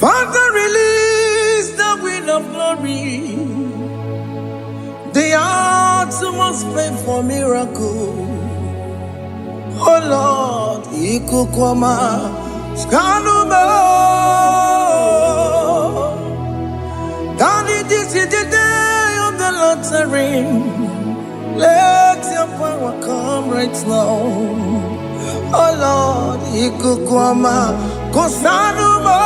Father, release the wind of glory. The hearts must pray for miracle. Oh Lord, Ikukwama, Skanuma. Daddy, this is the day of the Lord's ring. Let your power come right now. Oh Lord, Ikukwama, Kosanuma.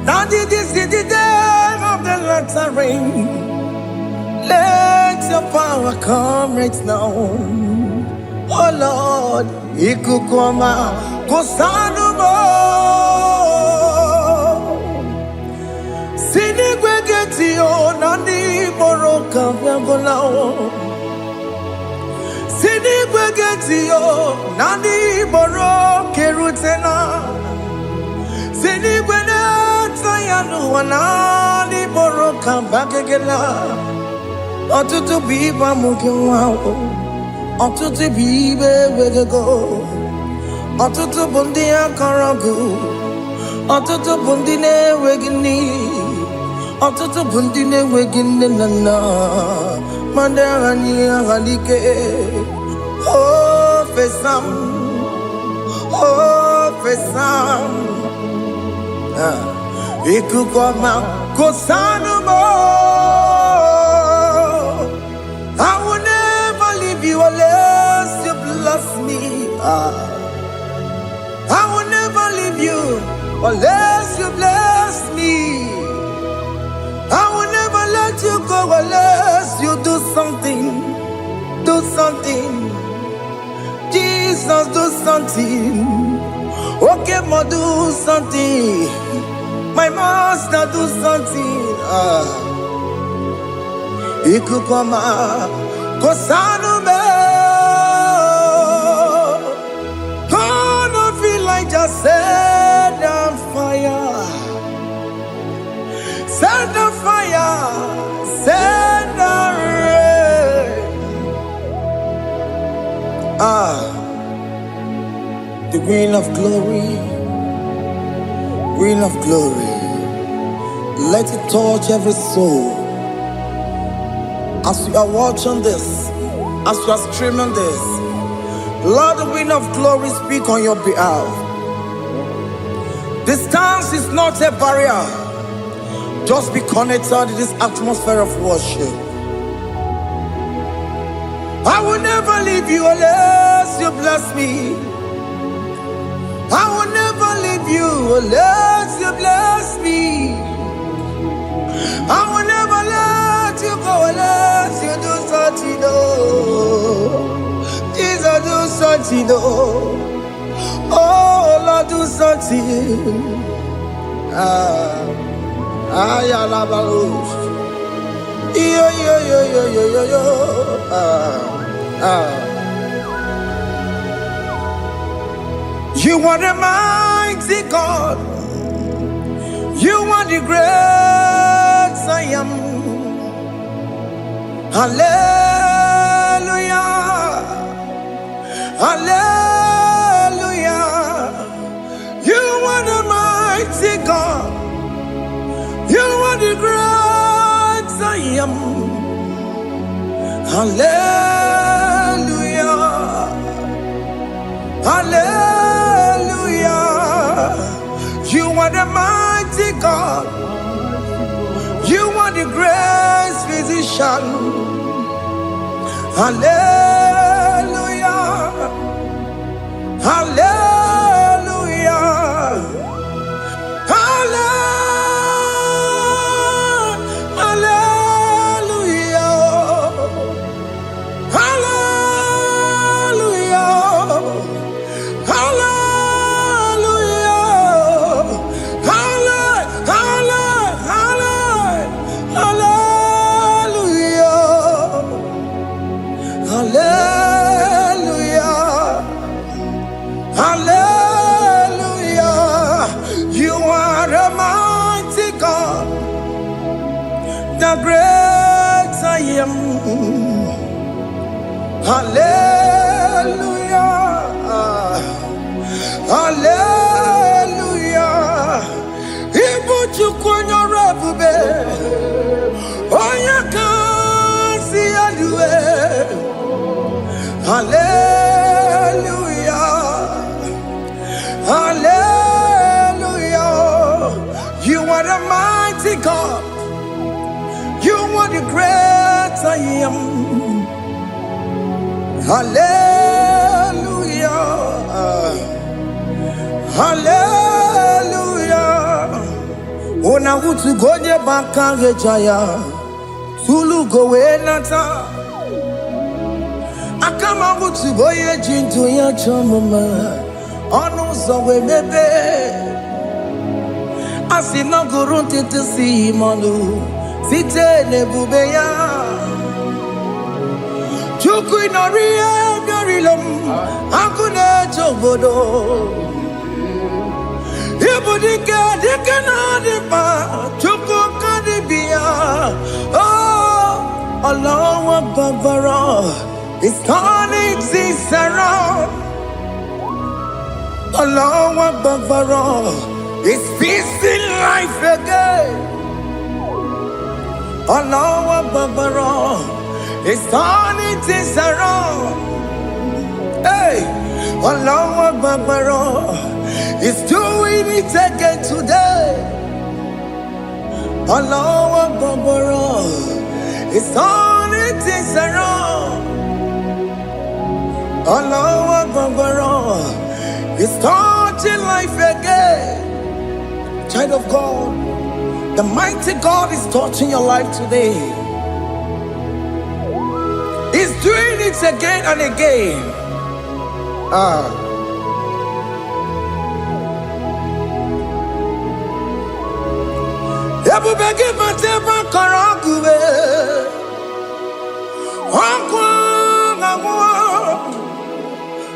Daddy, this is the day of the Lord's ring. Let your power come right now. Oh Lord, Ikukwama, Kosanuma. Sinigwegetio, Nandi Moroka, Vangolao. Sinigwegetio, Nandi Moroke Rutena. Sinigweneta Yanu, Nandi Moroka, Bagagela. Otutu biba mukiwao, otutu bibe wegego, otutu bundi akaragu, otutu bundi ne wegini, otutu bundi ne wegini nana, mandarani halike, oh fesam, Ikukwama kosanuma. I will never leave you unless you bless me. I will never leave you unless you bless me. I will never let you go unless you do something. Do something. Jesus, do something. Okay, ma, do something. My master, do something. Ikukwama, Kosanume. Gonna feel like just set on fire. Set on fire. Set on rain. The wind of glory. Wind of glory. Let it touch every soul. As you are watching this, as you are streaming this, Lord, the wind of glory speak on your behalf. Distance is not a barrier. Just be connected to this atmosphere of worship. I will never leave you unless you bless me. I will never leave you unless you bless me. I will never let you go unless you do something. Jesus, do something. Oh Lord, do something. Ayalabalush. Yo. You are the mighty God. You are the great I am. Hallelujah. Hallelujah. You are the mighty God. You are the great I am. Hallelujah. Hallelujah. You are the mighty God. You are the great physician. Hallelujah. Hallelujah. The great I am. Hallelujah. Hallelujah. Hallelujah. Hallelujah. Ona utu gonye bakange jaya. Tulu gowe nata. Akama utu boye jintu ya chomama. Onu zowe mebe. Asina gurunti tisi manu. Site nebubeya. Chuku inoria garilum. Akune chobodo. Ibudika dikana dipa. Chuku kadibia. Oh, Allah Babara. It's turning things around. Allah Babara. It's feasting life again. Allah Babara. It's turning things around. Hey, Allah Babara. It's doing it again today. Allah Babara. It's turning things around. Allah Babara. It's touching life again. Child of God, the mighty God is touching your life today. He's doing it again and again.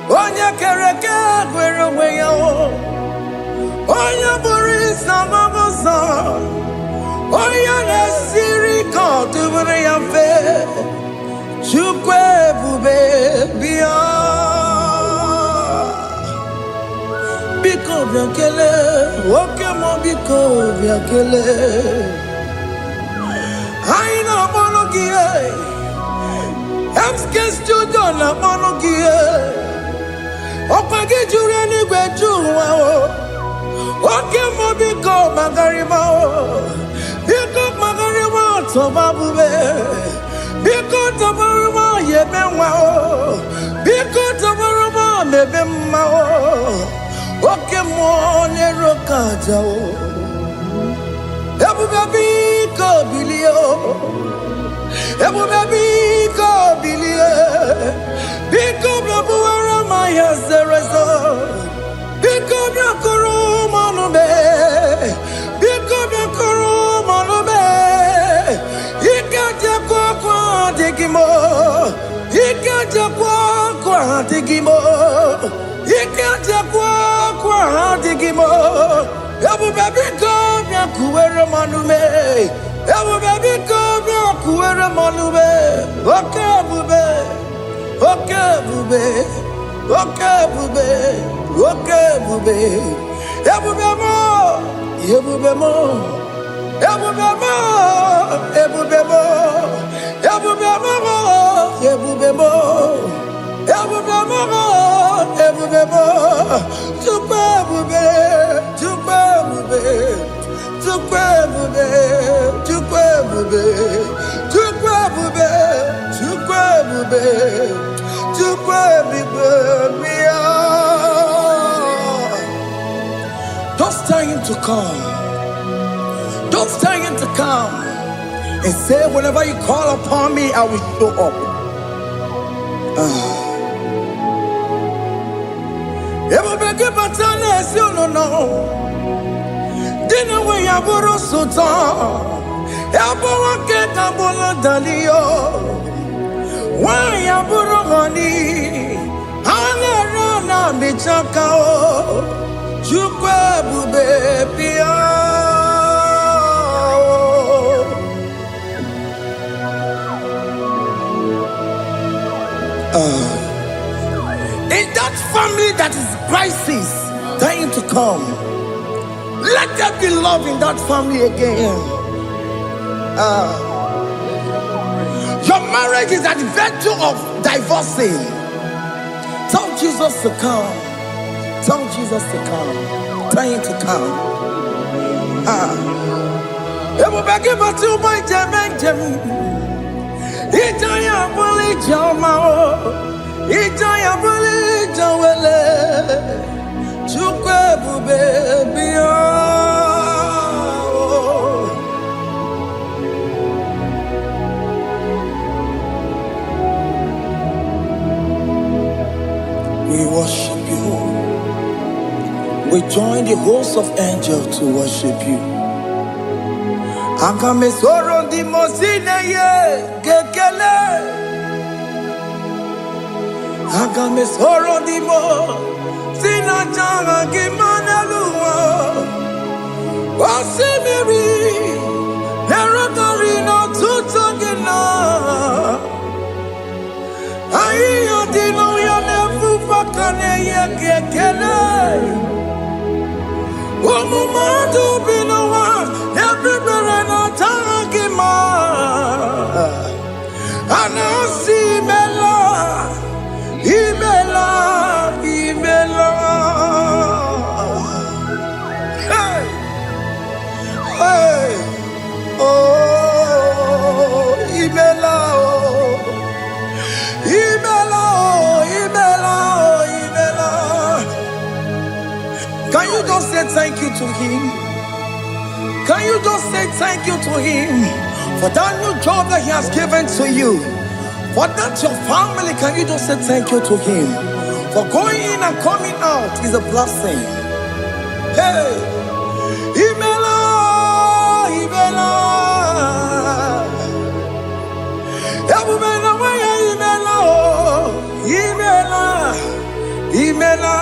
Onya kereke gwerewe yo. Onya boris amamosa. Onya nesiri kotubure ya fe. Chukwe bube biya. Biko biakele. Oke mo biko biakele. Aina monogie. Emske studio na monogie. Opage jure ni gwejuwa o. Oke mo biko magarima o. Biko magarima tobabube. Biko tobaruma yebenwa o. Biko tobaruma mebemma o. Oke mo nerokaja o. Ebube biko bilio. Ebube biko bilie. Biko blabuara maya zerezo. Biko blakuru manube. Biko blakuru manube. Ikaja kwa digimo. Ikaja kwa digimo. Ikaja kwa digimo. Ebube biko blakuere manume. Ebube biko blakuere manume. Okay bube. Okay bube. Okay bube. Okay bube. Ebube mo. Ebube mo. Ebube mo. Ebube mo. Ebube mo. Ebube mo. Ebube mo. Ebube mo. Tukwe bube. Tukwe bube. Tukwe bube. Tukwe bube. Tukwe bube. Tukwe bube. Tukwe bube. Don't tell him to come. Don't tell him to come. And say, whenever you call upon me, I will show up. Everybody but you don't know. Dinner way I borrow so tall. Everyone get a bullet dalio. Why I borrow honey? Hana rana bichakao. Chukwe bube pia. In that family that is crisis, dying to come, let there be love in that family again. Your marriage is at the verge of divorcing. Tell Jesus to come. Tell Jesus to come. Tell him to come. It will be given to my Jemen. Itaya bully Jama. Ijaya buli jawele chukwe bube biya. We worship you. We join the host of angels to worship you. Akame soro di mosine ye kekele. Akame soro di mo sina changa kimana luwa. Wasimiri nerotari no tutogina. Ayo dino ya nefu fakane ye kekele. Omumadu binowa everybody no tangima. Anasi mela, imela, imela. Hey, hey, oh, imela, oh, imela, oh, imela, oh, imela. Can you just say thank you to him? Can you just say thank you to him for that new job that he has given to you? For that your family, can you just say thank you to him? For going in and coming out is a blessing. Hey, Imela, Imela, Imela, Imela, Imela.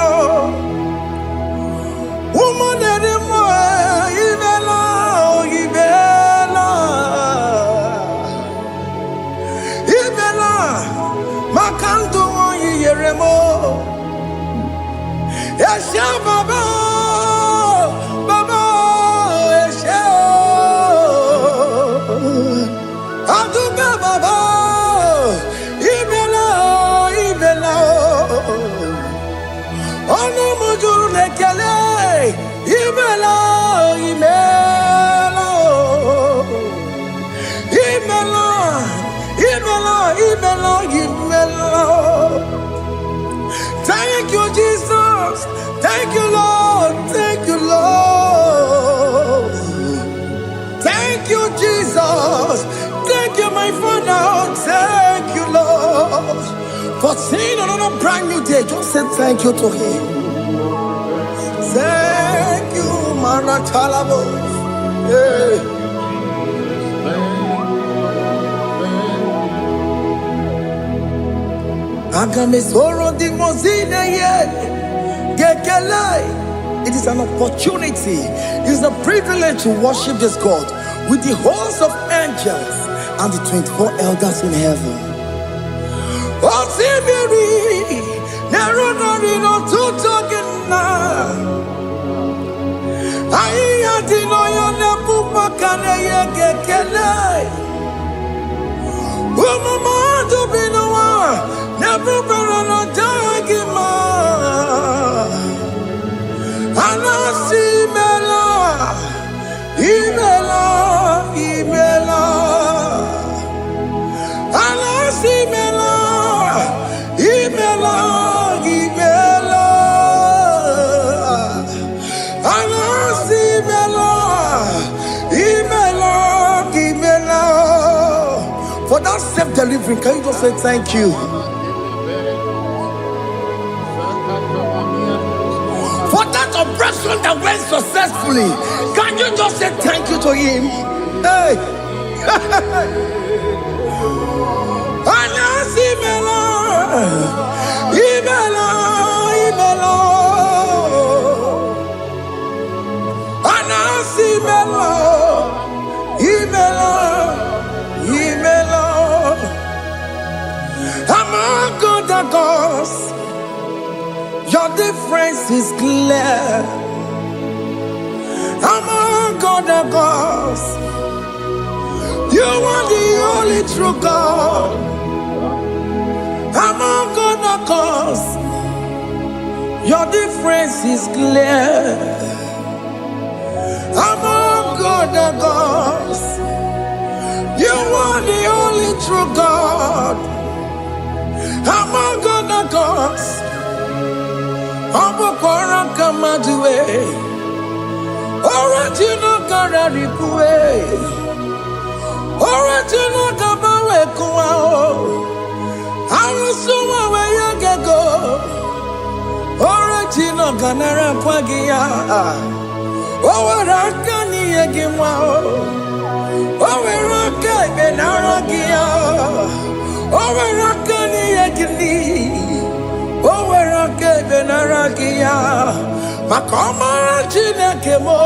Woman anymore, Ibela, Ibela, Ibela, Makanto Yeremo, Esha Baba, Baba, Esha, Aduba Baba, Ibela, Ibela, Ono Mujur Lekele. Imela, Imela, Imela, Imela, Imela, Imela. Thank you, Jesus. Thank you, Lord. Thank you, Lord. Thank you, Jesus. Thank you, my Father. Thank you, Lord. For seeing another brand new day, just say thank you to him. Thank you, Manatalabo. Yeah. Agame soro di mozine ye gekele. It is an opportunity. It is a privilege to worship this God with the host of angels and the 24 elders in heaven. Oh, Simiri, Nerunari no tutogina. Aya dino ya nebu makane ye gekele. Umamadu binowa nebu berana dagima. Anasi mela, imela, imela. Anasi mela, imela, imela. Anasi mela, imela, imela. For that self-delivery, can you just say thank you? For that operation that went successfully, can you just say thank you to him? Hey. Anasi mela, imela, imela. Anasi mela, imela, imela. Among God the gods, your difference is clear. Among God the gods, you are the only true God. Among God the gods, your difference is clear. Among God the gods, you are the only true God. Among God the cause. Obokora kamaduwe. Original kararikuwe. Original kabawe kuwao. Arusuma we yagego. Original ganara kwagia. Owaraka ni yegimwao. Owaraka benaragia. Owaraka ni yegini. Owaraka benaragia. Makoma chineke mo.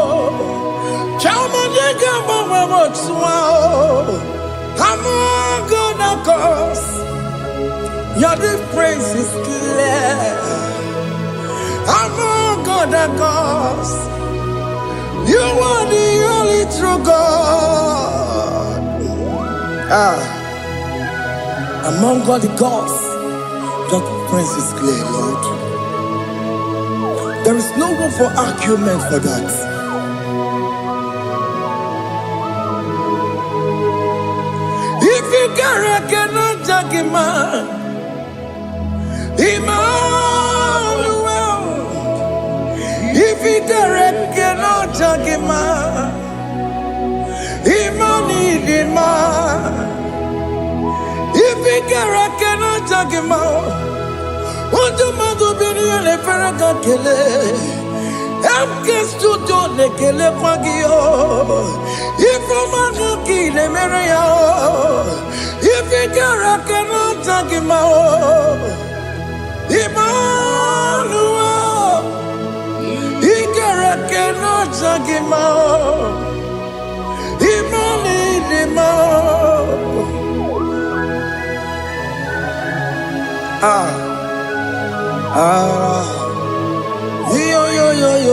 Chama nega mama motswao. I'm gonna cause. Your difference is clear. I'm gonna cause. You are the only true God. Among all the gods, your difference is clear, Lord. There is no room for argument for that. If you cannot judge him, Emmanuel. If you cannot judge him, Emmanuel. If you cannot judge him, what do you be in a feragakele? I'm guest to don't kele pagio. If I'm a kid, if you cannot judge him, Emmanuel, he cannot judge him,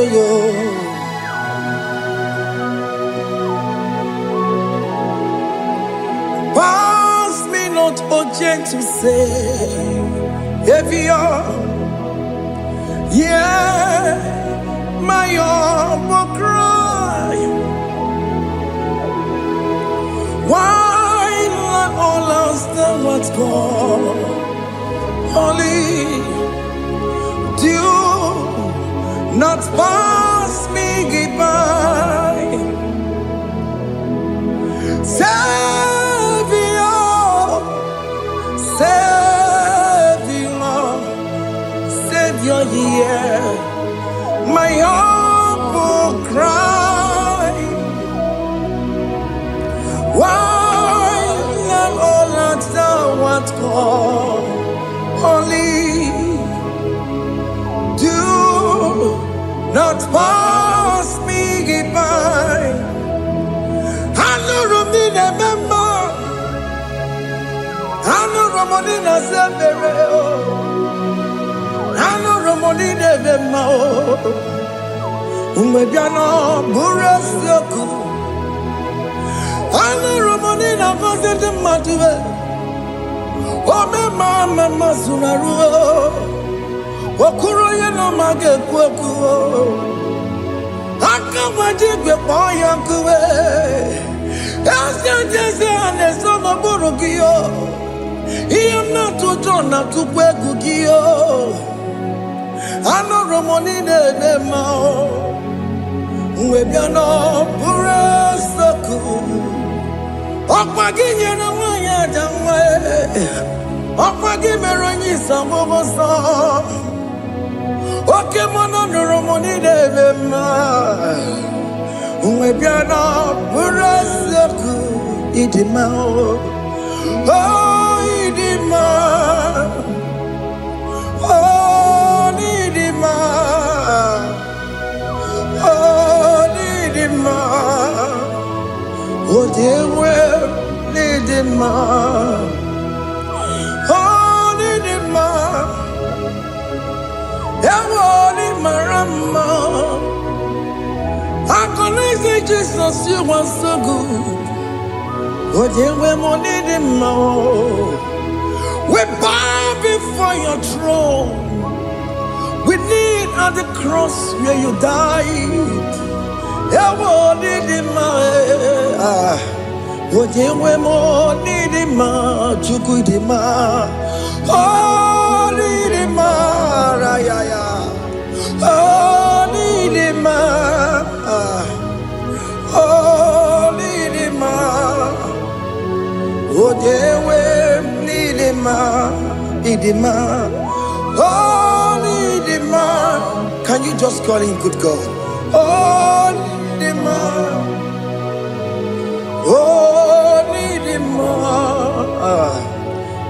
yo. Pass me not, oh gentle Savior, yeah, my humble cry. Why let all else than what's gone? Only do not pass me by. Savior, yeah, my humble cry. Why not all that thou art called? Only do not pass me by. I know Romina member. I know Romonina Zembere. I know Romonina member. Umebiano Burasioku. I know Romonina Vazen de Matue. Oh, mama Sunaru. Okuro ye no mage kweku. Akamaje gbe poyankuwe. Jese ane sono borogio. Iyam na tuto na tukwegu gio. Ano romoni de mao. Uwebiano burasoku. Okwaginye na wanya jamwe. Okwagimeronyi samboboso. Oke mono romoni de ma. Uwebiano burasoku. Idima oh idima oh idima oh idima oh dewe idima oh idima ewo ni marama. I connect Jesus, you are so good. Oh, yeah, we need him more. We bow before your throne. We need at the cross where you died. Yeah, we need him more. Oh, yeah, we need him more. Oh, need him. Oh, Nidima. Oh, Nidima. Oh, Dewe, Nidima. Nidima. Oh, Nidima. Can you just call him good God? Oh, Nidima. Oh, Nidima.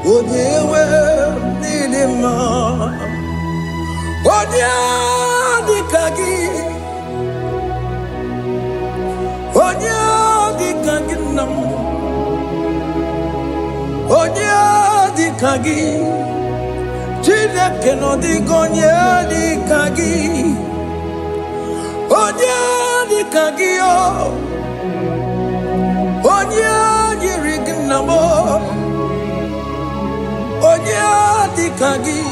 Oh, Dewe, Nidima. Oh, Dikagi. Oh, Dikagi nam. Oh, Dikagi. Chineke no digonye Dikagi. Oh, Dikagi oh. Oh, Yirignamo. Oh, Dikagi.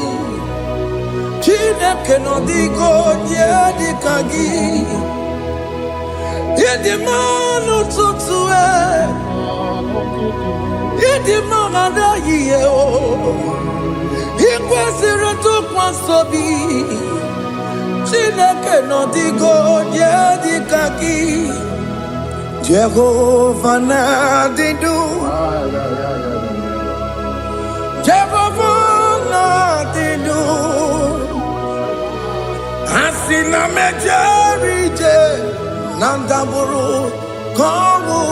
Chineke no digonye Dikagi. Yedimano tutue. Yedimana yeo. Ikwesiri tukwasobi. Chineke no digonye Dikagi. Jehovah Nadidu. Jehovah Nadidu. Asina mejerije. Nandaburu Kongu.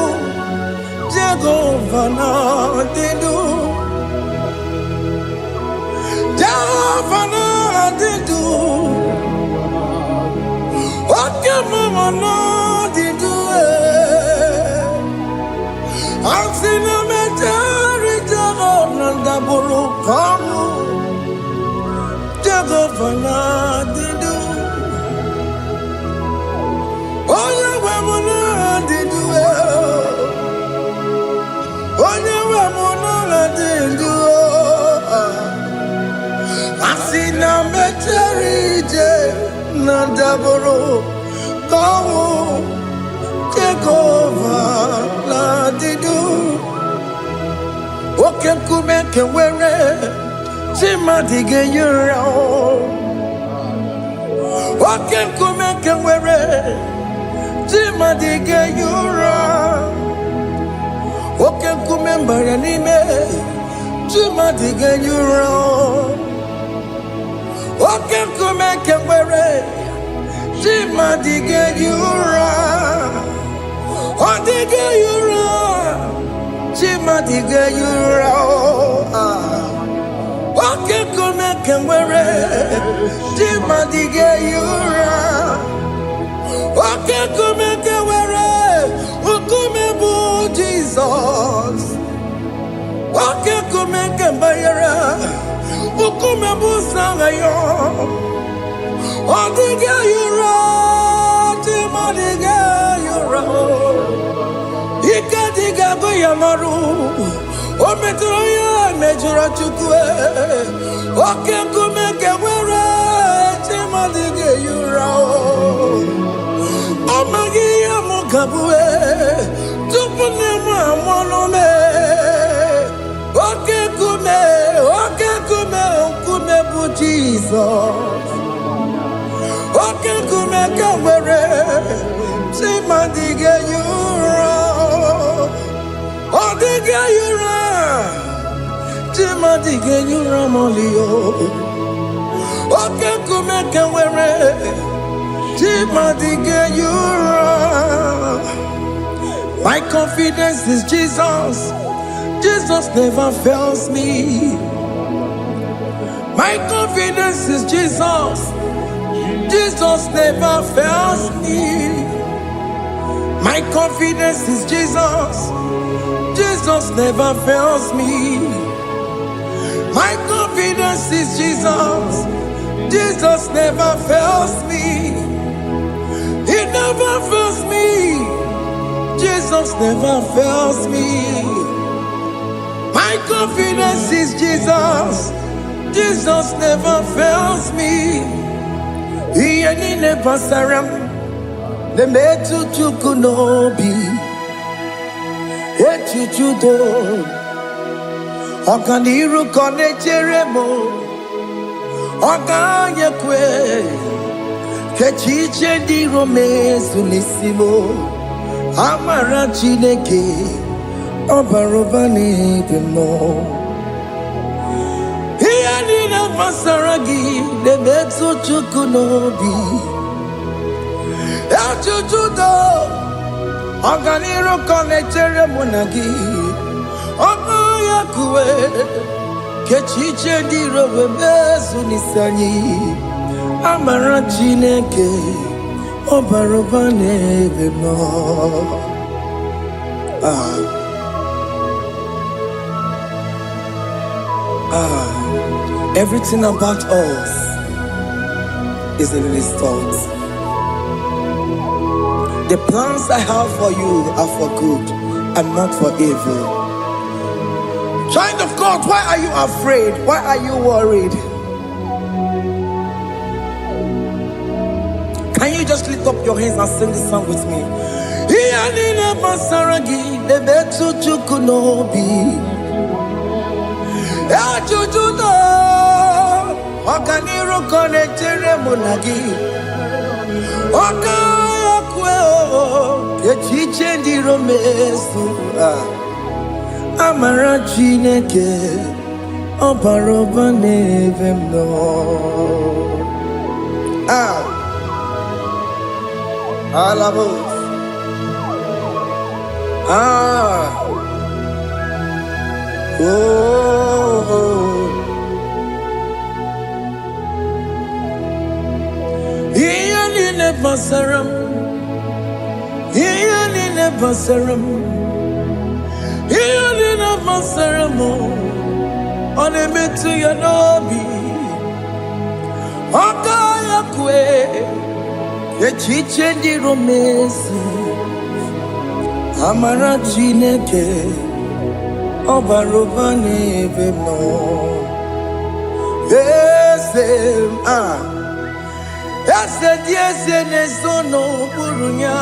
Jehovah Nadidu. Jehovah Nadidu. Okemama Nadidu. Asina mejerije. Nandaburu Kongu. Jehovah Nadidu. Asina meterije Nandaburu Kongu Jehovah Nadidu. Oke kumeke were Chimadige yura. Oke kumeke were Chimadige yura. Oke kumembara nime Chimadige yura. Oke kumeke were Chimadige yura. Odige yura. Chimadige yura. Oke kumeke were Chimadige yura. Oke kumeke were Ukumebu Jesus. Oke kumeke bayara Ukumebu sangayo. Odige yura. Chimadige yura. Ikadiga goyamaru. Ometroya mejura chukwe. Oke kumeke were Chimadige yura. Amagiya mukabwe. Tupune mwamonome. Oke kume bu Jesus. Oke kume kawere. Chimadige yura. Odige yura. Chimadige yura molio. Oke kume kawere. Chimadige yura. My confidence is Jesus. Jesus never fails me. My confidence is Jesus. Jesus never fails me. My confidence is Jesus. Jesus never fails me. My confidence is Jesus. Jesus never fails me. He never fails me. Jesus never fails me. My confidence is Jesus. Jesus never fails me. He ain't never saram. The metu chukunobi. Echuchudo. Okaniru kone cheremo. Oganye kwe kechiche di romezu nisimo amara Chineke obaroba n'ebe no ihe niile gbasara gị na-emetụ Chukwu n'obi echuchu do ọganiru kọnechere mụ na gị oganye kwe kechiche di romezu nisani amara Chineke obaroba n'ebe no. Everything about us is in His thoughts. The plans I have for you are for good and not for evil. Child of God, why are you afraid? Why are you worried? Can you just lift up your hands and sing this song with me? Amara Chineke obaroba n'ebe no. Alabos. Iyalile basaram, iyalile basaram, iyalile basaram. Onemetu ya nobi, okaya kwe. Echiche di romesi amara Chineke obaroba n'ebe no. Ese diese nesono burunya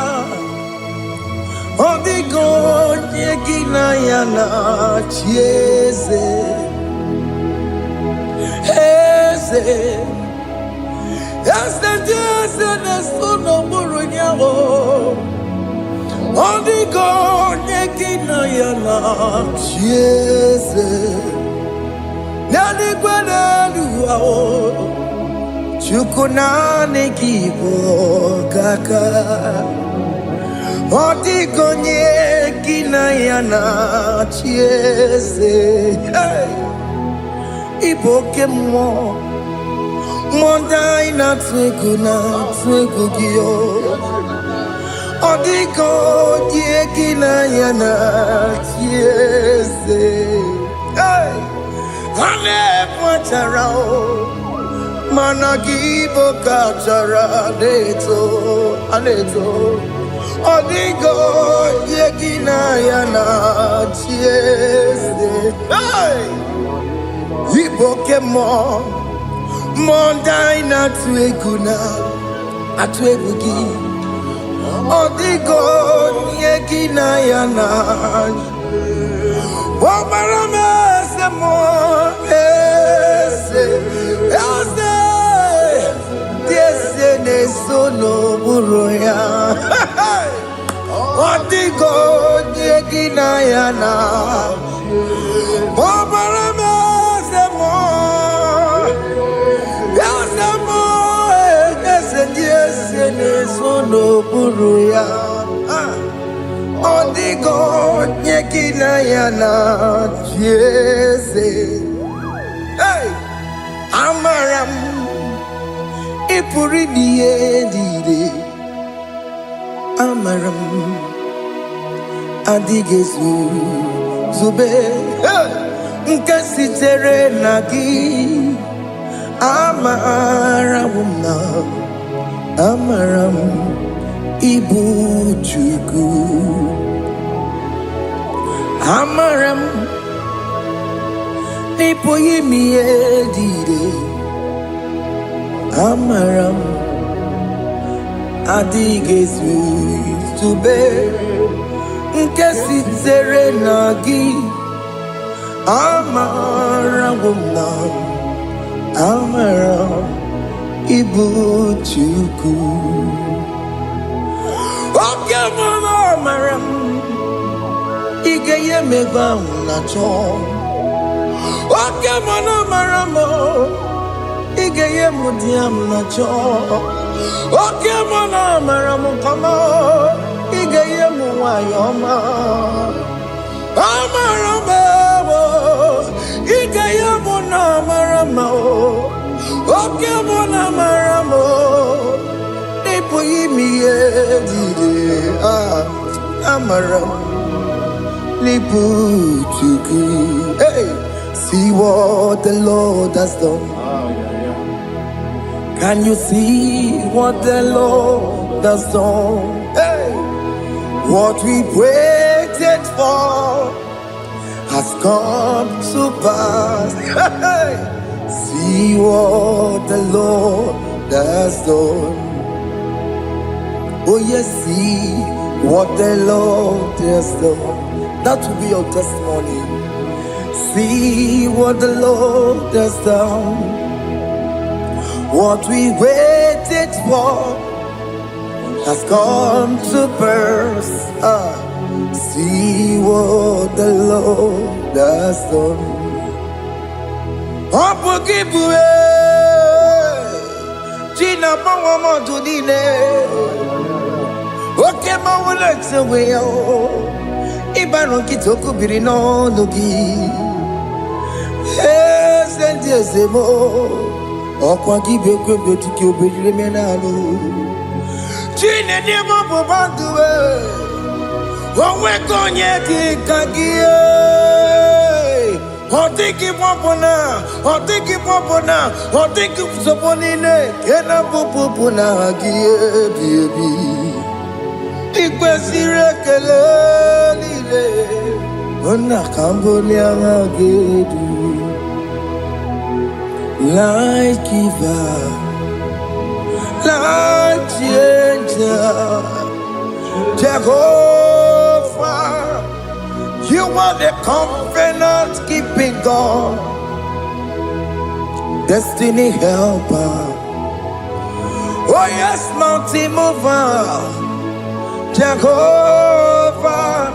odigo nyegina yana chieze Ese nesono burunya odigo nyegina yana chieze nani gwenelu Chukuna nekibo kaka Odigo nyegina yana chieze Iboke mo Monda ina twegu giyo Odigo nyegina yana chieze Ane mwacharao Managibo kachara aneto Odigo yegina yana chiese Iboke mo Mondai na tueguna Atuegugi Odigo yegina yana Omarame se mo Nesono buruya Odigo nyegina yana Bobarame semo Yasemo Ese nesono buruya Odigo nyegina yana Jese Amaram Ipuri diye Amaram Adigezu Zube Nkasitere nagi Amaramuna Amaram Ibu Chuku Amaram Nipoyi miye Amaram Adigezu Zube Nkasitere nagi Amaramuna Amara Igbo Chukwu. Oke mama amara Igeye meba na cho. Oke mama amara Igeye mudiam na cho. Oke mama amara kama Igeye muwayoma. Amara Igeye muna amara Oke mama amara Amara Hey, see what the Lord has done. Can you see what the Lord has done? Hey, what we waited for has come to pass. Hey, see what the Lord has done. Oh yes, see what the Lord has done. That will be your testimony. See what the Lord has done. What we waited for has come to pass. See what the Lord has done. Gina Pawamo Tudine. Okay, my words away. Ibano Kitoku Birino Nogi. Yes, and yes, more. Okwagi Beko Betiki Bejimenalo. Gina Demo Bobandue. Owe Konyeti Kagie. Otiki Popona. Otiki Popona. Otiki Soponine. Kena Popona Gie Baby. Ikwesire kelelile ona kambolia gedu like giver, like changer. Jehovah, you are the covenant keeping God, destiny helper. Oh yes, mountain mover. Jehovah,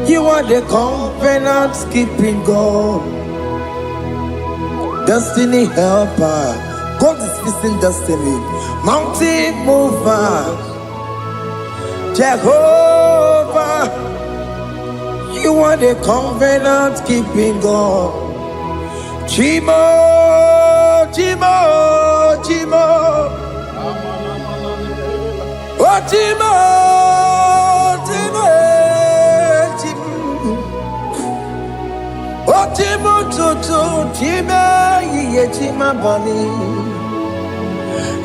you are the covenant keeping God, destiny helper. God is fixing destiny, mountain mover. Jehovah, you are the covenant keeping God. Chimo, Chimo, Chimo. Chimo, Chimo, Chimo, Chimo, Chimo, Chimo, Chimo, Bani.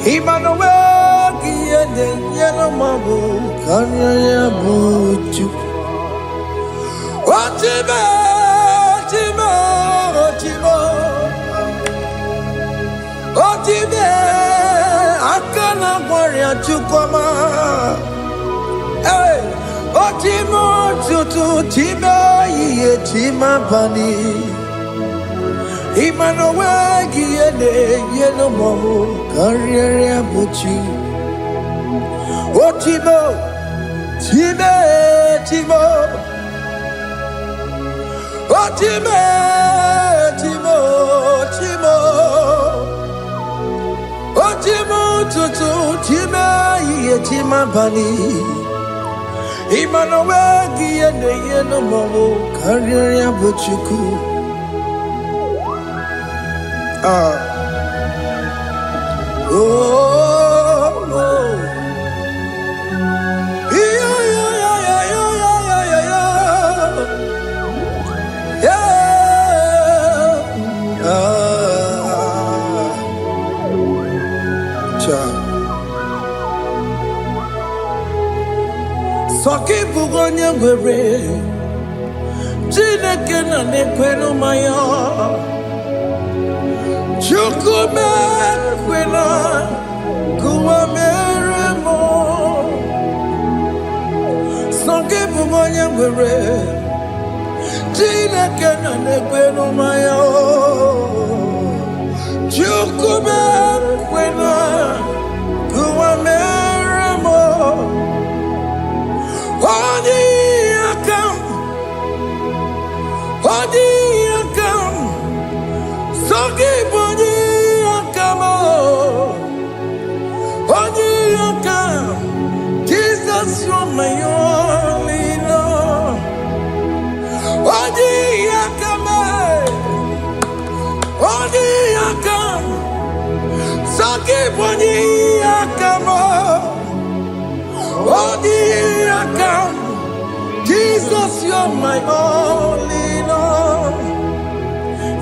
Emmanuel, Giende, Yellow Mabu, Kanya Buchu. Chimo, Chimo, Chimo, Chimo, Akana Warrior Chukoma. Hey, Chimo, Chutu, Chimo, Chimo, Bani. Emmanuel, Giende, Yellow Mabu, Kanya Buchu. Chimo, Chimo, Chimo. Chimo, Chimo, Chimo. Chimo, Chimo, Chimo, Chimo, Bani. Emmanuel, Giende, Yellow Mabu, Kanya Buchu. Soki bugonye gwere Chineke na nekwenu maya Chukume kwena Kuwa meremo Soki bugonye gwere Chineke na nekwenu maya Chukube kwena kuwameramo Odi akam Sogi boni akamo Odi akam Jesus, you're my only Lord. Odi akam, Saki boni akamo. Odi akam, Jesus, you're my only Lord.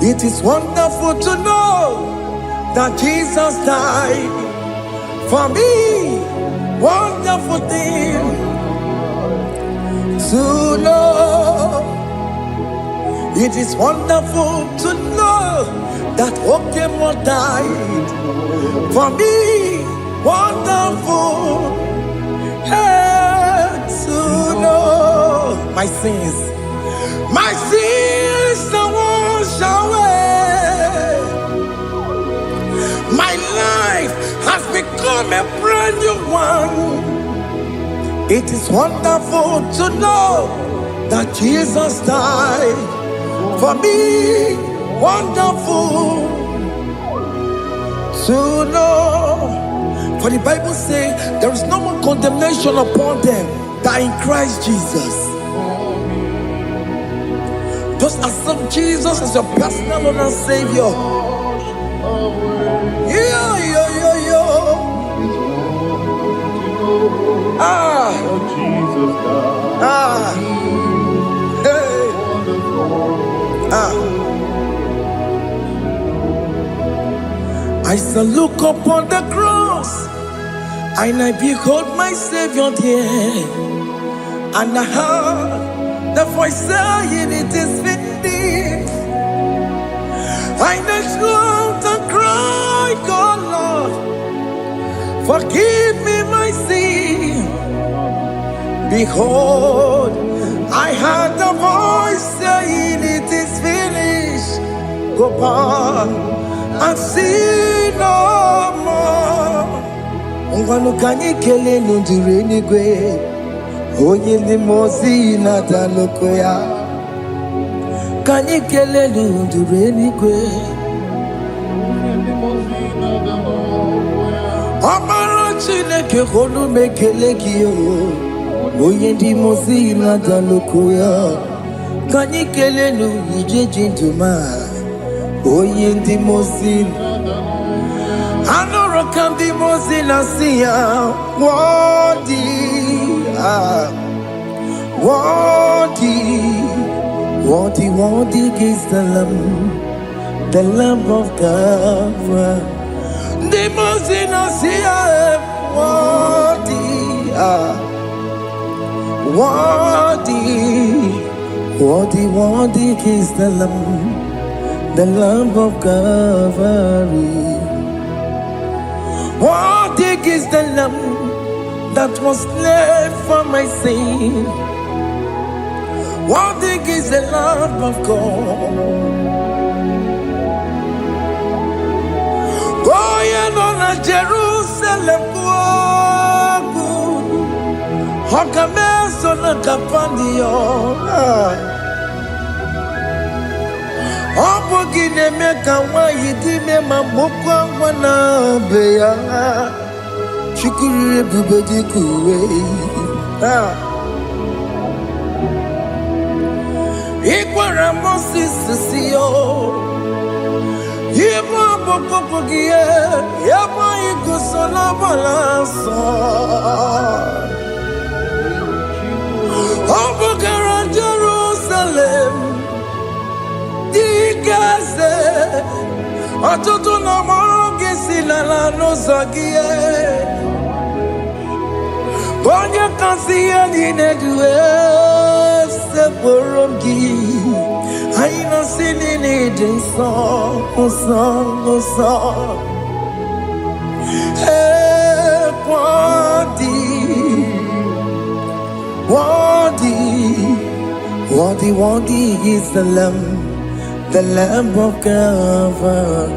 It is wonderful to know that Jesus died for me. Wonderful thing to know. It is wonderful to know that Okemo died for me. Wonderful to know. My sins are washed away. My life has become a brand new one. It is wonderful to know that Jesus died for me. Wonderful to know. For the Bible says there is no more condemnation upon them that in Christ Jesus. Just accept Jesus as your personal Lord and Savior. I shall look upon the cross, and I behold my Savior there, and I heard the voice saying, "It is finished." I knelt and cried, "God, Lord, forgive me my sin." Behold, I heard the voice saying, "It is finished." Go back and sin no more. Ungwanu kanyi kele nundure nigwe, oye limozi na dalokoya. Kanyi kele nundure nigwe, Amara Chineke holu mekele kiyo, oye limozi na dalokoya. Kanyi kele nundure jintuma, oye limozi. Anoro kandi mozina siya, worthy, worthy is the Lamb of God. The mozina siya, worthy is the Lamb of Calvary. Worthy is the Lamb that was slain for my sin. Worthy is the Lamb of God. Going on a Jerusalem, Hokameso na kapandio. Obogine meka wa yidime mamokwa wana beya. Shukuru bubedi kuwe. Ikwara Moses siyo. Yebo bokopogie. Yebo igusola balanso. Obogara Jerusalem. Dikaze. Atutu na mogi silala no zagie. Bonya kansiya dinedue seporogi. Aina sinini dinson, song. Hey, worthy is the Lamb of God.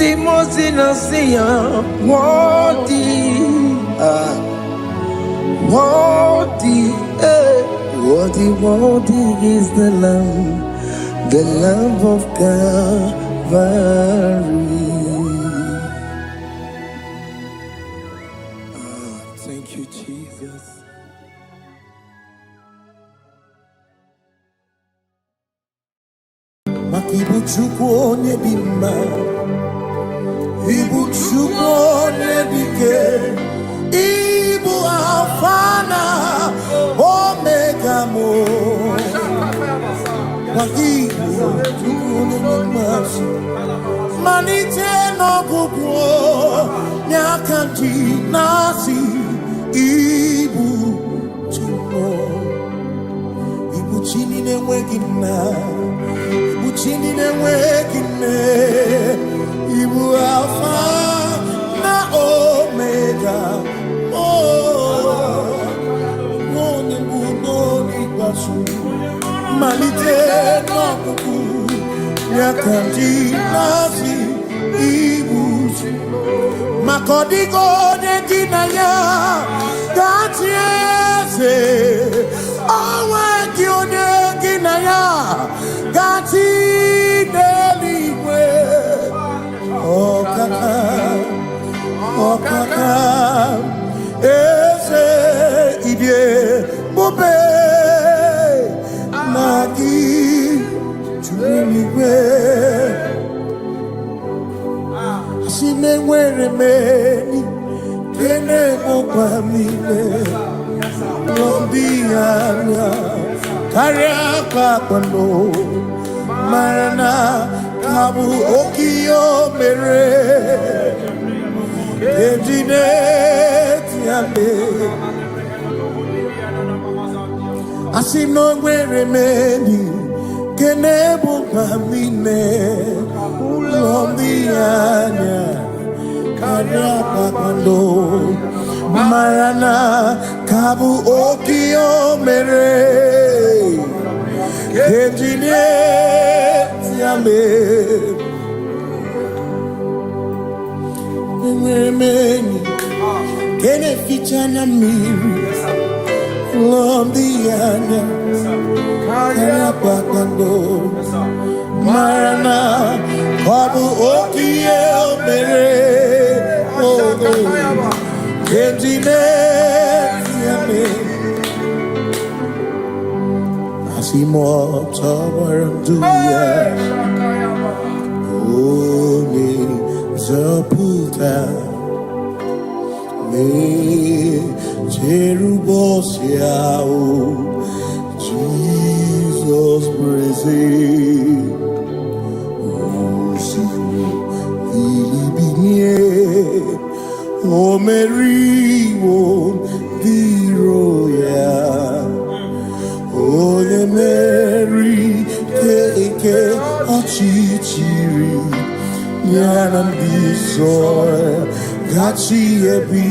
the most innocent, worthy, worthy, worthy, worthy is the Lamb of Calvary. Thank you, Jesus. Ibu Chukwu onye dị mma, Ibu Chukwu onye dị ike, Ibu Alfa na Omega mo. Ibu Chukwu onye dị mma, malite n'ọgwụgwụ n'aka ndị na-asị Ibu Chukwu, Ibu chi na-enweghị nna. Chini newekine, Ibu Alpha na Omega. Oh, Moni Muni Basu, Malite Noku, Yakanti Nasi, Ibu Makodigo de Dinaya, Gatiese, Awakionya Ginaya. Gati deligwe, okaka, eze idie bube, nagi chuligwe, asimengwere meni, kene mopamile, lombianya, kariaka kwano. Marana kabu okio mere ejine tiame asino gwere meni kenebu kamine ulombianya karia papando Marana kabu okio mere ejine Meni kene fichana miri lombianya kaya pakando marana kabu okie mere kejine yame asimo tabaranduya Oni Zaputa Me Jerubosiao Jesus praise Osi Ilibinye O Mary O Diroya O the Mary Keke Achichiri Yanam Bisoy Gachi Ebi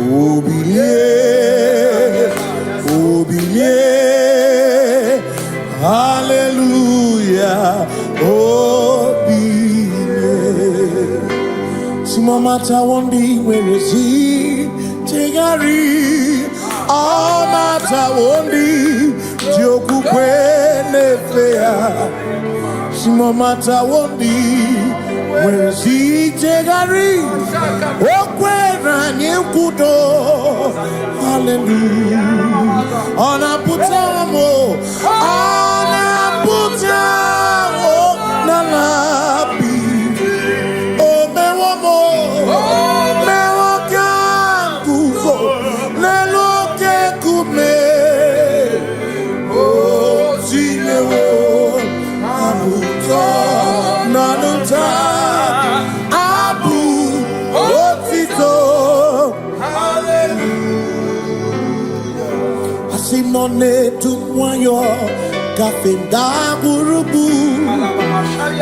Obiye Hallelujah Obiye Simomata Wondi where is he Tegari All Mata Wondi Joku Kwenefea Simomata Wondi where is he Tegari Okwera Nyekudo Hallelujah Ona Putamo Ona Putamo Nalabi O Mewamo Mewokan Kuzo Leloke Kume O Zinewo Abuto Nanuta Abu Otito Hallelujah Asimone Tumwayo Kafenda Burubu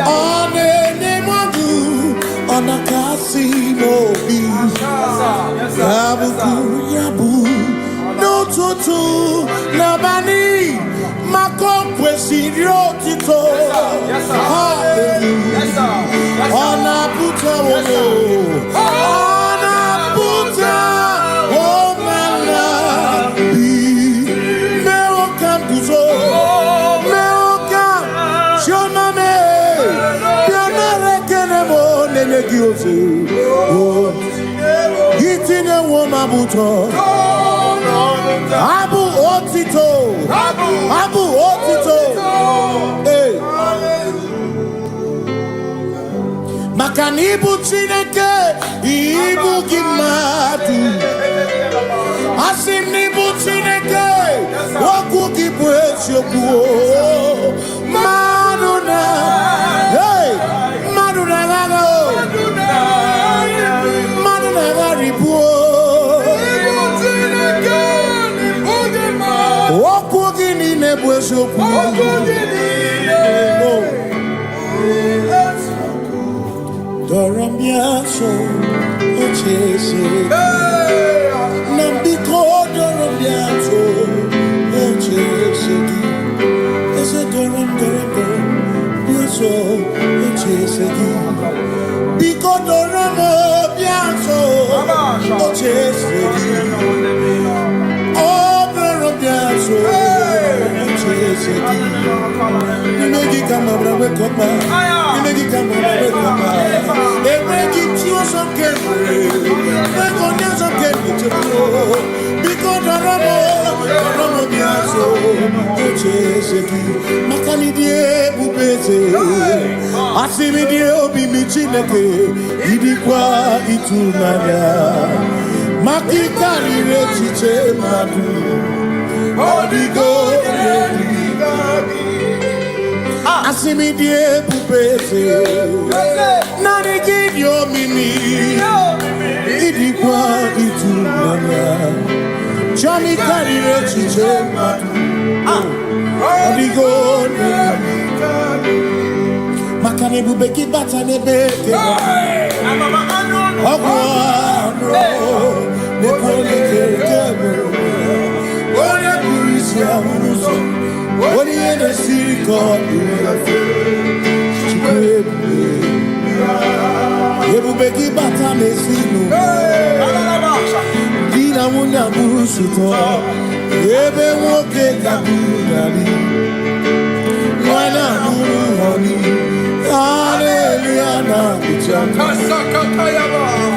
One Nemadu Ona Kasimo Bi Yabuku Yabu No Tutu Nabani Mako Kwesi Ryotito Hallelujah Eating a woman buto. Abu Otito. Abu Otito. Hey. Makanibu Chineke. Ibu Gimatu. Asinibu Chineke. Waku Gibwesyoku. Maduna. Hey. Maduna Gago. Maduna Garibu. Waku Gini Nebwesyoku. Doramiaso, Ochese. Nambiko Doramiaso, Ochese. Ese Doram, Biaso, Ochese. Biko Doramiaso, Ochese. Oh, Doramiaso, Ochese. Nimegi kama brawe kopa. Nimegi kama brawe kopa. Emegi tio sonke. Megonya sonke nicho. Biko doramo biaso. Ocheseki. Makani die ubeze. Asimi die obi michineke. Idikwa itunanya. Makikari rechiche madu. Odigo Asimi die pupese Nani give yo mimi Idikwa itunanya Chami karire chiche madu Odigo Makane bubeki bata nebeke Ogwano Nekone kekebe Oye kurisia unuso Oye ene siriko Chikwebe Ebubeki bata mesinu Dina muna musuto Ebe woke kabunali Mwana muru honi Hallelujah na bichaka Kasakatayaba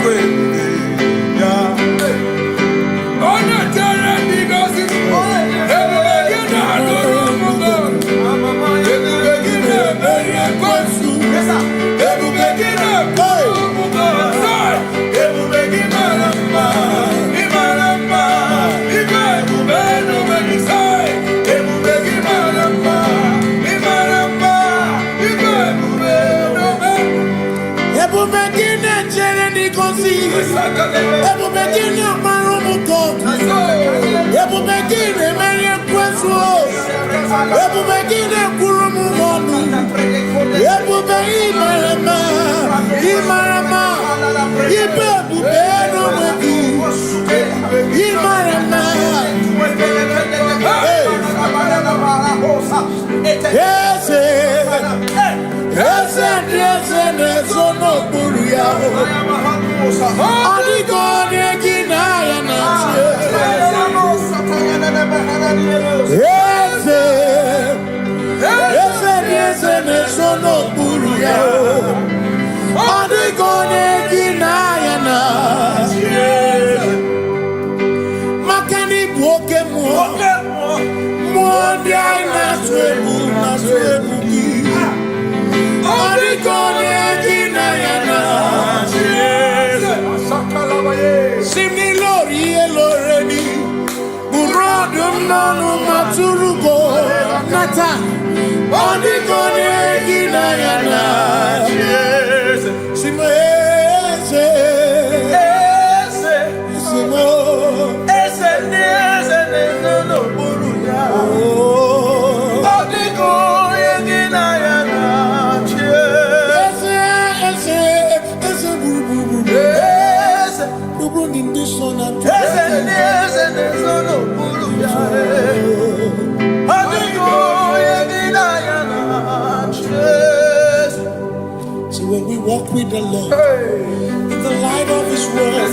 When we walk with the Lord, in the light of His word,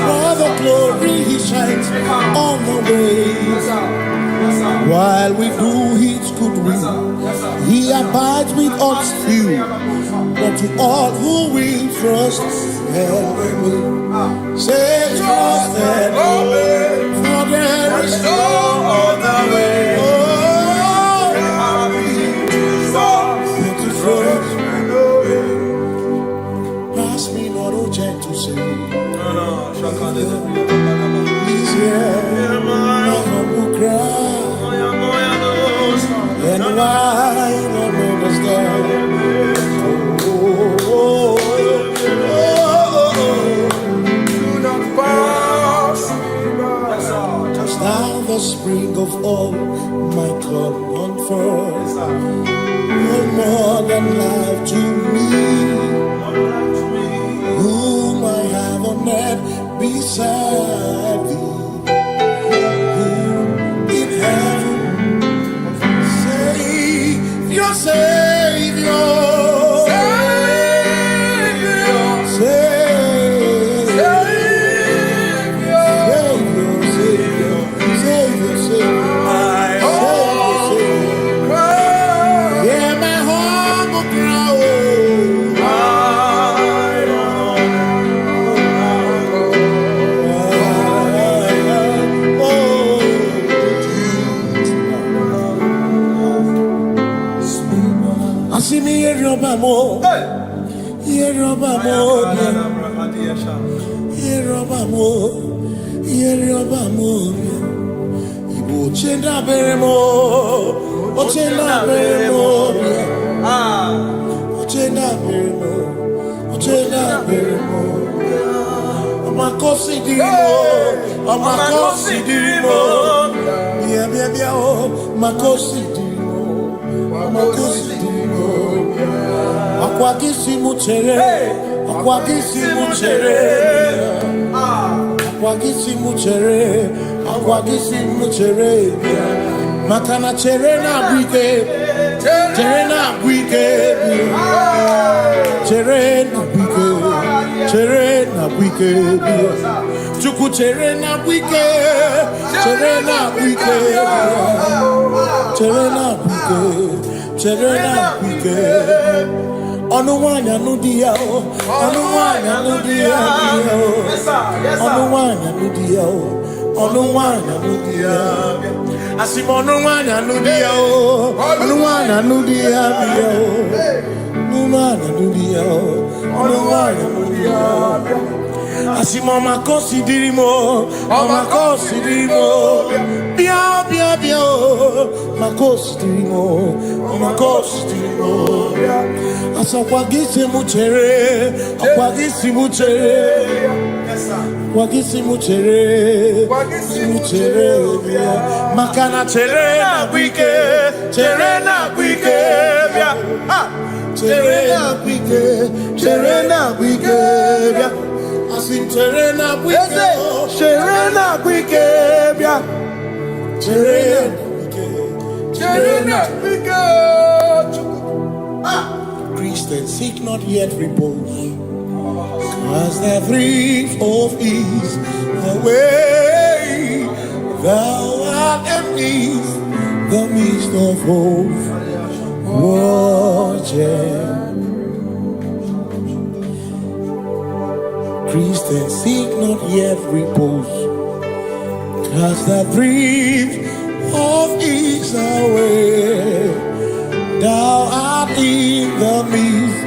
for the glory He shines on the way. While we do His good will, He abides with us still. but to all who will trust and believe. Say trust and believe, for there is no other way. Oh, but to trust and believe. Pass me not, O gentle Savior. He's here, my humble cry. And why not understand? Do not pass just now the spring of all my cup unfurls. No more than life to me, whom I have on earth beside thee. In heaven, your Savior, Makana cherena bwike, cherena bwike, cherena bwike, cherena bwike, chuku cherena bwike, cherena bwike, cherena bwike, cherena bwike. Onuwanya nudia, onuwanya nudia, onuwanya nudia, onuwanya nudia. Asim onuwanya nudia, onuwanya nudia, onuwanya nudia, onuwanya nudia. Asim omakosi dirimo, omakosi dirimo, bia bia bia, makosi dirimo, omakosi dirimo. Asakwagisi muchere, akwagisi muchere, akwagisi muchere, muchere. Makana chere na bwike, chere na bwike, chere na bwike, chere na bwike. Asim chere na bwike, chere na bwike, chere na bwike, chere na bwike. Christians seek not yet repose, cause the brief of ease away. Thou art empty the midst of hope. Christians seek not yet repose, cause the brief of ease away. Thou art in the midst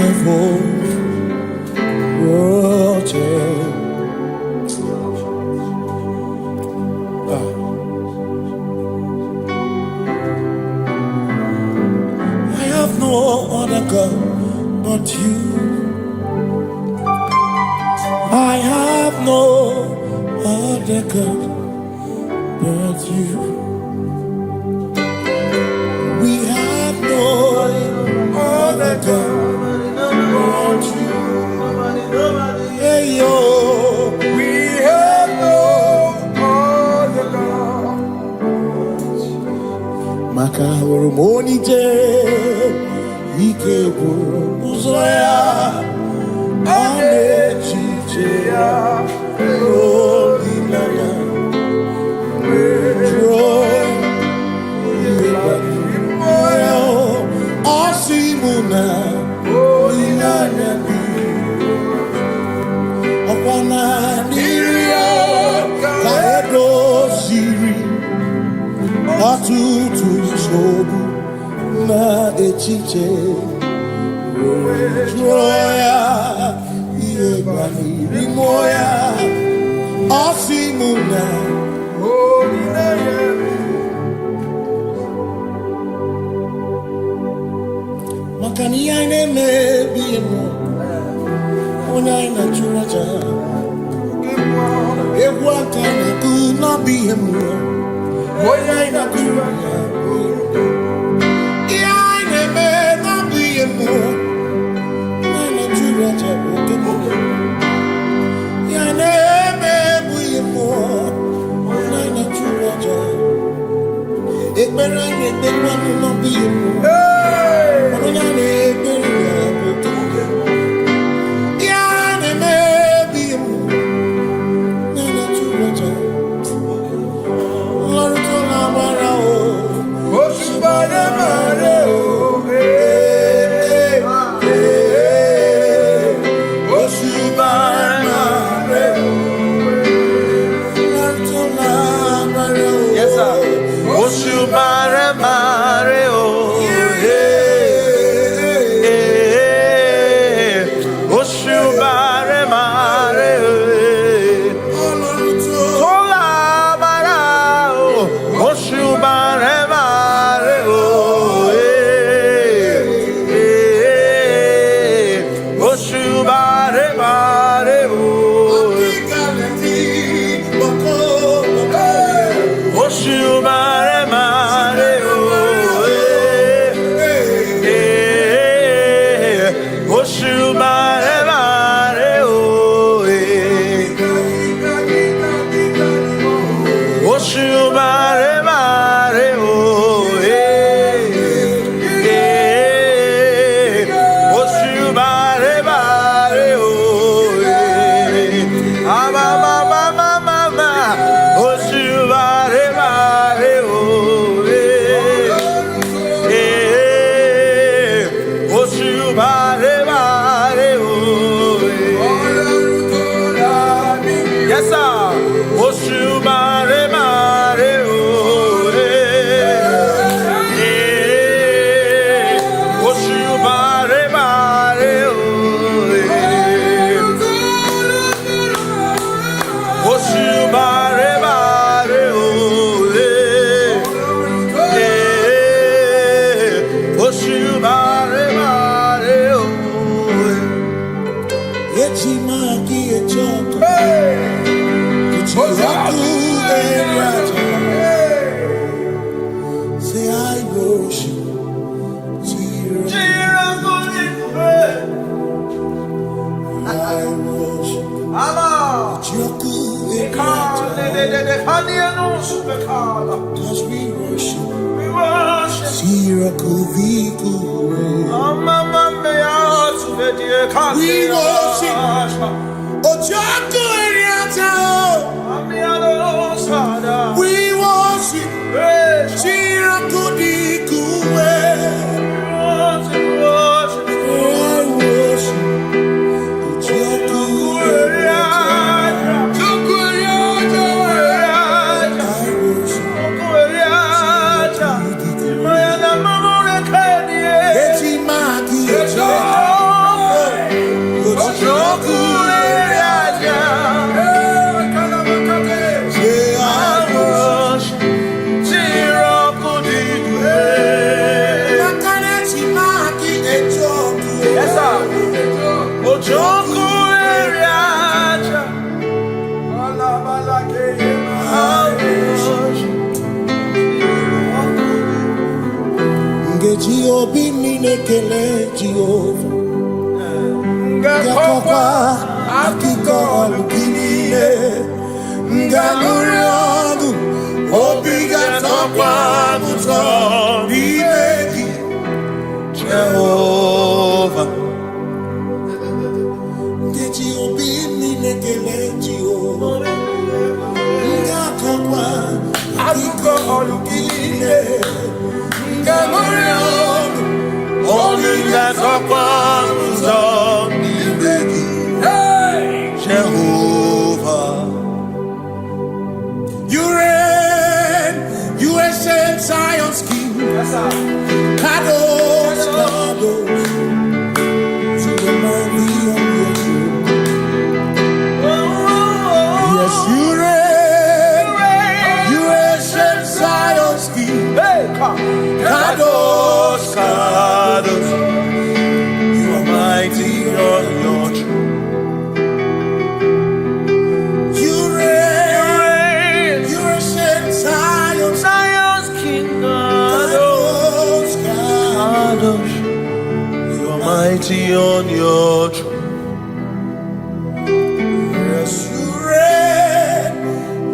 of hope. I have no other God but you. I have no other God but you. We have no other God but you. Hey yo, we have no other God. Makahuru monite, ikebu uzoya, anechicheya, rolilaya, joy, osimuna. Ọtụtụ nsogbu na echiche jụọ ya ihe banyere mmụọ ya ọ sị m na maka na ihe anyị na-emebi mmụọ onye anyị na-achụrụ aja egwu aka na-akụ n'ọbụ ihe mmụọ onye anyị na-achụrụ aja ihe anyị na-eme n'ọbụ ihe mmụọ onye anyị na-achụrụ aja bụ oke mmụọ ihe anyị na-eme bụ ihe mmụọ onye anyị na-achụrụ aja ekpere anyị na-ekpekwa n'ọbụ ihe mmụọ onye anyị na-ekpere ya bụ oke mmụọ ihe anyị na-eme bụ ihe mmụọ onye anyị na-achụrụ aja Lord to la mara o oshibare mare o oshibare mare o Lord to la mara o yes sir oshibare mare o oshibare mare o Oshubare mare o, oshubare mare o, oshubare mare o, oshubare mare o, oshubare Say I worship I worship because we worship we worship Obi mine kele Jehova Ngakokwa akiko olukile Ngaluri ogu Obi gatokwa muto Bibeki Jehova Ngeji obi mine kele Jehova Ngakokwa akiko olukile Ngaluri ogu Only that's upon Jehovah. You reign, you are ancient Zion's King. Kadosh, Kadosh, to the mighty on your throne. Yes, you reign, you ancient Zion's King. Kadosh, Kadosh, you are mighty on your throne. You reign, you ancient Zion's King. Kadosh, Kadosh, you are mighty on your throne. Yes, you reign,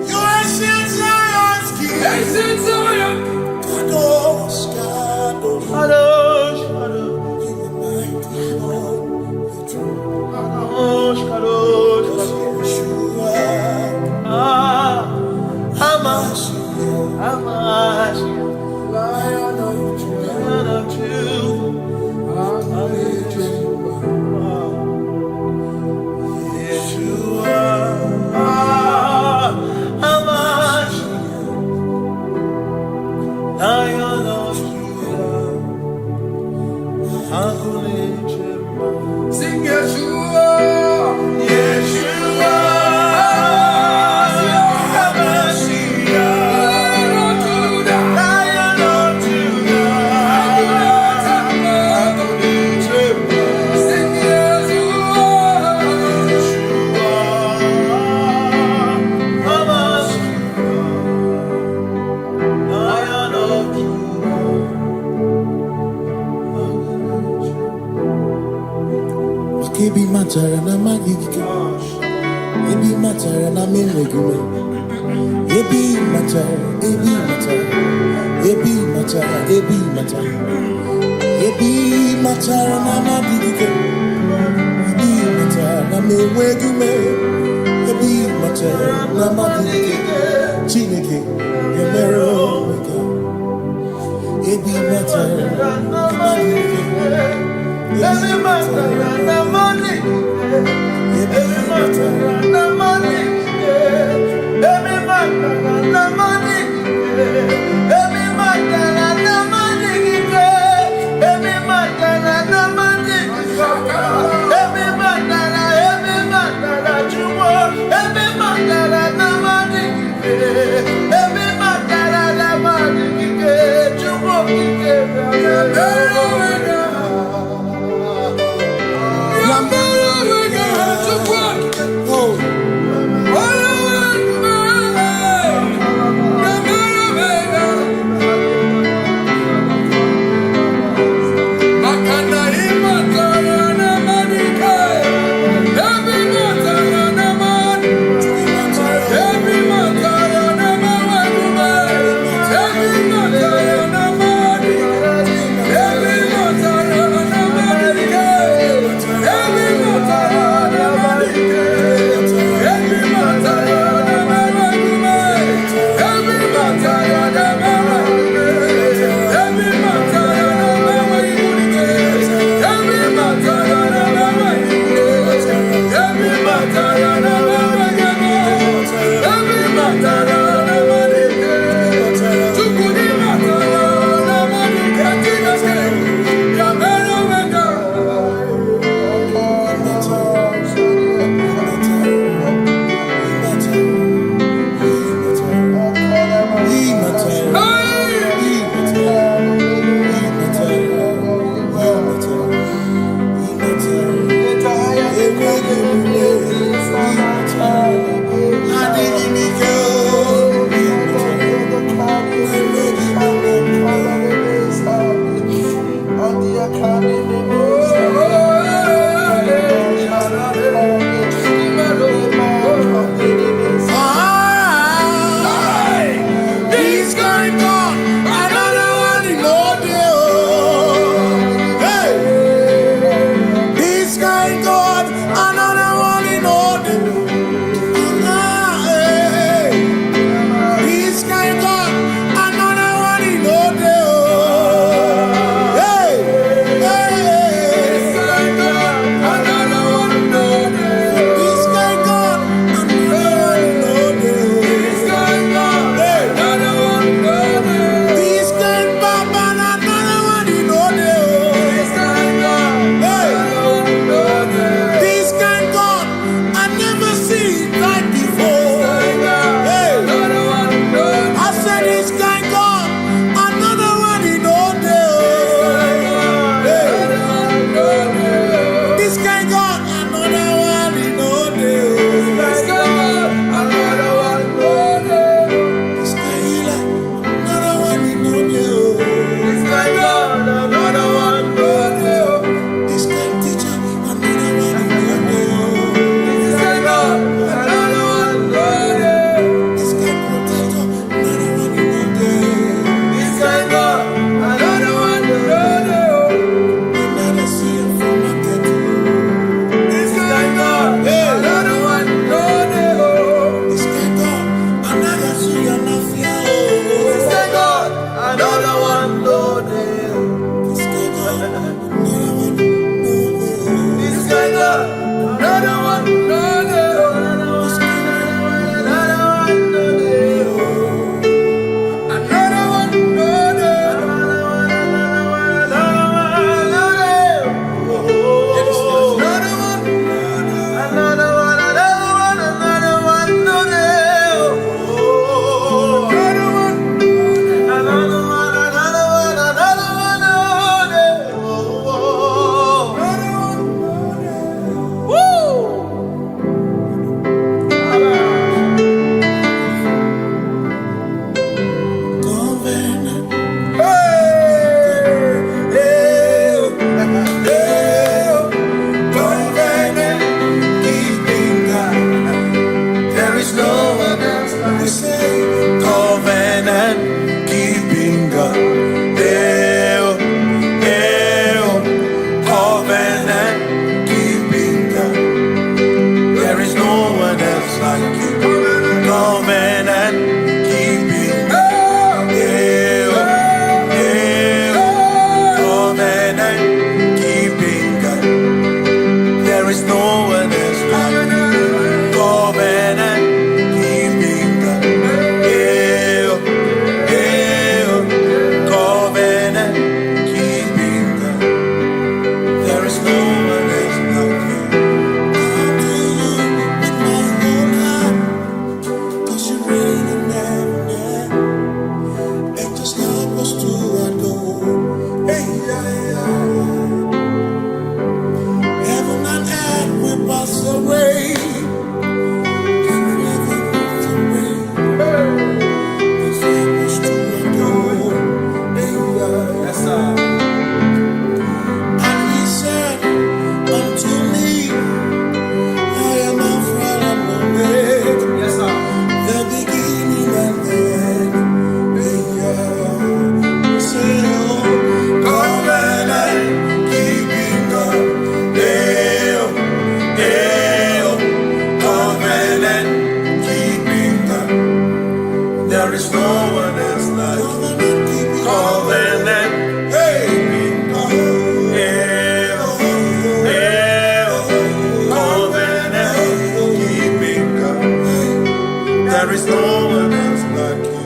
you ancient Zion's King. Ancient Zion. Kadosh, Kadosh, Kadosh, Kadosh, you are mighty on your throne. Kadosh, Kadosh, Kadosh, you are Hamash, Lion of Judah. Sing Yeshua, Yeshua, Lion of Judah, Lion of Judah, sing Yeshua, Yeshua, Lion of Judah. Kebi matara na magiki, ebi matara na memegume, ebi matara, ebi matara, ebi matara, ebi matara, ebi matara na magiki, ebi matara na memegume, ebi matara na magiki, Chineke, Yemero Weka, ebi matara na magiki. Every matter na money, every matter na money, every matter na money, every matter na money, every matter na money, every matter na chumo, every matter na money, every matter na money, chumo oh, There is no one else like you. Covenant. Hey. There is no one else like you.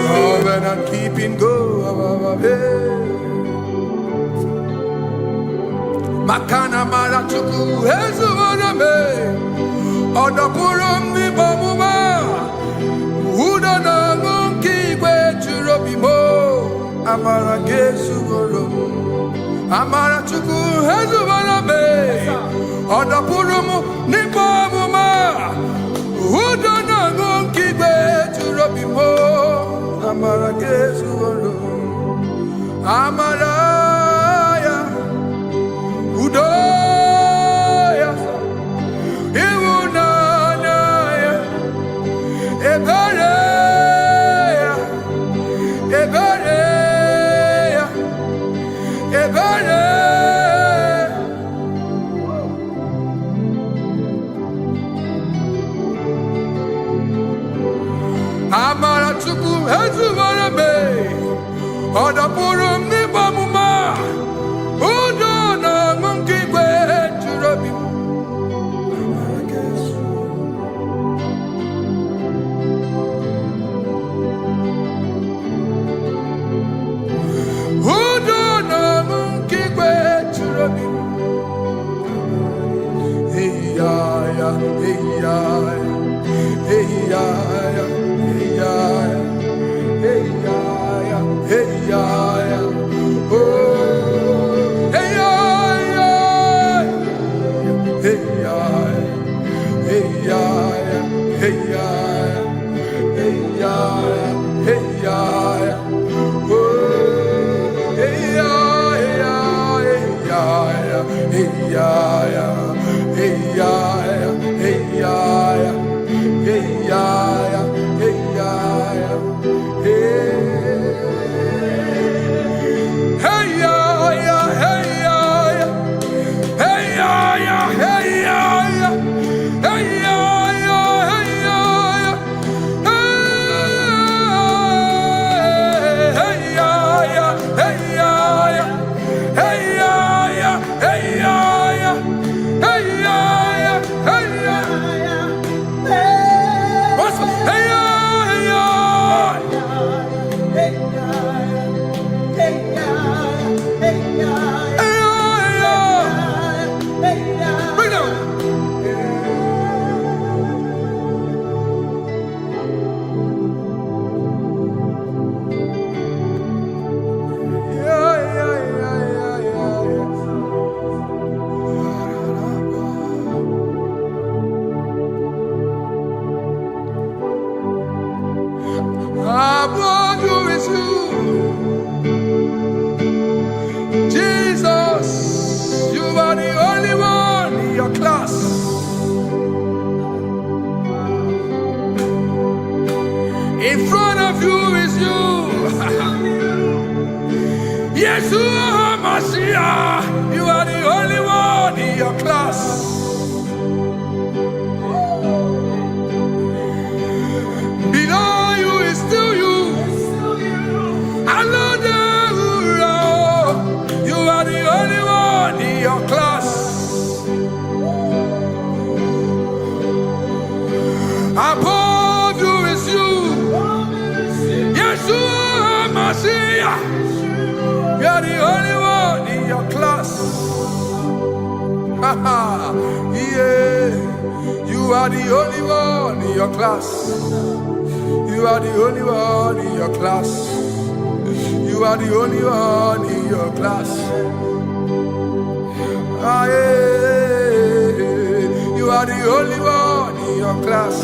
Covenant keeping go. Makana mara chuku hezu waname odapurum ni bamuma uda na ngunki kwe churobimo amara gesu woro amara chuku hezu waname odapurum ni bamuma uda na ngunki kwe churobimo amara gesu woro amara Udoya, Iwunanaya, Ebereya, Ebereya, Ebereya. Amara chuku hezu warame, odapurum ni bamuma. In front of you is you. Yeshua Mashiach, you are the only one in your class. Below you is still you. You are the only one in your class. Above you is you. Yeshua Mashiach, you are the only one in your class. Yeah, you are the only one in your class. You are the only one in your class. You are the only one in your class. Ah, yeah. You are the only one in your class.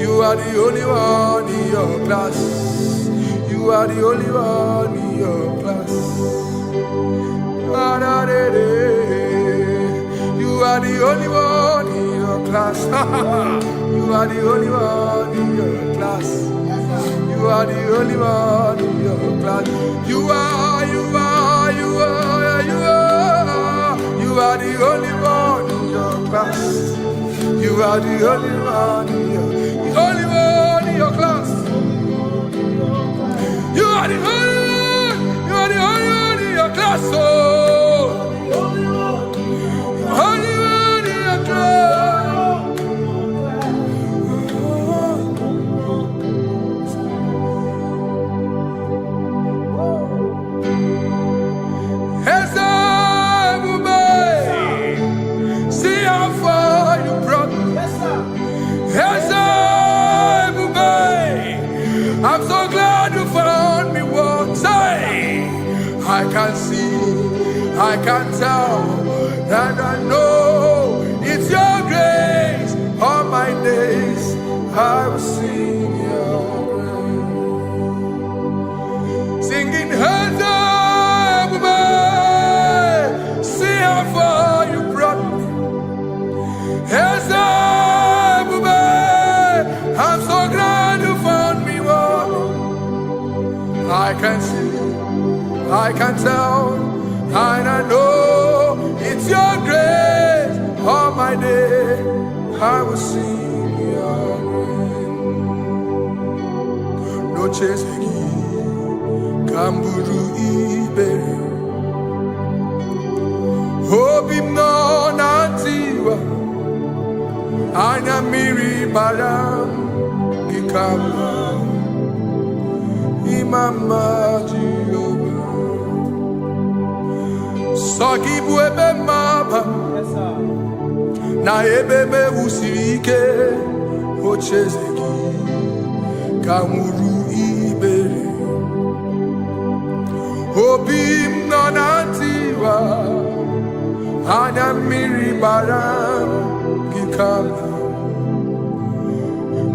You are the only one in your class. You are the only one in your class. You are the only one. class. You are the only one in your class. You are the only one in your class. You are the only one in your class. You are the only one in your class. You are the only one. You are the only one in your class. Oh, only one in your class. See how far you brought me. I'm so glad you found me once. I can see, I can tell, and I know it's your grace. All my days I will sing your grace. Singing hands up, see how far you brought me. Hands up, I'm so glad you found me one. I can see, I can tell, and I know it's your grace. All my day I will sing your grace. No chasing, Kamburu Ibe. Hope him no nantiwa. Anya miri baram Gikama Imama Jehovah Sagibu ebe maba Na ebe me usirike Ochezeki Kamuru ibere Obim nanantiwa Anya miri baram Gikama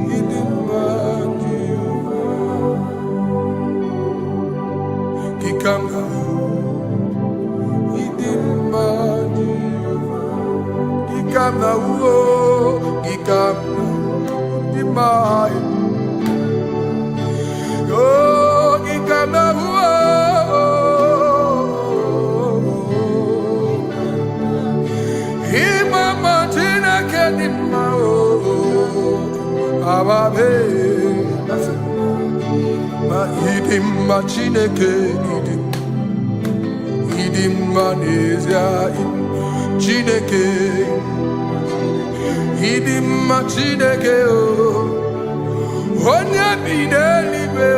Gikama Gikama Gikama Dimai Oh Gikama Imama Tina Kedima Ababe Ma idim ma chineke idim ma n'ezie chineke idim ma chineke onye bi n'eluigwe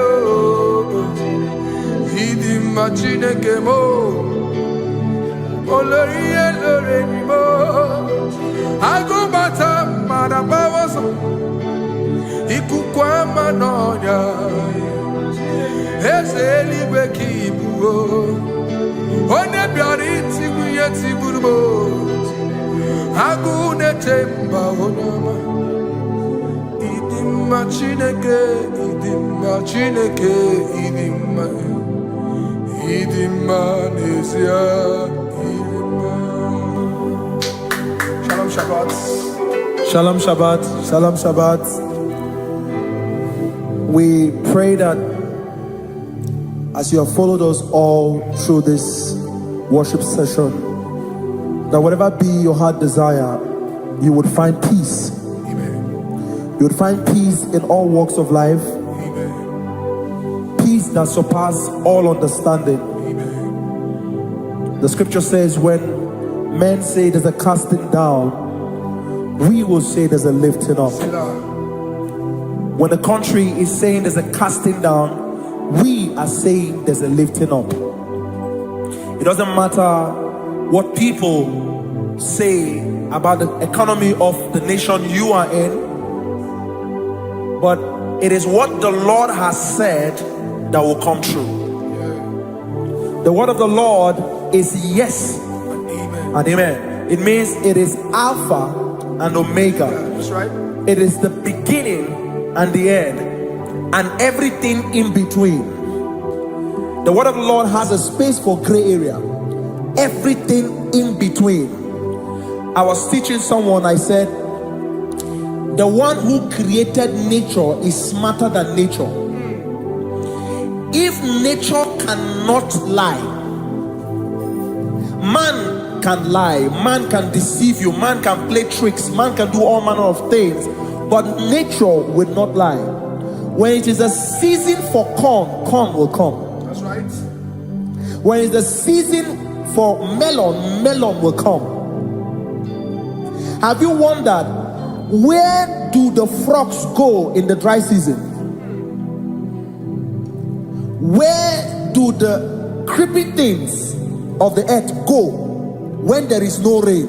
idim ma chineke mo olori ihe lori mo agụbata mmadụ gbawaso ikuku ama n'ọnya eze eluigwe ka ibu onye bịara itigbu ihe tigburu m agụ na-eche mba onye ọma ịdị mma Chineke ịdị mma Chineke ịdị mma n'ezie ịdị mma. Shalom Shabbat. Shalom Shabbat. Shalom Shabbat. We pray that as you have followed us all through this worship session, that whatever be your heart desire, you would find peace. Amen. You would find peace in all walks of life. Amen. Peace that surpasses all understanding. Amen. The scripture says when men say there's a casting down, we will say there's a lifting up. When the country is saying there's a casting down, we are saying there's a lifting up. It doesn't matter what people say about the economy of the nation you are in, but it is what the Lord has said that will come true. The word of the Lord is yes and amen. It means it is Alpha and Omega. That's right. It is the beginning and the end, and everything in between. The word of the Lord has a space for gray area. Everything in between. I was teaching someone, I said, the one who created nature is smarter than nature. If nature cannot lie, man can lie, man can deceive you, man can play tricks, man can do all manner of things, but nature will not lie. When it is a season for corn, corn will come. That's right. When it's the season for melon, melon will come. Have you wondered, where do the frogs go in the dry season? Where do the creepy things of the earth go when there is no rain?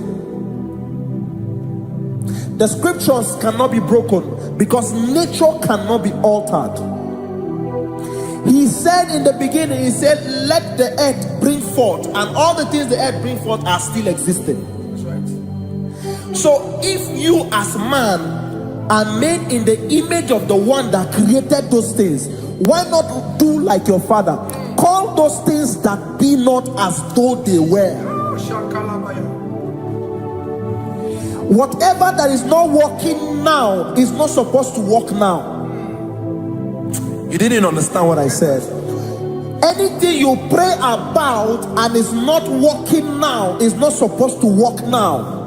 The scriptures cannot be broken because nature cannot be altered. He said in the beginning, he said, let the earth bring forth, and all the things the earth bring forth are still existing. That's right. So if you as man are made in the image of the one that created those things, why not do like your father? Call those things that be not as though they were. Whatever that is not working now is not supposed to work now. You didn't understand what I said. Anything you pray about and is not working now is not supposed to work now.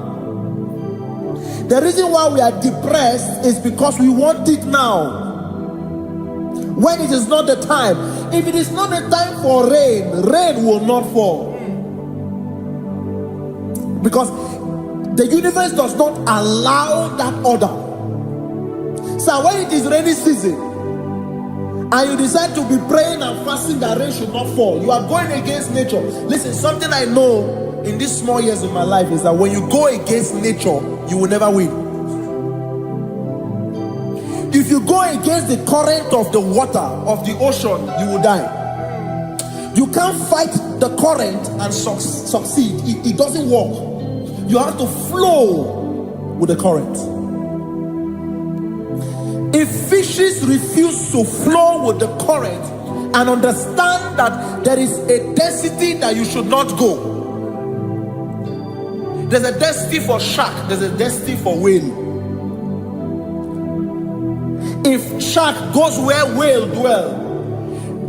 The reason why we are depressed is because we want it now, when it is not the time. If it is not the time for rain, rain will not fall, because the universe does not allow that order. So when it is rainy season and you decide to be praying and fasting that rain should not fall, you are going against nature. Listen, something I know in these small years of my life is that when you go against nature, you will never win. If you go against the current of the water of the ocean, you will die. You can't fight the current and succeed. It doesn't work. You have to flow with the current. If fishes refuse to flow with the current and understand that there is a density that you should not go, there's a density for shark, there's a density for whale. If shark goes where whale dwell,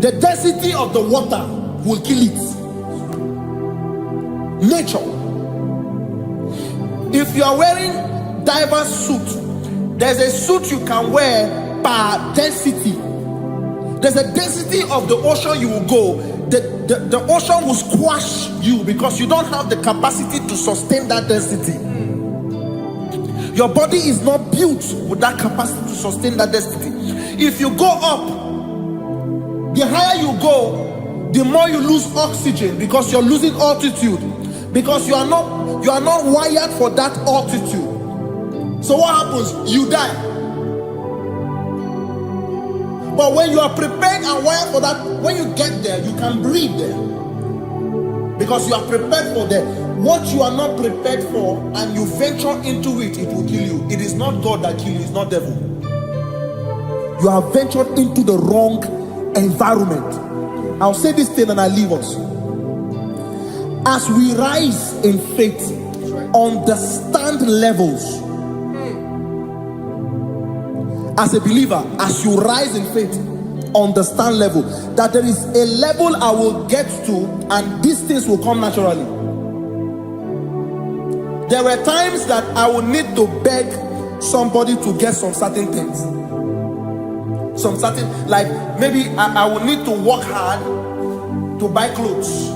the density of the water will kill it. Nature. If you are wearing diver's suit, there's a suit you can wear per density. There's a density of the ocean you will go. The ocean will squash you because you don't have the capacity to sustain that density. Your body is not built with that capacity to sustain that density. If you go up, the higher you go, the more you lose oxygen because you're losing altitude, because you are not wired for that altitude. So what happens? You die. But when you are prepared and wired for that, when you get there, you can breathe there, because you are prepared for that. What you are not prepared for and you venture into it, it will kill you. It is not God that kills you, it's not devil. You have ventured into the wrong environment. I'll say this thing and I leave us. As we rise in faith, understand levels. As a believer, as you rise in faith, understand level. That there is a level I will get to and these things will come naturally. There were times that I would need to beg somebody to get some certain things. Some certain, like maybe I would need to work hard to buy clothes.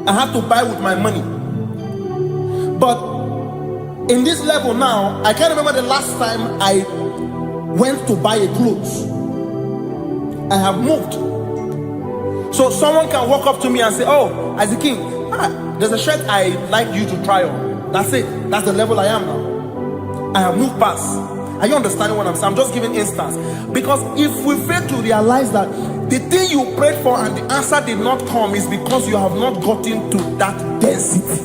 I have to buy with my money. But in this level now, I can't remember the last time I went to buy a clothes. I have moved. So someone can walk up to me and say, oh, Isaac King, there's a shirt I like you to try on. That's it. That's the level I am now. I have moved past. Are you understanding what I'm saying? I'm just giving instance. Because if we fail to realize that the thing you prayed for and the answer did not come is because you have not gotten to that density.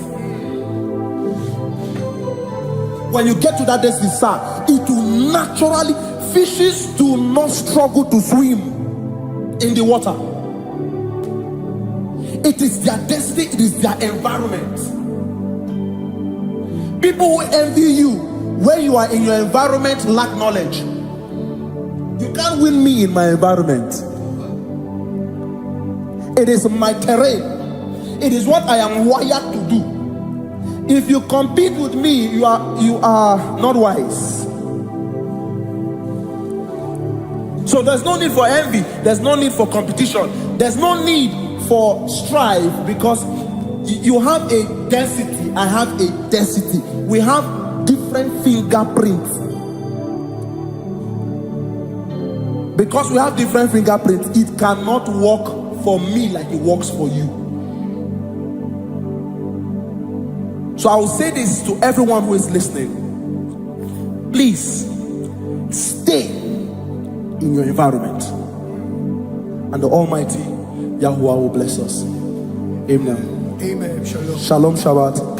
When you get to that density, sir, it will naturally, fishes do not struggle to swim in the water. It is their destiny, it is their environment. People who envy you Where you are in your environment, lack knowledge. You can't win me in my environment. It is my terrain. It is what I am wired to do. If you compete with me, you are not wise. So there's no need for envy. There's no need for competition. There's no need for strife, because you have a density. I have a density. We have different fingerprints. Because we have different fingerprints, it cannot work for me like it works for you. So I will say this to everyone who is listening. Please stay in your environment, and the Almighty Yahuwah will bless us. Amen. Amen. Shalom. Shalom Shabbat.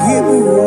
Give you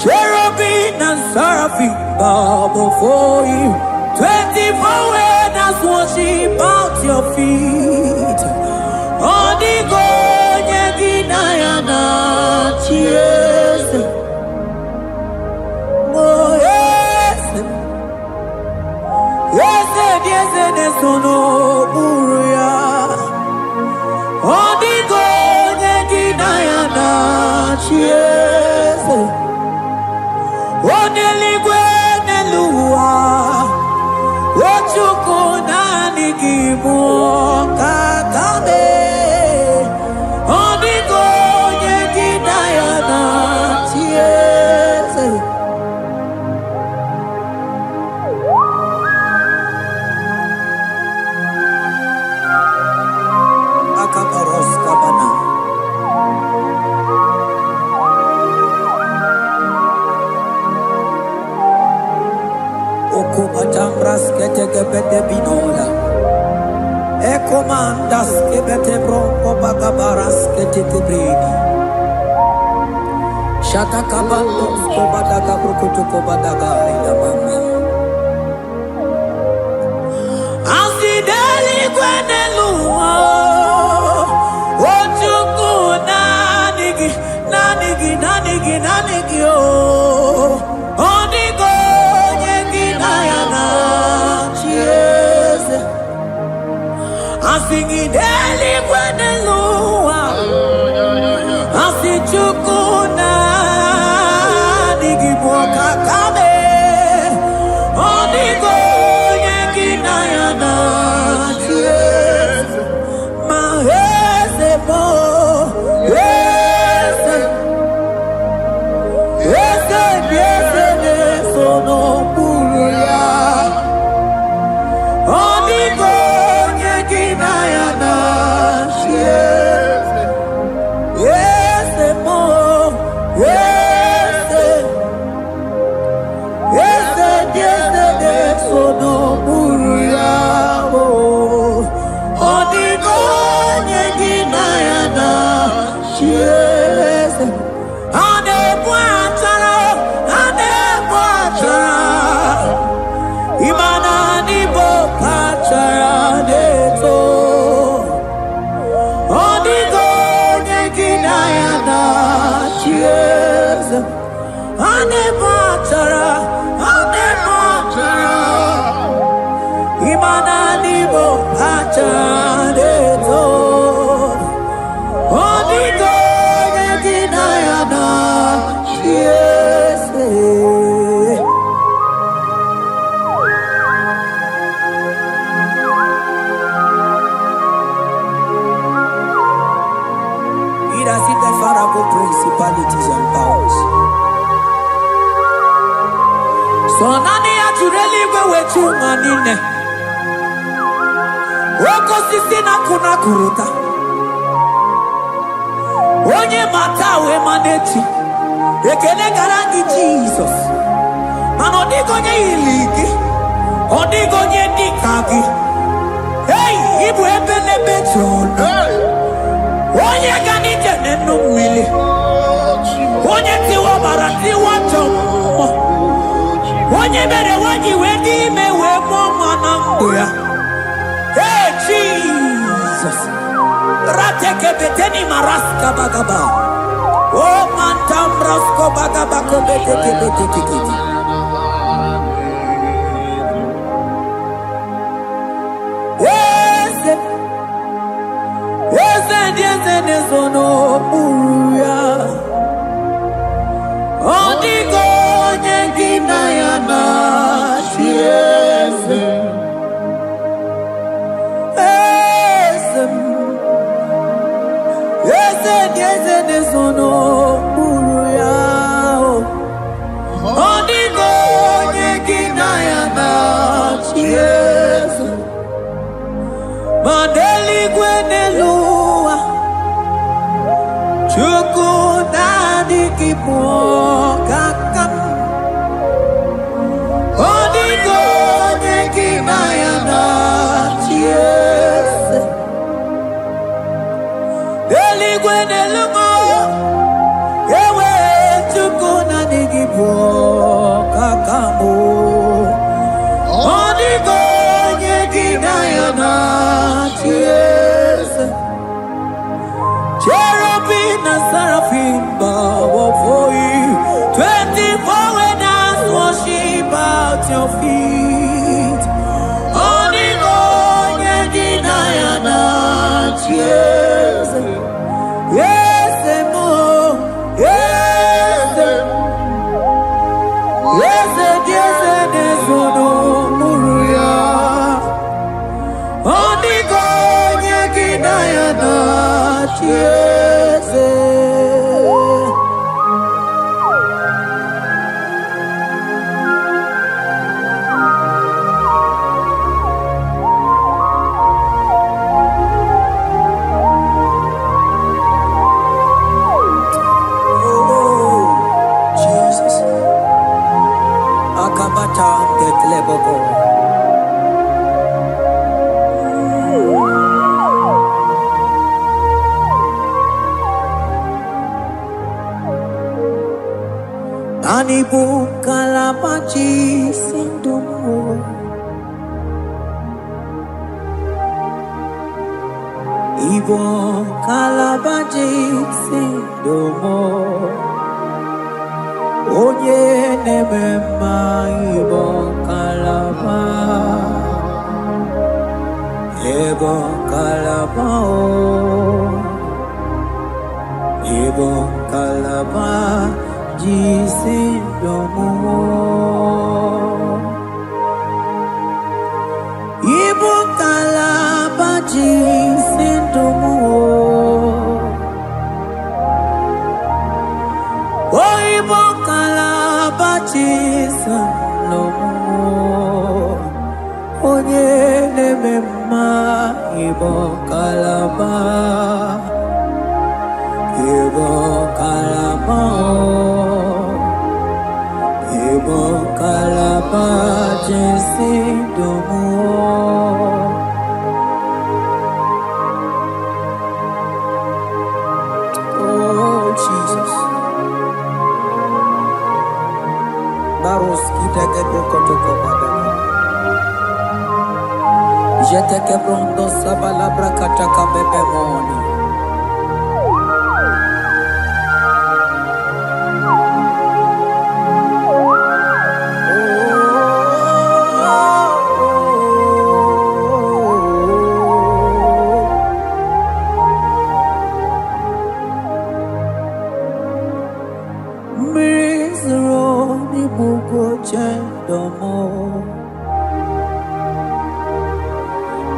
Cherubim and seraphim bow before you. 24 elders worship at your feet. Odigo yeginayana cheers. Oh yes, yes, yes, yes, no buria. Odigo yeginayana cheers. Oneligwe nelua, ochuku nani gibu kakame. Odigo yeginayana tiese. Akabaros kabana. Okobajambras ketegebete binola. Ekomandas kebete bronco bagabaras ketekebrini. Shatakabandos kobadaga brukutu kobadaga ilamama. Asideli kwenelua. Ochuku nanigi, nanigi, nanigi, nanigi oh. Onigo yeginayana cheers. Asingideli kwenelua. Asichuku nanigi boka kame. Onigo yeginayana cheers. Mahese mo, yes, yes, yes, yes, no buria. Onigo yeginayana cheers. Yes, mo, yes, yes, yes, yes, no buria. Onigo yeginayana cheers. Ane bwatara, imana nibo pachara neto. Onigo yeginayana cheers. Ane bwatara, imana nibo pachara neto. Onigo yeginayana cheers. sureli we chumanine. Oko sisina kuna kuruta. Onye mata we manechi. Ekene garangi Jesus. Mano digonye iligi. Odigonye dikagi. Hey, ibu ebele betron. Onye gani jene numili. Onye tiwa barati wachomo. Onye bere wanyi wedi me we mama nambuya. Hey, Jesus. Rateke beteni maraska bagaba. Oh, mantambrasko bagabako beteke beteke. Yes, no, uya. Odigo nyengina yana chiese. Yes, no, uya. Odigo nyengina yana chiese. Mandeli gwenelua. Chuku nadi kipo kakam. Odigo nyekina yana chiese. Deli gwenelungo. Ewe chuku nadi kipo kakamu. Odigo nyekina yana chiese. Cherubim and seraphim bow for you. 24 when us worship at your feet. Onigo yedinayana cheers. Yes, mo. Yes, yes, yes, yes, no muruya. Onigo yedinayana. Yes, oh, Jesus. Akabata dekleboko. Anibu kalabachi sindumo. Ibo kalabachi sindumo. Onye nemema ibo kalaba. Ibo kalaba o. Ibo kalaba. Jisindomo. Ibu kalaba jisindomo. Oh, ibu kalaba jisindomo. Onye nemema ibu kalaba. Ibu kalaba. Ibu kalaba jisindomo. Oh Jesus. Baros kita kedokotoko badana. Jete kebrondo sabalabra kataka bebemoni.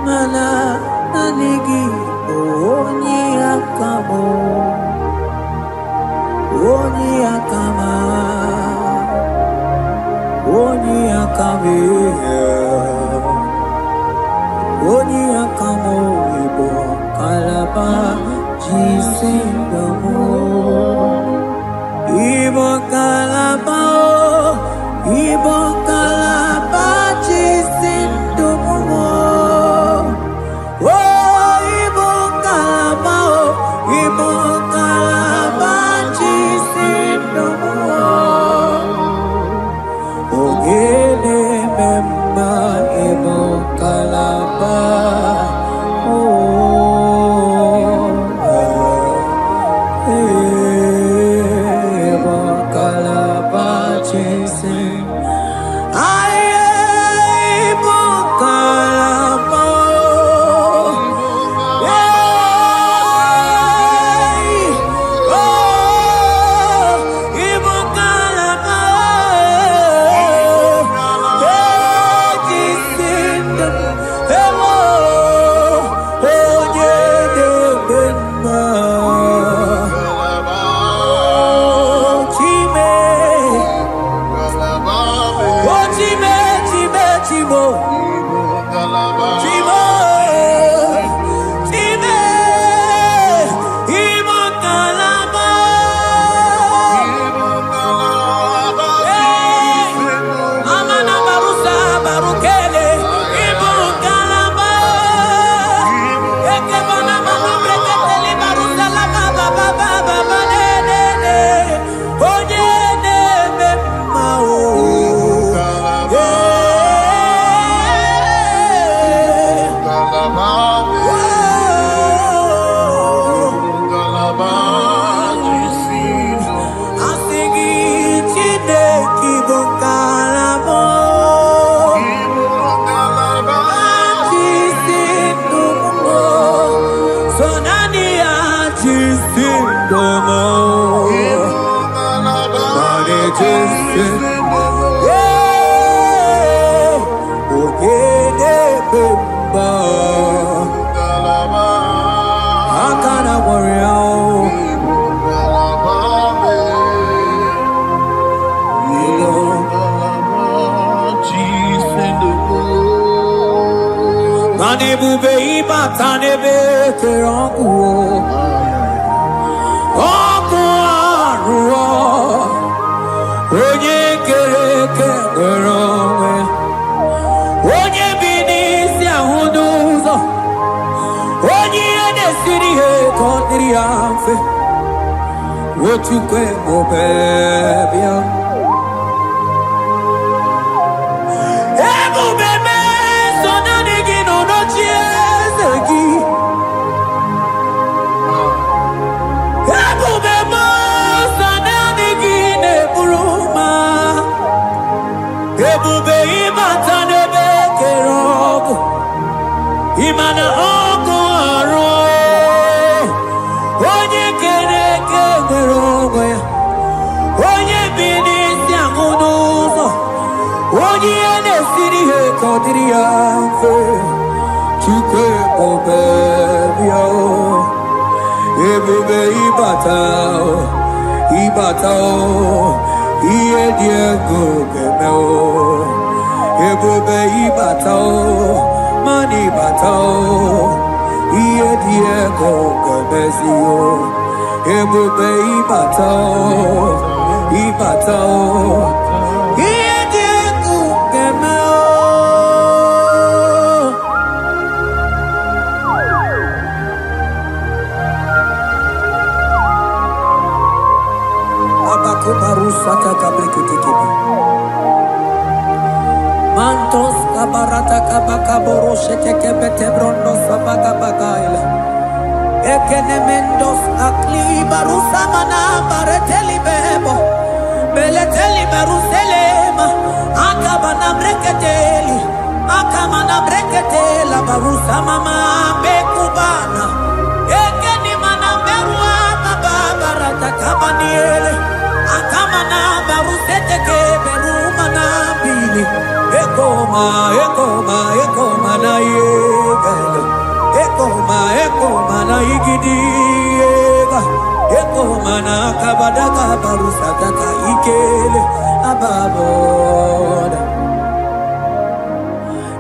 Mana nanigi onye akamo, onye akama, onye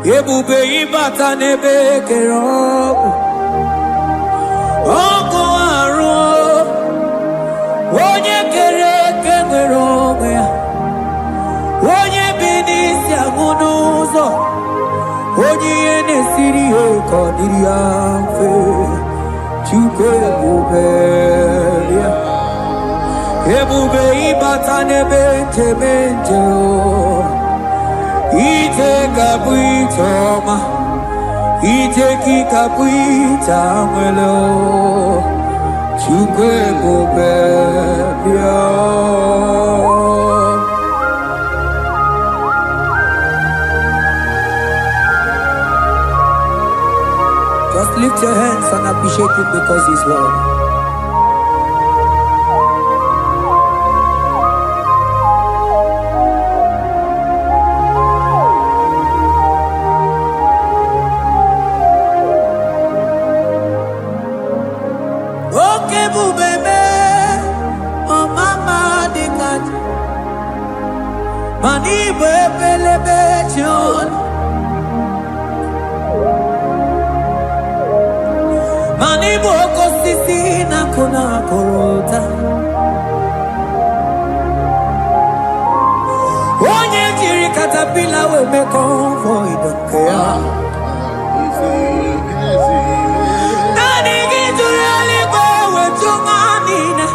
ebube ịbata n'ebe kere ọkụ arụ onye kere eke nwere onwe ya onye bi n'isi agụ n'ụzọ onye ihe na-esiri ihe ka ọ dịrị ya mfe Chukwu ebube ya ebube ịbata n'ebe njem ije ga-abụ ije ọma ije gị ga-abụ ije anwele Chukwu ebube bịa Just lift your hands and appreciate him because he's worthy. Mani bebelebe John Mani boko sisi na kuna korota Onye jiri katapila we me convoy don't care Nani gijuri aliko we chumanina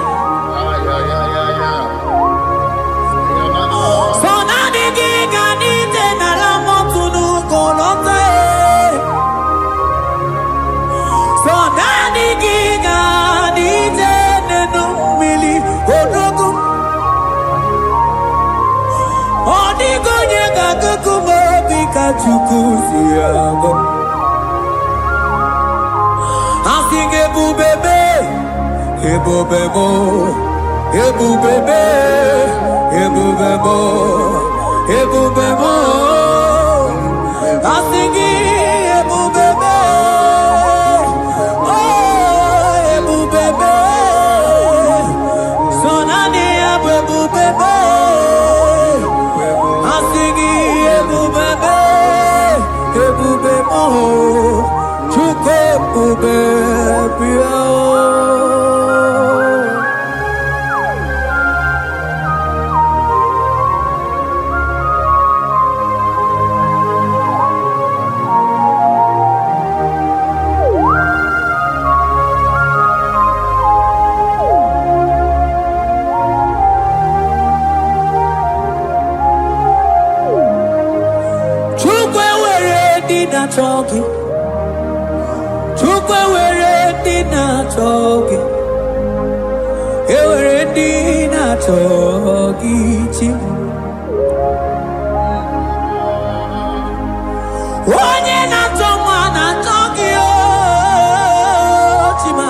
Chukuziago I sing ebubebe ebubebo ebubebe ebubebo ebubebo I sing ebubebe oh ebubebe sonani ebubebe I sing ebubebe ebube mo Chukwu ebube bịa Talking, Chukwu were dinner talking, were dinner talking. Onye na toma na talking, chima.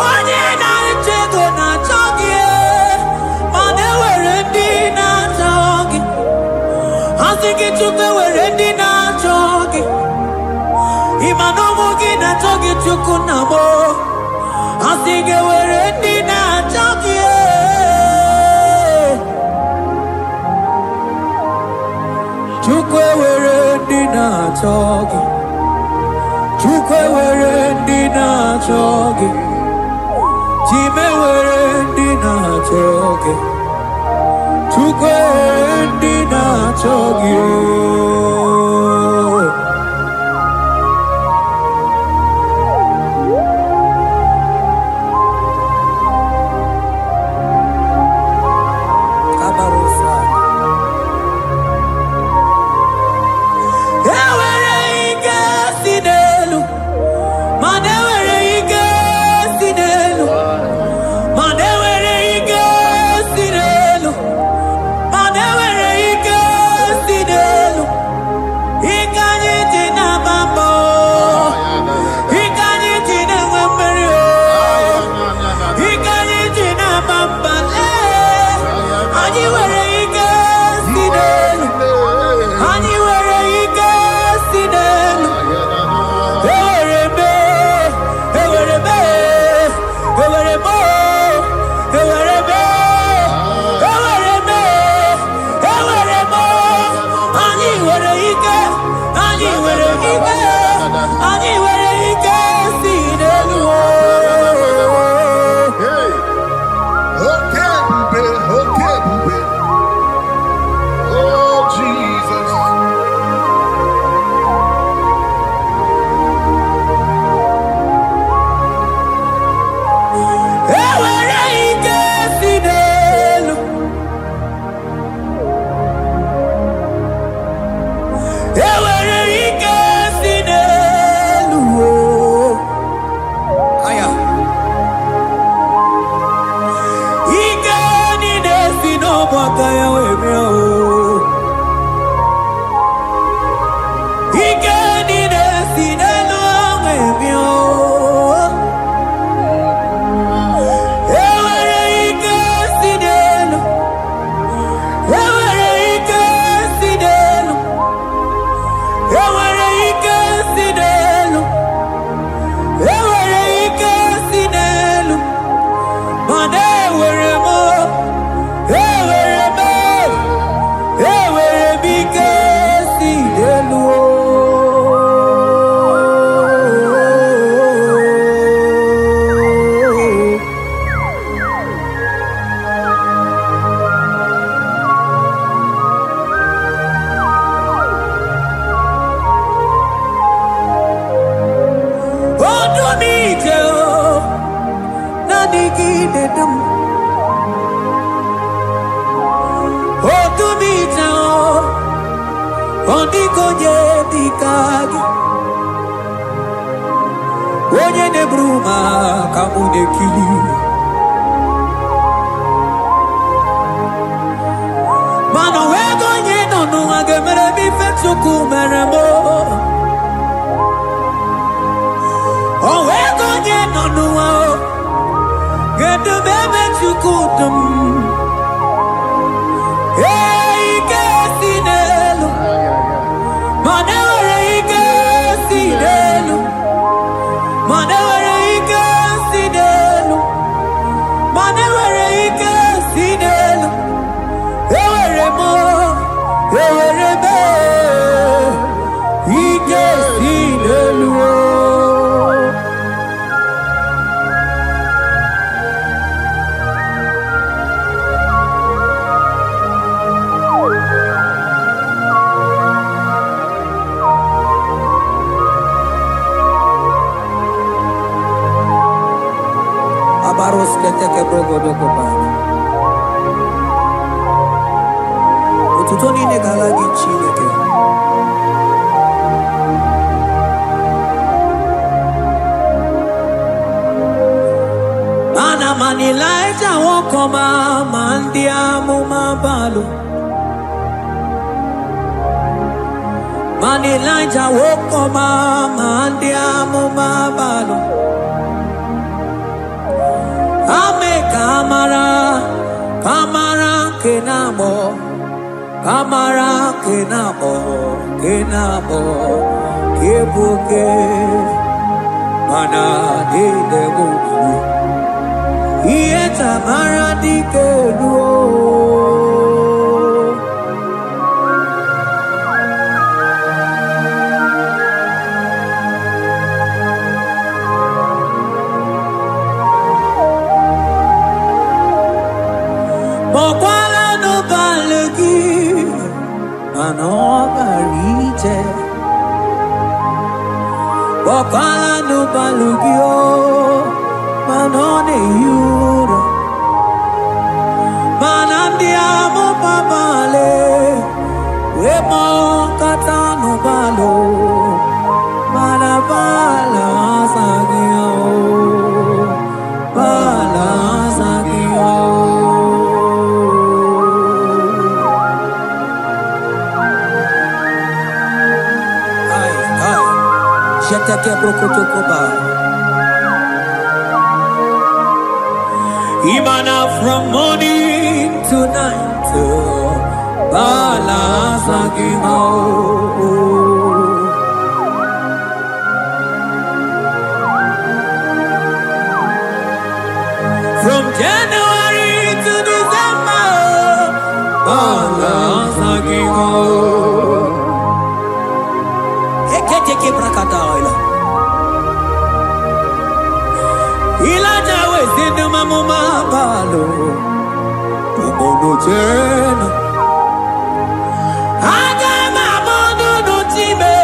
Onye na chego na talking, mane were dinner talking. I think it took away ready now talking. Imanomogi na talking to Kunamo. I think it was ready now talking. Took away ready now talking. Took away ready now talking. Jimmy were ready now talking. Took away Imana from morning to night, from January to December, teke brakadaila. Ilaja wezinu mamuma balo. Umono jena. Aga mamono no time.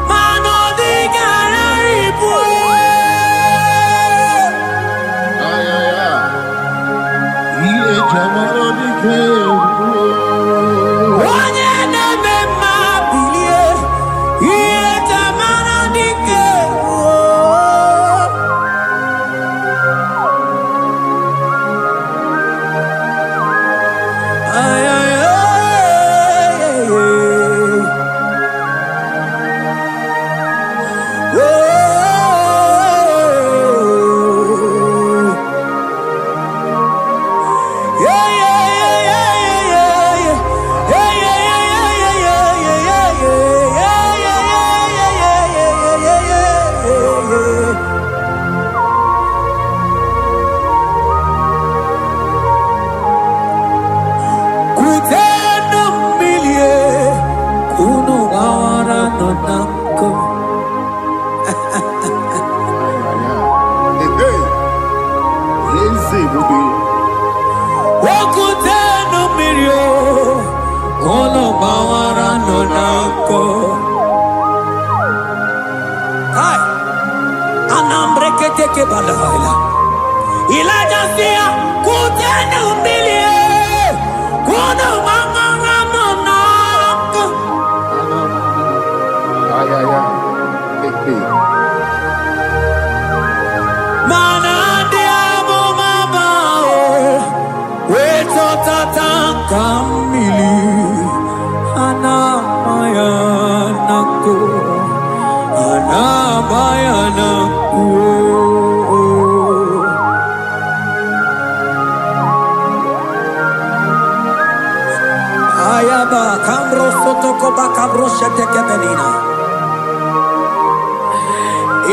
Mano di gararipu. Ile jamano di ke.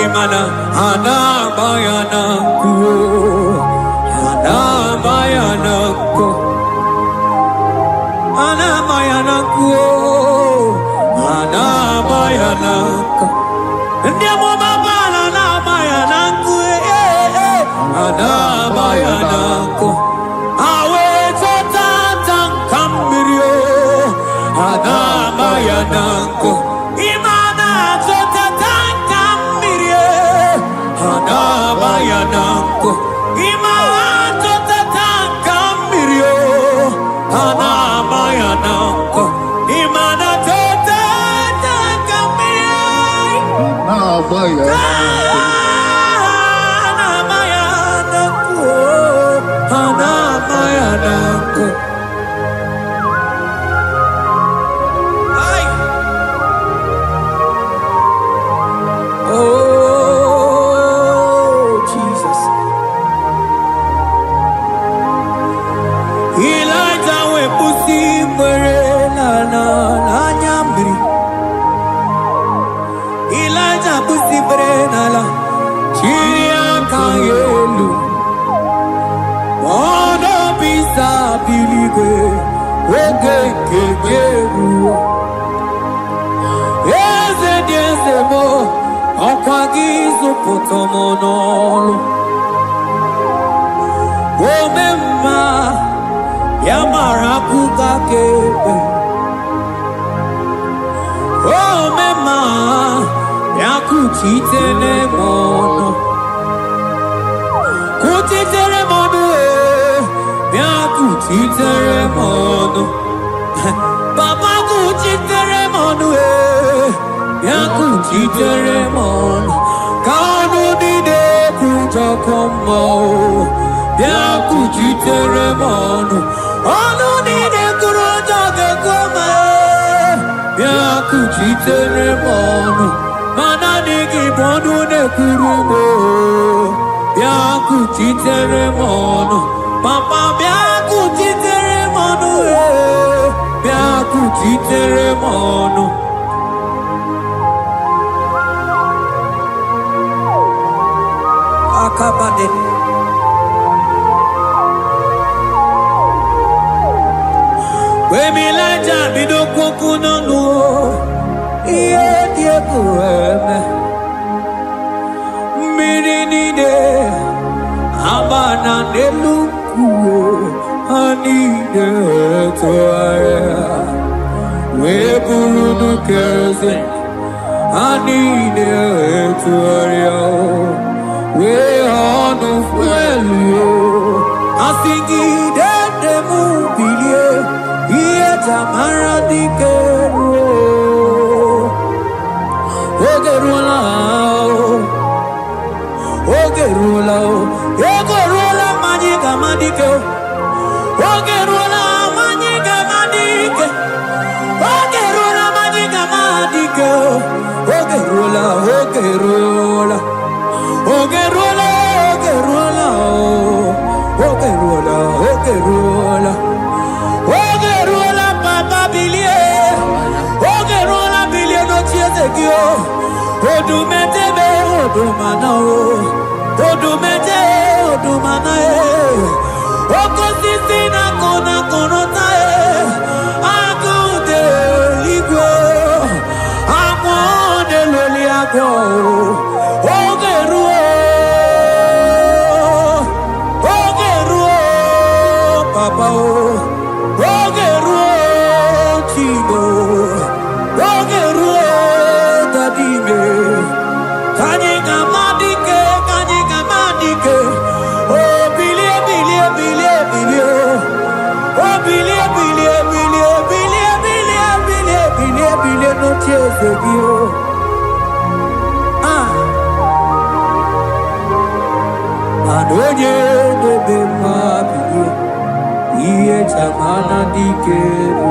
Imana anabayana ku, anabayana ku, anabayana ku, anabayana ku. Ndiamo mabala anabayana ku, anabayana ku. Awe totata kambirio, anabayana ku. Anabayanako, imato tataka mirio. Anabayanako, imanato tataka mirio. Anabayanako, anabayanako. Ay. Oh. Papa kuchitere monu yakuchitere monu kanu dide kujakomo yakuchitere monu anu dide kurujagekoma yakuchitere monu mana digi bonu ne kurumo yakuchitere monu papa yakuchitere monu yakuchitere monu. Akabade. We milaja bidoko kunono. Iye kueme Mirinide Amana nelukuo Anide toaya Weburudu keze Anide toaya We honu fuelio Asingi dende mubilie Iye tamara dikero Ogerula Ogerula Majiga madike Ogerula Majiga madike Ogerula Majiga madike Ogerula Ogerula Ogerula Ogerula Ogerula Ogerula Papa Bilie Ogerula Bilie no chiezekio Odumete be odumana Odumete odumana Okosisi na kona konota Akude ligwe Akwode loli akwo Ogeruo Papa Ogeruo Chigo Ogeruo Dadime Kanyika madike Oh bilie Oh bilie no chezegio Adonye debe mabiye Iye chamana dikero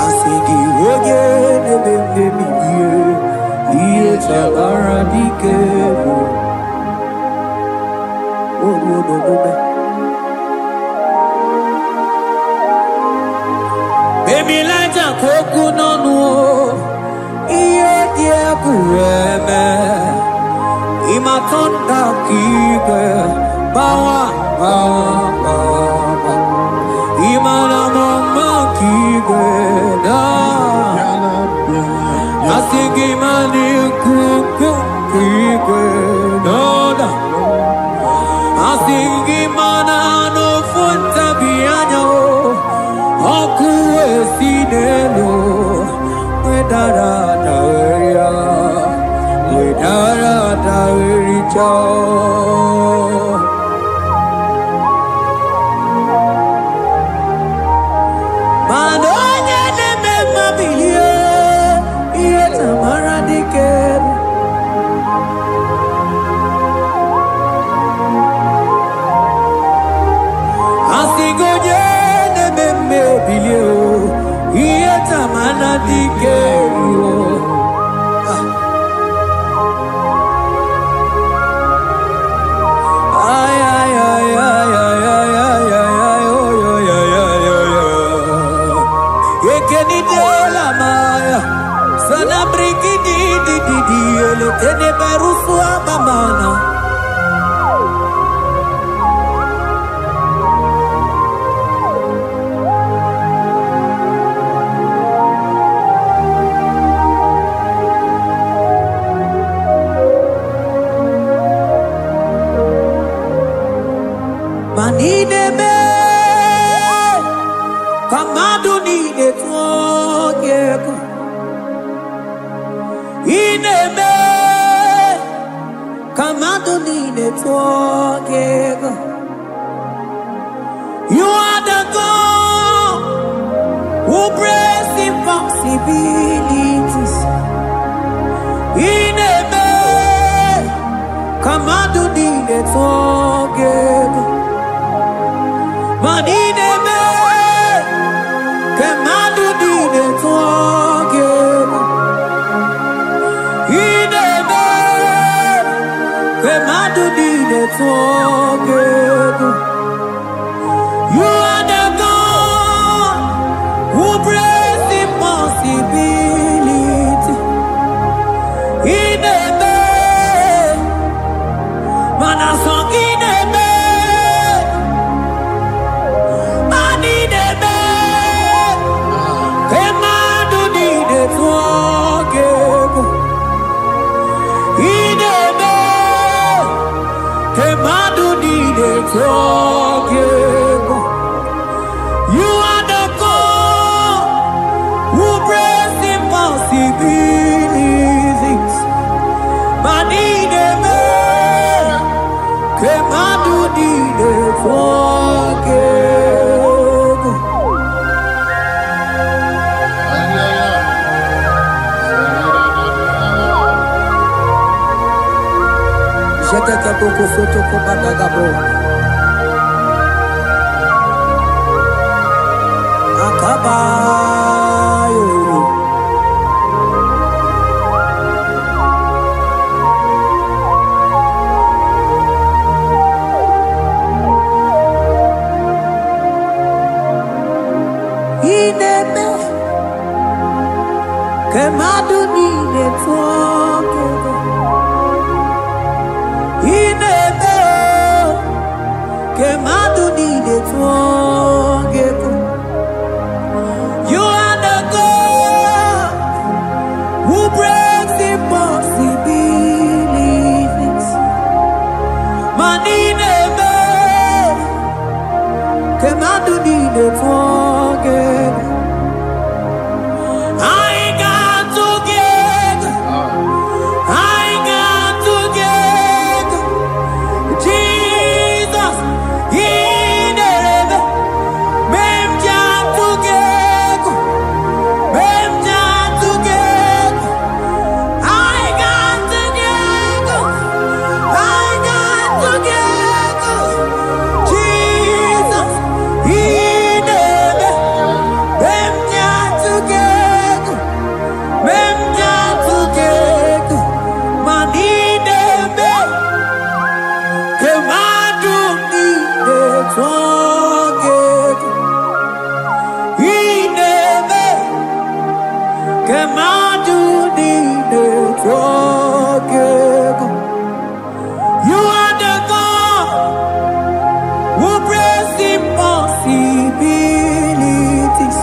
Asigi oge debe mabiye Iye chamana dikero Oh no Baby Lighter koku nonu Iye die kueme Imatonda kike Bawa Imana mama kike Da Asigi mani kuku kike Da Asigi mana no funta bianyo Okuwe sinelo Wedara daweria Wedara dawericha Manonya neme mabilie Iye tamara dikeru Asigoje neme bilio Iye tamana dikeru Ay ay ay ay ay ay ay ay Ekeni de la maya Sana briki di Ele tene berusu abamana Manine me Kamadu ni de tuogeko Ine me Kamadu ni de tuogeko You are the God who breaks impossibilities Ine me Kamadu ni de tuogeko Manine me Kamadu ni de tuogeko Ine me Kamadu ni de tuogeko You are the God who breaks impossibility Ine me You are the God who breaks impossibilities. Manideme, Kemadu dide forgive. Jete ke boko soto ko badagabo. Akabayo. Ineme Kemadu dide forgive. Ineme Kemadu dide forgive. You are the God who breaks impossibilities. Manideme Kemadu dide forgive. I got together. I got together. Jesus, He never made together. Made together. I got together. I got together. Jesus, He never made together. Made together. Manideme. Kemadu dide forgive. Ineme. Kemadu dide forgive. You are the God who breaks impossibilities.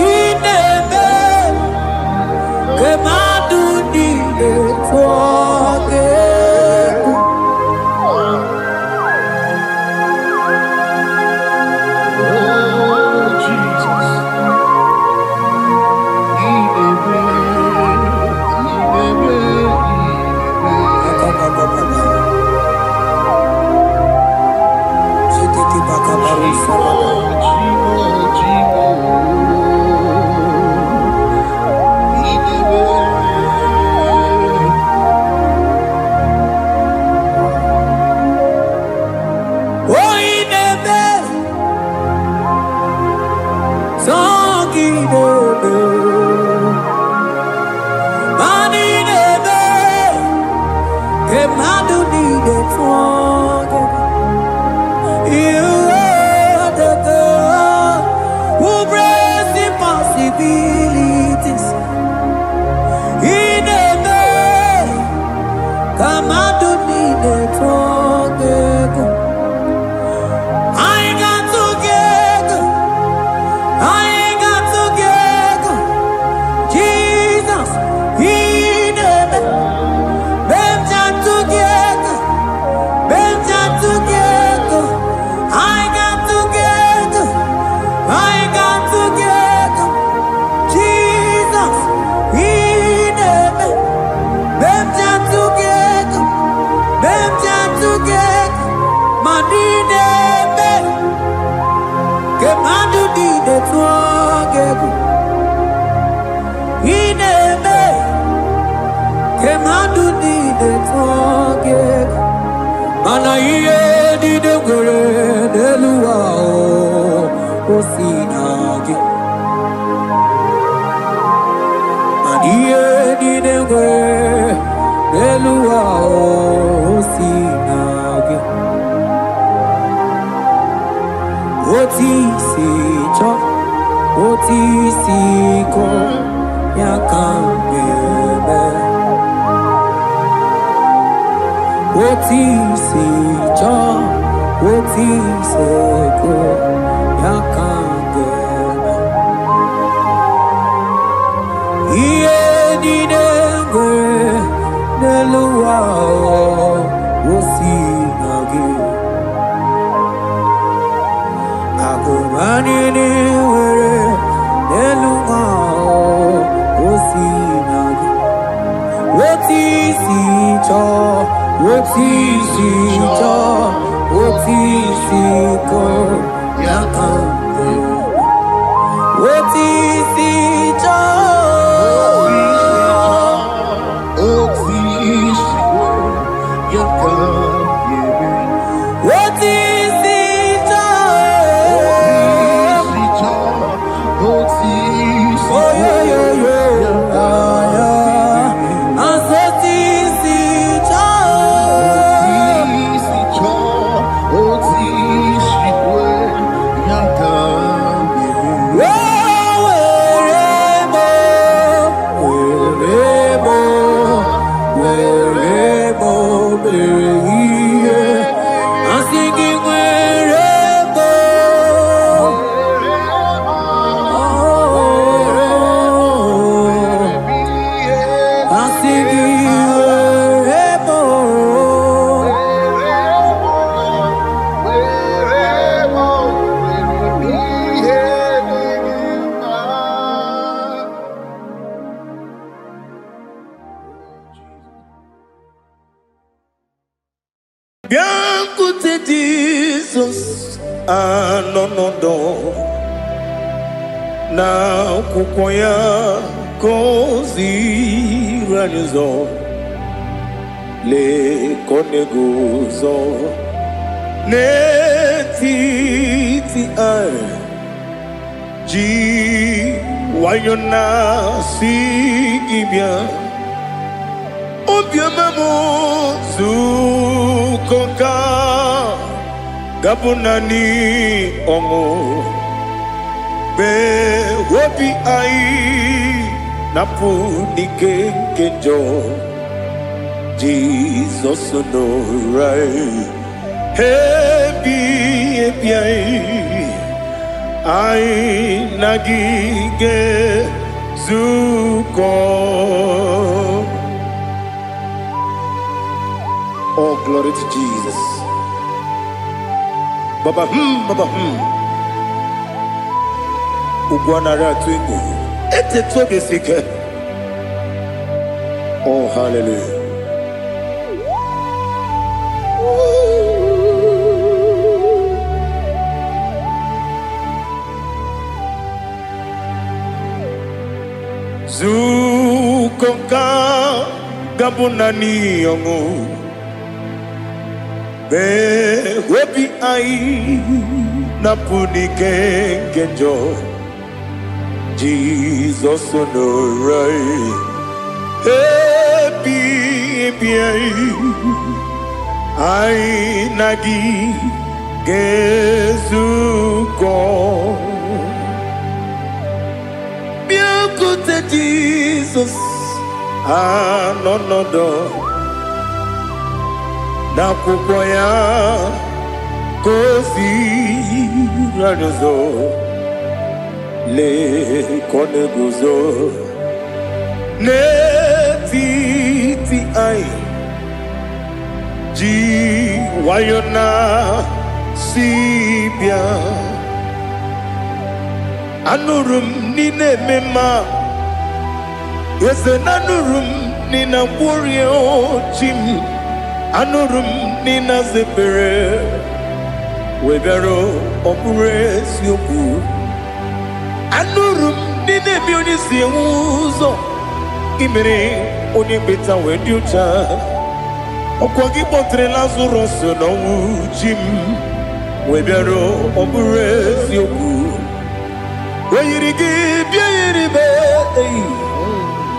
Ineme. Kemadu dide forgive. We'll see again. Anini were Eluma Osinagi Otisi cho Otisi cho Otisi ko Yakambe Otisi cho Otisi ko Yakambe Otisi cho Otisi oh yeah yeah yeah Asotisi cho Otisi cho Otisi ko Yakambe Biankute Jesus anonodo na kukoya kozi ranizo le koneguzo ne titi ai ji wayona sigibia obiamamu zukoka gabunani ongo be wobi ai napu nike kenjo Jesus no right hebi ai nagige zuko. Oh, glory to Jesus. Baba Baba Ugwanara twingu. Ete tobe sike. Oh, hallelujah. Zukonka gabunani yongu. Be webi ai napuni kenjo Jesus no right happy ai nagi gezuko biakute Jesus no na kukoya kozi ranozo le koneguzo ne titi ai ji wayona sibia anurum nine mema yese nanurum nina warrior chim anurum nina zepere webero opure sioku anurum nine bioni siuzo imere oni beta wediucha okwagi potre lazarus no jim webero opure sioku weyirigi biayiribe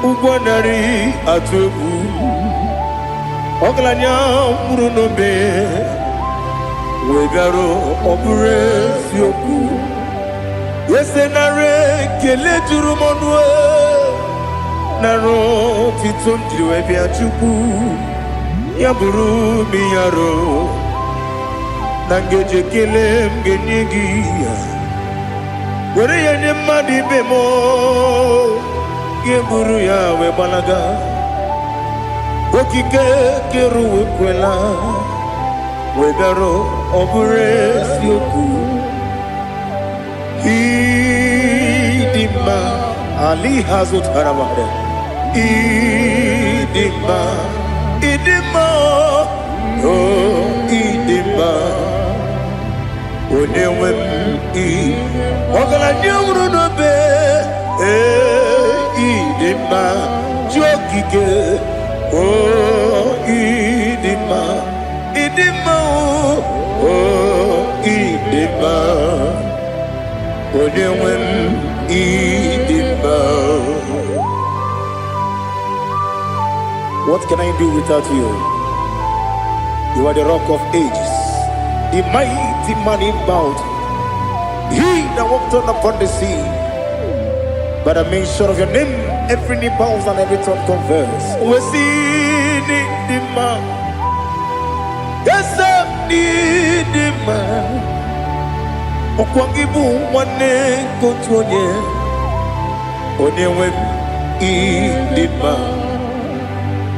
ugwanari atubu Oglanya murunobe wegaro obure sioku yesenare kele jurumonwe naro titondi webia chuku yaburu miyaro nangeje kele mgenyigi were yenye madi bemo yeburu ya webalaga okike keru wekwela wegaro obure sioku Idima Ali Hazut Haramade Idima Idima Oh Idima Onewem I Ogala Nyamru no be Idima Jokike Oh Idima Idima Oh Idima Onewem Idima. What can I do without you? You are the rock of ages, the mighty man in mountain, he that walked on upon the sea. By the mention of your name, every knee bows and every tongue confess. We see the man. Yes, I need the man. Okwangibu wane kotonye Onyewe idima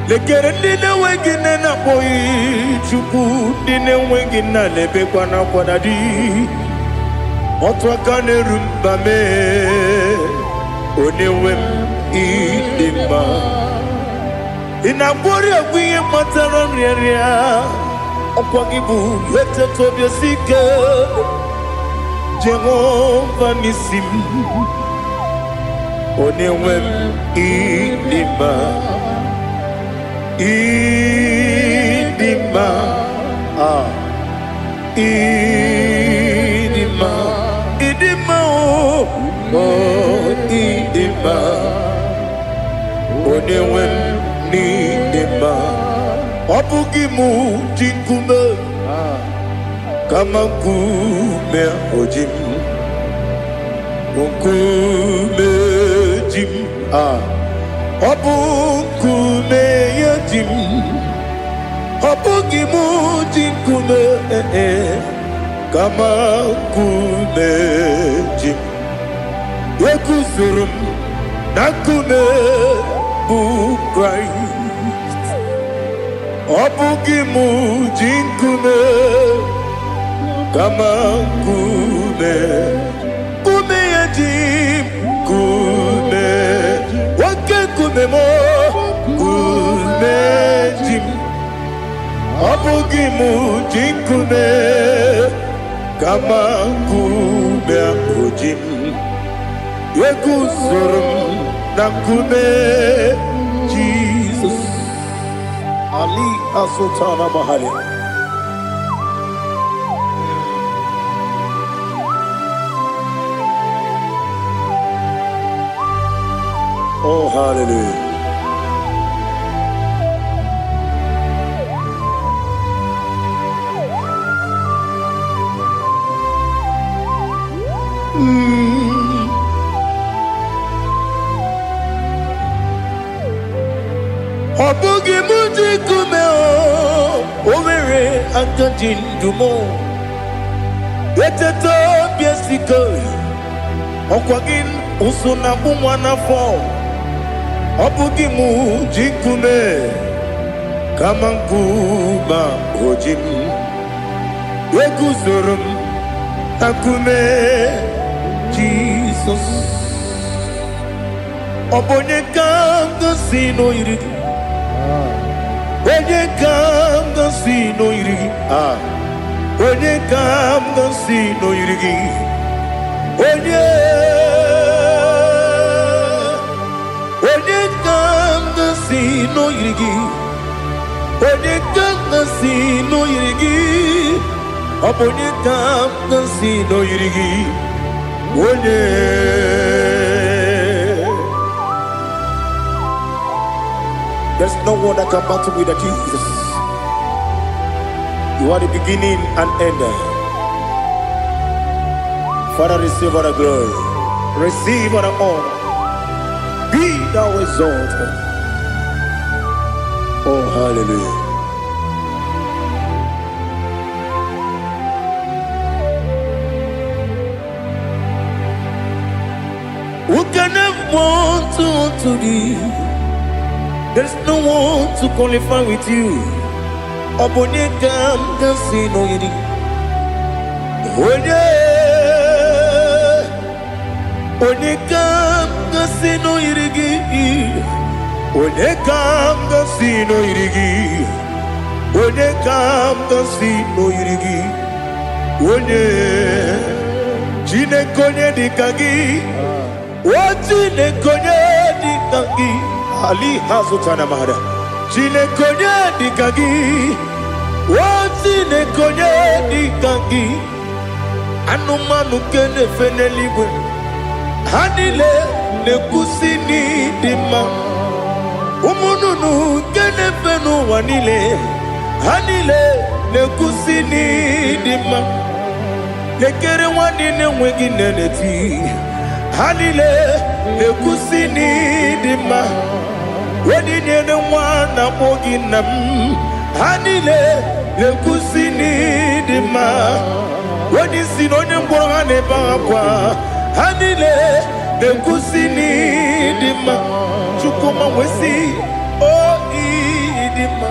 Lekere nine wengine na boyi Chuku nine wengine lebe kwa na kwa dadi Otwakane rumbame Onyewe idima Inabori agwiye matara nyeria Okwangibu yete tobye sike Jehovah Nisim Onewem Idima Idima Idima Idima Oh Idima Onewem Idima Obugimu Jinkume Kama kume ojim Kume jim Obu kume yajim Obu gimu jinkume Kama kume jim Yekusurum Nakume bu Christ Obu gimu jinkume Kama kume yajim kume wake kume mo kume jim abugi mujim kume kama kume akujim yekusurum na kume Jesus Ali Asultana Bahali. Oh, hallelujah. Obugi muji kume o Omere antojin dumo Yeteto biesiko Okwagin usuna bumwana fo Obugi muji kume Kamankuba ojim Yekusurum akume Jesus Obonye kanga sino irigi Onye kanga sino irigi Onye kanga sino irigi Onye kanga sino irigi Onye kanga sino irigi Onye kanga sino irigi Onye There's no one that can battle with Jesus. You are the beginning and end. Father, receive all the glory. Receive all the honor. Be thou exalted. Oh, hallelujah. Who can have one to thee? There's no one to qualify with you. Obonye kam kasino yidi. Onye Onekam gasino irigi. Onekam gasino irigi. Onekam gasino irigi. One Jinekonye dikagi. Jinekonye dikagi. Ali Hazutana Mahara. Jinekonye dikagi. Jinekonye dikagi. Anumanu kene feneliwe. Hanile nekusini dima. Umununu kene fenu wanile. Hanile nekusini dima. Nekere wanine wengi neneti. Hanile nekusini dima. Wenine ne wana moginam. Hanile nekusini dima. Wadi sinonye mbwangane bakwa. Hanile nekusini dima. Chukuma wesi oh idima.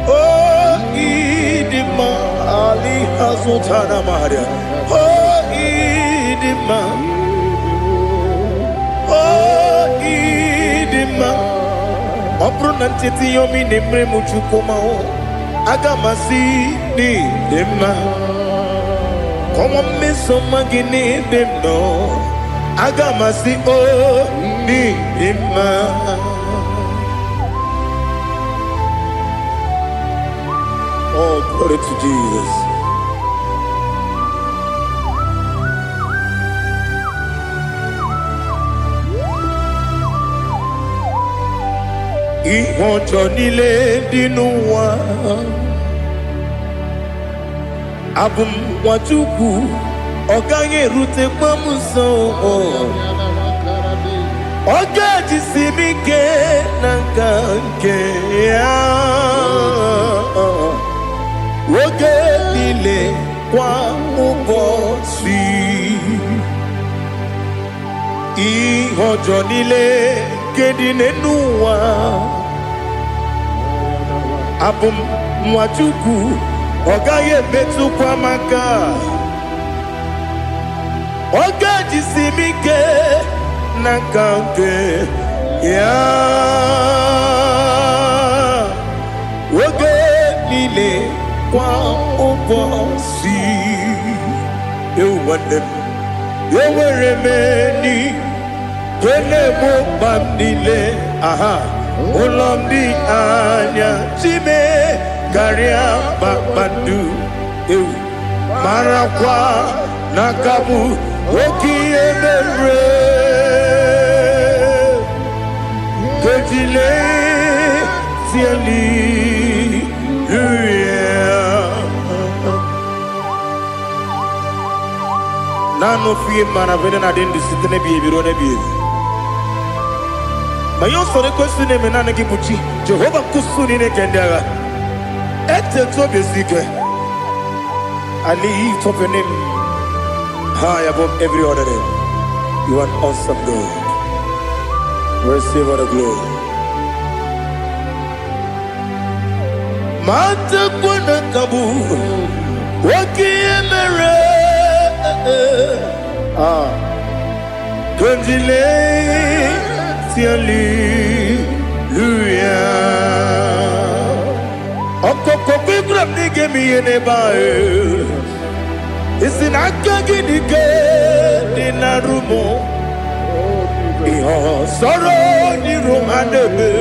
Oh idima. Ali Hazutana Maria. Oh idima. Oh idima. Opronantiti yomi nemre muchukuma o. Agamasi ni dema. Como me somagini demno. Agamasi o ni dema. Oh, glory to Jesus. Ihojo nile dinuwa. Abum wajuku. Oganye rute pamuso. Oga jisimike nankanke ya. Oge nile kwa ubosi. Ihojo nile kedine nuwa. Abum mwachuku ogaye betu kwa maka. Oga jisimike nakanke ya. Oge nile kwa ubosi. Ewanem eweremeni kene mo bandile. Aha Ulomdi anya chime garia babandu. Marakwa nakabu okiemere. Kejile siali Nano fie mana vene na den disitene biebiro ne biebiro. Mayon sore kwesune mena ne gibuchi. Jehova kusuni ne kendera. Ete to besike. I lift up your name high above every other name. You are an awesome God. Receive all the glory. Mata kuna kabu. Waki emere. Konjile tiali luya. Okoko kikram nige miyene bae. Isinaka gidike dinarumo. Iho soro ni romanebe.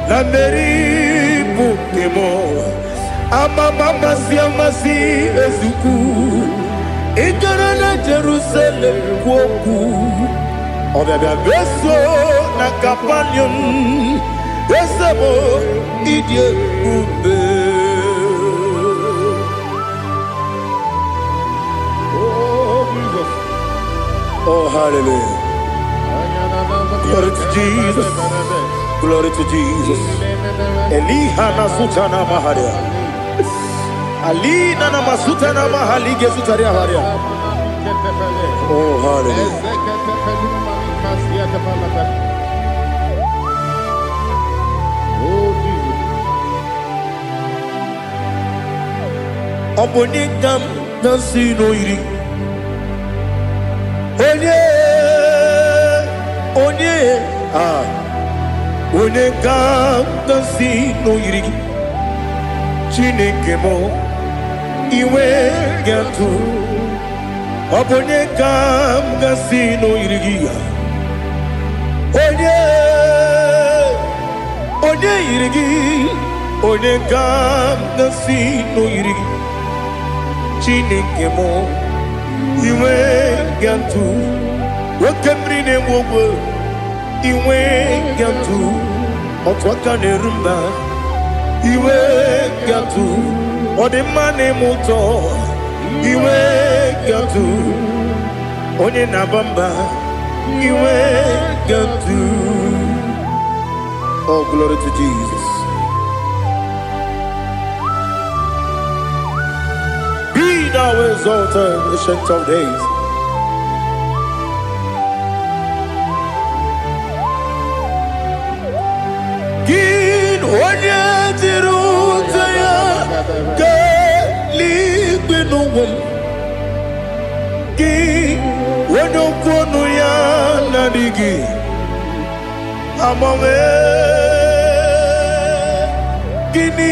La meri bukemo. Amama siamasi ezuku. Ikarana Jerusalem woku. Obebe beso na kapanion. Esebo idie ube. Oh Jesus. Oh hallelujah. Glory to Jesus. Glory to Jesus. Elihana sutana maharia. Ali nana masuta na mahali gesutaria haria. Oh hallelujah. Oh Jesus. Obonikam nasino iri. onye onye ga-asị n'oyiri gị Chineke m iwe ga-atụ ọ bụ onye ga-asị n'oyiri gị onye yiri gị onye ga-asị n'oyiri gị Chineke m iwe ga-atụ nwoke mmiri na-enwe ogwe iwe ga-atụ otu aka na-eru mba iwe ga-atụ ọ dị mma na-eme ụtọ iwe ga-atụ onye na-aba mba iwe ga-atụ. Oh, glory to Jesus. Be thou exalted, ancient of days. Gin onye jiri ụzọ ya ga-eluigwe n'ụwa gị onye okwu ọnụ ya na-adịghị agbanwe gịnị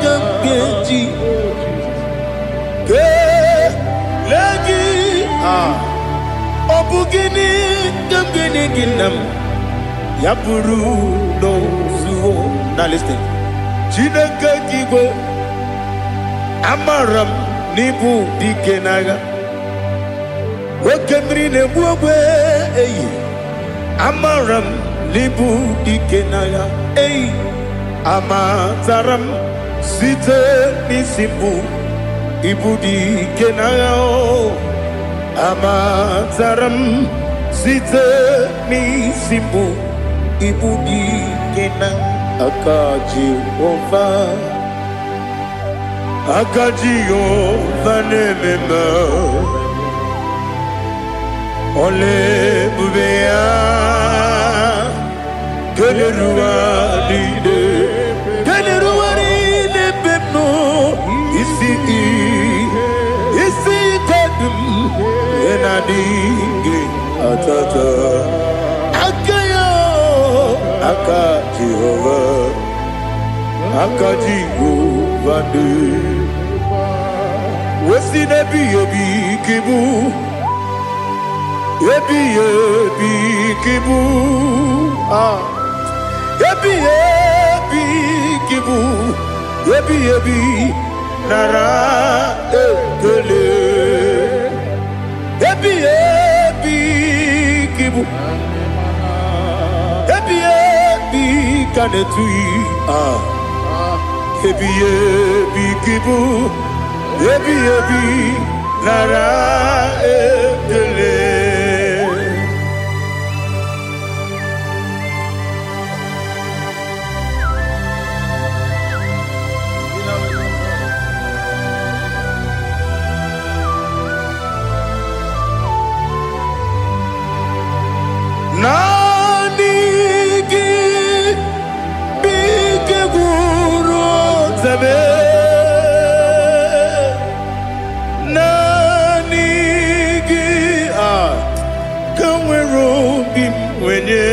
ka m ga-eji kelee gị ọ bụ gịnị ka m ga-enye gị nna m ya bụrụ n'ozuo na listen Chineke gị igwe amara m n'ịbụ dike n'agha nwoke mmiri na-egbu ogwe eyi amara m n'ịbụ dike n'agha eyi amatara m site n'isi mbụ ịbụ dike n'agha amatara m site n'isi mbụ ịbụ dike n'agha aka Jehova na-ememe ọla ebube ya keleruwa niile ebe m nọ isi kedum ya na-adịghị atata aka ya aka Jehova dị wesi n'ebighị ebi kibu ebighị ebi kibu ebighị ebi kibu ebighị ebi nara ekele ebighị ebi kibu ebighị ebi ka na-etughị ebighị ebi kibu ebighị ebi nara ekele. Nani gị bike gwuru zebe nani gị ka nwere obi m wenye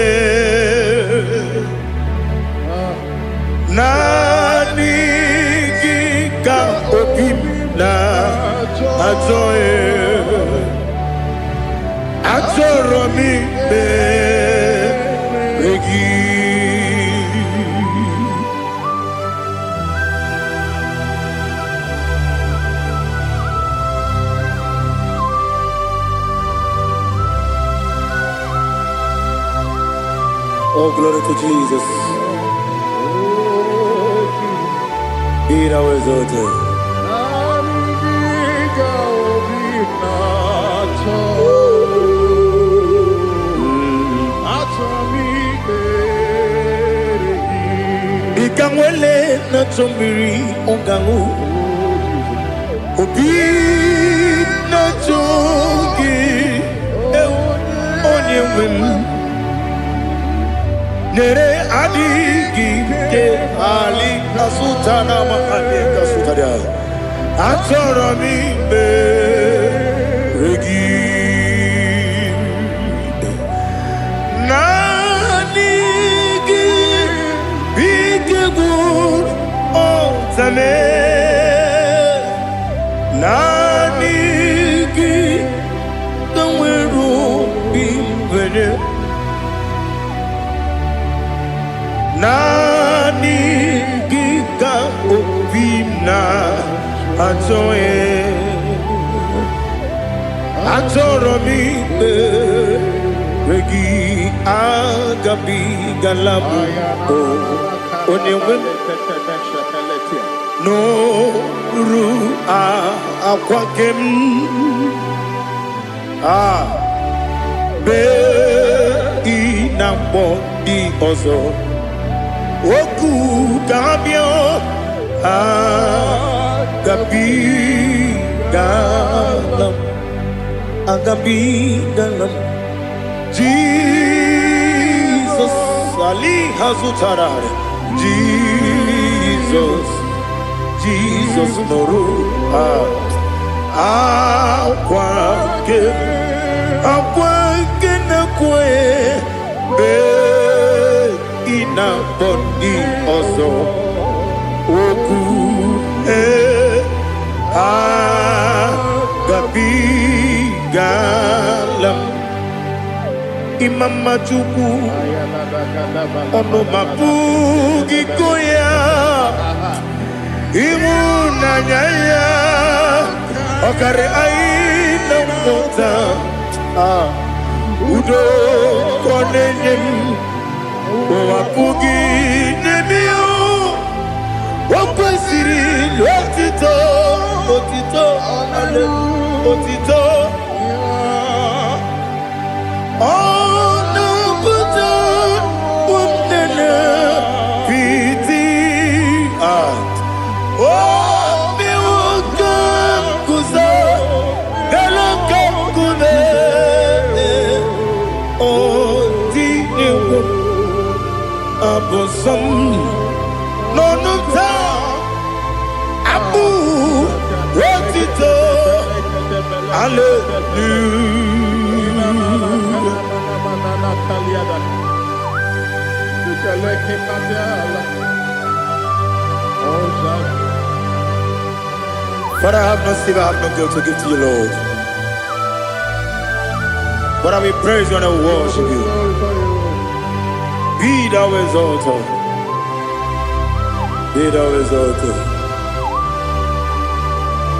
nani gị ka obi m na-achọ achọrọ m ikpere gị Oh, glory to Jesus. Be thou exalted. Ikanwele na chombiri ongangu obi na chogi onye wem nere adigi ke ali kasutana mahali kasutaria achoro mi beregi na zame naniki kanweru bimwere naniki ka obina atoe atoromi regi agabi galabu onewem no ru akwakem be inambo di ozo oku kabio agabi galam agabi galam Jesus Ali Hazutarare Jesus Noru Akwake na kwe be ina boni ozo oku gabi galam Imam Majuku ono mapugi koya imuna nyaya okare aina mota udo konenyem mapugi nemio wakwasiri otito ale otito Abosam nonuta abu wotito Father, I have no silver, I have no gold to give to you, Lord. But I will praise you and I will worship you. Be thou exalted. Be thou exalted.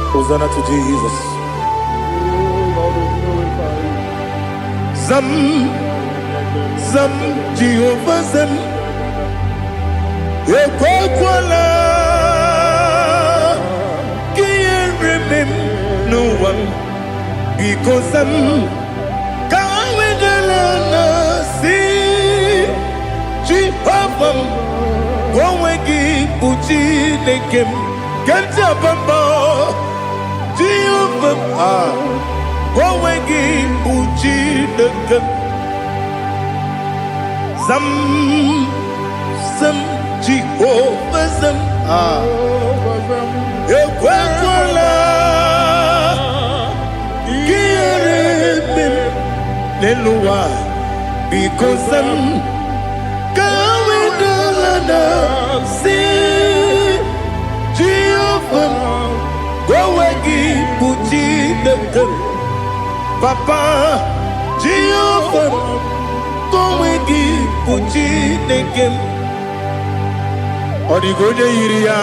Hosanna to Jesus. Zam Jehovah Zam Ekwakwala Can't remember no one because Zam Kawedalana see Jehovah Gowegi Uchi Nekem Kenta Bamba Jehovah Gowegi Uchi Nekem Zam Jehovah Zam Ekwakwala Kieremem Neluwa because Zam Kawedalana see Jehovah Gowegi Uchi Nekem Papa Jehovah Gowegi Uchi Nekem Odigoje iria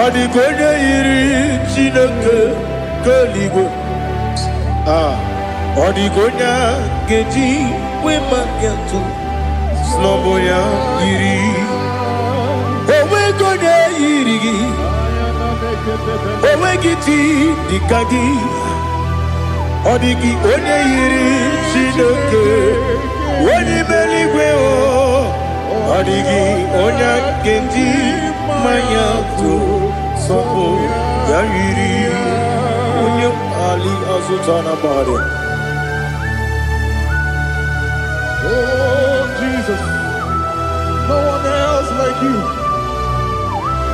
Odigoje iri Chineke Keligwe Odigonya Geji Wemagentu Sloboya iri Owegoje iri Owegiti Dikagi Odigi onye yiri Chineke onye meligwe Odigi onye genji manya to sopo ya yiri onye Ali Azutana Bade. Oh Jesus, no one else like you.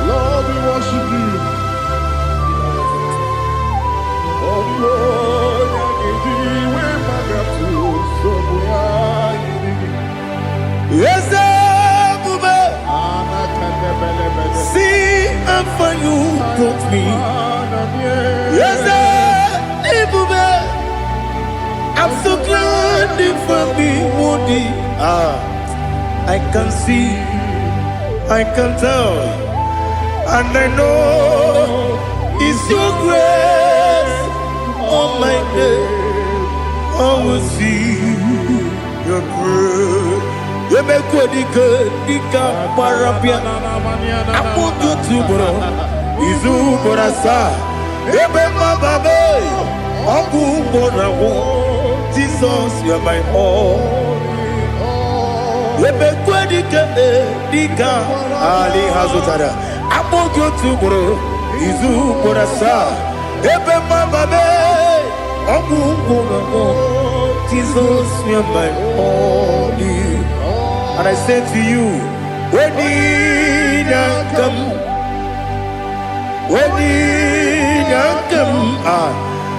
Lord, we worship you. Oh Lord, I give you where my God to so me. Yes, I'm so glad for me, Woody. I can see, I can tell, and I know it's your grace on my day. I will see your grace. You make good, Dika Parapia. I put you to bro. Izu Borasa. Ebe Mababe. Abu Borawo. Jesus, you are my all. Ebe Kwadika Dika Ali Hazutara. I put you to bro. Izu Borasa. Ebe Mababe. Abu Borawo. Jesus, you are my all. And I say to you, when you come,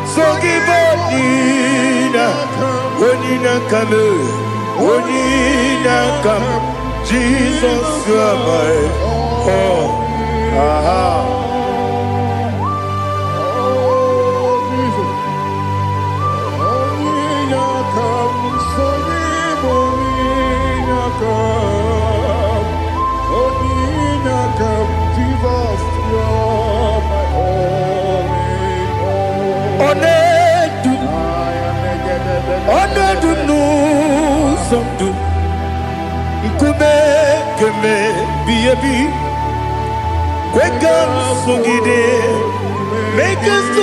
so give up, when you come, Jesus, you are my all. Make us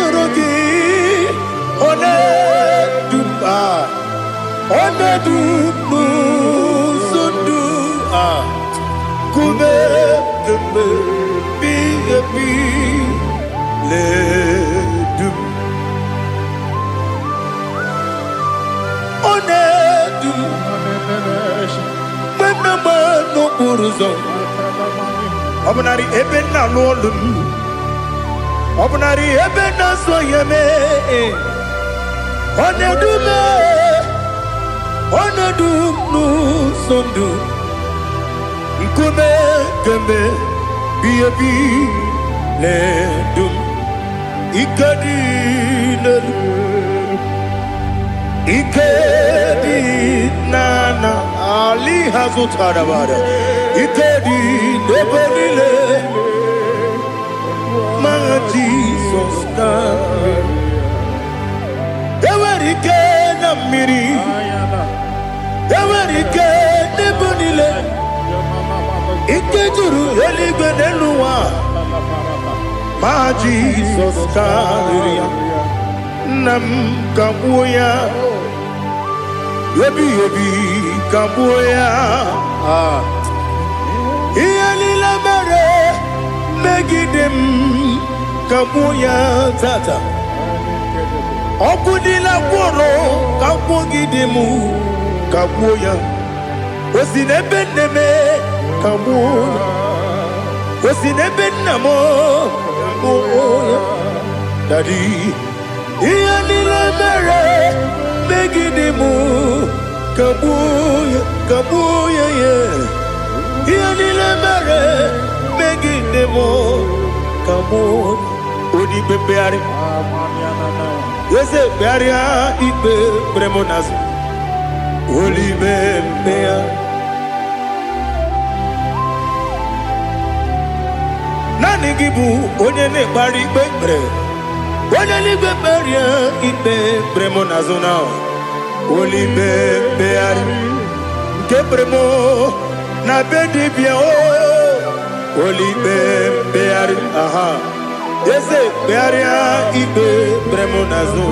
Obnari ebena lolum Obnari ebena soyeme Onedu nu sondu Nkume kembe Biebi ledum Ikadi nana Ali Hazutarabada Ikadi Nebonile My Jesus Ewerike na miri Ewerike Nebonile Ikejuru Eligwe Neluwa My Jesus Nam Kabuya Yebi Kabuya Iyalila mere Megidem Kabuya Tata Okudila Kworo Kabugidemu Kabuya Osinebeneme Kabuya Osinebenamo Kabuya Daddy Iyalila mere Megidemu Kabuya yeah Iyalila mere Megidemu Kabuya Odi bebeari Yese bearia Ibe bremonas Oli bebea Nani gibu Onye ne bari bebre Onye li beberia Ibe bremonazona Oli bebeari Ke bremo Na bedi bia Oli bebeari aha Yese bearia Ibe bremonazo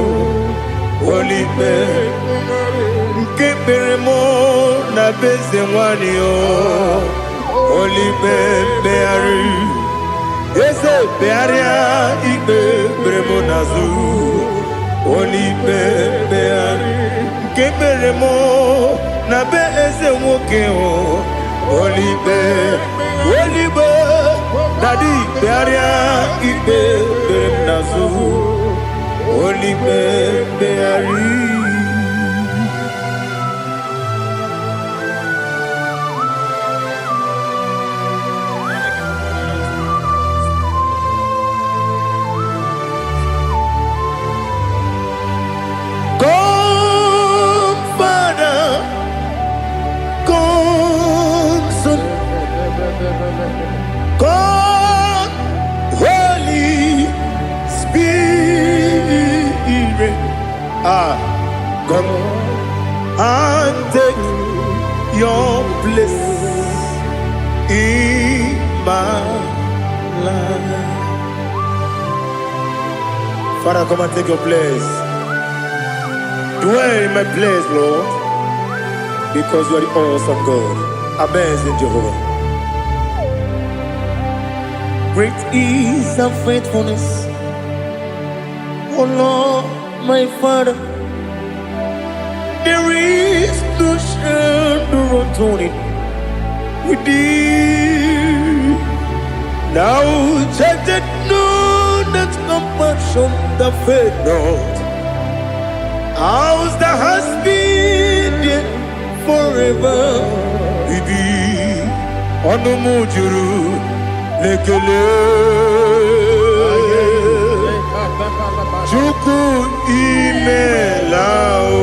Oli Ke bremo Na beze wani Oli bebeari Yese bearia Ibe bremonazo Oli bebeari Ke bremo Na beze woke Oli Daddy bearia Ibe bremonazo Oli beari your place in my life. Father, come and take your place. Dwell in my place, Lord, because you are the awesome God. Amazing Jehovah. Great is thy faithfulness, oh Lord, my Father. There is no shadow of turning with thee. Now check that know that compassion that faith not. Ours that has been there forever with thee. Onomujuru lekele Chuku imelao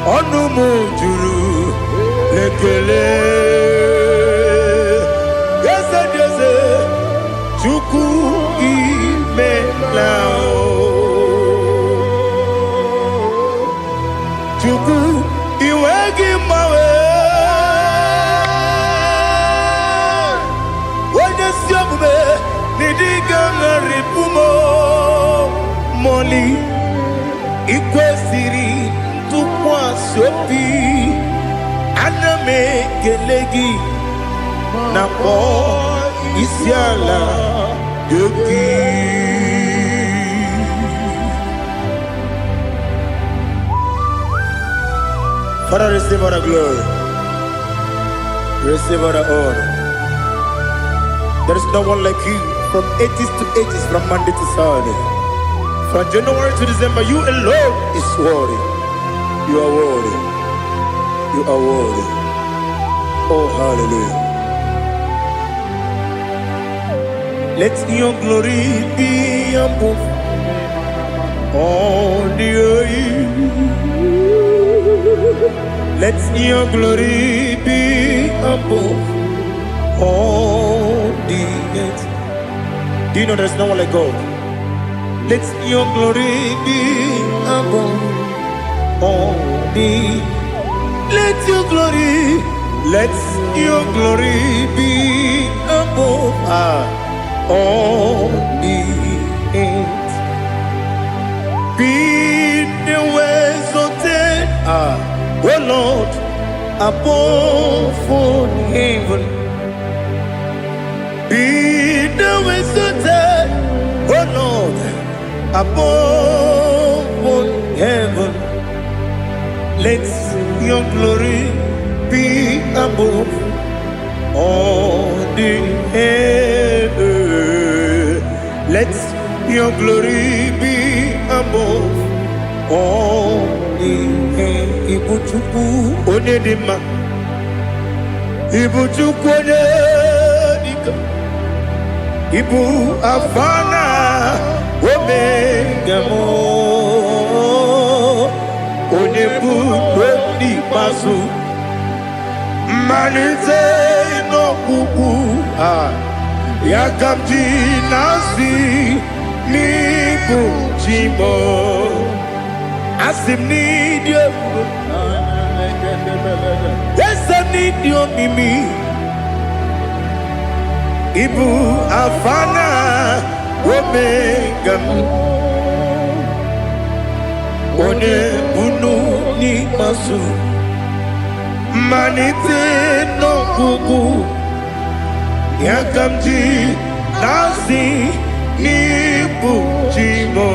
Onomujuru lekele Yese Chuku imelao Chuku iwegi mawe Nidigangaripumo Moli Ikwesiri Tukwa sopi Aname gelegi Napo Isiala Yoki. Father, receive all the glory. Receive all the honor. There is no one like you. From ages to ages, from Monday to Sunday, from January to December, you alone is worthy. You are worthy. You are worthy. Oh, hallelujah. Let your glory be above all the earth. Let your glory be above all the earth. Do you know there's no one like God? Let your glory be above all the. Let your glory be above all the earth. Be the ways of death, oh Lord, above all heaven. Be the wisdom, oh Lord, above all heaven. Let your glory be above all the earth. Let your glory be above all the earth. Ibuchuku onedima, Ibuchuku onedika. Ibu afana omega mo onebu ni pasu manite no kuku yakamji nasi nibu chimo asim ni dio esa ni dio mimi Ibu afana omega one bunu ni masu manite no kuku yakamji nasi ni bujimo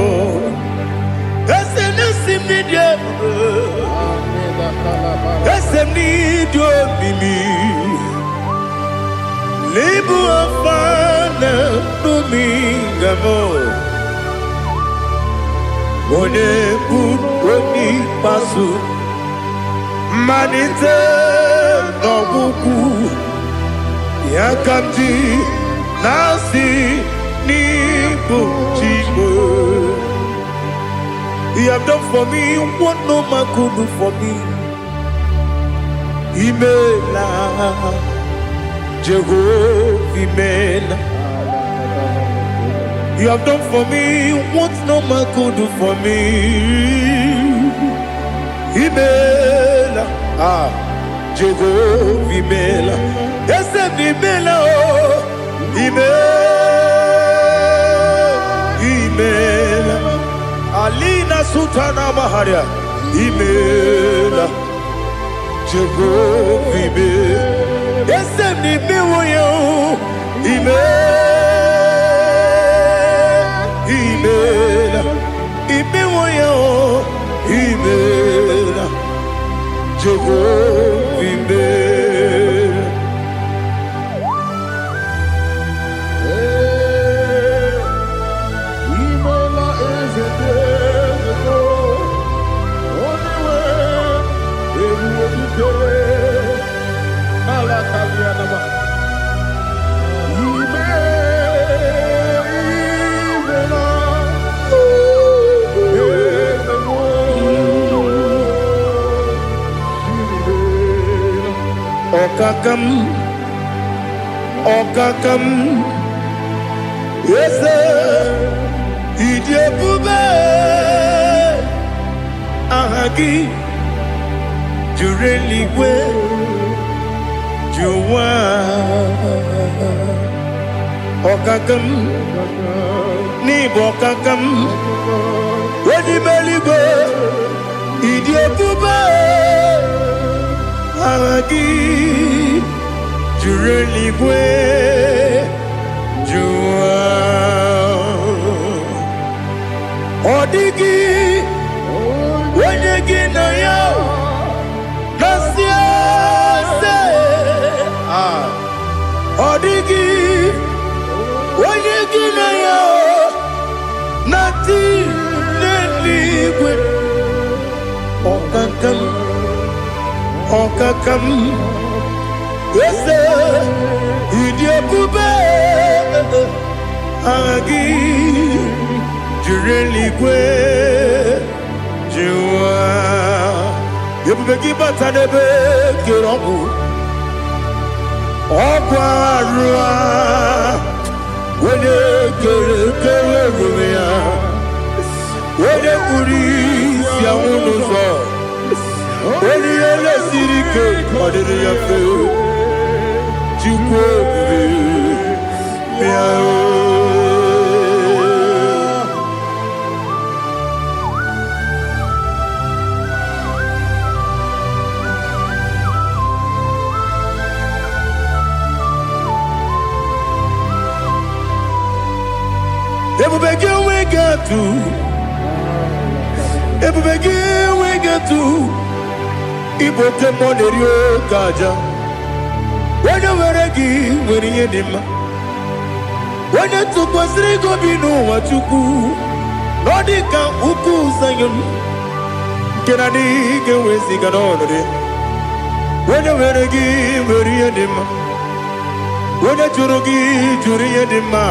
ese nasi media ese ni do mimi Lebu afana dominga mo One buni pasu Manite no buku Yakamji nasi ni buchigo You have done for me what no man could do for me Imela Jehovah, Amen. You have done for me what no man could do for me. Imela, Jehovah Imela, Esem Imela, Imela, Alina Sutana Maharia, Imela, Jehovah Imela, Esem Imela, Imela, Imela, Imela, Jehovah Imela. Imela is a day, only way, every day. Alakalianaba. Okakam, Okakam, yes, Idebube, Ahagi, Jureligwe, Juwa, Okakam, Nibokakam, Wadimeligwe, Idebube, Ahagi, Jureligwe, Juwa, Odigi, Wanyegi na ya, Nasiase, Odigi, Wanyegi na ya, Nati, Neligwe, Okakam, Okakam, yes, Idebube, Agi, Jureligwe, Juwa, Yebeki Batanebe, Kiroku, Okwarua, Wede Kerumia, Wede Kuris, Yamunuzo. When you let Sirike, what did you feel? You go, everybody we got to, everybody we got to. Ibo temone rio kaja, wena weregi weriye dima, wena tukwa srigo binu wachuku, nodika uku sayon, kenadi gewezi ganonore, wena weregi weriye dima, wena churugi churiye dima,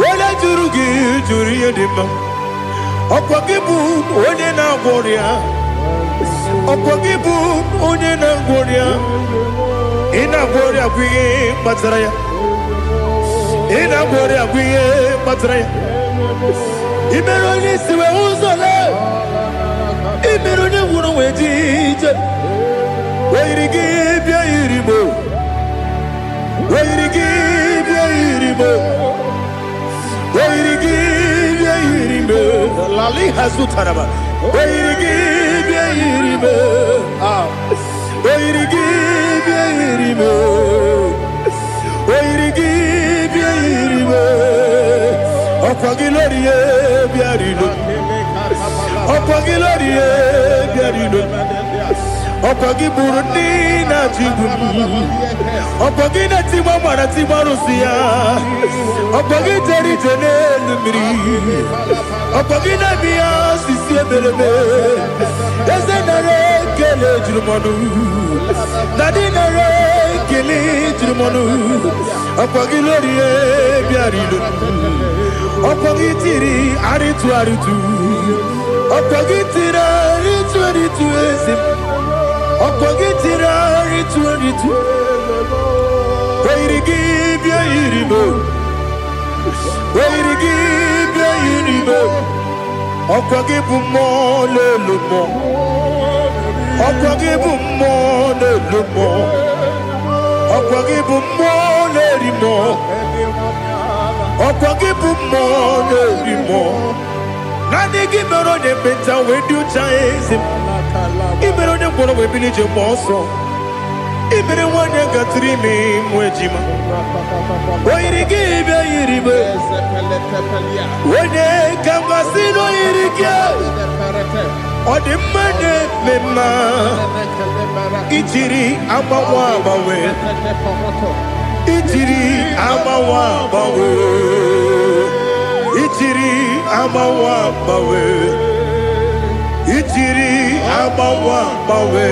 wena churugi churiye dima, okwa kibu wene na boria. Opogibu onye na ngworia ina ngworia kwiye matraya ina ngworia kwiye matraya imero ni siwe uzole imero ni wunu wejije weirigi bia irimo weirigi bia irimo weirigi bia irimo lali hasutaraba weirigi bia irimo weirigi bia irimo weirigi bia irimo okwagilorie bia rilo okwagilorie bia rilo okwagiburundi na jigum okwagina timama na timarusia okwagiteri tenelu miri okwagina biya sisi ebelebe ezenare kele jurumonu nadinare kele jurumonu okwagilorie bia rilo okwagitiri aritu aritu okwagitira aritu aritu ezim okwagitira aritu aritu weirigi bia irimo weirigi bia irimo okwagibu mo lelumo Okwagibu mone lumo. Okwagibu mone limo. Okwagibu mone limo. Nani gimero de beta we do chase. Ibero de bono we village moso. Ibere wanya gatrimi mwejima. Oirigibe iribe. Wene kamasino irigia. Odimane mema. Ijiri amawa bawe. Ijiri amawa bawe. Ijiri amawa bawe. Ijiri amawa bawe.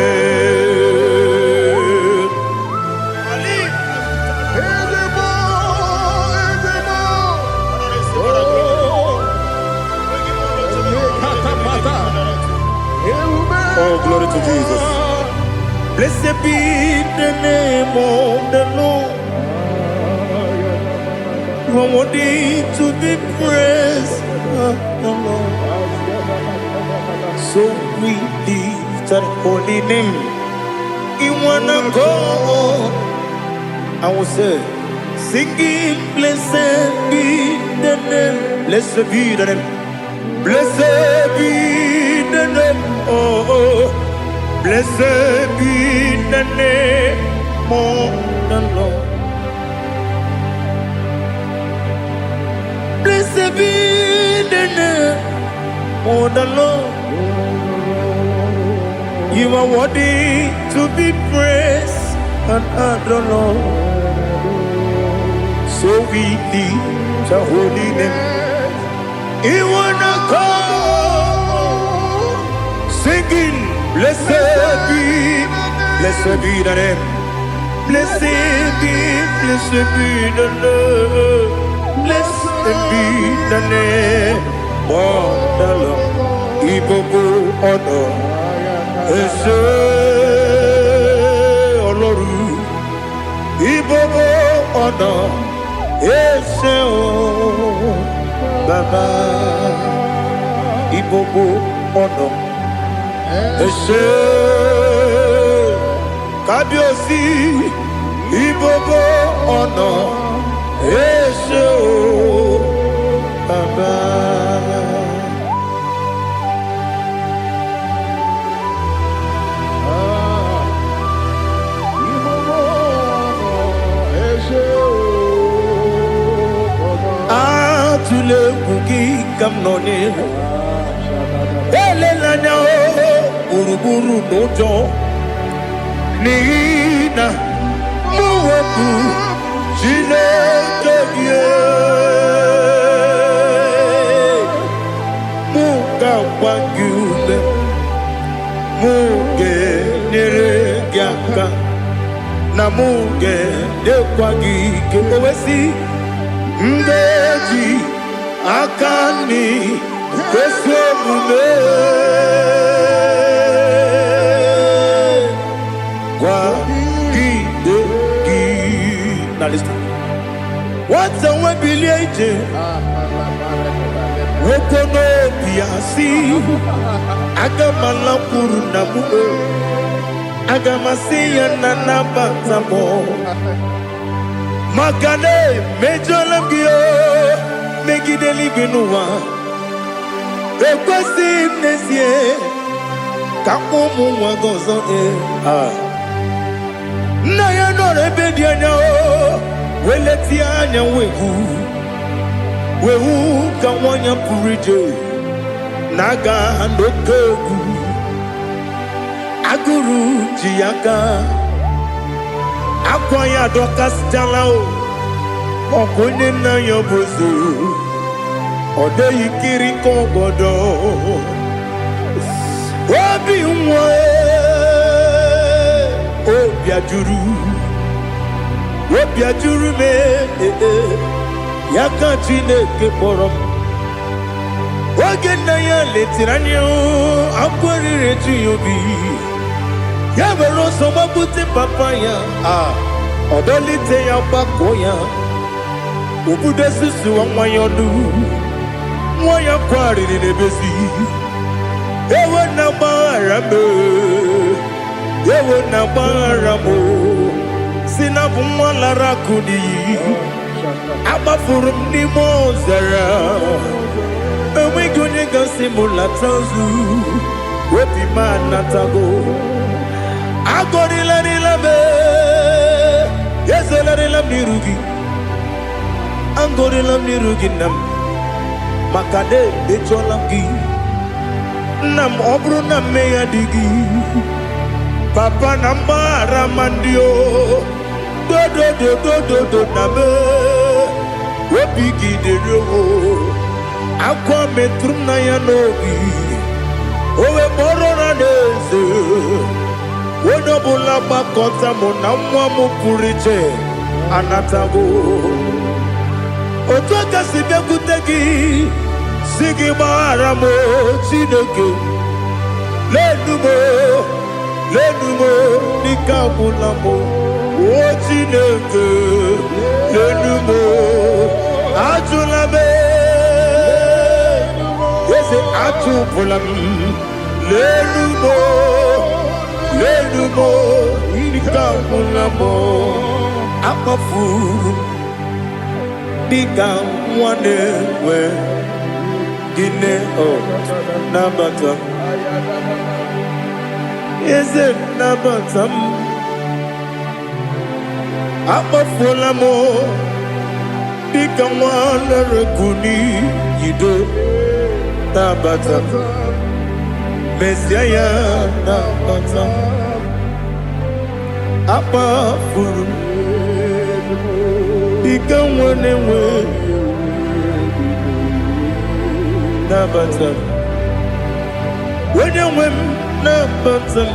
Oh, glory to Jesus. Blessed be the name of the Lord. You are worthy to be praised, the Lord. So we lift that holy name. You wanna go? I will say, singing, blessed be the name. Blessed be the name. Blessed be the name. Oh, blessed be the name of the Lord. Blessed be the name of the Lord. You are worthy to be praised and adored, Lord. So we lift the holy name. You wanna call, singing, blessed be the name. Blessed be the Lord. Blessed be the name of the Lord. Ibobo honor, Ese Oloru. Ibobo honor, Ese Baba. Ibobo honor, Ese Kabiosi. Ibobo honor, Ese Baba. Atule kuki kamnoni. Ele lanya uruburu nojo. Nina muwaku Chineke muka wangyule muge neregiaka na muge dekwagike owesi ndeji akani kwesemume kwa gidegi. Now listen. What's a webileje? Wokono piasi. Agamala puru namu. Agamasiya nanabatamo. Magane mejolamgio. Megideli benua. Ekwesi nesie. Kakomu wagozo na ya no rebedi anya o weleti anya wehu ka wanya purije naga ndokogu aguru jiaka akwa ya dokas jalao okonye na yo bozu ode yikiri ko godo obi nwa Obiajuru me Yaka Chineke kpọrọ m oge nna ya letiri anya akwarịrị eju ya obi ya were ọsọ gbapute papa ya ọdọlite ya gbakọ ya obodo susu nwa ya ọnụ nwa ya kwarịrị n'ebezi ewe na gbaghara me Ewe na baramo Sina bumwala rakudi Abafurum ni mozera Ewe gunye gasimula tanzu Wepi manatago Agorila nilabe Yezela nilam nirugi Angorila nirugi nam Makade becholamgi Nam obru nam meya digi Papa namara mandio Do do do do do do nabe Wepigi de roho Aqua metrum na yanogi Owe moro na neze Wenobula bakota monamwa mupuriche Anatago Otoka sibe kutegi Sigi maramo chineke Lenumo nikabulamo O chineke Lenumo Ajulame Yese ajubulam Lenumo nikabulamo Akafu Nika mwanewe Gine o nabata Eze nabatam Akafulamo Nika mwanerekuni Yido nabata Mesiaya nabata Akafulu Nika mwanewe Nabatam When you win Nabatam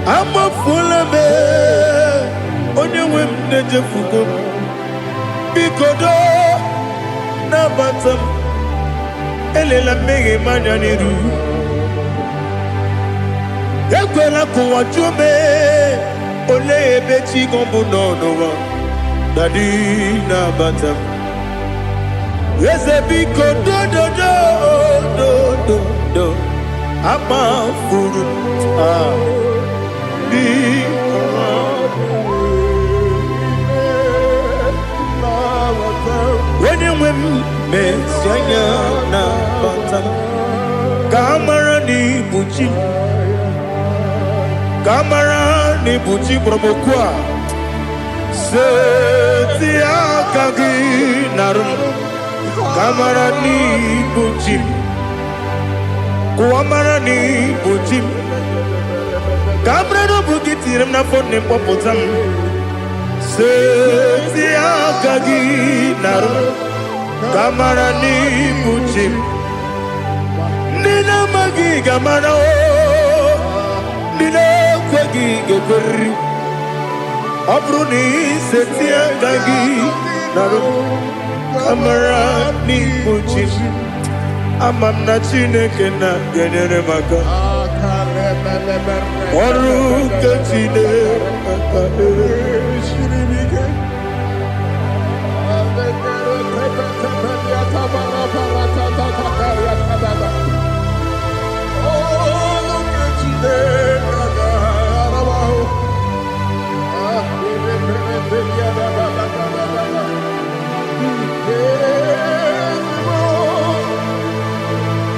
I'm a full of it When you win Nejafuko Bikodo Nabatam Elela mege manjaniru Yakwela kuwa chume Ole ebechi gombu nonowa Dadi Nabatam Yes, a big do I'm a fool. When you win, Miss Yana Bata Camarani Buchi Promokwa Setia Kagi Narum Kamarani Buchim Kuamarani Buchim Kamrano Bukitiram na phone Popotam Setia Kagi Naru Kamarani Buchim Nina Magi Gamana Nina Kwagi Gabri Abruni Setia Kagi Naru Kamarani Buchim Amam na Chineke na genere maka Oru kachine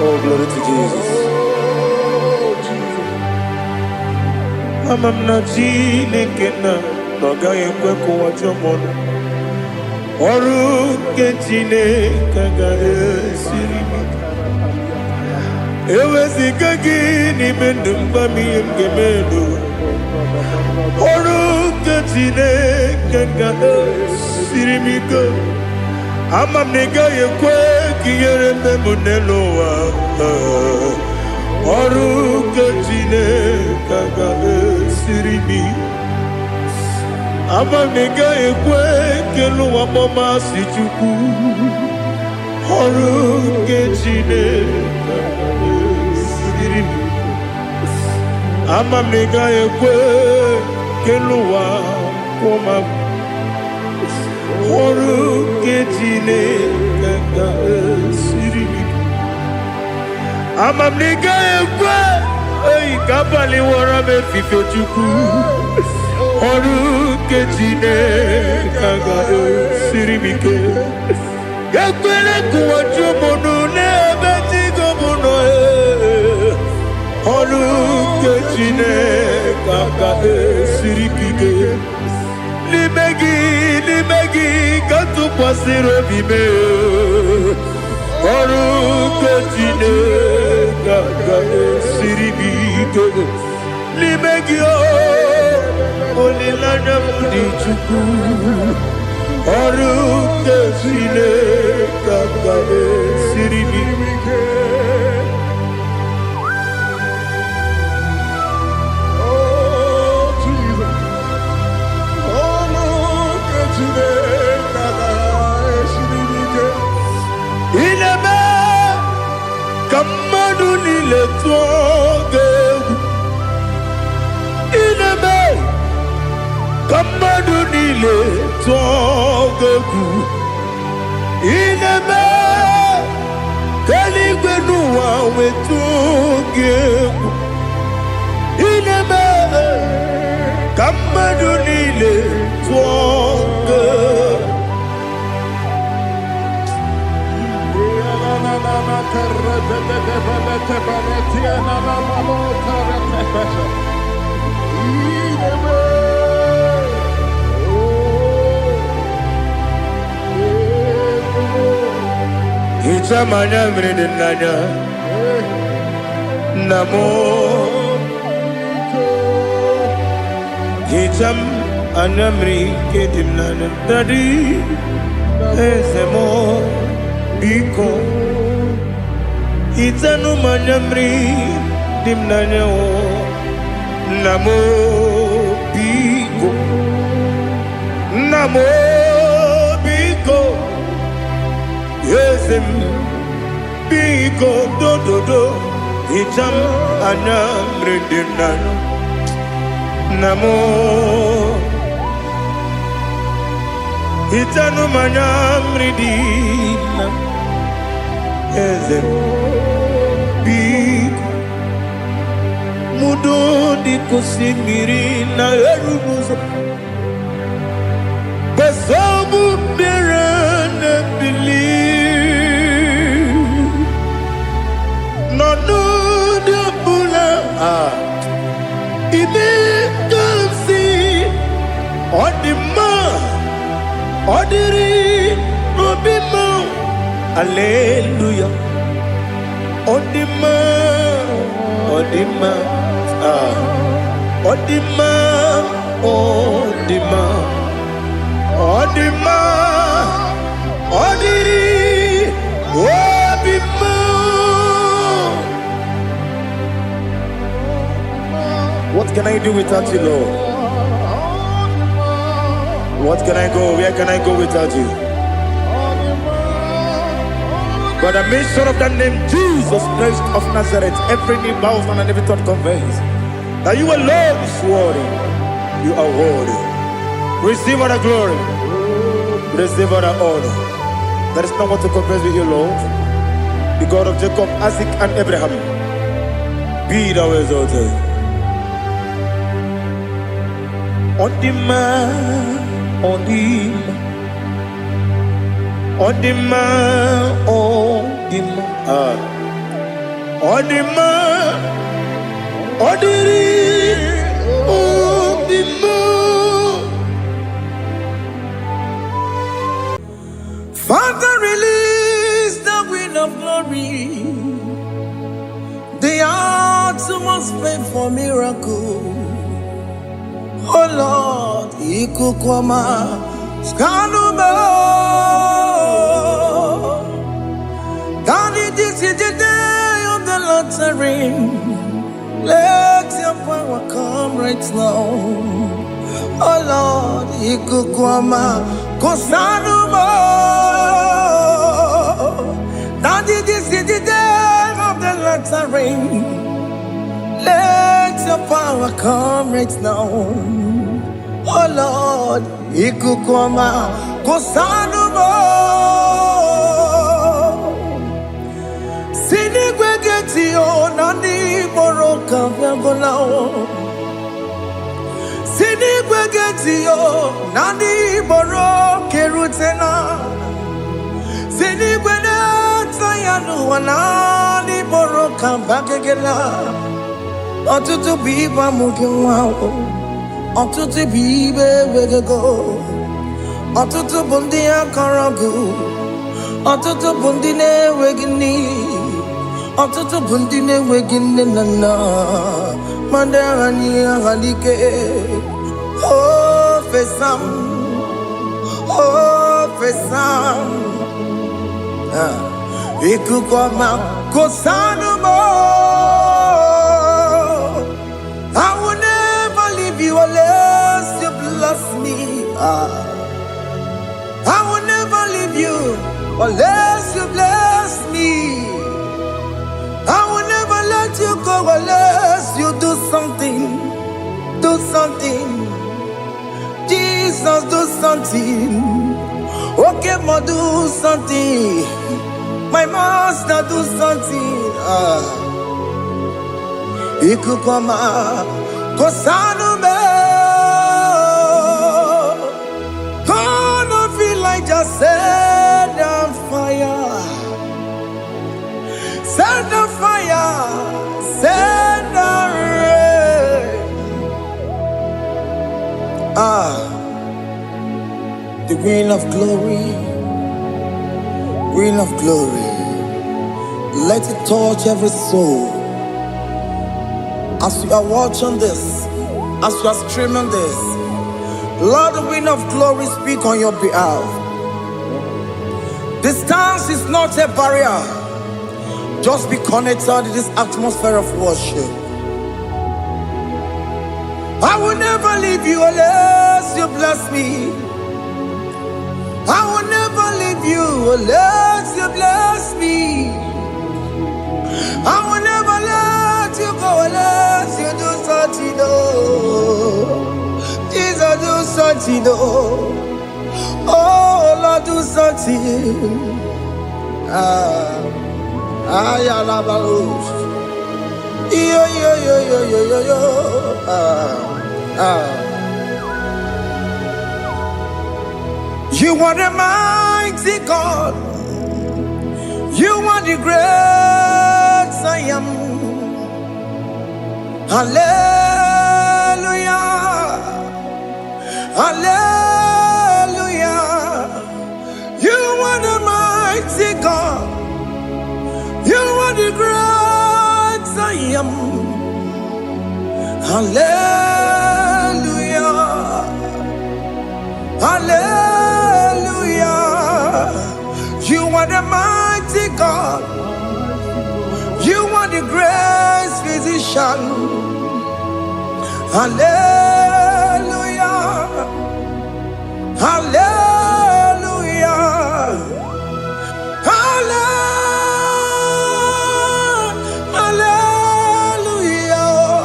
Oh, glory to Jesus. Amam na Chineke na noga yekwe kuwa chomono. Oru ke Chineke ga esiri. Ewezi kagi ni mendumba miyemge mendo. Oru ke Chineke ga esiri miko. Amam nega yekwe kiyere memunelo wa. Oru ke Chineke ga esiri mi. Amam nega yekwe kelu wa mama si chuku. Oru ke Chineke ga esiri mi. Amam nega yekwe kelu wa mama. Oru ke Chineke ga esiri mi. Amam nega yekwe Ei kabali wara me fife chuku. Oru kejine kaga sirimike. Yakwele kuwacho monu ne beti gomuno. Oru kejine kaga sirikike. Limegi katu pasiro bime. Oru kejine kaga sirikike. Limegi olilana mudi chuku. Oru kejine kaga sirikike. Ineme kamadu nile tuoge. Ineme kamadu nile tuoge. Ineme kaligwe nuwa wetuge. Ineme kamadu nile tuoge. Ichamanya mridinanya namo. Icham anamri kedimnana dadi ezemo biko. Itanu manamri dimnanya o namo biko. Namo biko. Yesem biko do do do. Icham anamri dimnanya namo. Itanu manamri dimnanya. Yesem biko. Mudo di kusimiri na erumuzo. Besobu birane believe. No no de bula. Ibe kansi. Odima. Odiri. Obima. Hallelujah. Odima. Odima. Odima. Odima. Odima. Odiri. Obima. What can I do without you, Lord? What can I go? Where can I go without you? By the mention of that name, Jesus Christ of Nazareth, every knee bows down and every tongue confesses that you alone is worthy. You are worthy. Receive all the glory. Receive all the honor. There is no one to compare with you, Lord. The God of Jacob, Isaac, and Abraham. Be thou exalted. On the man, on the man. Odima, Odima, Odima, Odiri, Odima. Father, release the wind of glory. The hearts must pray for miracle. Oh Lord, Ikukwama, Skanuma. Daddy, this is the day of the lottery. Let your power come right now. Oh Lord, Ikukwama, Kosanuma. Daddy, this is the day of the lottery. Let your power come right now. Oh Lord, Ikukwama, Kosanuma. Golao. Sini Gwegetiyo, Nandi Boro Kerutena. Sini Gwegetiyo, Nandi Boro Kambakegela. Otutu biba mukiwa, otutu bibe wegego, otutu bundi akaragu, otutu bundi ne wegini, otutu bundi ne wegini nana, mandani ahalike, oh fesam, ikukoma kosanu mo. I will never leave you unless you bless me. I will never leave you unless you bless me. I will never let you go unless you do something. Do something. Jesus, do something. Okay, ma, do something. My master, do something. Ikukoma kosanu me, gonna feel like just set on fire, set on fire, set on rain. The Queen of Glory, Queen of Glory, let it touch every soul. As you are watching this, as you are streaming this, Lord, the Wind of Glory, speak on your behalf. Distance is not a barrier. Just be connected to this atmosphere of worship. I will never leave you unless you bless me. I will never leave you unless you bless me. I will never let you go unless you do something. Jesus, do something. Oh, Lord, do something. You are the mighty God. You are the great I am. Hallelujah. Hallelujah. You are the mighty God. You are the great I am. Hallelujah. Hallelujah. You are the mighty God. You are the great physician. Hallelujah. Hallelujah. Hallelujah.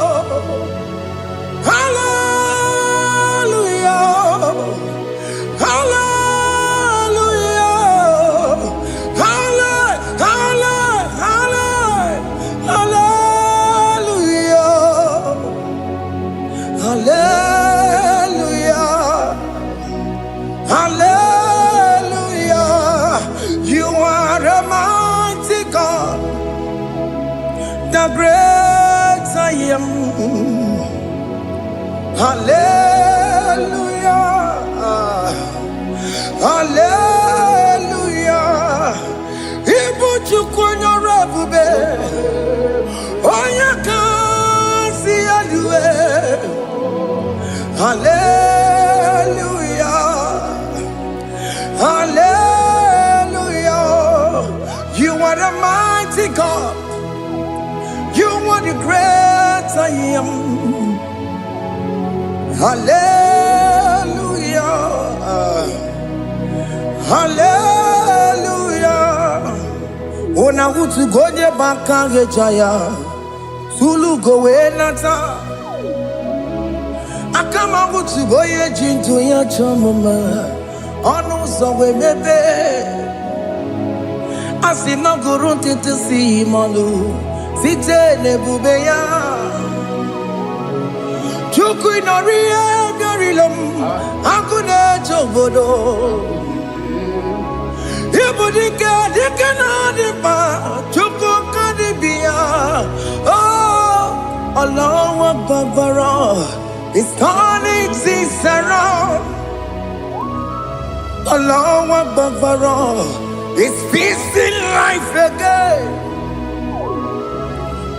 Hallelujah. Hallelujah. You are a mighty God, the great I am. Hallelujah. Hallelujah. Ibuchukwanya rabube. Oya kasi alue. Hallelujah. Hallelujah. You are the mighty God. You are the great I am. Hallelujah. Hallelujah. Ona utu gonye bakange jaya. Sulu gowe nata. Akama utu boye jinto ya chamama. Onu sowe mebe. Asina gurunti tisi manu. Site nebubeya. Chukui noria garilum, Ankune chobodo. Ibudika dikanadipa, Chuku kadibia. Oh, Allah Akbar, it's turning things around. Allah Akbar, it's peace in life again.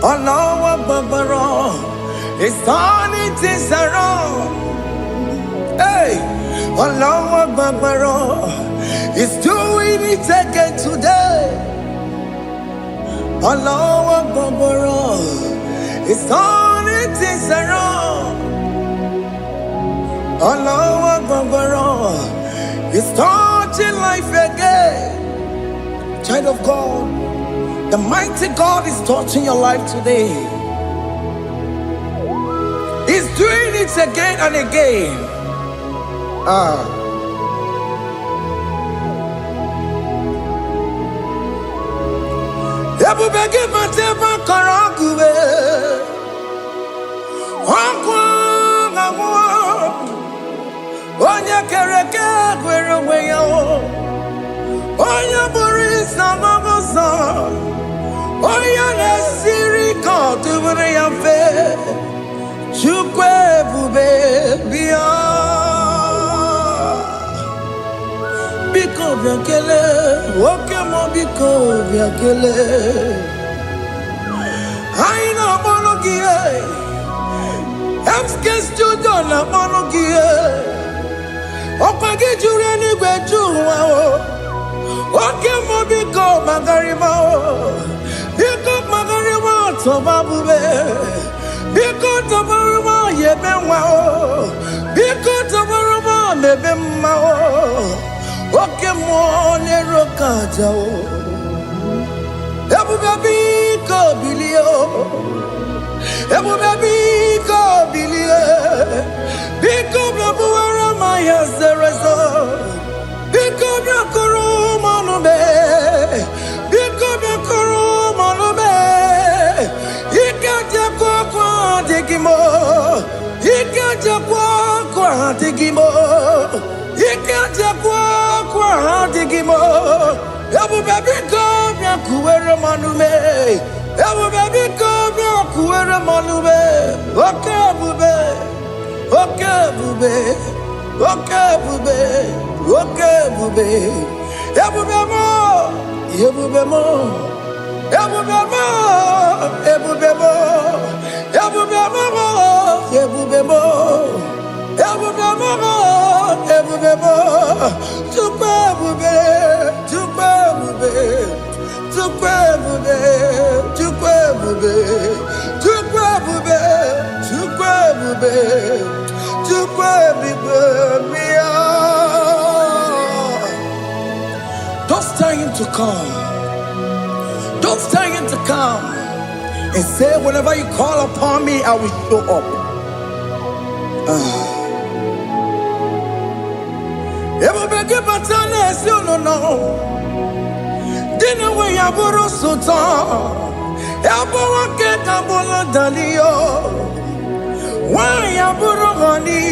Allah Akbar, it's turning things around. Hey, Allah Akbar, it's doing it again today. Allah Akbar, it's turning things around. Allah Akbar, it's touching life again. Child of God, the mighty God is touching your life today. He's doing it again and again. Ebubege mateba karakube, wakwa ngwa, onya kereke gwereweyo, onya borisa mabosa, onya nesiri kotubure yafe, chukwe bube biya. Biko biakele, woke mo biko biakele. Aina monogie, emske studio na monogie. Opage jure ni gwejuwa o. Woke mo biko magarima o. Biko magarima tobabube. Biko tobarima yebenwa o. Biko tobarima mebemma o. Oke mwone rokaja o. Ebu baby ko bilio. Ebu baby ko bilie. Biko babu ara maya zerezo. Biko bakuru manube. Biko bakuru manube. Ikaja kwa digimo. Ikaja kwa digimo. Ikaja kwa digimo. Ebu baby go bia kuwere manume. Ebu baby go bia kuwere manume. Oke bube. Oke bube. Oke bube. Oke bube. Ebu bemo. Ebu bemo. Ebu bemo. Ebu bemo. Ebu bemo. Ebu bemo. Ebu bemo. Ebu bemo. Tukwe bube. Tukwe bube. Tukwe bube. Tukwe bube. Tukwe bube. Tukwe bube. Tukwe bube. Don't tell him to come. Don't tell him to come. And say, whenever you call upon me, I will show up. Ebubege batane si no. Dina we yaburu sultan. Yabo wake kabolo dalio. Wa yaburu gani.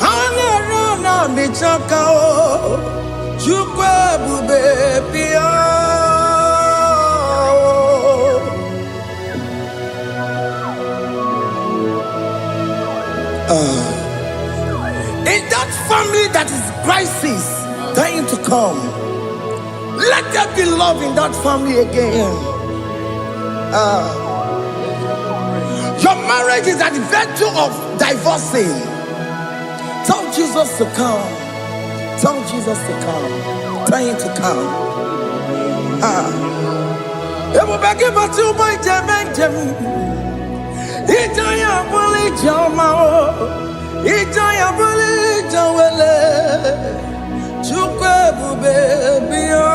Hane rana michaka o. Chukwe bube pia. In that family that is crisis, dying to come, let there be love in that family again. Your marriage is at the verge of divorcing. Tell Jesus to come. Tell Jesus to come. Tell him to come. Ebubege batu boy jemenjem. Ijaya buli jamao. Ijaya buli jawele. Chukwe bube biya.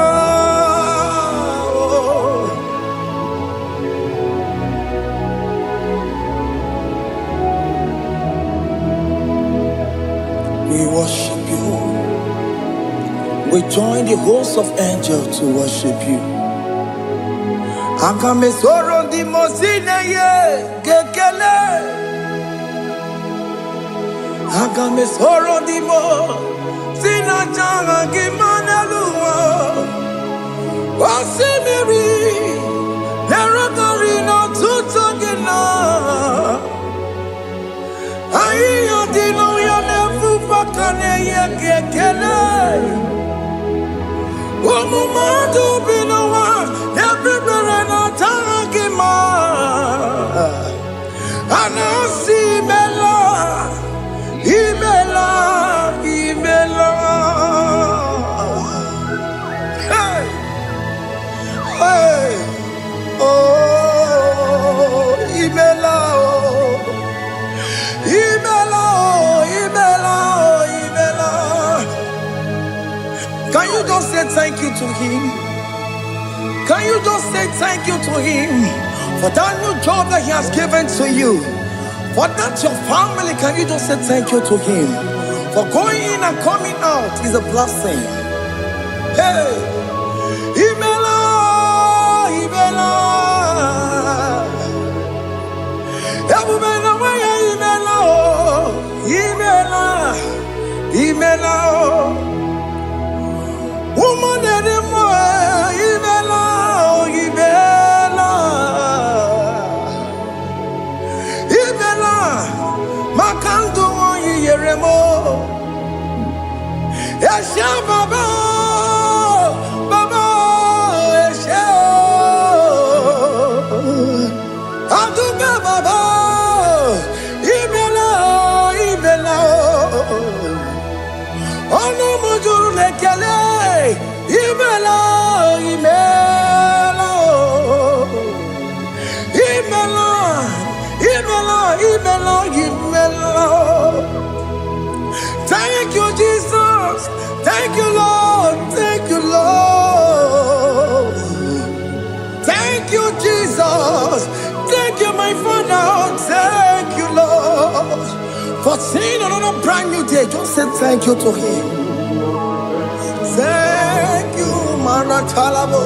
We worship you. We join the host of angels to worship you. Akame soro di mosine ye gekele. Agame soro dimo, sina janga gimana luwa. Wasimiri, nerotari no tutogina. Ayo dino ya nefu pakane ye kekele. Umumadu binowa, nebibere no tangima. Anasi mela. Imela, Imela, hey, hey, oh, Imela, oh, Imela, oh, Imela, oh, Imela. Can you just say thank you to him? Can you just say thank you to him for that new job that he has given to you? For that your family, can you just say thank you to him? For going in and coming out is a blessing. Hey, Imela, Imela, Imela, Imela, Imela, woman anymore, Imela, Imela. Makandu yeremo, Esha baba, baba, Esha, Aduga baba, Ibela, Ibela, Ono mujuru lekele, Ibela, Ibela, Ibela. Imela, Imela, Imela. Thank you, Jesus. Thank you, Lord. Thank you, Lord. Thank you, Jesus. Thank you, my Father. Thank you, Lord. For seeing another brand new day, just say thank you to him. Thank you, Manatalabo.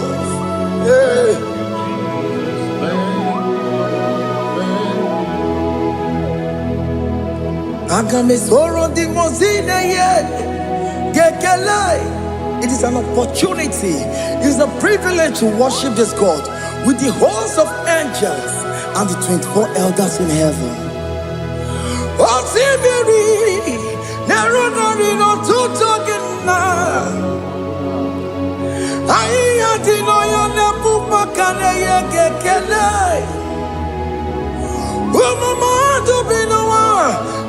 Yeah. It is an opportunity, it is a privilege to worship this God with the host of angels and the 24 elders in heaven.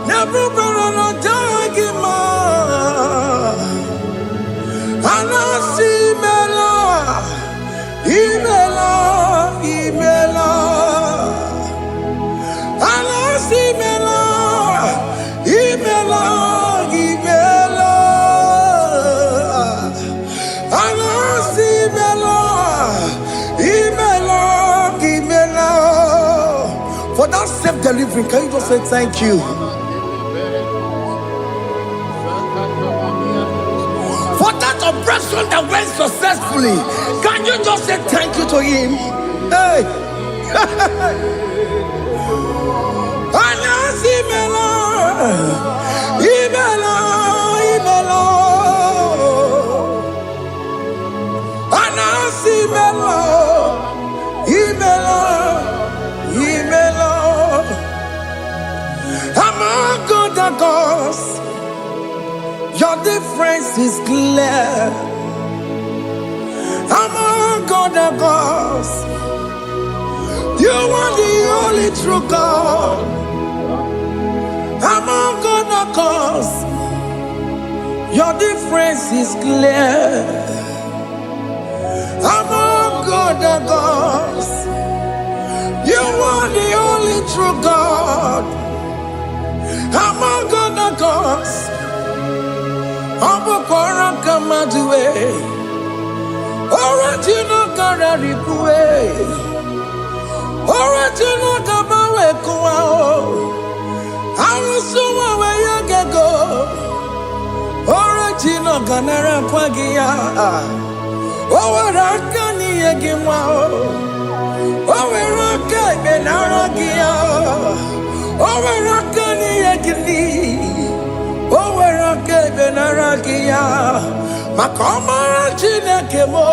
Never better dagima. Anasi mela, Imela, Imela. Anasi mela, Imela, Imela. Anasi mela, Imela, Imela. For that self-delivery, can you just say thank you? For that operation that went successfully, can you just say thank you to him? Hey! Anasi mela, Imela, Imela. Anasi mela, Imela, Imela. Among the gods, your difference is clear. Among other gods, you are the only true God. Among other gods, your difference is clear. Among other gods, you are the only true God. Among other gods, Abukora Kamadue, Original Kararipue, Original Kabawe Kuao, Arusuma Wayagego, Original Ganara Kwagia, Owarakani Yagimao, Owaraka Benaragia, Owarakani Yagini. Kia, Makoma Chinakemo,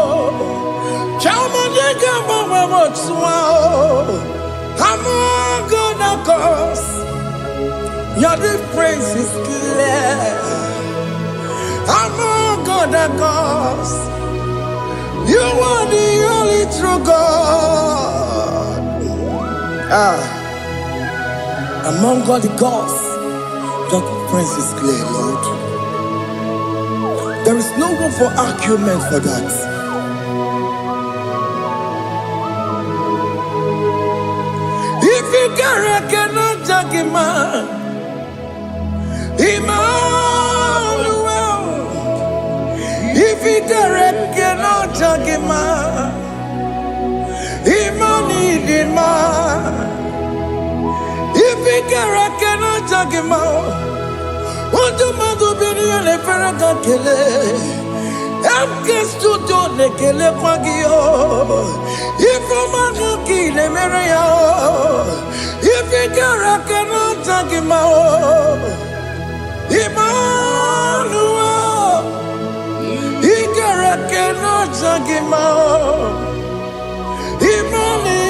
Chamanega Mamamotswao, Hamagona Cos, your difference is clear. Hamagona Cos, you are the only true God. Among all the gods, your difference is clear, Lord. There is no room for argument for that. If you cannot judge him, Emmanuel. If you cannot judge him, Emmanuel. If you cannot judge him, what do you do? Be the Ferraga Kele. I'm just to do the Kele Pagio. If I'm a kill a Maria, if you cannot judge him, Emmanuel. He cannot judge him, Emmanuel.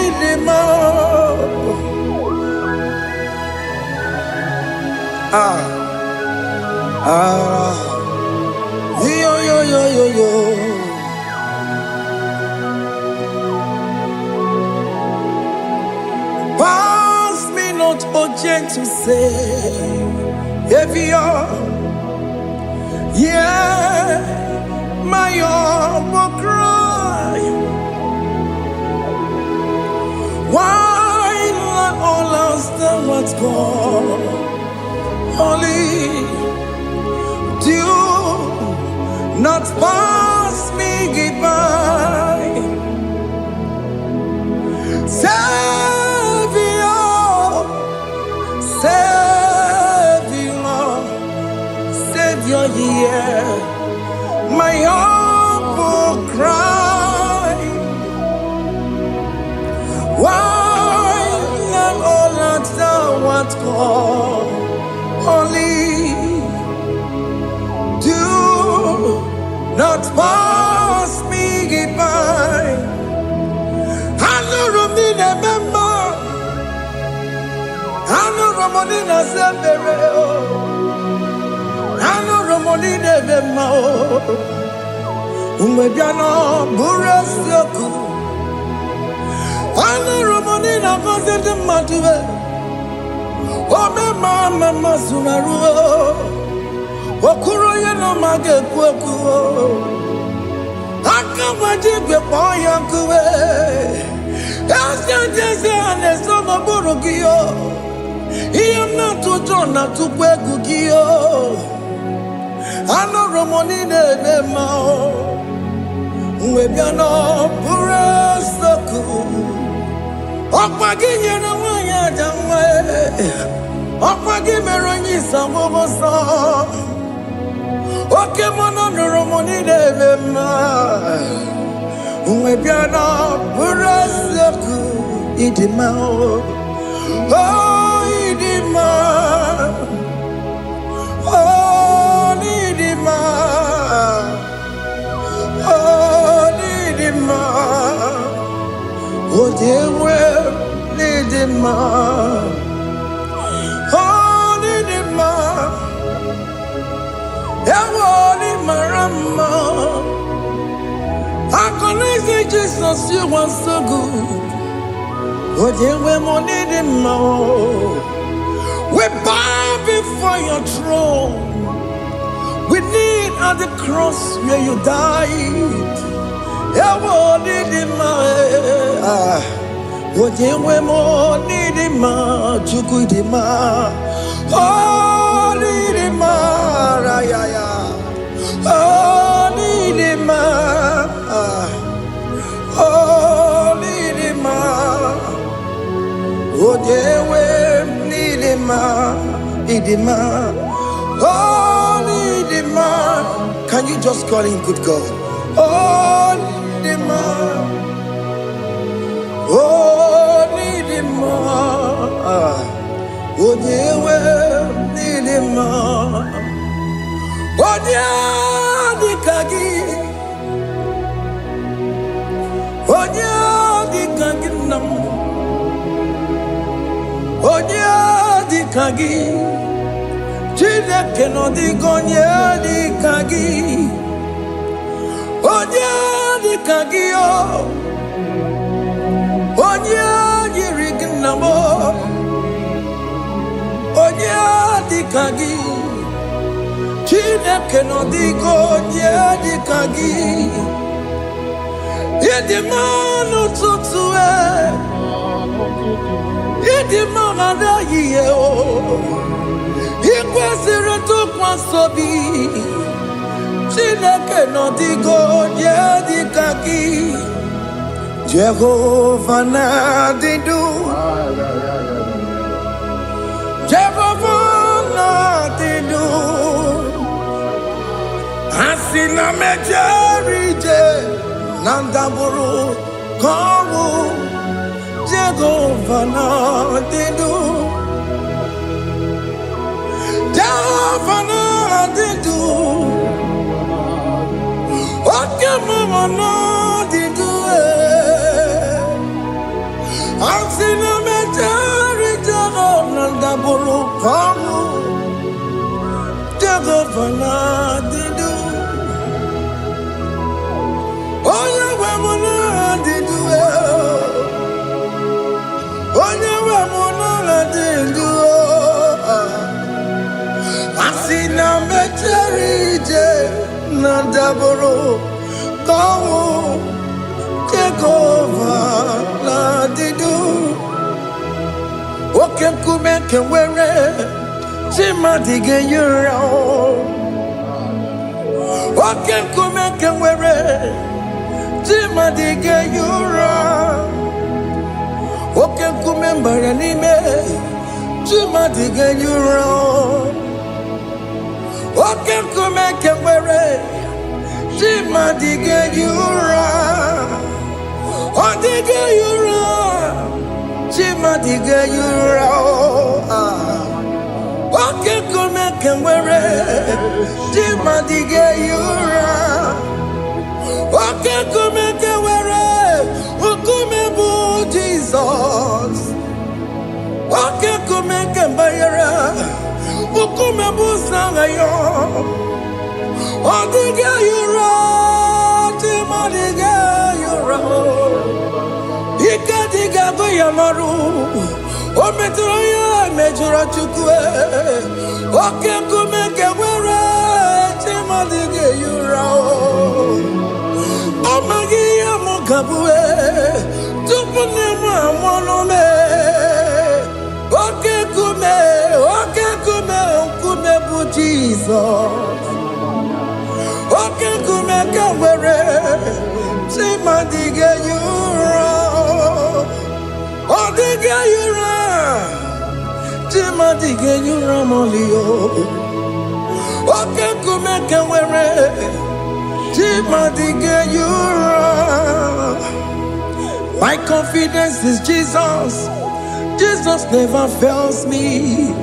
Yo. Pass me not, O gentle Savior. Yeah, my humble cry. Why not all else than what's gone? Only do not pass me by. Savior, yeah, my humble cry. Why not all that thou art called? Only do not pass me by. I know Romina member. I know Romonina Zembere. I know Romonina member. Umwebiano Burasioku. I know Romonina Gozette Matue. Mama Sunaru, Okuro no mage kweku. Akamaji be poyankuwe. Asante ane somo burugio. Iyam na tujo na tukwegugio. Ano romoni nebe mao. Mwebiano burasoku. Okwaginye na wanya jamwe. Okwagi meronyi sambo so. Oke mono romoni nebe ma. Mwebiano burasoku idimao. Oh idima. Oh idima. Oh idima. Oh dewe idima. Oh idima. Ewoni marama. I can say Jesus, you are so good. Oh, dear, we bow before your throne. We kneel at the cross where you died. Oh, dear, Odewe nidima, idima, oh nidima. Can you just call him good God? Oh nidima, oh nidima, odewe nidima, odewe. kagi Chineke no di gonye di kagi Onye di kagi o Onye yiri gnamo Onye di kagi Chineke no di gonye di kagi Yedi manu tutue Yedi mana yiye o Ikwesiri tukwasobi Chineke no di gonye di kagi Jehovah na didu Jehovah na didu Asina mejerije Nandaburu Kawu Jehovah na didu Jehovah na didu Okemama na didu Asina mejari Jehovah Nandaburu Kawu Jehovah na didu Onye we muna didu Onye we muna didu Asina mecherije Nandaburu Kawu Jehovah na didu Oke kume kewere Chimadige yura Oke kume kewere Chimadige yura Oke kume mbara nime Chimadige yura Oke kume kewere Chimadige yura Odige yura Chimadige yura Oke kume kewere Chimadige yura Oke kume kewere Ukume bu Jesus Oke kume kembayera Ukume bu sangayo Odige yura Chimadige yura Ikadiga goyamaru Ometroya mejura chukwe Oke kume kewere Chimadige yura Amagi ya mukabue Tupune mwamonome Oke kume bu Jesus Oke kume kewere Chimadige yura Odige yura Chimadige yura molio Oke kume kewere Chimadige yura My confidence is Jesus Jesus never fails me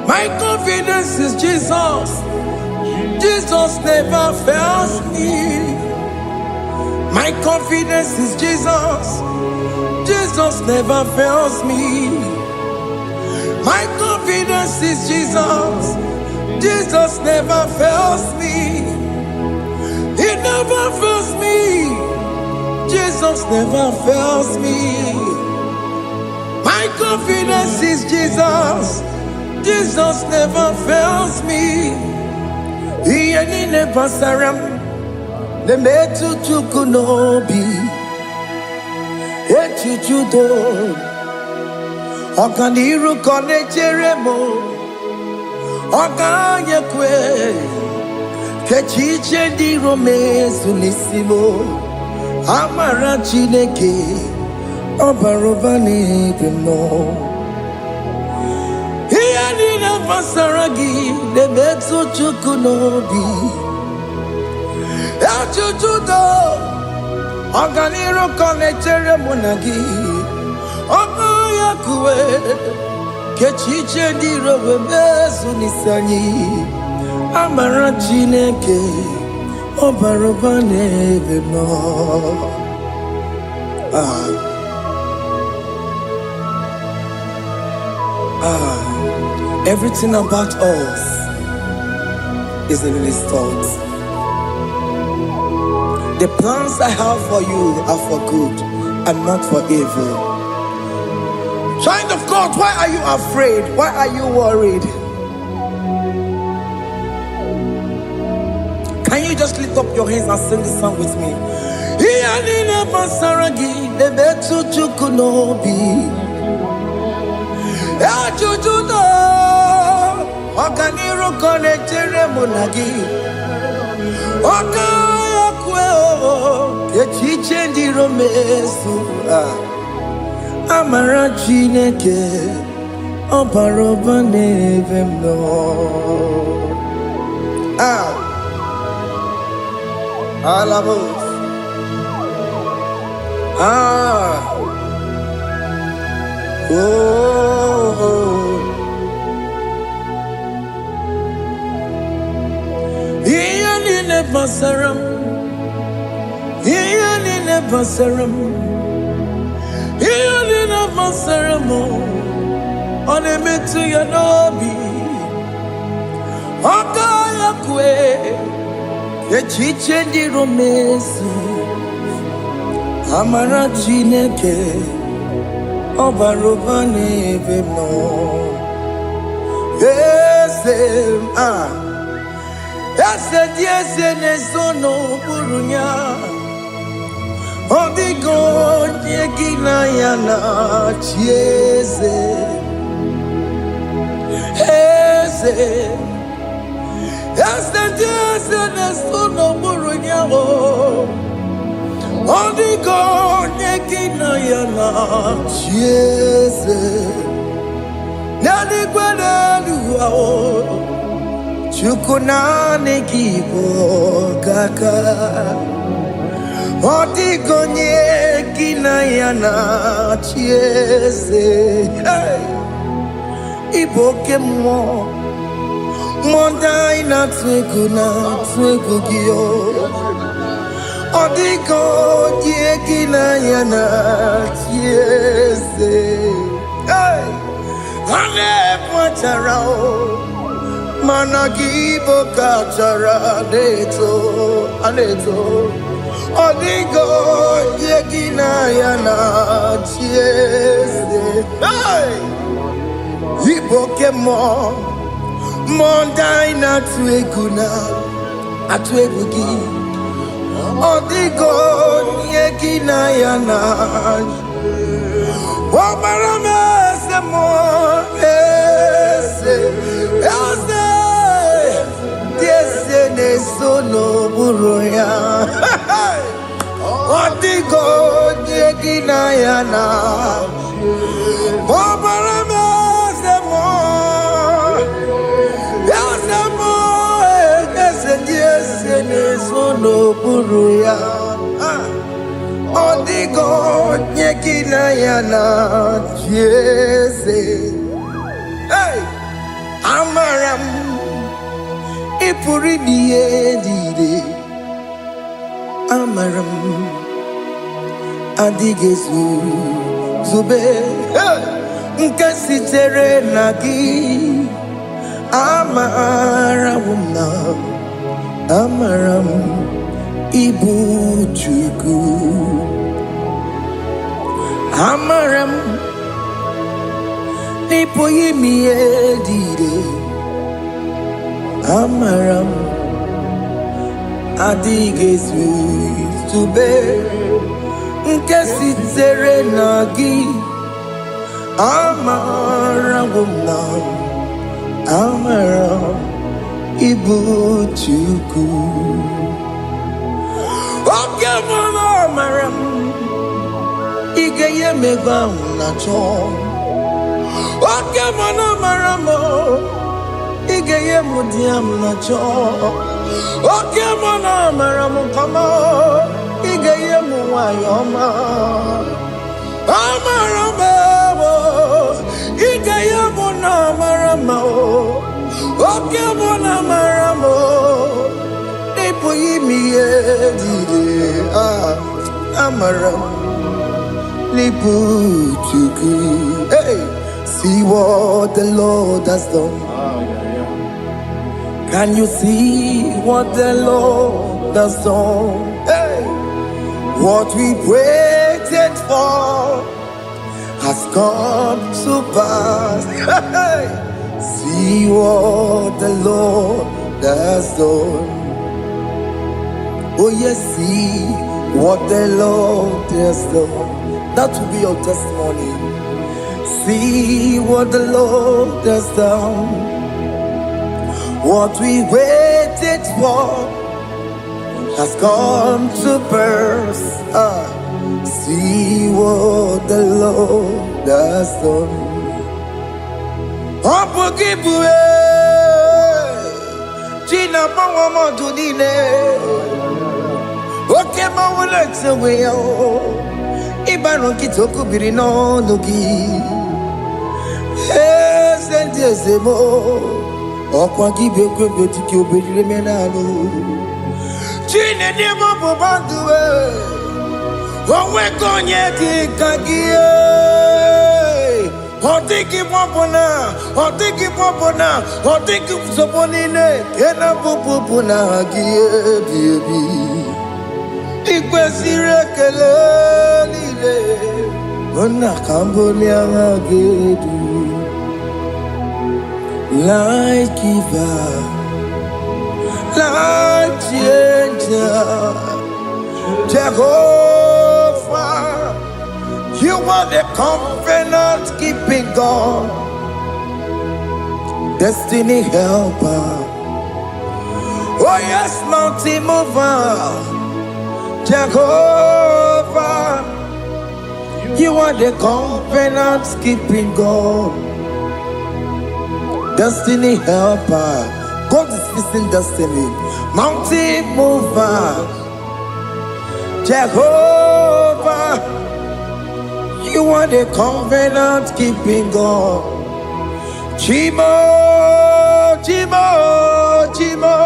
My confidence is Jesus Jesus never fails me My confidence is Jesus Jesus never fails me My confidence is Jesus Jesus never fails me He never fails me Jesus never fails me My confidence is Jesus Jesus never fails me He never saram The metu chukunobi Echuchudo Okaniru kone cheremo Okanye kwe Kechiche di romezu nisimo Amara chineke Obarobani gemo He never saragi The metu chukunobi Echuchudo Oganiru konechere munagi Oya kuwe Kechiche diro webezu nisanyi Amara chineke Obarobane beno Everything about us is in His thoughts. The plans I have for you are for good and not for evil. Child of God, why are you afraid? Why are you worried? Can you just lift up your hands and sing this song with me? Amara Chineke Obaroba nevem no. Alabos. Iyanine basaram, Iyanine basaram, Iyanine basaramo. Onemetu ya nobi, Okaya kwe, Echiche di romesu, Amara Chineke, Obaroba nevem no. Yes, yes, nesono burunya. Odigo nyegina yana chieze. Yes, yes, nesono burunya. Odigo nyegina yana chieze. Nani kwanaluwa Chukunane kibo kaka Odigo nyegina yana chieze. Iboke mo Mondai na twegu giyo. Odigo nyegina yana chieze. Ane pacharao Managibo kachara aneto Odigo yegina yana chiese. Iboke mo Mondai na atwegugi. Odigo yegina yana Wamarame semo Ese nesono buruya. Odigo nyegina yana Wamarame semo Ese nesono buruya. Odigo nyegina yana chiese. Amaram ipuri dide. Amaram adigezu zube. Nkasitere nagi. Amaram ibu chuku. Amaram nipo yimi edide. Amaram adigezu zube. Nkesitere nagi. Amaram ibu chuku. Oke mama amaram igeye megba unacho. Oke mama maramo igeye mudiam nacho. Oke mama maramo kama igeye muwayoma. Amaramo igeye muna maramo. Oke mama maramo nipo yimi edide. Amaram nipo chuku. See what the Lord has done. Can you see what the Lord has done? Hey! What we waited for has come to pass. Hey! See what the Lord has done. Oh yes, see what the Lord has done. That will be your testimony. See what the Lord has done. What we waited for has come to pass. See what the Lord has done. China Mama Dunine. Okay, Mama, let's away. Ibano Kitoku Birino Nogi. Yes, and yes, more. Okwa gibe kwebe tiki obedire menalo. Chine de mo banduwe. Onwe konye ti kagie. Otiki popona, otiki popona, otiki soponine. Kena popona gie biebi. Ikwesire kele lile. Ona kamboni agedu. Life giver, life changer, Jehovah, you are the covenant keeping God, destiny helper. Oh yes, mountain mover, Jehovah, you are the covenant keeping God. Destiny helper, God is fixing destiny. Mountain mover, Jehovah, you are the covenant keeping God. Chimo, Chimo, Chimo,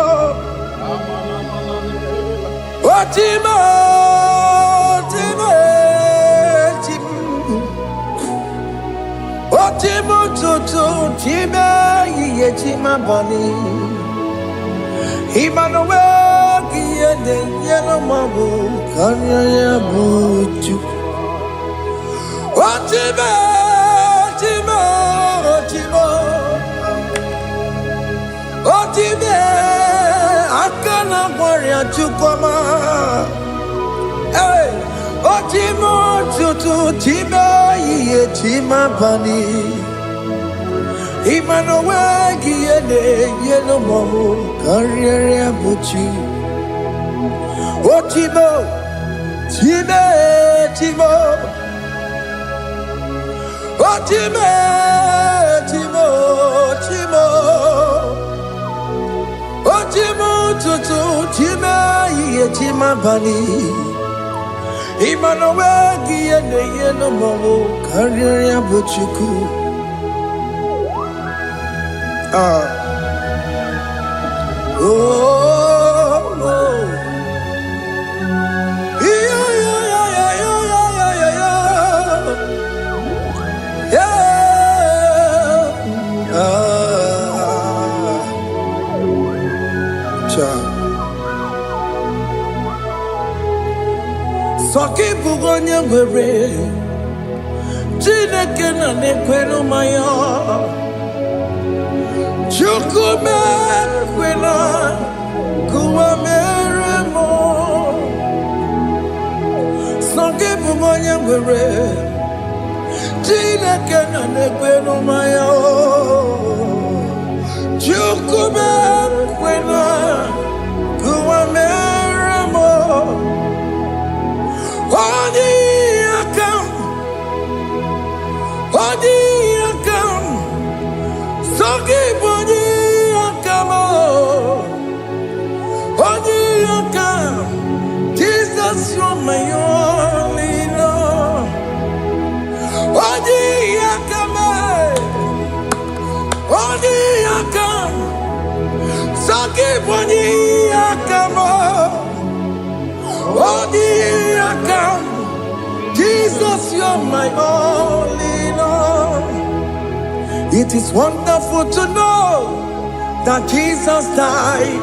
oh Chimo, Chimo, Chimo. Otimo tutu chime ye chima bani. Emmanuel kiyende yeno mabu kanya ya buchu. Otime chimo chimo. Otime akana warrior chukoma. Hey. Otimo tutu chime ye chima bani. Emmanuel giyene yeno mamu karriere buchi. Otimo chime chimo. Otime chimo chimo. Otimo tutu chime ye chima bani. Emmanuel giyene yeno mamu karriere buchiku. Oh, yeah, yeah, yeah, yeah, yeah, yeah, yeah, Soki bugonye mwere, Chineke na nekwenu maya. Chukume kwena kuwa meremo. Songe bumonye mwere Chineke na nekwenu maya. Chukume kwena kuwa meremo. Odi akam, odi akam. Songe boni akamo, odi akam. Jesus, you're my only love. Odi akame, odi akam. Songe boni akamo, odi akam. Jesus, you're my only love. It is wonderful to know that Jesus died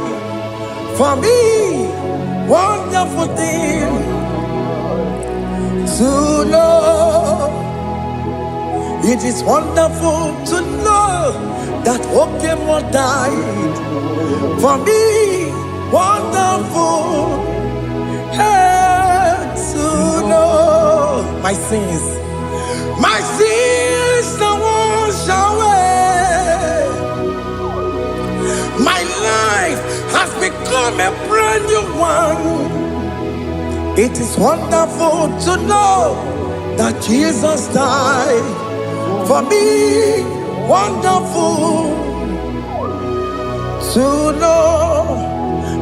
for me. Wonderful thing to know. It is wonderful to know that Okemo died for me. Wonderful to know my sins are washed away. My life has become a brand new one. It is wonderful to know that Jesus died for me. Wonderful to know.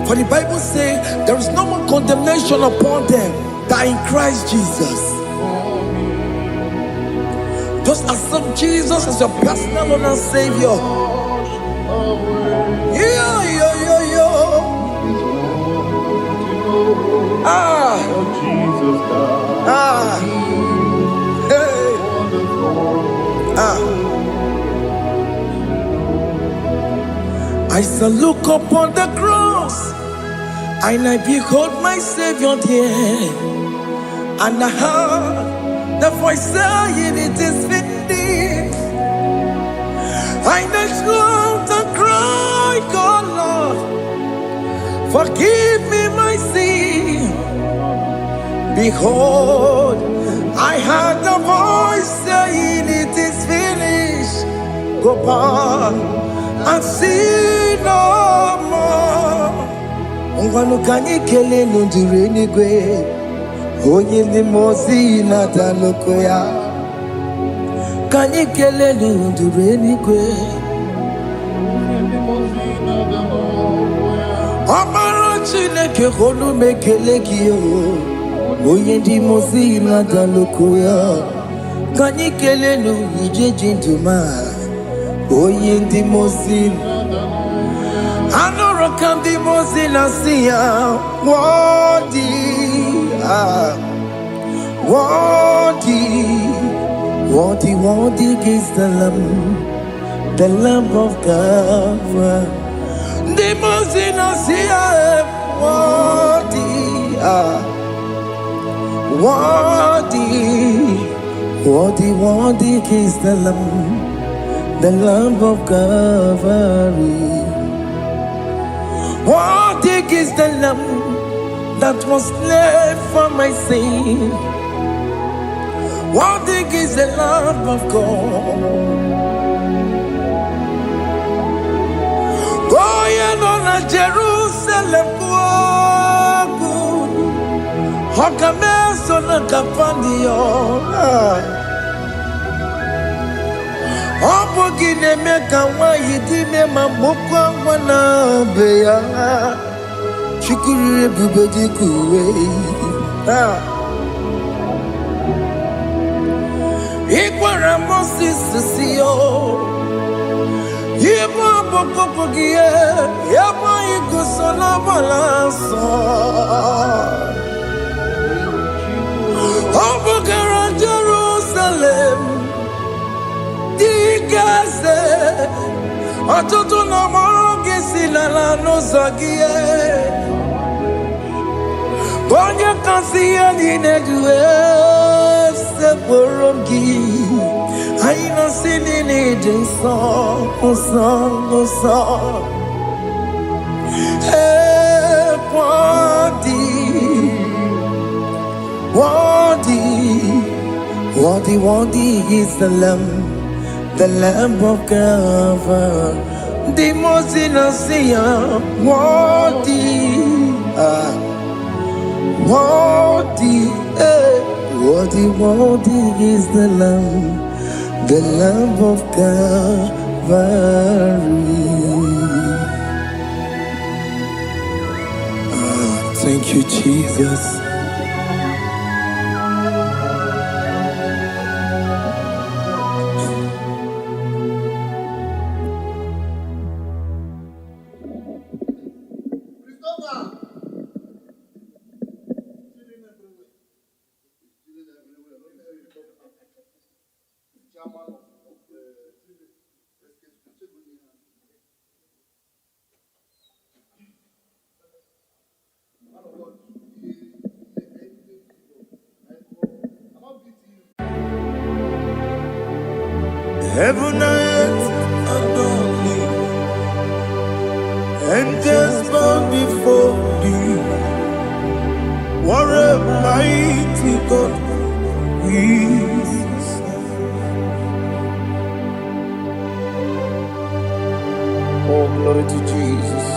For the Bible says there is no more condemnation upon them that in Christ Jesus. Just accept Jesus as your personal Lord and Savior. I shall look upon the cross, and I behold my Savior there, and I heard the voice saying, "It is finished." I knelt down and cried, "God, Lord, forgive me my sin." Behold, I heard the voice saying, "It is finished. Go back and sin no more." Ngwanu kanyi kele nundure nigwe, onye ndi mozi na daloko ya. Kanyi kele nundure nigwe, Amara Chineke honu mekele kiyo, onye ndi mozi na daloko ya. Kanyi kele nu ije jinduma, onye ndi mozi. Anoro kandi mozi na siya, worthy is the Lamb of God. The mozi na siya, worthy is the Lamb of God. Worthy is the Lamb that was slain for my sin. Worthy is the Lamb of God. Going on Jerusalem, Hokameso na kapandio. Obogi ne meka wa yidime mamukwa wana beya. Chukuru bubedi kuwe. Ikwara Moses siyo. Yema boko pogie. Yema igusola balanso. Obogara Jerusalem. Digase. Atoto na moge silala no zagie. Bonye kansiya ninedue se borongi. Aina sinini jinson, song. Hey, worthy is the Lamb of God. The most innocent, worthy is the Lamb of Calvary. Thank you, Jesus. Heaven and earth adore thee, angels bow before thee. What a mighty God we serve. Oh, glory to Jesus.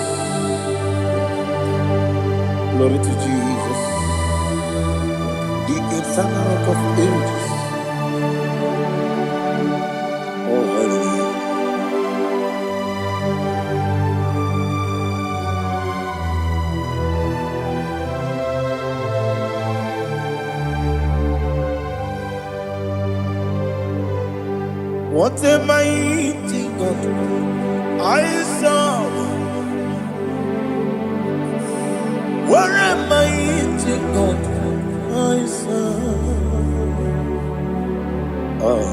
Glory to Jesus. The eternal rock of ages. Oh, hallelujah. What a mighty God I serve. What a mighty God I serve. Oh.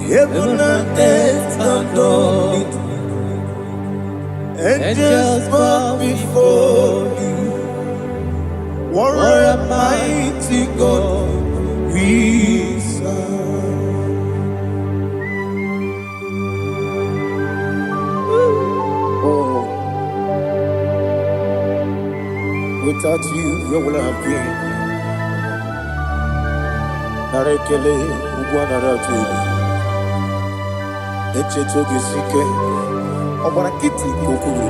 Heaven and earth adore it. Angels bow before thee. What a mighty God we serve. Oh, without you, where will I have been? Narekele, Ugwanaratu. Echetoge sike, Obarakiti kokuru.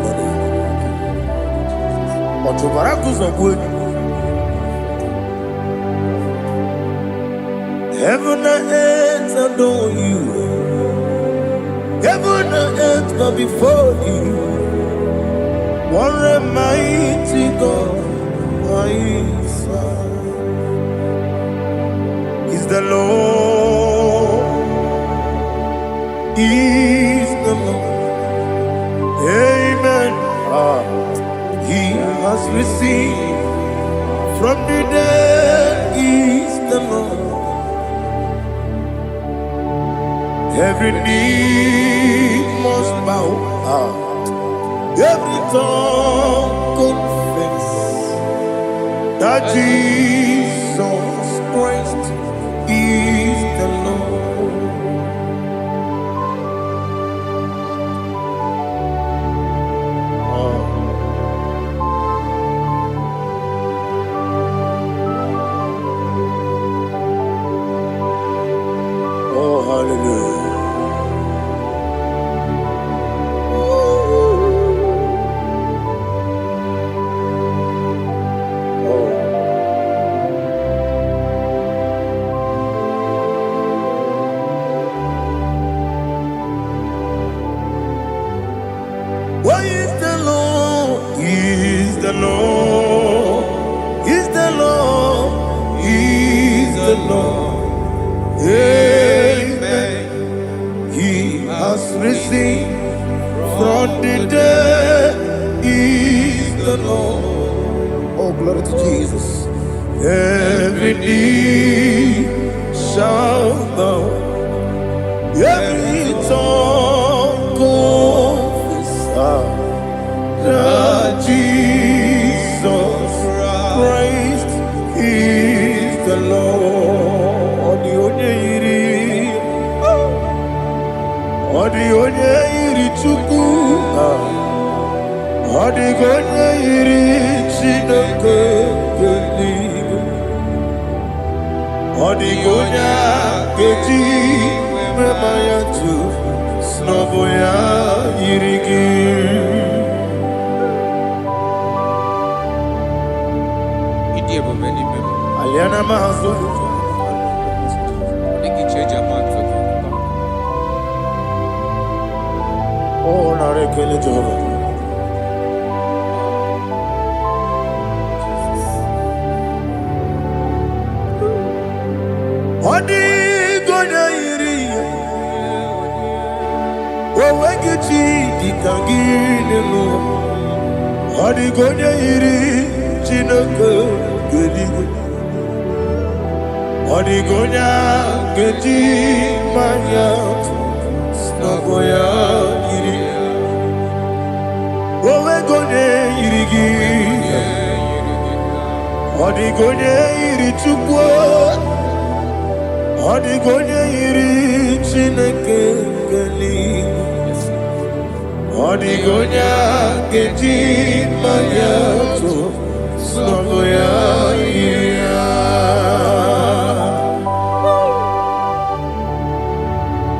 Otobaraku zobwe. Heaven and earth adore you. Heaven and earth bow before you. What a mighty God I serve. Is the Lord. Is the Lord. Amen. He has received from the dead. Is the Lord. Every knee must bow. Every tongue confess that Jesus Christ is the Lord. Oh, hallelujah. Why is the Lord? Is the Lord? Is the Lord? Is the Lord? Amen. He has risen from the dead. Is the Lord. Oh, glory to Jesus. Every knee shall bow. Every tongue confess that Jesus Christ is the Lord. Odi onye iri Chukwu, odi onye iri Chineke eluigwe, odi onye keji mema ya tu snobo ya iri gị. Aliana mahazo. Oh, narekele Jehovah. Odi gonya iri, owegichi dikangini no. Odi gonya iri, Chineke gedigwe. Odi gonya geji manya, snoboya. Odigonye iri chukwu, odigonye iri Chineke geli, odigonye keji mayato sogoya iya.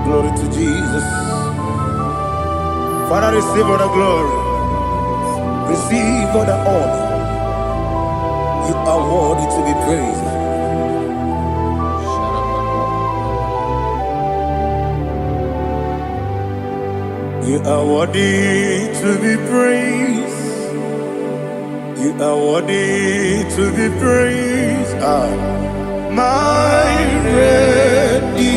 Glory to Jesus. Father, receive all the glory, receive all the honor. You are worthy to be praised. You are worthy to be praised. You are worthy to be praised. My Redeemer.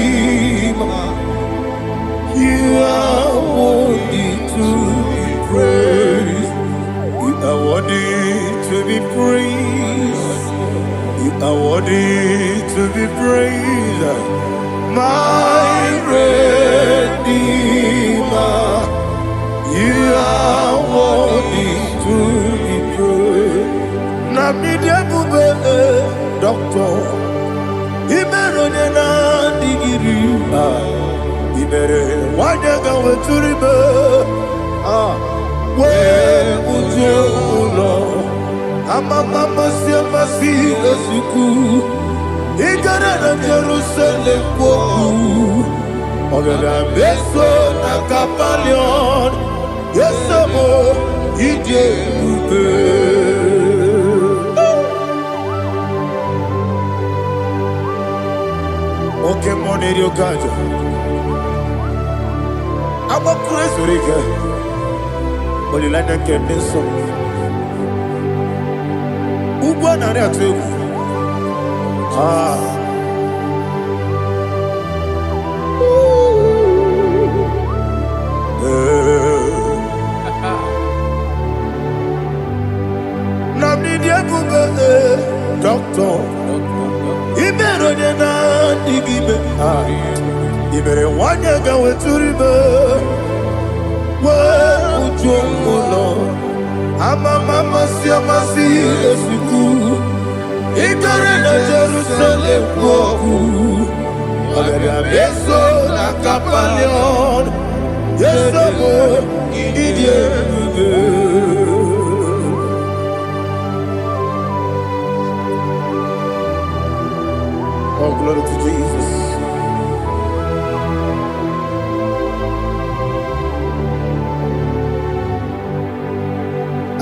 You are worthy to be praised. You are worthy to be praised. You are worthy to be praised. My Redeemer. You are worthy to be praised. Namidebube, Doctor. Imeronena digiri. Ibere wanyaga weturibe. We ujo ulo. Mama siamasi esuku. Igara na Jerusalem woku. Ogada beso na kapalion. Yesamo ije ube. Okay, money yo kajo. I'm a crazy rigger. Only like that can be so. Ubana ya tu. Namni dia bube doctor. Ibero de na digibe. Ibere wanya ga weturibe. We ujomulo. Mama siamasi esuku. Igare na Jerusalem woku. Ogada beso na kapalion. Yesamo idie ube. Oh, glory to Jesus.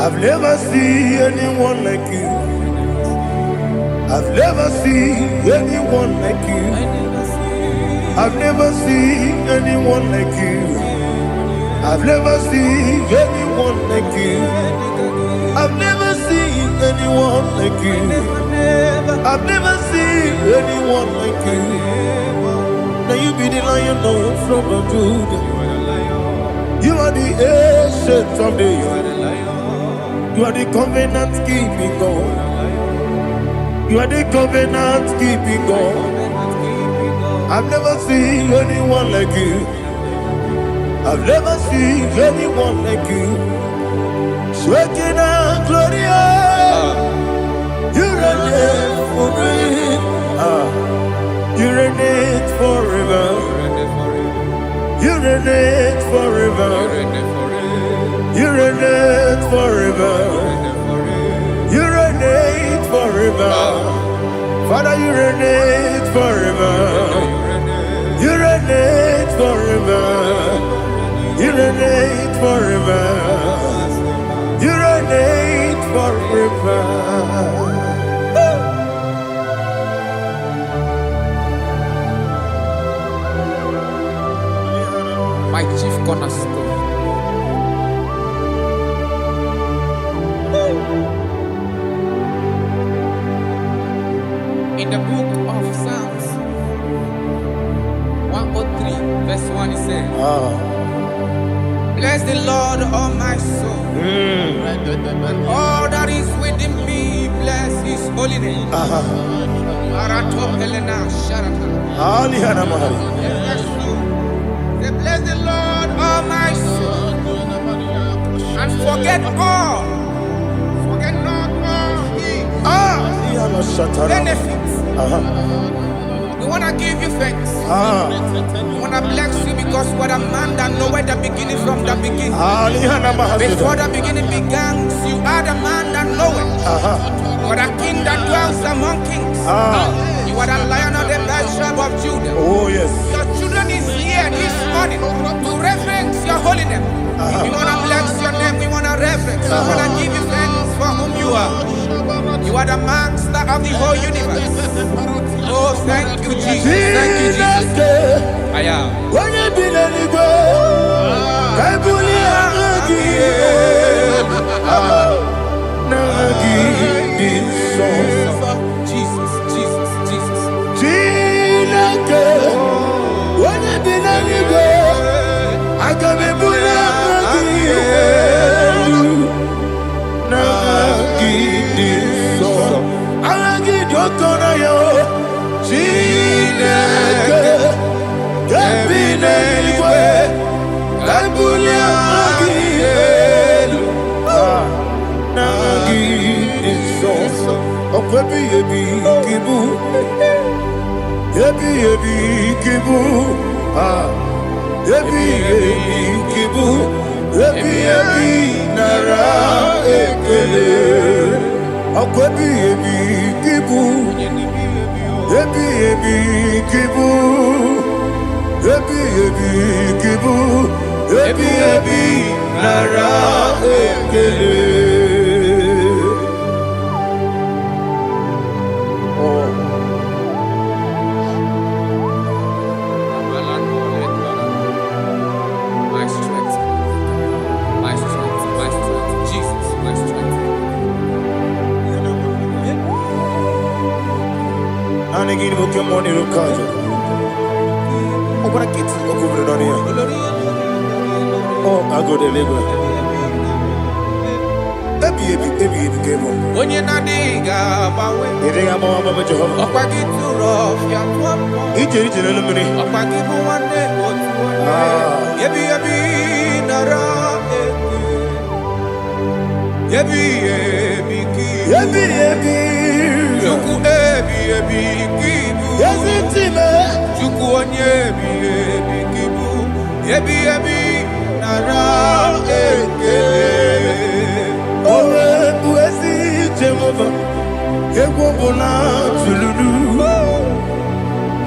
I've never seen anyone like you. I've never seen anyone like you. I've never seen anyone like you. I've never seen anyone like you. I've never seen anyone like you. I've never seen anyone like you. Now you be the Lion from the Judah. You are the ancient of days. You are the covenant keeping God. You are the covenant keeping God. I've never seen anyone like you. I've never seen anyone like you. Shekinah Gloria, you reign forever. You reign forever. You reign forever. You reign forever. You reign forever. Father, you reign forever. You reign forever. You reign forever. You reign forever. My chief cornerstone. In the book of Psalms 103 verse 1 it says, bless the Lord, all my soul, and all that is within me, bless his holy name. Bless the Lord, all my soul, and forget not all his benefits. We want to give you thanks. We want to bless you because you are the man that knoweth the beginning from the beginning. Before the beginning began, you are the man that knoweth. You are the king that dwells among kings. You are the lion of the tribe of Judah. Oh, yes. Your children is here this morning to reverence your holiness. We want to bless your name. We want to reverence. We want to give you thanks for whom you are. You are the master of the whole universe. Oh, thank you, Jesus. Thank you, Jesus. I am. Jesus, Jesus, Jesus. I can My strength, my strength, my strength, Jesus, my strength. And again, we come on in the oh, I go to Deliverance. When you're not diga, You think I'm on my job? up I get too rough, yeah, Each in a minute. up I give you one day, yebi, nara, yebi, Juku kibu, Juku kibu, yebi, nara, Owe buesi Jehovah, Ewobola Tululu.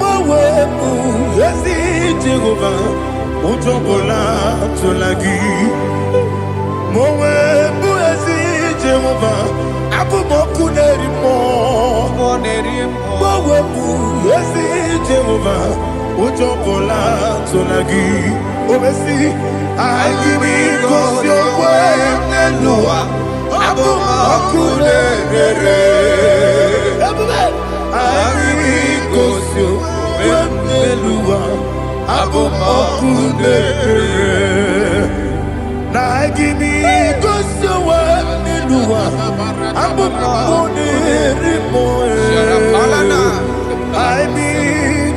Owe buesi Jehovah, Utobola Tulagi. Mowe buesi Jehovah, Abumoku nerimo. Mowe buesi Jehovah, Utobola Tulagi. Obesi, I give me cause your way, Noah. Abu Makune, I give me cause your way, Noah. Abu Makune, I give me cause your way, Noah. Abu Makune, I be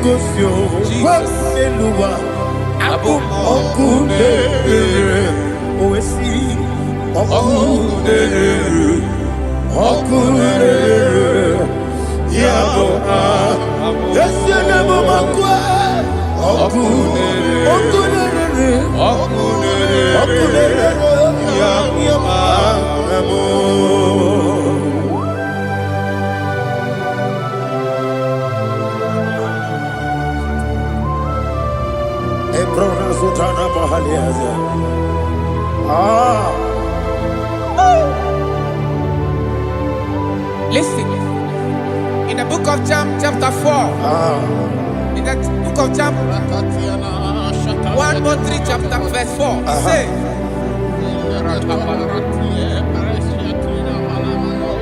cause your way, Noah. Abu Okune, Oesi, Okune, Okune, Yabo, yes, you never Makwa, Okune, Okune, Okune, Listen, in the book of John, chapter 4, in the book of John, 1:3, chapter verse 4, it says,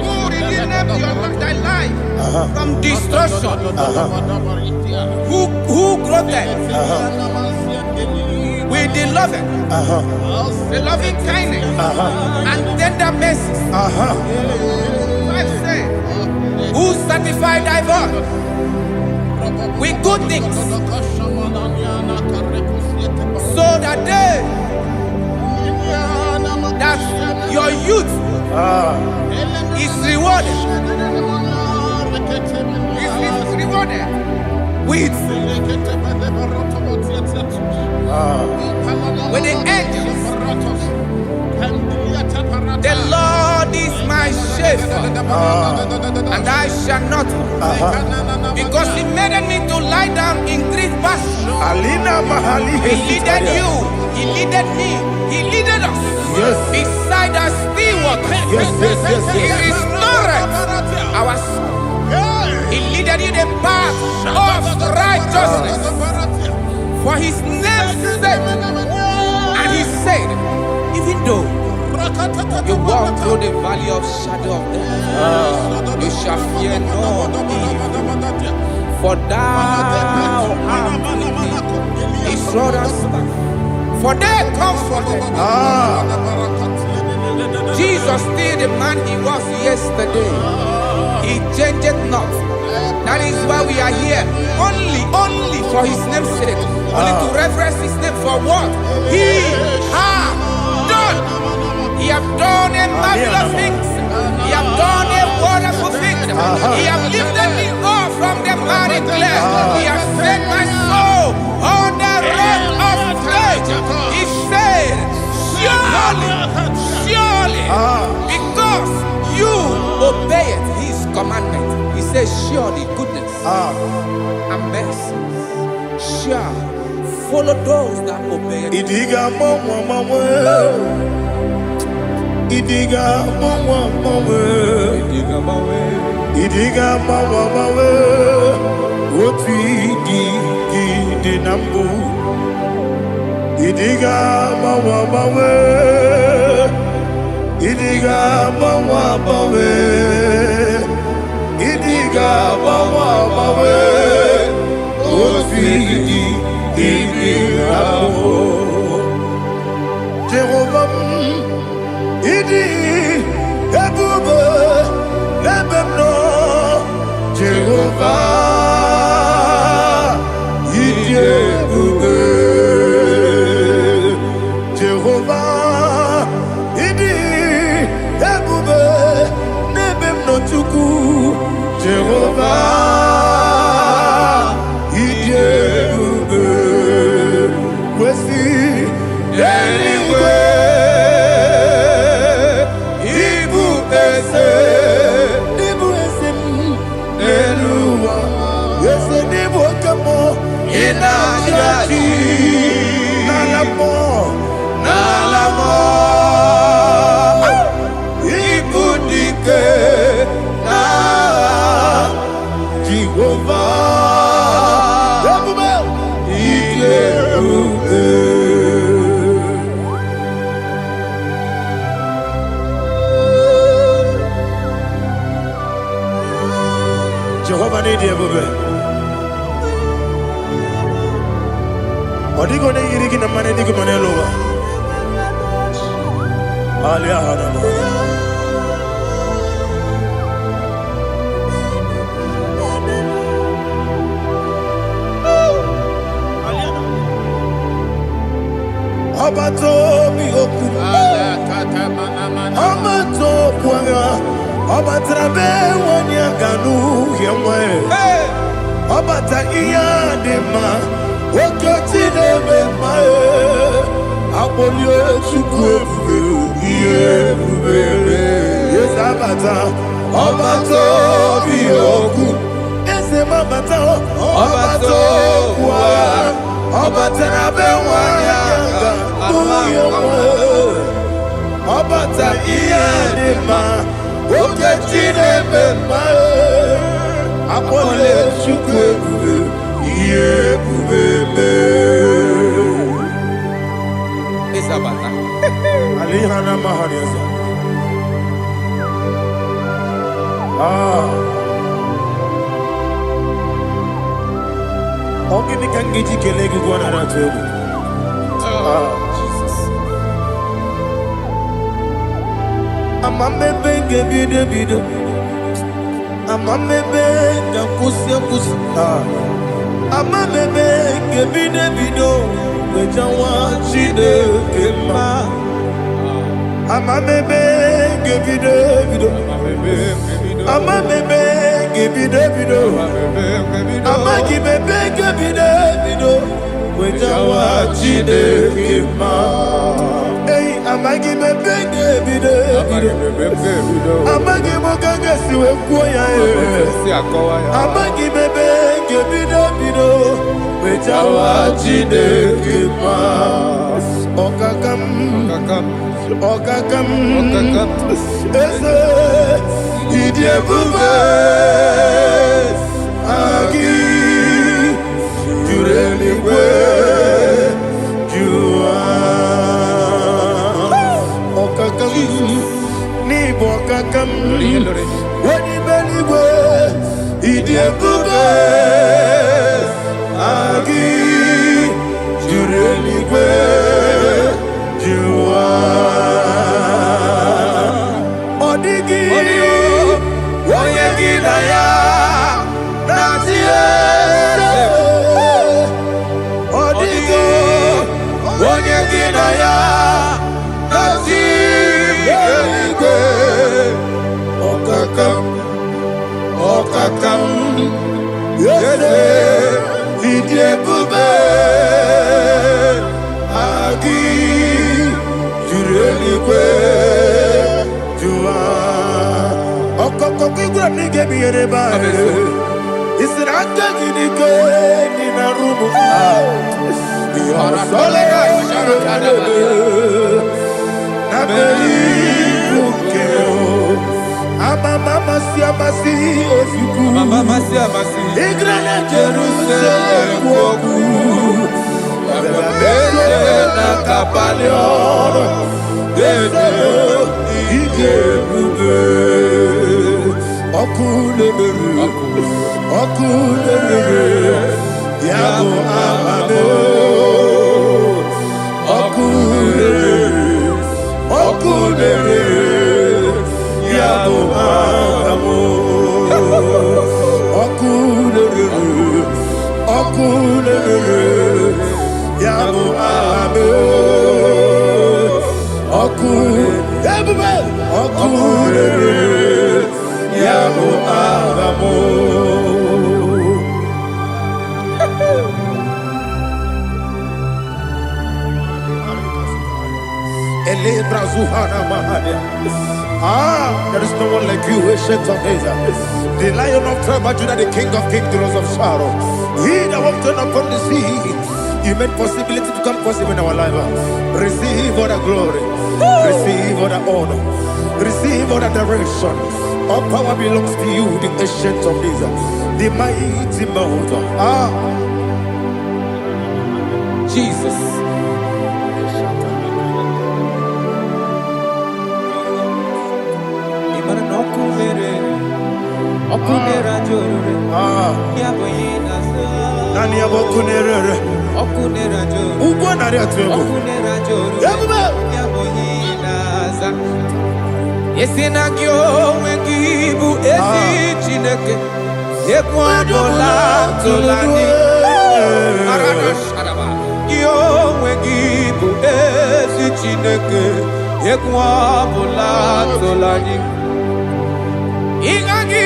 who redeemed thy life from destruction, who grew with the loving kindness, and tender mercies. Who satisfy thy voice with good things, so that that your youth is rewarded. covered with the angels. The Lord is my shepherd, and I shall not want, because He made me to lie down in green pastures. He leaded you, He leaded me, He leaded us beside the still waters. He restored our soul. He leaded you the path of righteousness for His name's sake. And He said, even though you walk through the valley of shadow of death, you shall fear no evil, for thou art with me. His rod and staff, for they comforted. Jesus still the man He was yesterday. He changed not. That is why we are here. Only for His name's sake. Only to reverence His name for what He has done. He has done a marvelous things. He has done a wonderful thing. He has lifted me up from the miry clay. He has set my soul on the rock of faith. He said, surely, because you obeyed His commandment. He says, surely goodness and mercy shall follow those that obey. Idiga mawe, otu di nambu. Idiga mawe, idiga mawe, idiga mawe, otu di nambu. Jehovah, idi ebube ebemno. Jehovah, idi ebube. Jehovah, idi ebube nebemno chuku. Jehovah, idi ebube. Wesi anyway. Nalamo, ibudike na Jehovah, Jehovah need you. Odigo ne yirigi na mane digo mane lowa. Alia hana. Abato mi oku. Abato kwanga. Abatrabe wanya ganu yemwe. Abata iya dema. Okoti nebe mae, abolio chukwefu yebube. Yes abata, abato biyoku. Ese mabata, abato kwa, abata nabe wanyanga kuyemwe. Abata iyadema, okoti nebe mae, abolio chukwefu. Isabata. Alihana Mahariasa. Ogini kangiji kelegi gwana ratuebu. Jesus. Amamebe ngebide. Amamebe ngakusi. Amamebe ngebide. Wejawa chide kema. Amamebe ngebide. Ama bebe gebido bido. Ama gibebe gebido bido. Wejawa Chineke ma. Hey, ama gibebe gebido bido. Ama gibogaga siwe kuya e. Ama gibebe gebido bido. Wejawa Chineke ma. Okakam. Eze idiebube agi jureligwe jua okakam ni bokakam wani beligwe idiebube agi jureligwe jua odigi oyegi na ya natie odigi oyegi na ya natie okakam yese idiebube agi jureligwe jua okoko kigura nige biyereba isiraka gidike nina rumu yarasolega sharakadaba nabeli ukeo mama siamasi ofiku mama siamasi igrana Jerusalem wogu bebe na kapalion dede igebube okulere yabo amamo okulere yabo amamo okulere yabo amamo okulere yabo amamo. There is no one like you, ancient of days. The Lion of tribe of Judah, the King of kings, the Rose of Sharon. He that walked upon the sea. You made possibility to come possible in our life. Receive all the glory. Receive all the honor. Receive all the direction. All power belongs to you, the ancient of days. The mighty mountain. Jesus. Nani abokunere okunera jo ugwo nari atwego okunera jo yaboyinaza yesina gyo wengibu ezi Chineke ekwabola tolani arana sharaba gyo wengibu ezi Chineke ekwabola tolani ingagi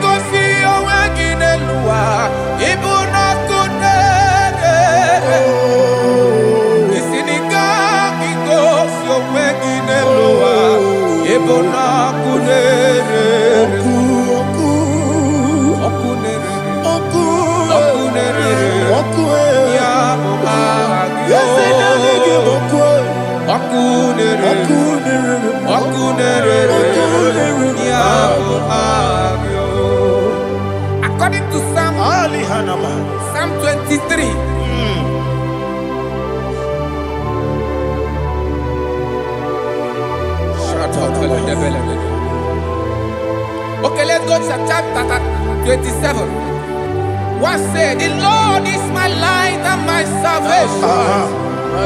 gosi oweginelua ibuna kunere isinika gosi oweginelua ibuna kunere okunere ya agyo okunere ya agyo. According to Psalm 23. Okay, let's go to chapter 27. What said? The Lord is my light and my salvation.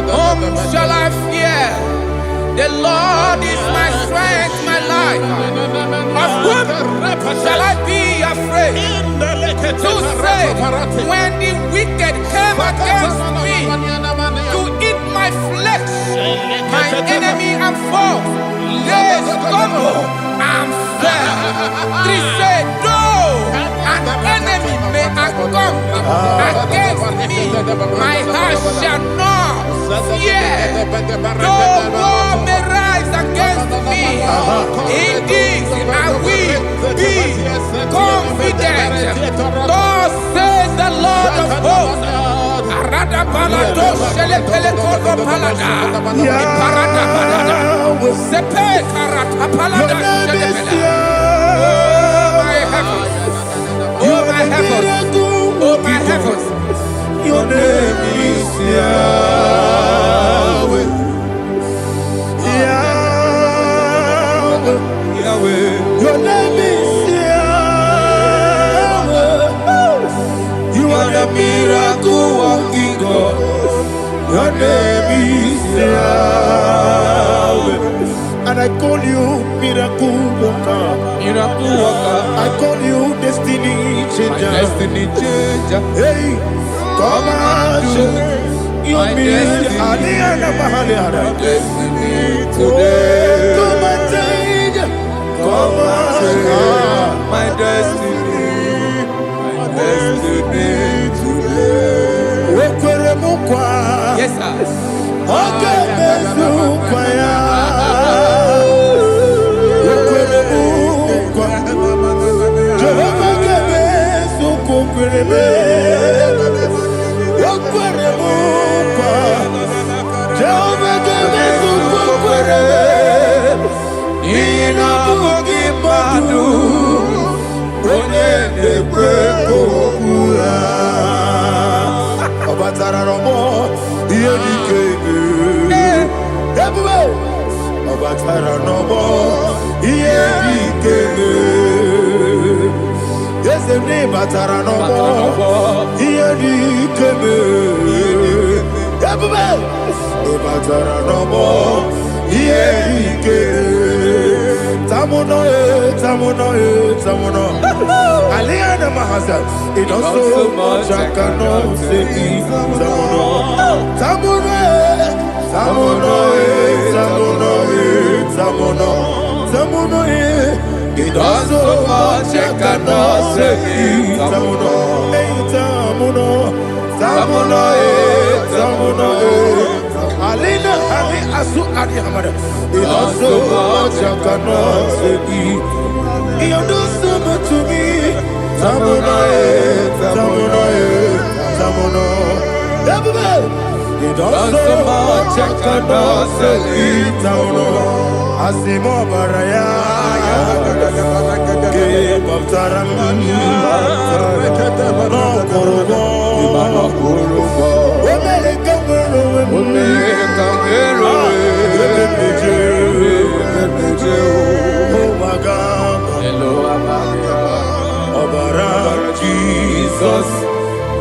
Whom shall I fear? The Lord is my strength, my life. Of whom shall I be afraid? To say, when the wicked came against me to eat my flesh, my enemy and foe, they stumble and fell. heart shall not fear. No war may rise against me. In this I will be confident. Thus says the Lord of hosts. Arada balado shele pele kodo palada. Iparada balada. Sepe karata palada shele pele. Oh my heavens. Oh my heavens. Oh my heavens. Your name is Yahweh. Yahweh. Yahweh. Your name is Yahweh. You are the miracle working God. Your name is Yahweh. And I call you miracle worker. Miracle worker. I call you destiny changer. My destiny changer. Hey, come on, you mean Aliana Mahaliana. Destiny today. Come on, change. Come on, my destiny. My destiny today. Okwere mukwa. Yes, sir. Oke mukwa ya. Okwere mukwa. Jehovah gebe sukukwere me. Okwere mukwa. Jehovah gebe sukukwere me. Ina mugimadu. Onye nekwe kokura. Obatara romo. Iye dikebe. Ebube. Obatara romo. Iye dikebe. Yese ni batara romo. Iye dikebe. Ebube. Obatara romo. Iye dikebe. Tamuno, tamuno, tamuno. Aliana Mahasa. It does so much I cannot say. Tamuno, tamuno, tamuno, tamuno, tamuno, tamuno. It does so much I cannot say. Tamuno, tamuno, tamuno, tamuno. Alina, Ali, Asu, Ali, Hamada. It does so much I cannot say. You do so much to me. Tamuno, tamuno, tamuno. It does so much I cannot say. Tamuno, Asimo Baraya. Give up Taram. No Kurubo. Jesus,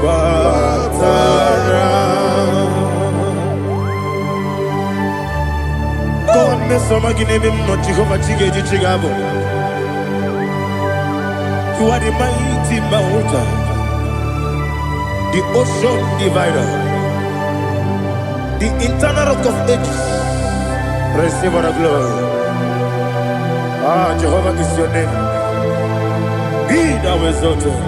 Batara. God, me some again, no Jehovah Chige Chigabo. You are the mighty mountain, the ocean divider, the internal rock of ages. Receive our glory. Ah, Jehovah is your name. Be thou exalted.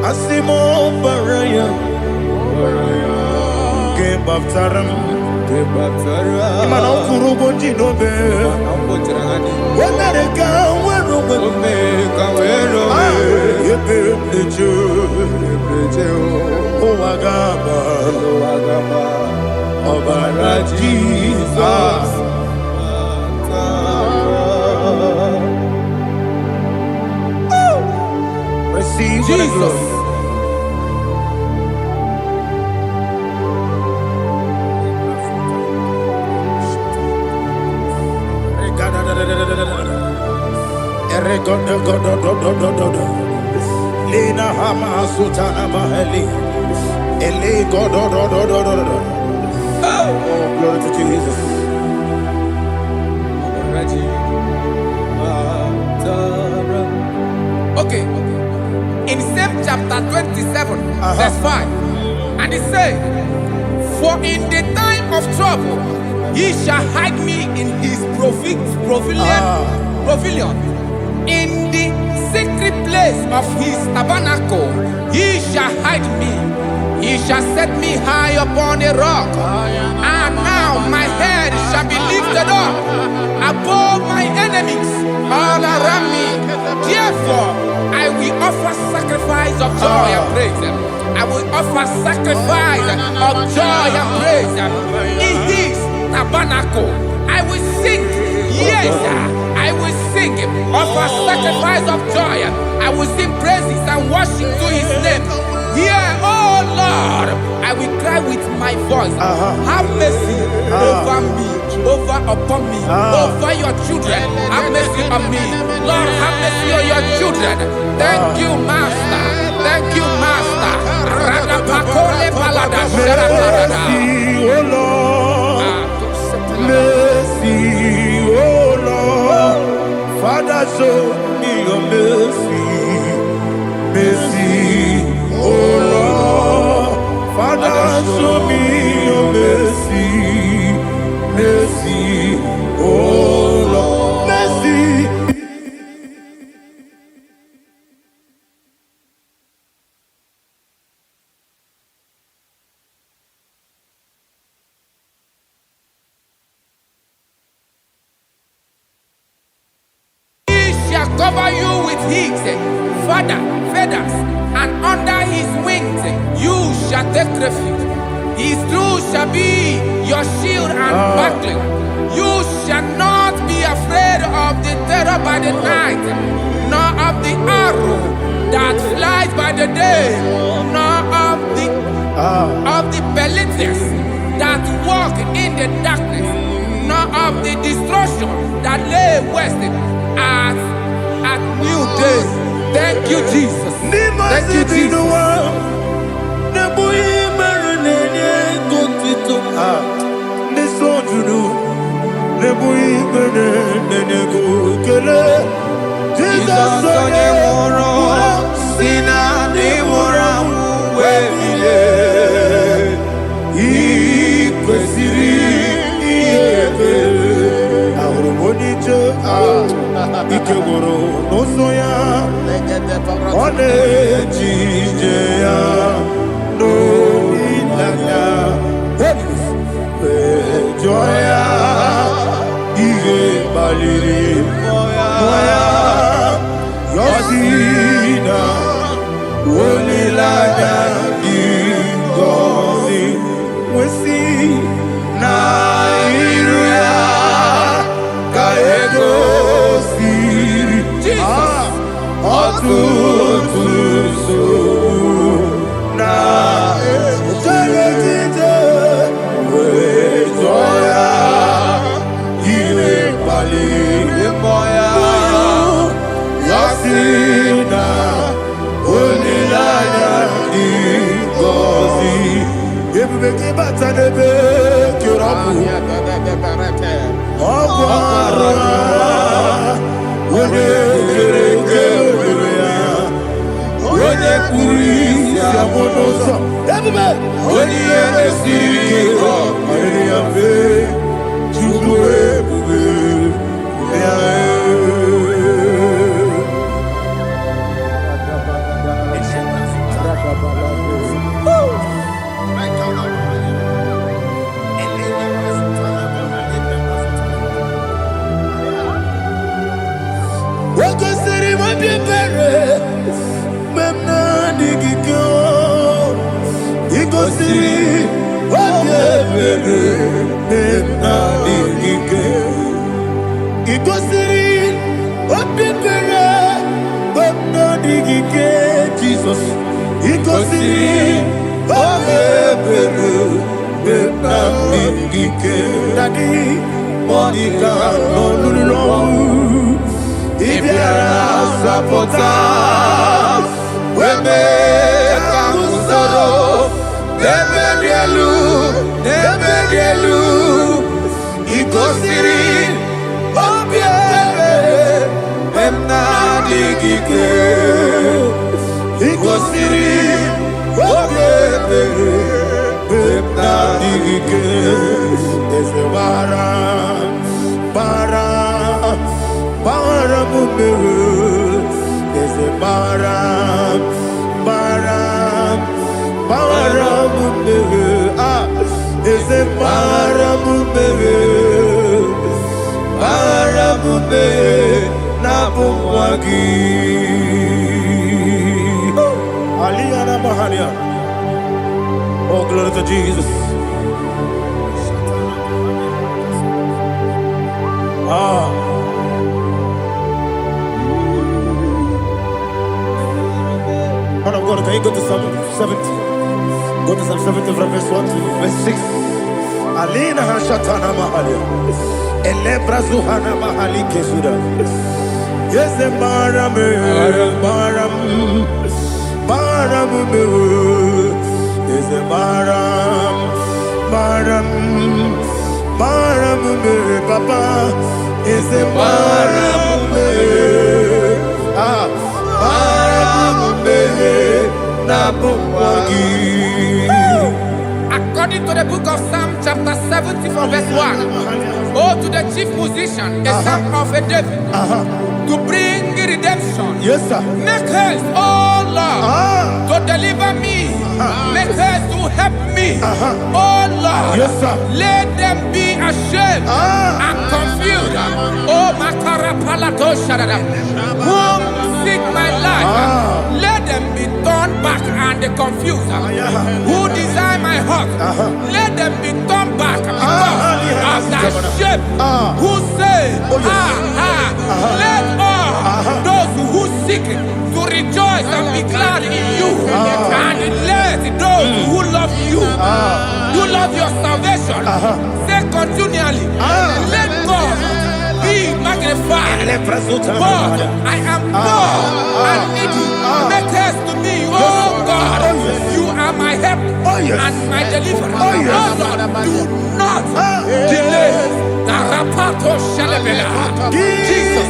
Asimo Baraya, Game of Taram, Imano Kurubo Jinobe, when I come, when oh, Agaba, Obara Jesus. Receive Jesus. Lina Hama Sutana Maheli. Ele God. Oh, glory to Jesus. Okay. In same chapter 27, verse 5, and it says, for in the time of trouble, he shall hide me in his pavilion, in the secret place place of his tabernacle, he shall hide me. He shall set me high upon a rock. And now my head shall be lifted up above my enemies all around me. Therefore, I will offer sacrifice of joy and praise. I will offer sacrifice of joy and praise. In his tabernacle, I will sing. Yes, I will sing. Offer sacrifice of joy. I will sing praises and worship to his name. Here, oh Lord, I will cry with my voice. Have mercy over me, upon me, over your children. Have mercy on me. Lord, have mercy on your children. Thank you, Master. Thank you, Master. Mercy, oh Lord. Mercy, oh Lord. Father, show me your mercy. Mercy, oh Lord. Father, show me your mercy. Mercy, oh Lord. Mercy. Cover you with his feathers, and under his wings you shall take refuge. His truth shall be your shield and buckler. You shall not be afraid of the terror by the night, nor of the arrow that flies by the day, nor of the pestilence that walk in the darkness, nor of the destruction that lay waste at new day. Thank you, Jesus. Thank you, Jesus. Ikegoro nosoya one jijeya no ilaya joya ige baliri moya yosina olilaya igozi wesi na iruya kaego Jesus, para baram, baram, baram, ah, is a baram, baram, nabumwagi. Aliyana Mahalia. Oh, glory to Jesus. Ah. Man of God, can you go to Psalm 70? Go to Psalm 70 from verse 1 to verse 6. Alina Hashatana Mahalia. Elebra Zuhana Mahali Kesuda. Yes, the Baram, Baram, Baram, yes, the Baram, Baram, Baram, Papa, is the Baram, ah, Baram, Nabuwagi. According to the book of Psalm chapter 70 from verse 1, oh, to the chief musician, a son of a David, to bring redemption. Yes, sir. Make haste, oh Lord, to deliver me. Make haste to help me. Oh Lord, Yes, sir. let them be ashamed and confused. Oh Makara Palato Shadada, whom seek my life, let them be turned back and confused. Who desire my heart, let them be turned back because of that shape. Who say, let all those who seek to rejoice and be glad in you, and let those who love you, you love your salvation, say continually, let God be magnified. God, I am poor and needy. Make haste to me, oh God. You are my help and my deliverer. Oh Lord, do not delay. Jesus.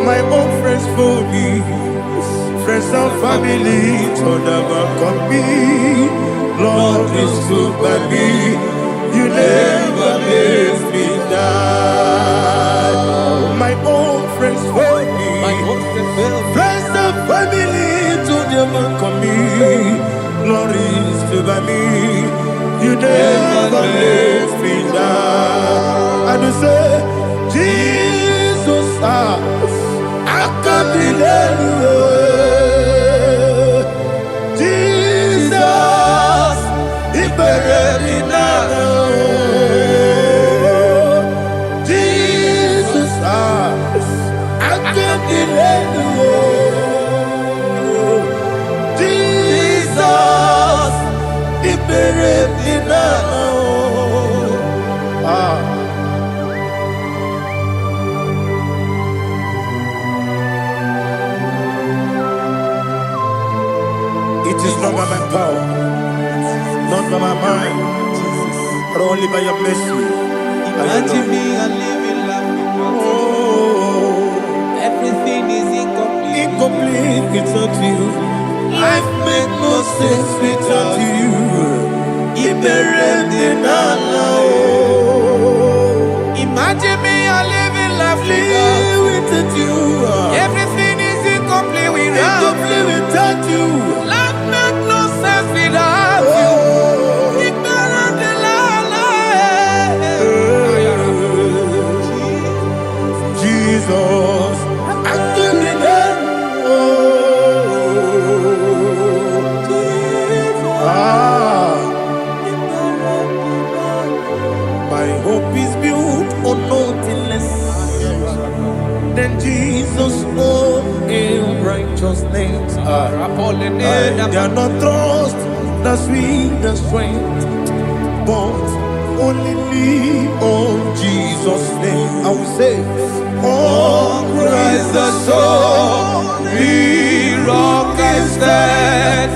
My own friends for me, friends and family, told them come be. Lord is good by me, you never let me die. My own friends for me, friends and family, told them come be. by me. You never let me down. And you say, Jesus, I can't be anywhere. Jesus, He buried me now. Jesus, I can't be anywhere. Jesus, He buried me now. It is not by my power, not by my mind, but only by your mercy. Imagine me and living life without you. Everything is incomplete. Incomplete without you. Life makes no sense without you. Imagine me and living life without you. Everything is incomplete Without you. Life makes no sense without you. Jesus, I can be there. My hope is built on nothing less than Jesus' own righteousness. I cannot trust the sweetest strength, but only lean on Jesus' name. I will say, oh, Christ the solid rock I stand.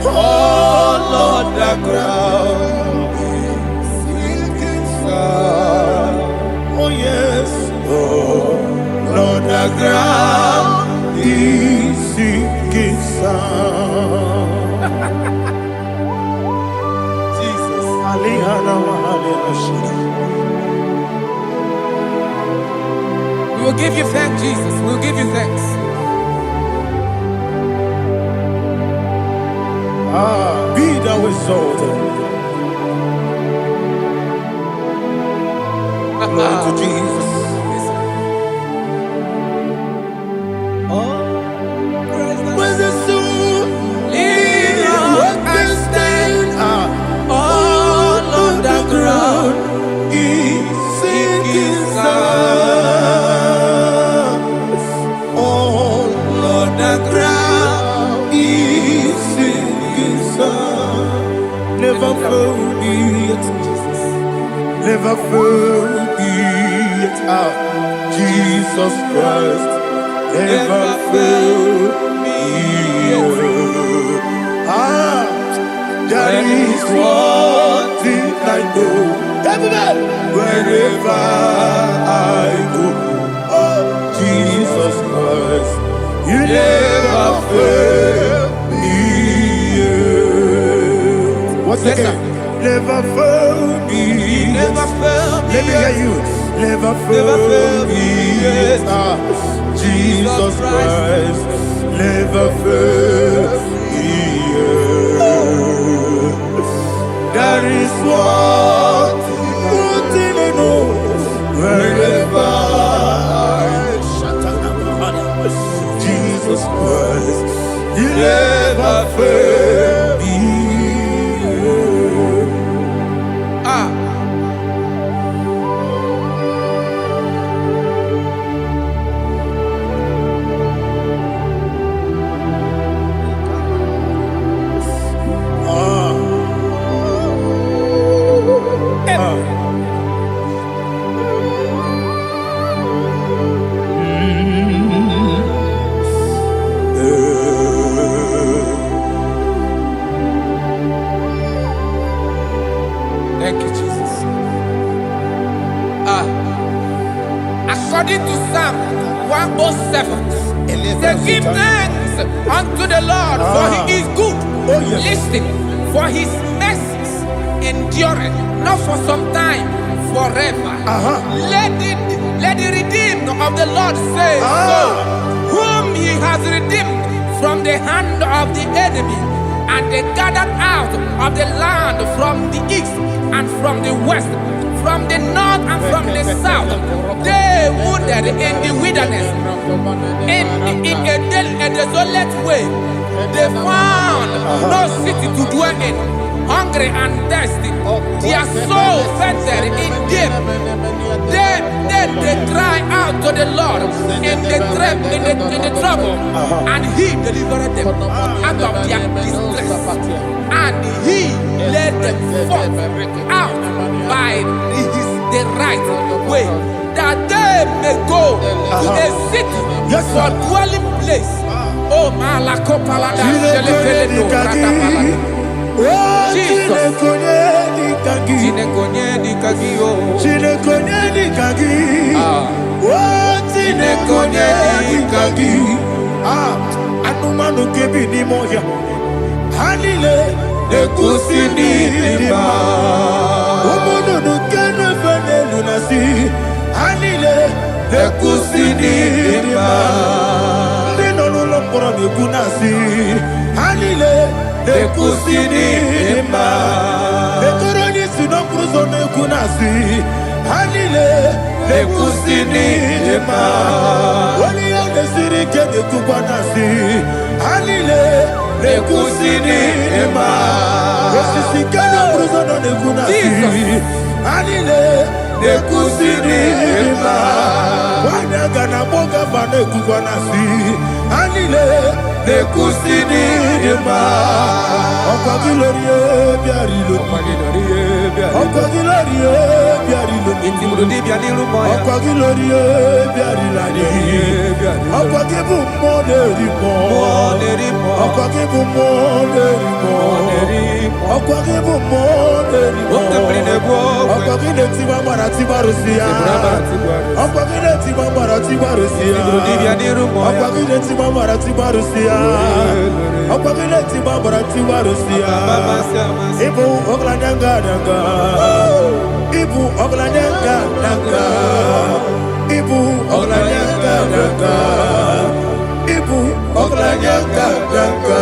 Oh, Lord, the ground is sinking sand. Oh, yes, oh, Lord, the ground is sinking sand. Jesus, We will give you thanks, Jesus. We will give you thanks. Be thou exalted. Glory to Jesus. When the soul can stand, all on the ground is sinking sand. All on the ground is sinking sand. Never forget, never forget, Jesus Christ. Never fail me. There is one thing I know. Wherever I go, oh, Jesus Christ, you never fail me. What's again? Never fail me. Never fail me. Let me hear you. Never fail me. Jesus Christ never fails me. There is one thing I know. Wherever I Jesus Christ, you never fail me. Thank you, Jesus. According to Psalm 107, they give thanks unto the Lord, for He is good. Oh, yes. Listen, for His mercies endureth, not for some time, forever. Let the redeemed of the Lord say so, whom He has redeemed from the hand of the enemy, And they gathered out of the land from the east and from the west, from the north and from the south. They wandered in the wilderness, in a desolate way. They found no city to dwell in, hungry and thirsty. Their soul fettered in deep. They cry out to the Lord in the trouble, and He delivered them out of their distress, and He led them forth out by the right way, that they may go to a city for dwelling place. Oh, Malakopalada, Jesus. Anumanu kebi ni moya Hanile Ekusini lima Omono nukenu fene lunasi Hanile Ekusini lima Nino lulokoro nikunasi Hanile Ekusini lima Ekoroni sinokruzo nekunasi Hanile Ekusini lima Wali yone sirike nekubwanasi Hanile Ekusini lima Esisikana bruzo nekunasi Hanile Ekusini lima Wanaga na boga vane kubwanasi Hanile Ekusini lima Okwa gilorie biarilo Okwa gilorie biarilo Okwa gilorie biarilani Okwa gibu moderimo Okwa gibu moderimo Okwa gibu moderimo Okwa gile tiba marati barusia Okwa gile tiba marati barusia Okwa gile tiba marati barusia Okwa gile tiba marati barusia Ibu ogladanga danga Ibu ogladanga danga Ibu ogladanga danga Ibu ogladanga danga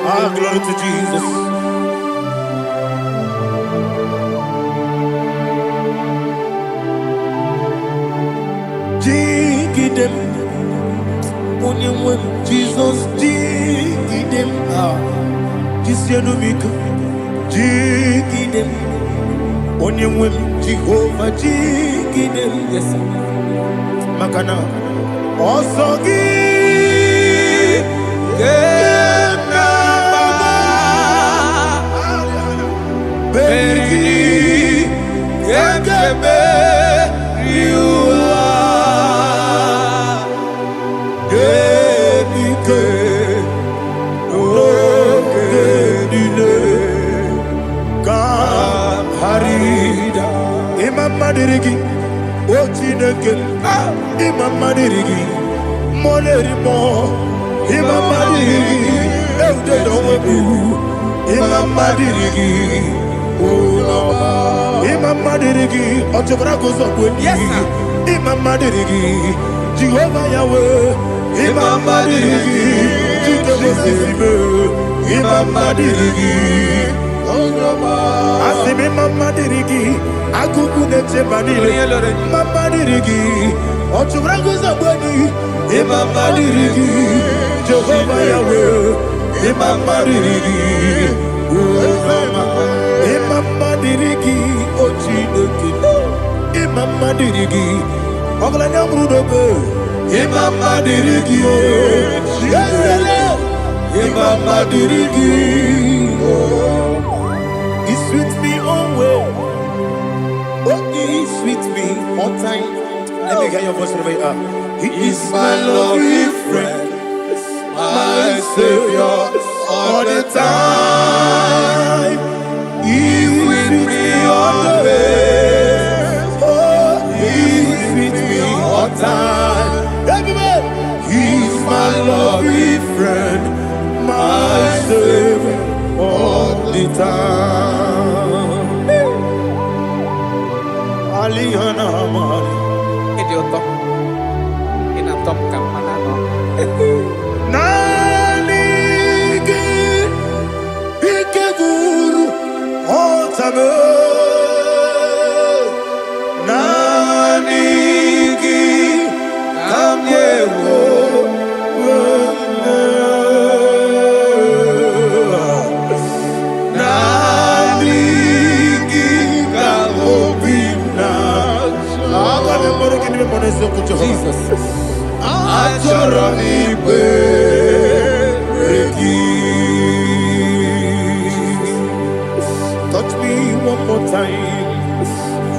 Ah, glory to Jesus. Jigidem, Onyemwe, Jesus, Jigidem, Jisianumika, Jigidem, Onyemwe, Jehovah, Jigidem, yes, Makana, Osogi, Berigi, Gekebe, Riua, Gedike, Gedile, Harida, Imam Madirigi, Ochineke, Imam Madirigi, Molerimo, Imam Madirigi, Eudedowebu, Imam Madirigi, Imam Madirigi, Ochobrako Zogweni, Imam Madirigi, Jehovah Yahweh, Imam Madirigi, Jikebosisibe, Imam Madirigi, Asim Imam Madirigi, Akukune Chebanile, Imam Madirigi, Ochobrako Zogweni, Imam Madirigi, Jehovah Yahweh, Imam Madirigi, Imam Madirigi, Ochineke, Imam Madirigi, Oglanya Brudobe, Imam Madirigi, Imam Madirigi, He sweet me always, oh He sweet me on time. Let me hear your voice over here. He is my lovely friend, my Savior all the time. He with me always. Oh, He with me all time. Everybody, He's my lovely friend, my Savior all the time. Alihana Mari. Idiot. Jesus. Achọrọ m ikpere gị. Touch me one more time,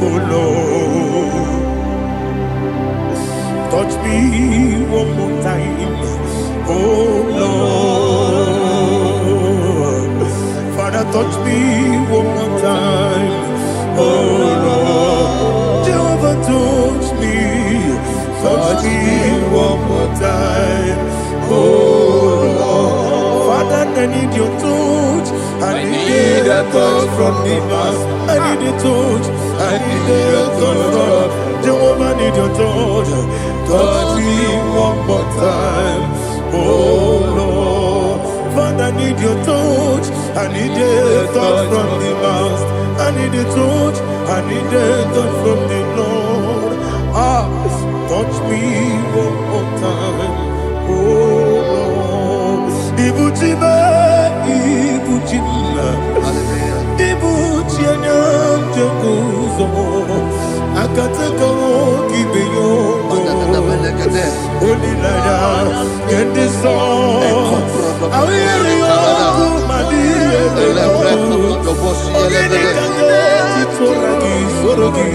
oh Lord. Touch me one more time, oh Lord. Father, touch me one more time, oh Lord. Jehovah, touch me one more time, oh Lord. Father, I need your touch. I need a touch from the Master. I need a touch. I need a touch from Jehovah. I need your touch. Touch me one more time, oh Lord. Father, I need your touch. I need a touch from the Master. I need a touch. I need a touch from the Lord. Touch me one more time, oh Lord. Ibuchima, Ibuchima, Ibuchina, Jeguzo, Akataka, Gibeyo, Olilaya, get this song. I will you, Madia, Sorogi.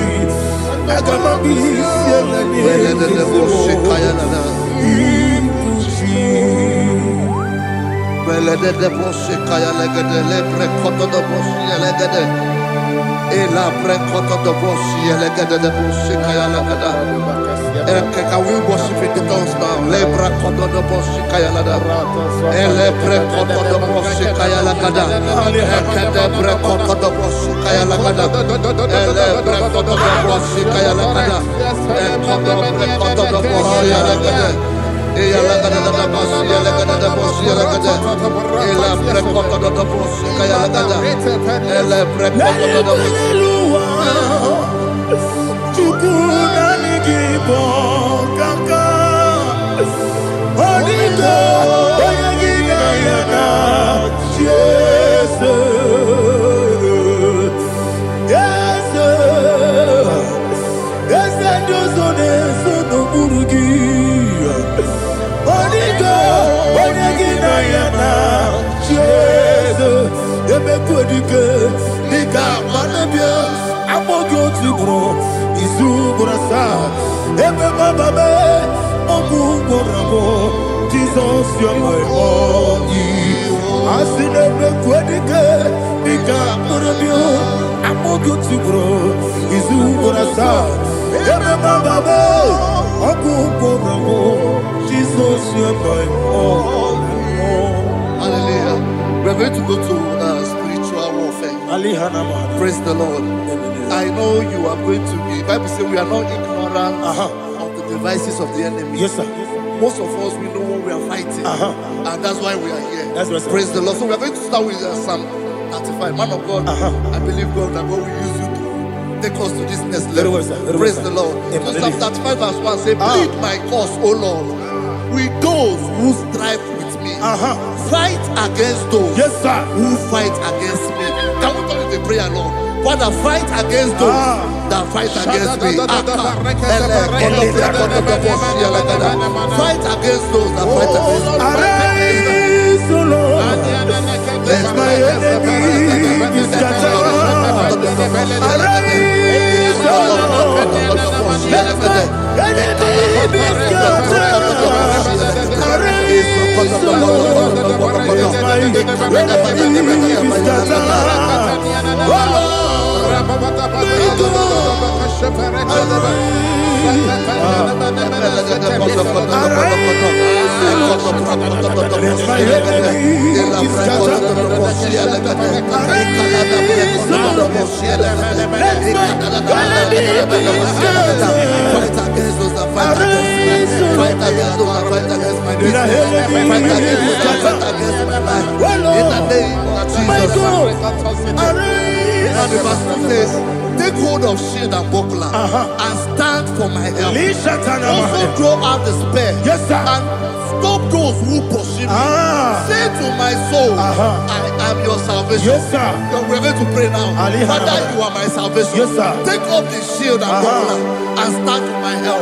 Can we worship in the tongues now? Lebra kodo do boshi kaya lada. Elebre kodo do boshi kaya lada. Ekede bre kodo do boshi kaya lada. Elebre kodo do boshi kaya lada. Ekodo bre kodo do boshi lada. Eya lada da boshi lada da boshi lada. Elebre kodo do boshi kaya lada. Elebre kodo do boshi. Kaka Onigo Oyagina Yana Jesus Yes Yes Dozone Sono Burugi Onigo Oyagina Yana Jesus Ebe Kodike Nika Manabia Amogo Tibro Izu Burasa Ebe Bababe Ogu Borabo Jesus you're my body Asinebe Kwedike Nika Burabio Amogo Tibro Izu Burasa Ebe Bababe Ogu Borabo Jesus you're my body. Hallelujah. We're going to go to spiritual warfare. Praise the Lord. I know you are going to be. Bible says we are not ignorant of the devices of the enemy. Yes, sir. Most of us, we know what we are fighting, and that's why we are here. That's right, sir. Praise the Lord. So we are going to start with Psalm 35. Man of God, I believe God that God will use you to take us to this next level. Very well, sir. Praise the Lord. So Psalm 35 verse 1 says, plead my cause, O Lord, with those who strive with me. Fight against those who fight against me. Can we turn to the prayer, Lord? Father, fight against those that fight against me. Fight against those that fight against me. Arise, O Lord. Let my enemy be scattered. Arise, O Lord. Let my enemy be scattered. Arise, O Lord. Let my enemy be scattered. Oh Lord. take hold of shield and buckler and stand for my help. Also draw out the spear Yes, sir. and stop those who pursue me. Say to my soul, I am your salvation. Yes, sir. We're going to pray now. Father, you are my salvation. Yes, sir. Take off the shield and buckler and stand for my help.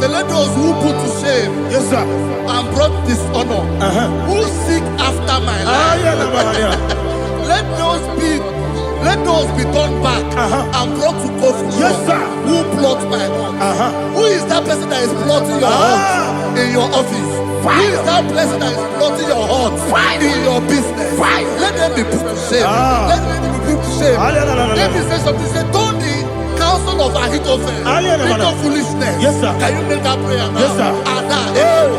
So let those who put to shame, Yes, sir. and brought dishonor, who seek after my life, let those be turned back and brought to confusion. Yes, sir. Who plot my heart? Who is that person that is plotting your heart in your office? Who is that person that is plotting your heart in your business? Let them be put to shame. Let them be put to shame. Let me say something. Say, don't the counsel of Ahithophel think of foolishness. Yes, sir. Can you make that prayer now? Yes, sir.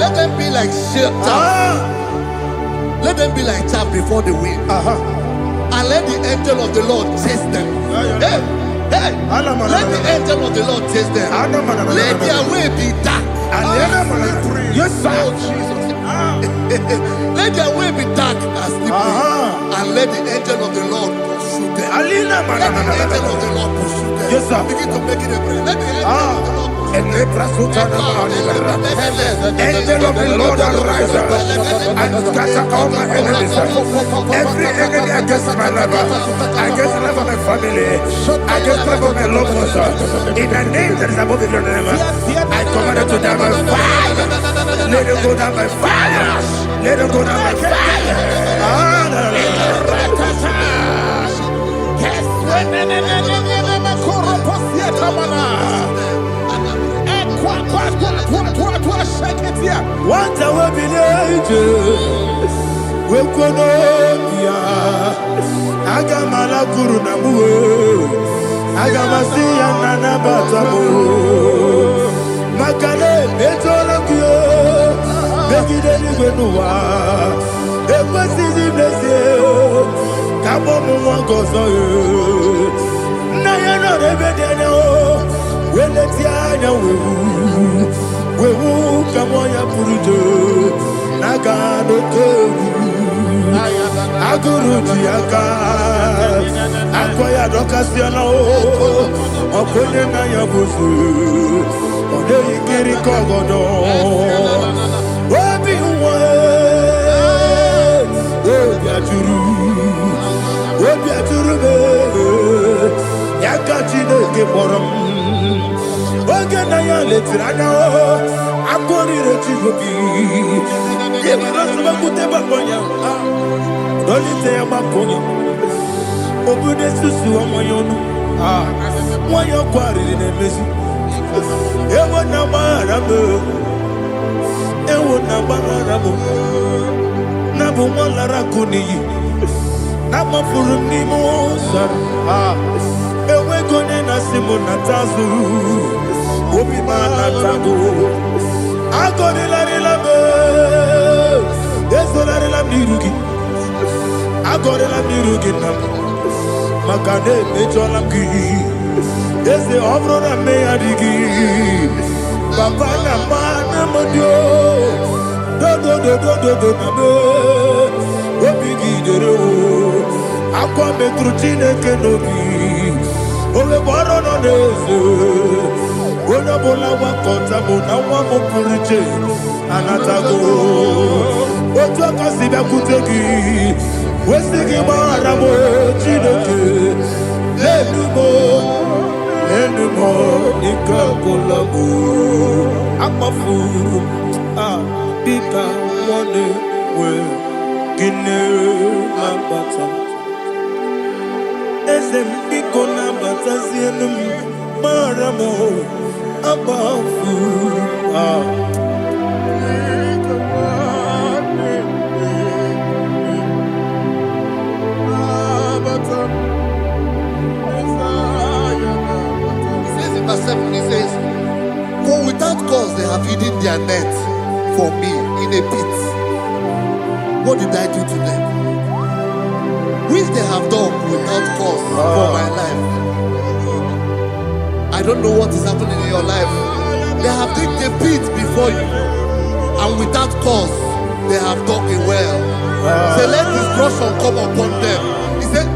Let them be like chaff. Let them be like chaff before the wind. And let the angel of the Lord chase them. Hey, hey. Let the angel of the Lord chase them. Let their way be dark. Yes, sir. Oh, Jesus. Let their way be dark as slippery. And let the angel of the Lord pursue them. Let the angel of the Lord pursue them. Yes, sir. Begin to make it a prayer. Let the angel of the Lord Angel of the Lord arise and scatter all my enemies. Every enemy against my life, against the life of my family, against the life of my loved ones. In the name that is above the name, I command it to die by fire. Let it go down by fire. Let it go down by fire. What I will be ages, we could Agamala Guru Namu, Agamasi and Nanabatamu, Makale, Betolakio, Begideni Benua, Equasi Blessio, Kabomu Wangozo, Nayana Rebedeno, Weletia, we will come on your Purujo, Nagano Tobu, Aguru Tiaka, Akoya Docasiano, Okonena Yabusu, Odei Kiri Kogodo, Obi Obiaturu, Yakachino Keporum. Oganaya letrana akori rechigobi yebira subakute bakonya dolite bakonya obude susu omoyonu Why you quarry in a messy? Ewo na maramo, ewo na maramo. Nabu malara kuni, nama furumi mosa. Ewe gone na simo natazu, obi manatago. Agone la relabe, ezo la relabe nirugi. Agone la nirugi na, makane mejola ki. Ese obro na me adigi, papa na mana modio. Do na me, obigi dero. Aqua metrutine kenobi, ole boro no neze. Ona bola wa kota bona wa mo puriche, anatago. Ojo kasi be kutegi, wesigi mara mo chineke. Lenumo, ikakolabu, amafu, bika one we, gine mabata. Ese biko na bata sienum, maramo, amafu, Verse 7, he says, for without cause they have hidden their net for me in a pit. What did I do to them? Which they have done without cause for my life. I don't know what is happening in your life. They have digged a pit before you, and without cause they have dug a well. Say, let destruction come upon them. He said,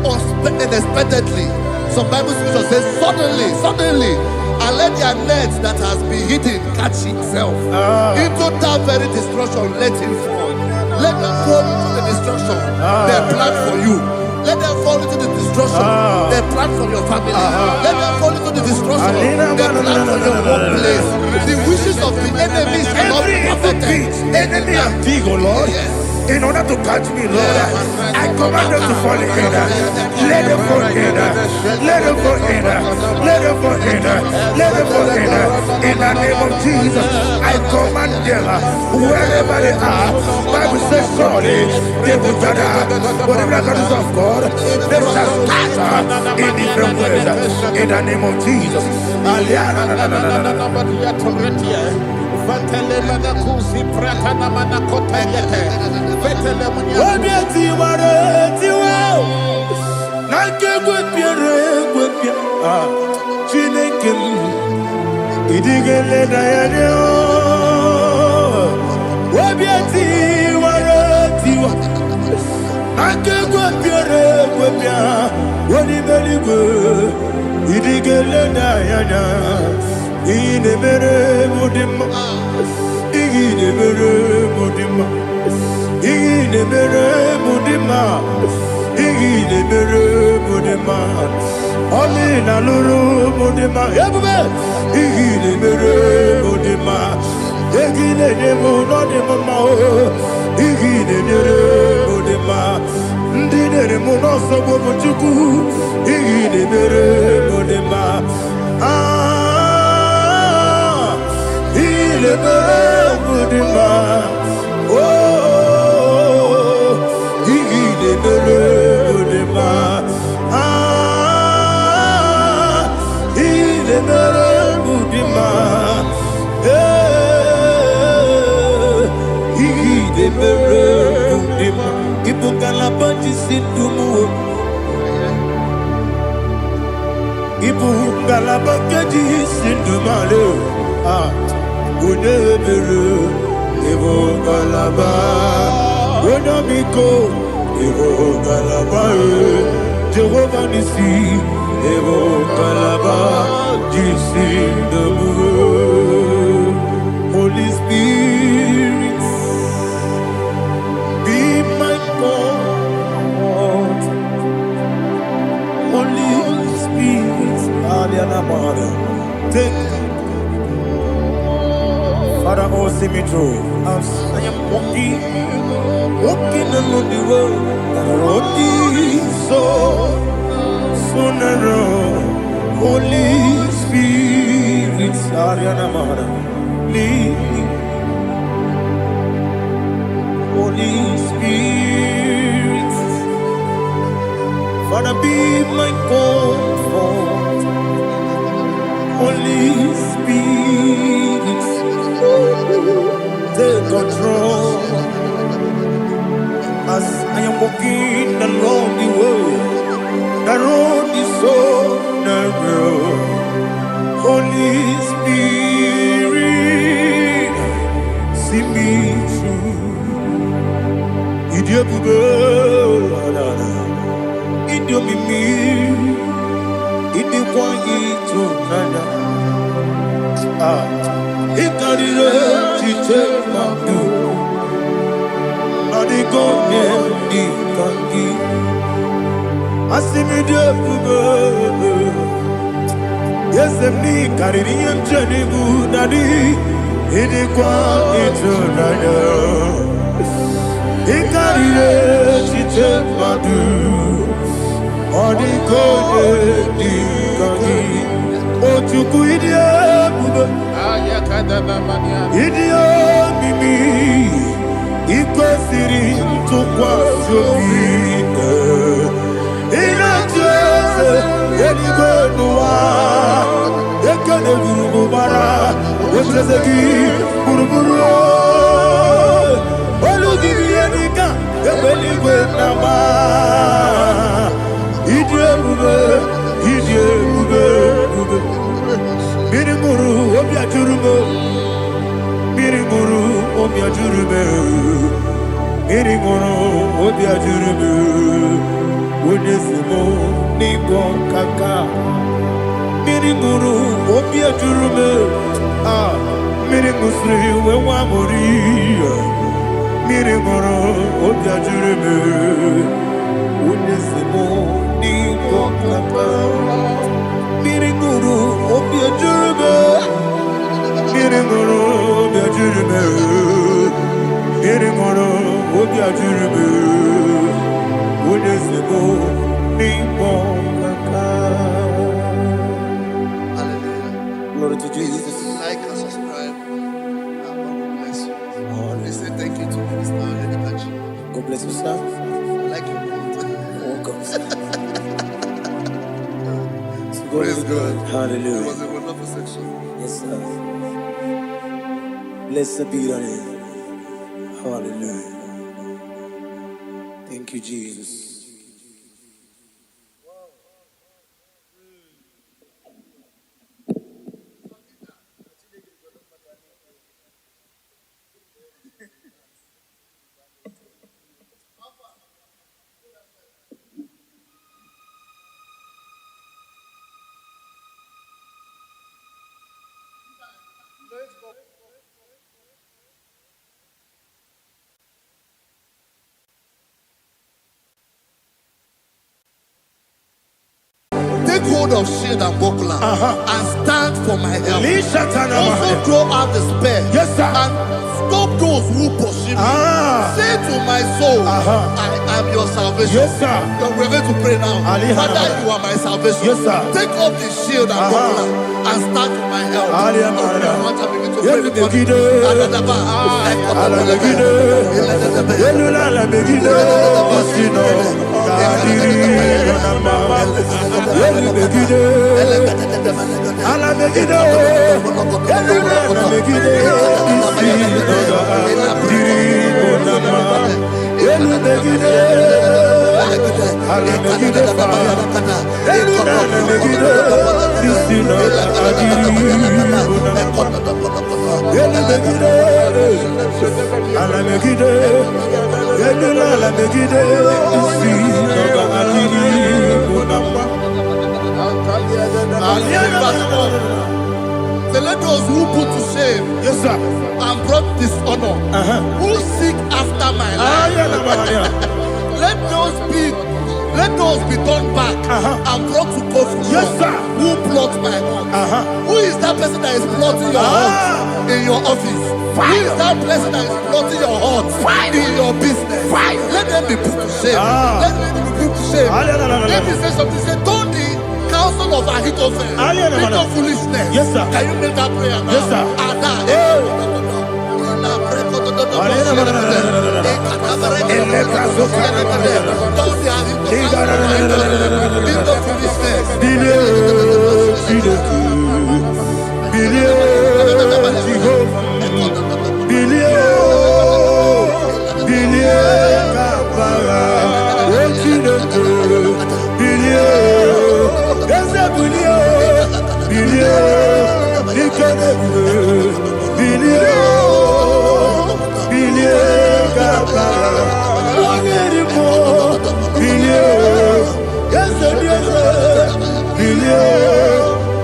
unexpectedly. Some Bible scripture says, suddenly, and let their net that has been hidden catch itself. Into that very destruction, let it fall. Let them fall into the destruction they plan for you. Let them fall into the destruction they plan for your family. Let them fall into the destruction they plan for your workplace. The wishes of the enemies are not perfected. Enemy and Vigo, Lord. Yes. In order to catch me, Lord, I command them to fall in. Let them fall in. Let them fall in. Let them fall in. Let them fall in. In the name of Jesus, I command them wherever they are. Bible says, surely they will gather. Whatever that is of God, they shall scatter in different ways. In the name of Jesus. Inemere mudima, inemere mudima, inemere mudima, inemere mudima. Oli na luru mudima, ebube. Inemere mudima, inemere mudima, inemere mudima. Ndinere munoso bobuchuku, inemere mudima. Mudima, oh, Igidebere Mudima, Igidebere Mudima, Igidebere Mudima, Ibukalabanji Sindumu, Ibukalabanji Sindumale, Udebere, Evo Galaba, Udamiko, Evo Galaba, Jehovah Nissi, Evo Galaba, Jisi Damu, Holy Spirit, be my God, Holy Spirit, Aliana Mara, take. Father, oh, see me through. I am walking along the road. The road is so narrow. Holy Spirit, lead me. Holy Spirit, Father, be my comfort. Holy Spirit, take control as I am walking along the way. The road is so narrow. Holy Spirit, see me through. Idiobube, Idiomimi, Idikwa Itunanya. Ikarire Chiche Madu, Adigonye Ikangi. Asimidiobu, yes, me Caribbean Jenibu Nadi, Idikwa Itunanya. Ikarire Chiche Madu, Adigonye Ikangi. Otuku Idiobu, Idiomimi, Ikosiri Tukwa Sobi. Inajese, Eligonua, Ekane Gurubara, Wesezegi, Guruburu, Olugibi Enika, Ebeligwe Nama, Idiomube, Mirimuru, Obiajurume, Mirimuru, Obiajurume, Mirimuru, Obiajurume, Unesimo, Nigo Kaka, Mirimuru, Obiajurume, Mirimusri, Wewamori, Mirimuru, Obiajurume, Unesimo, Nigo Kaka. Miringuru, Obiajurume, Miringuru, Obiajurume, Miringuru, Obiajurume, Unesimo, Nipo Kaka. Hallelujah. Glory to Jesus. Like and subscribe. God will bless you. Please say thank you to Mr. Edekachi. God bless you, sir. I like your mouth. Welcome. Praise God. It Hallelujah. was a wonderful section. Yes, sir. Blessed be your name. Hallelujah. Thank you, Jesus. Take hold of shield and buckler and stand for my help. Also throw out the spear. Yes, sir. And stop those who pursue me. Say to my soul, I am your salvation. Yes, sir. We're going to pray now. Father, you are my salvation. Yes, sir. Take off the shield and buckler and stand for my help. So let those who put to shame, Yes, sir. and brought dishonor, who seek after my life, let those be turned back and brought to confusion. Yes, sir. Who plot my heart? Who is that person that is plotting your heart in your office? Who is that person that is plotting your heart in your business? Let them be put to shame. Let them be put to shame. Let me say something. Say, turn the counsel of Ahithophel. Think of foolishness. Yes, sir. Can you make that prayer now? Yes, sir.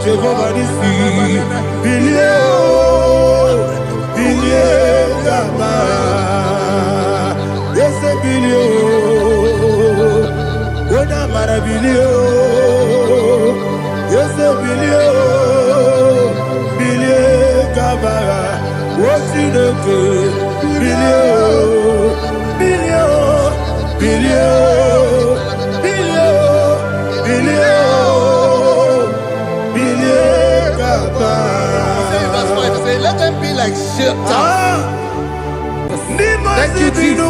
Jehovah Nissi, Let them be like shelter. Thank you, Jesus.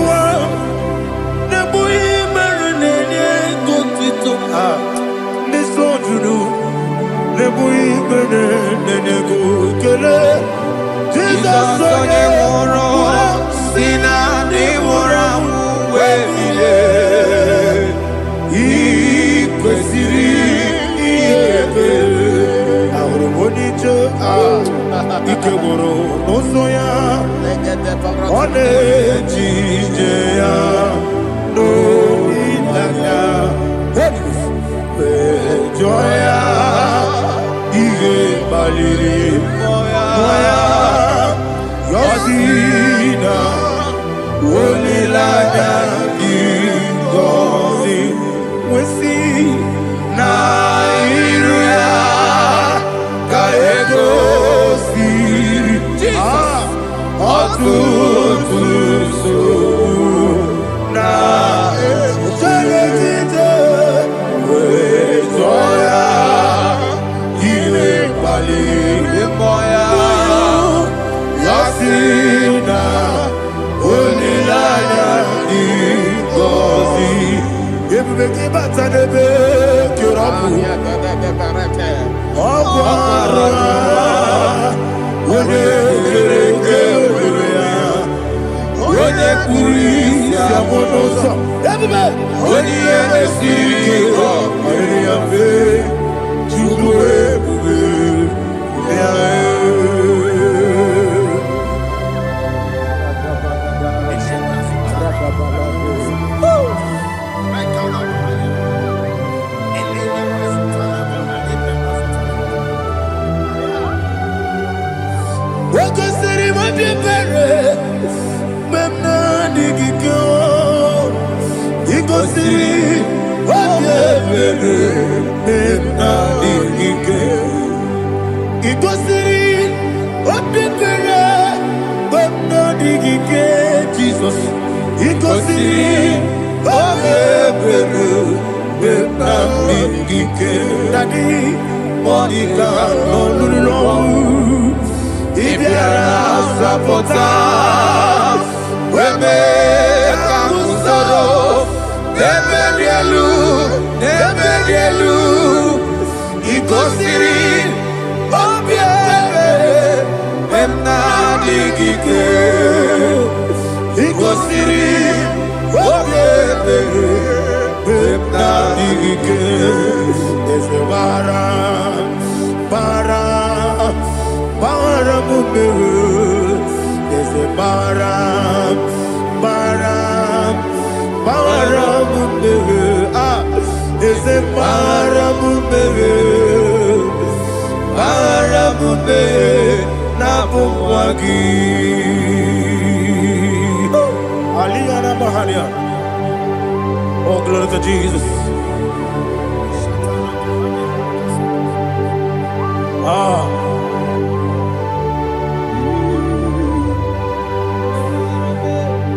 Oh, glory to Jesus.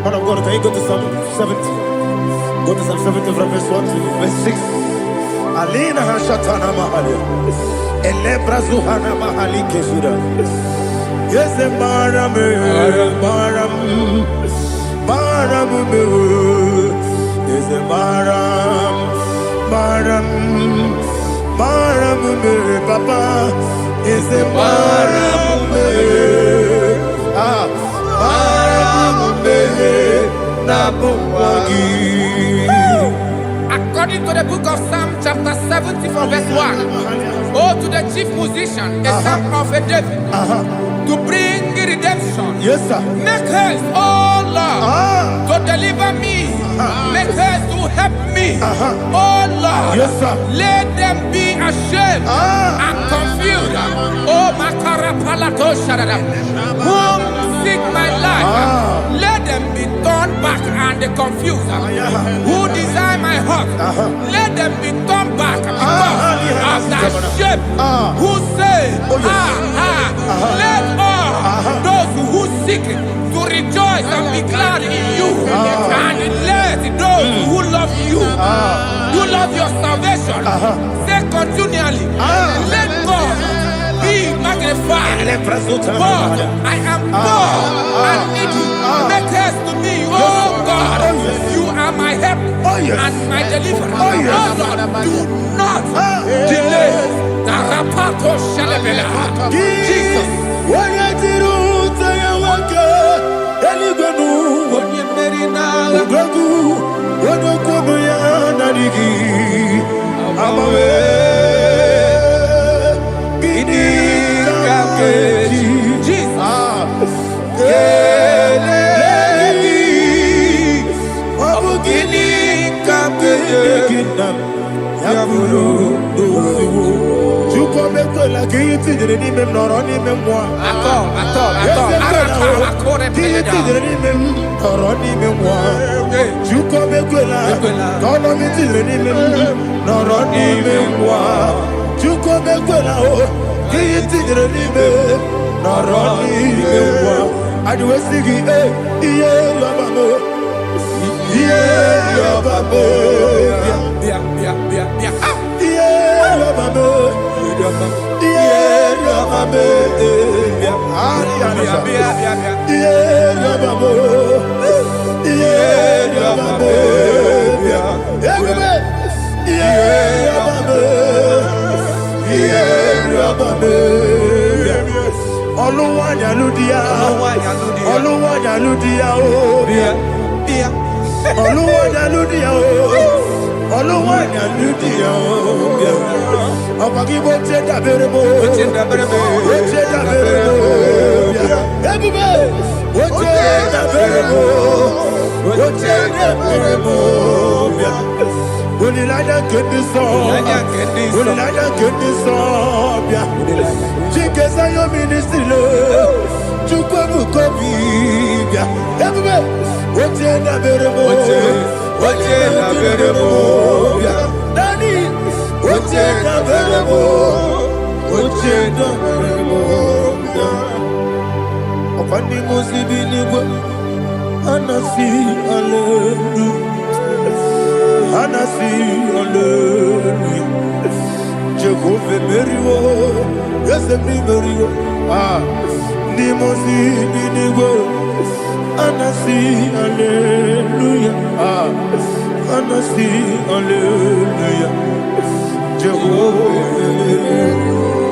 Man of God, can you go to Psalm 70? Go to Psalm 70 from verse 1 to verse 6. Alina Hashatana Mahalia. Elebra Zuhana Mahali Kesura. Yes, Baram, Baram, Baram, yes, Baram, Baram, Baram, Papa, yes, Baram, Baram, Nabuwagi. According to the book of Psalm chapter 70 from verse 1, oh, to the chief musician, a son of a David, to bring redemption. Yes, sir. Make haste, oh Lord, to deliver me. Make haste to help me. Oh Lord, Yes, sir. let them be ashamed and confused. Oh, Makara Palato Shadada, whom seek my life, let them be turned back and confused. Who desire my heart, let them be turned back because of that shape. Who say, let all those who seek to rejoice and be glad in you, and let those who love you, who love your salvation, say continually, let God be magnified. God, I am poor and needy. Make haste to me, oh God. You are my help and my deliverer. Oh Lord, do not delay. Jesus.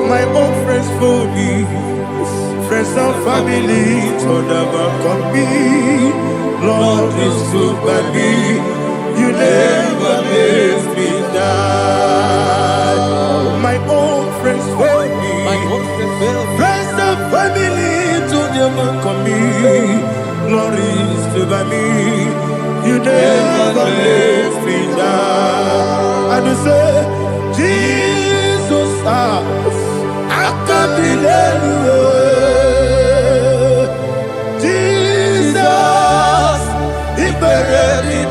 My own friends for me, friends and family, told never come me. Lord is stood by me, you never let me die. My own friends for me, friends and family, told never come me. Lord is stood by me, you never let me die. And you say, Jesus, I can't believe you. Jesus, He buried in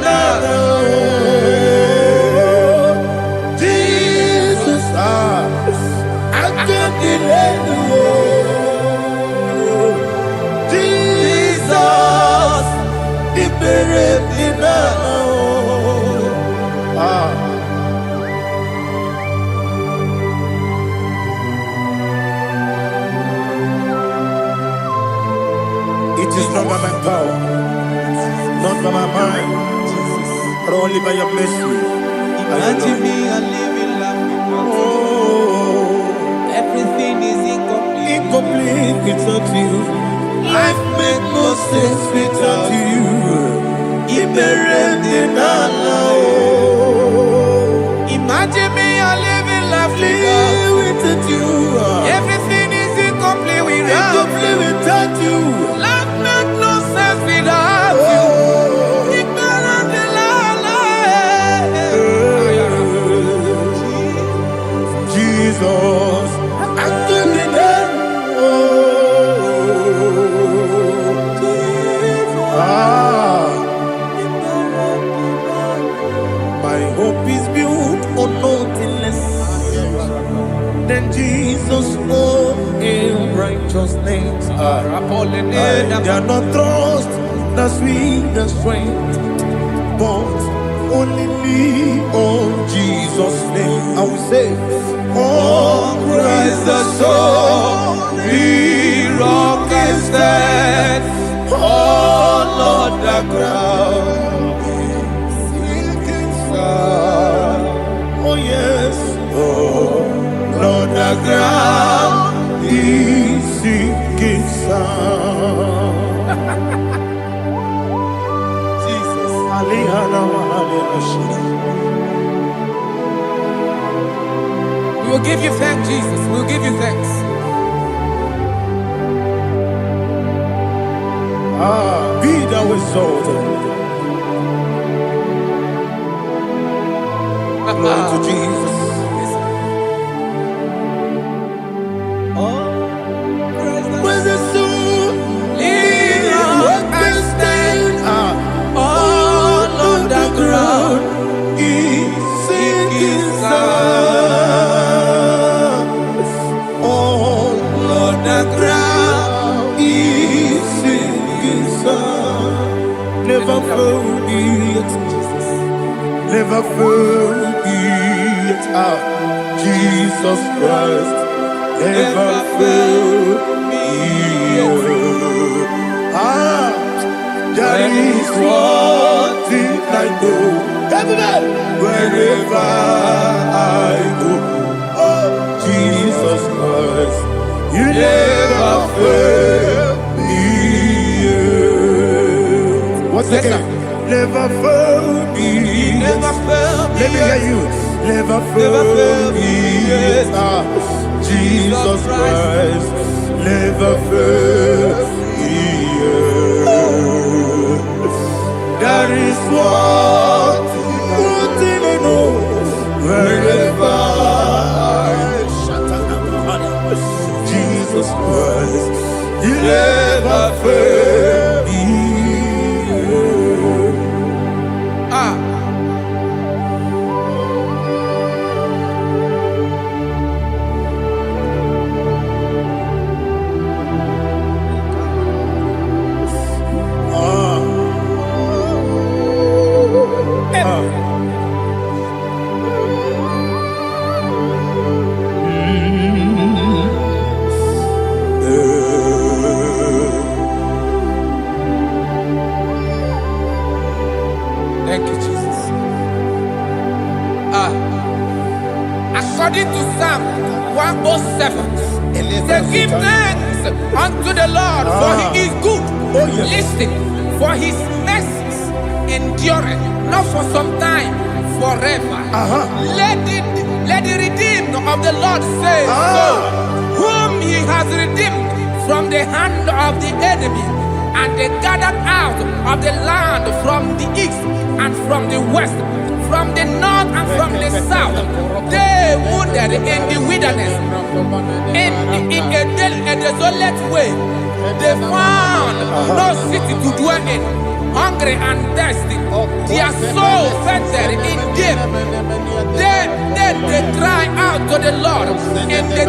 Jesus, I can't believe you. Jesus, He buried in Only by your mercy. Imagine me a living life without you. Everything is incomplete. Incomplete without you. Life makes no sense without you. Imagine me a living life without you. Everything is incomplete without you. Life makes no sense without you. Jesus, my hope is built on nothing less than Jesus' own righteousness. I cannot trust the sweetest strength, but only lean on Jesus' name. I will say, oh, Christ the solid rock is dead. Oh, Lord, the ground is sinking sand. Oh, yes. Oh, Lord, the ground is sinking sand. Jesus. We will give you thanks, Jesus. We will give you thanks. Be thou exalted. Glory to Jesus. When the soul is stand, all on the ground is sinking sand. All on the ground is sinking sand. Never forget, never forget, Jesus Christ. Never fail me. That is one thing I know. Wherever I go, oh, Jesus Christ, you never fail me. What's the name? Never fail me. Never fail me. Let me hear you. Never fail me. Jesus Christ never fails me. That is one thing I know. Wherever Jesus Christ, He never fails me. Thank you, Jesus. According to Psalm 107, say, give thanks unto the Lord, for He is good. Oh, yes. Listen, for His mercies endureth, not for some time, forever. Let the redeemed of the Lord say so, whom He has redeemed from the hand of the enemy, and they gathered out of the land from the east and from the west, from the north and from the south. They wandered in the wilderness, in a desolate way. They found no city to dwell in, hungry and thirsty. Their soul fainted in deep. They cry out to the Lord in the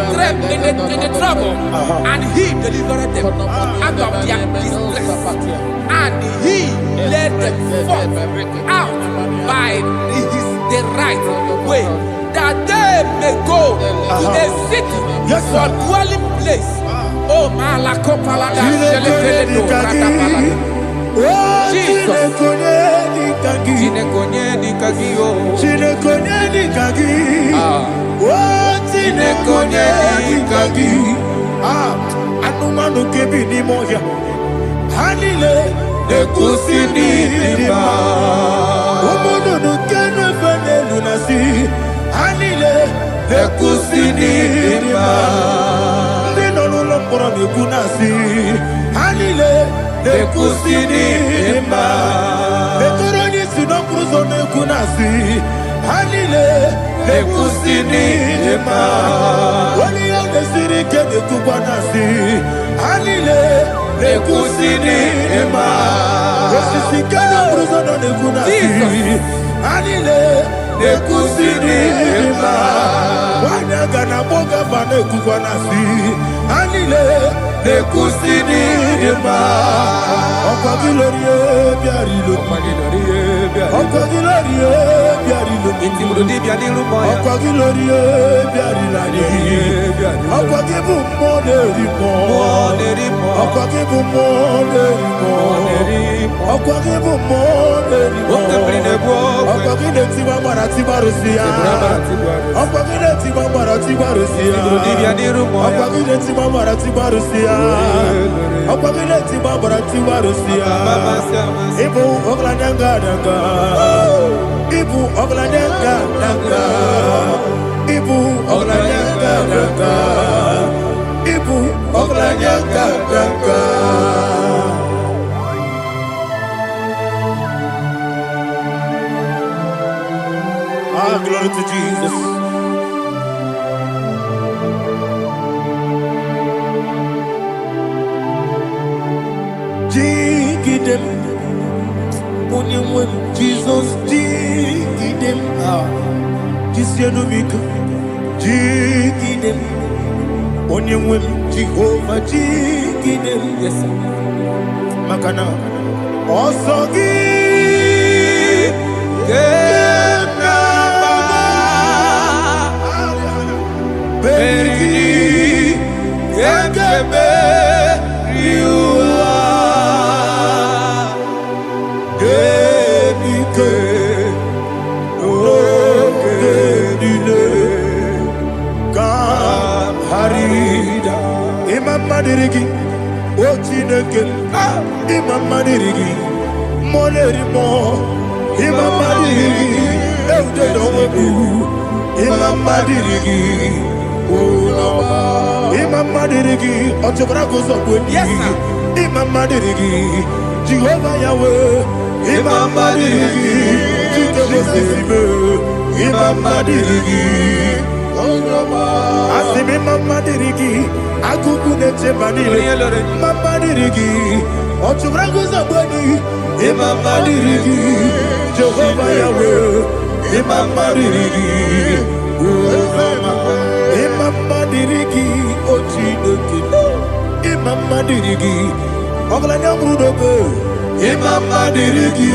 trouble, and He delivered them out of their distress, and He led them forth out by the right way, that they may go to a city for dwelling place. Oh, Malakopalada, Jesus. Anumanu kebi ni moya. Hanile ekusi ni ma. Omono no kenu fene lunasi. Hanile ekusi ni ma. Ndino lulo mporo ni kunasi. Hanile ekusi ni ma. Ekoroni sino kruzo ni kunasi. Hanile ekusi ni ma. Wali ya nesiri kene kubanasi. Hanile ekusi ni ma. Osisi kene kruzo ni kunasi. Hanile ekusi ni ma. Wanaga na boga vane kubanasi. Hanile ekusi ni ma. Okwa gilorie biarilo. Okwa gilorie biarilo. Intimudi biadilu moya. Okwa gilorie biarilani. Okwa gibu moderimo. Okwa gibu moderimo. Okwa gibu moderimo. Okwa gide tiba marati barusia. Okwa gide tiba marati barusia. Okwa gide tiba marati barusia. Okwa gide tiba marati barusia. Ibu ogladanga danga. Ibu ogladanga danga. Ibu ogladanga danga. Ibu ogladanga danga. Ah, glory to Jesus. Jigidem, Onyemwem, Jesus, Jigidem, Jisianomika, Jigidem, Onyemwem, Jehovah, Jigidem, yes, Makana, Osogi, Beri, Yakebe, Madirigi, Ochineke, Imam Madirigi, Molerimo, Imam Madirigi, Eudedowebu, Imam Madirigi, Imam Madirigi, Ochobragos of Imam Madirigi, Jehovah Yahweh, Imam Madirigi, Imam Madirigi, Asimi Mama Dirigi, Akukune Chebanile, Mama Dirigi, Ochubrago Zabani, Mama Dirigi, Jehovah Yahweh, Mama Dirigi, Mama Dirigi, Ochineke, Mama Dirigi, Oglanya Brudobe, Mama Dirigi,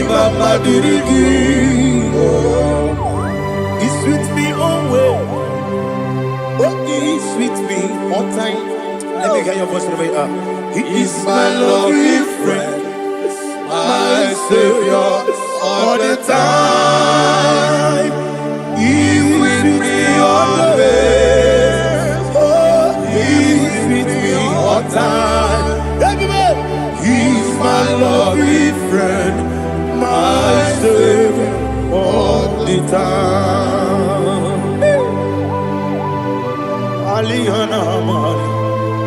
Mama Dirigi. He's with me always. Oh, he's with me all time. Let me hear your voice right up. He is my loving friend, my Savior all the time. He's with me always. Oh, he's with me all time. Everybody, he's my loving friend, my Savior all the time. Alihana Mari.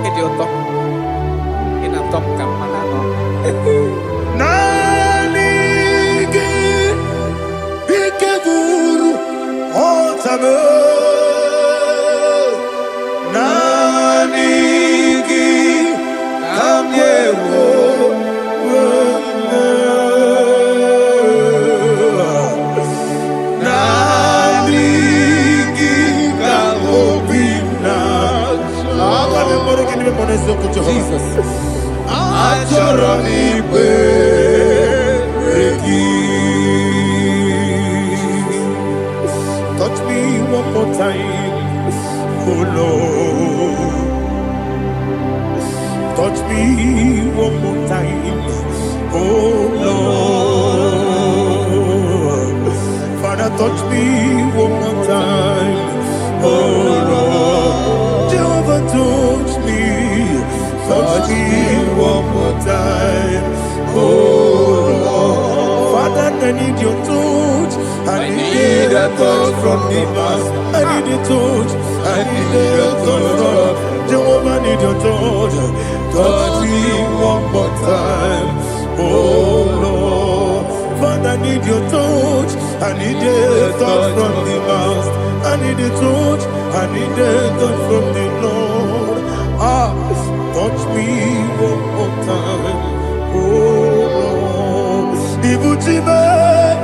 Idioto. Inatom kamanano. Nanigi Ikeguru Otame. Nanigi Kamyewo. Jesus. Touch me one more time, oh Lord. touch me one more time. Oh Lord, Father, touch me one more time. Oh Lord, Jehovah, touch me one more time. Oh Lord, Father, I need your touch. I need a touch from the Master. I need a touch. I need a touch from Jehovah. I need your touch. Touch me one more time. Oh Lord, Father, I need your touch. I need a touch from the Master. I need a touch. I need a touch from the Lord. Touch me one more time. Oh Lord, Ibuchima,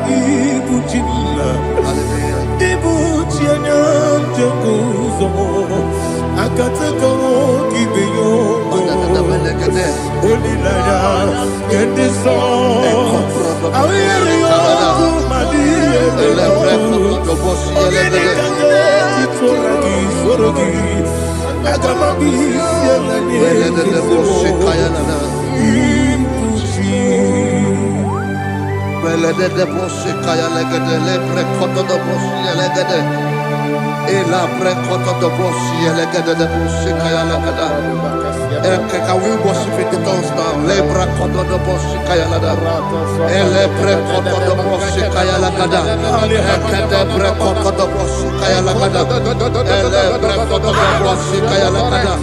Ibuchima, Ibuchina, Jaguzo, Akatako, Gibeyo, Olilaya, get this song. I hear you, Madia, Can we worship in the tongues now? Lebra kodo do boshi kaya lada. Ele pre kodo do boshi kaya lada. Ekede pre kodo do boshi kaya lada. Ele pre kodo do boshi kaya lada.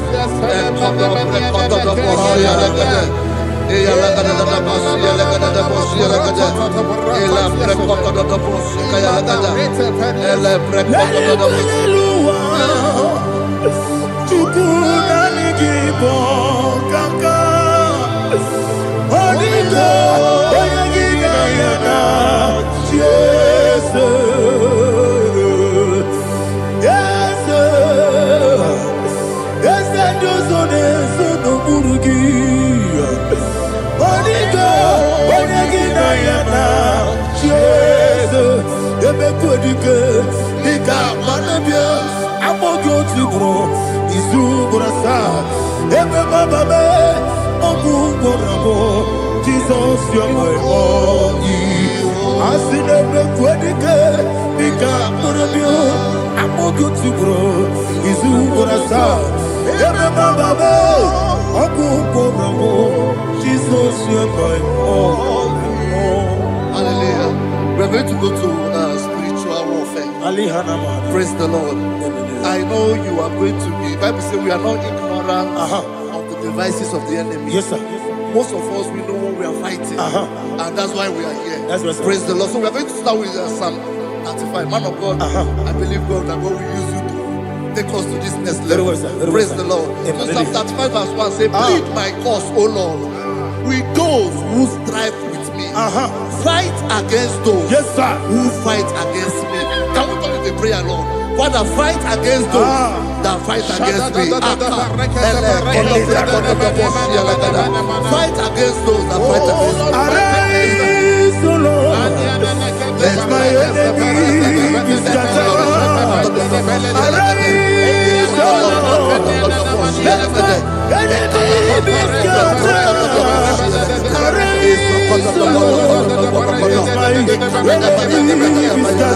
Ekodo pre kodo do boshi lada. Eya lada da boshi lada da boshi lada. Ele pre kodo do boshi kaya lada. Ele pre kodo do boshi. Kaka Onigo Oyagina Yana Jesus Yes Yes Dozone Sono Burugi Onigo Oyagina Yana Jesus Ebe Kodike Nika Manabia Amogo Tibro Isu Burasa Ebe Bababe Ogu Borabo Jesus you're my only Asinebe Kwadike Nika Burabio Amogo Tibro Isu Burasa Ebe Bababe Ogu Borabo Jesus you're my only. Hallelujah. We're going to go to spiritual warfare. Praise the Lord. I know you are going to be. Bible says we are not ignorant of the devices of the enemy. Yes, sir. Most of us, we know what we are fighting, and that's why we are here. That's right, sir. Praise the Lord. So we are going to start with Psalm 35. Man of God, I believe God that God will use you to take us to this next level. Praise the Lord. So Psalm 35 verse 1 says, plead my cause, O Lord, with those who strive with me. Fight against those who fight against me. Can we call it a prayer, Lord? Father, fight against those that fight against me. Fight against those that fight against me. Arise, O Lord, let my enemy be scattered. Arise, O Lord, let my enemy be scattered. Arise, O Lord, let my enemy be scattered.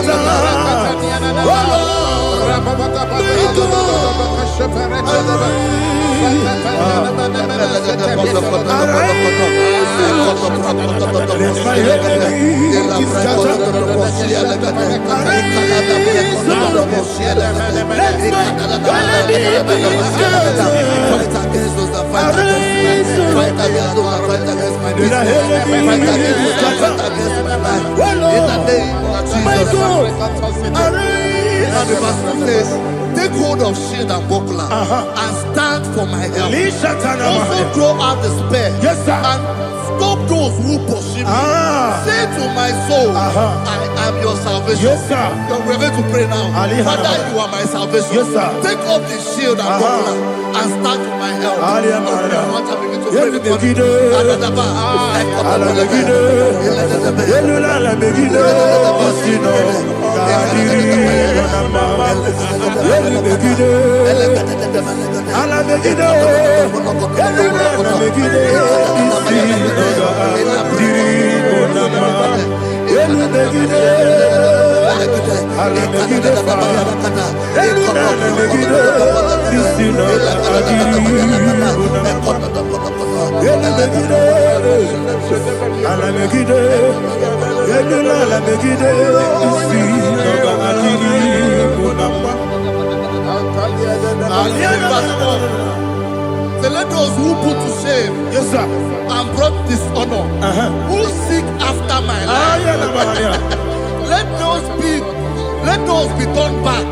Take hold of shield and buckler and stand for my help. Also draw out the spear and stop those who pursue me. Say to my soul, I am your salvation. We're going to pray now. Father, you are my salvation. Take up the shield and buckler and stand for my help. So let those who put to shame, Yes, sir. and brought dishonor, who seek after my life, let those be turned back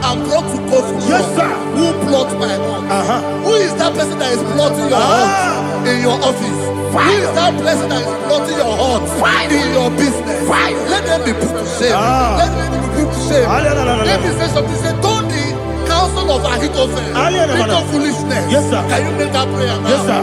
and brought to confusion. Yes, sir. Who plot my hurt? Who is that person that is plotting your hurt in your office? Who is that person that is plotting your hurt in your business? Let them be put to shame. Let them be put to shame. Let me say something. Say, don't the counsel of Ahithophel think of foolishness. Yes, sir. Can you make that prayer now? Yes, sir.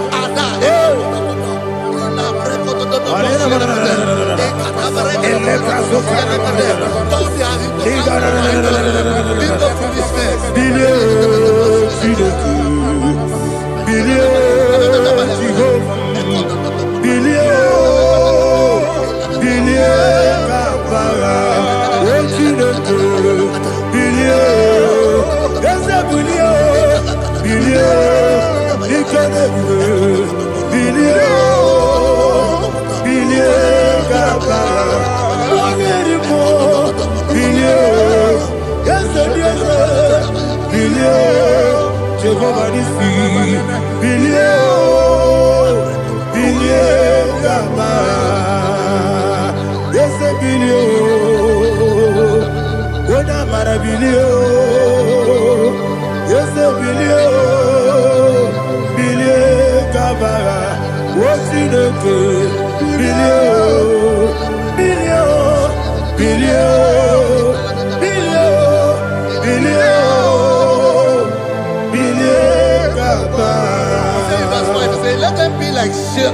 Let them be like chaff.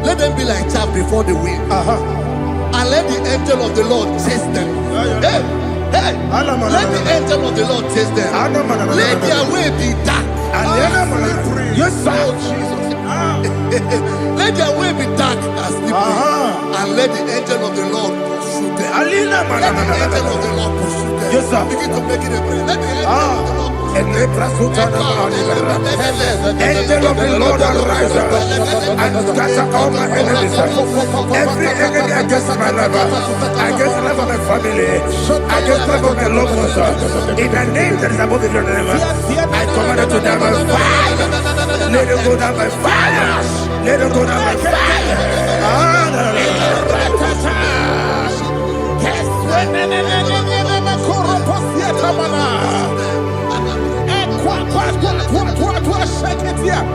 Let them be like chaff before the wind. And let the angel of the Lord chase them. Hey, let the angel of the Lord chase them. Let their way be dark. Yes, sir. Let their way be dark as slippery. And let the angel of the Lord pursue them. Let the angel of the Lord pursue them. Yes, sir. Begin to make it a prayer. Let the angel of the Lord Angel of the Lord arise and scatter all my enemies. Every enemy against my life, against the life of my family, against the life of my loved ones. In the name that is above the name, I command it to them by fire. Let it go down by fire. Let it go down by fire.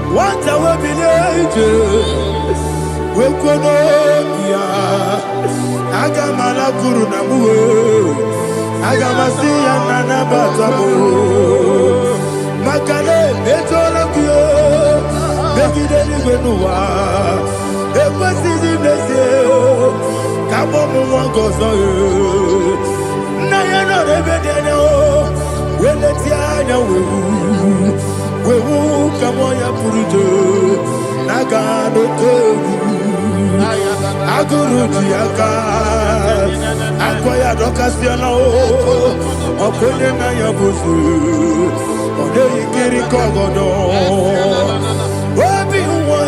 What I will be ages, we could not Agamala Guru Namu, Agamasi and Nanabatamu, Makale, Betolakio, Bekideli Benua, Equasi Nesio, Kabomu Wangozo, Nayana Rebedeno, Weletiana. Wewu kamoya purujo nagano tewu aguru jiaka akoya dokasiana o okonye na yabusu ode ikiri kogodo obi uwe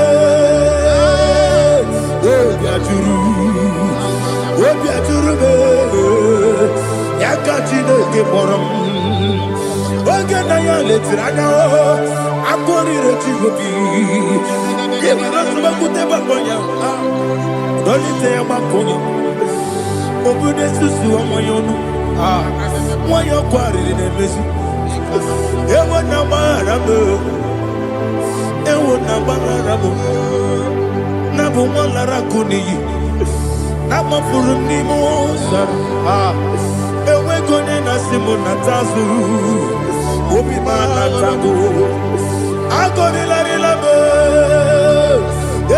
obi aturu be yakati no ke borom. Oge na ya letiranya o akori rechigobi ye marasu kute bakonya dolite ya bakonya obude susu omoyonu moyo kwari ne mezi ewo na barabo na bu molara kuniyi na mafuru ni moza ewe gone na simu na tazu obi mana tago agore la relabe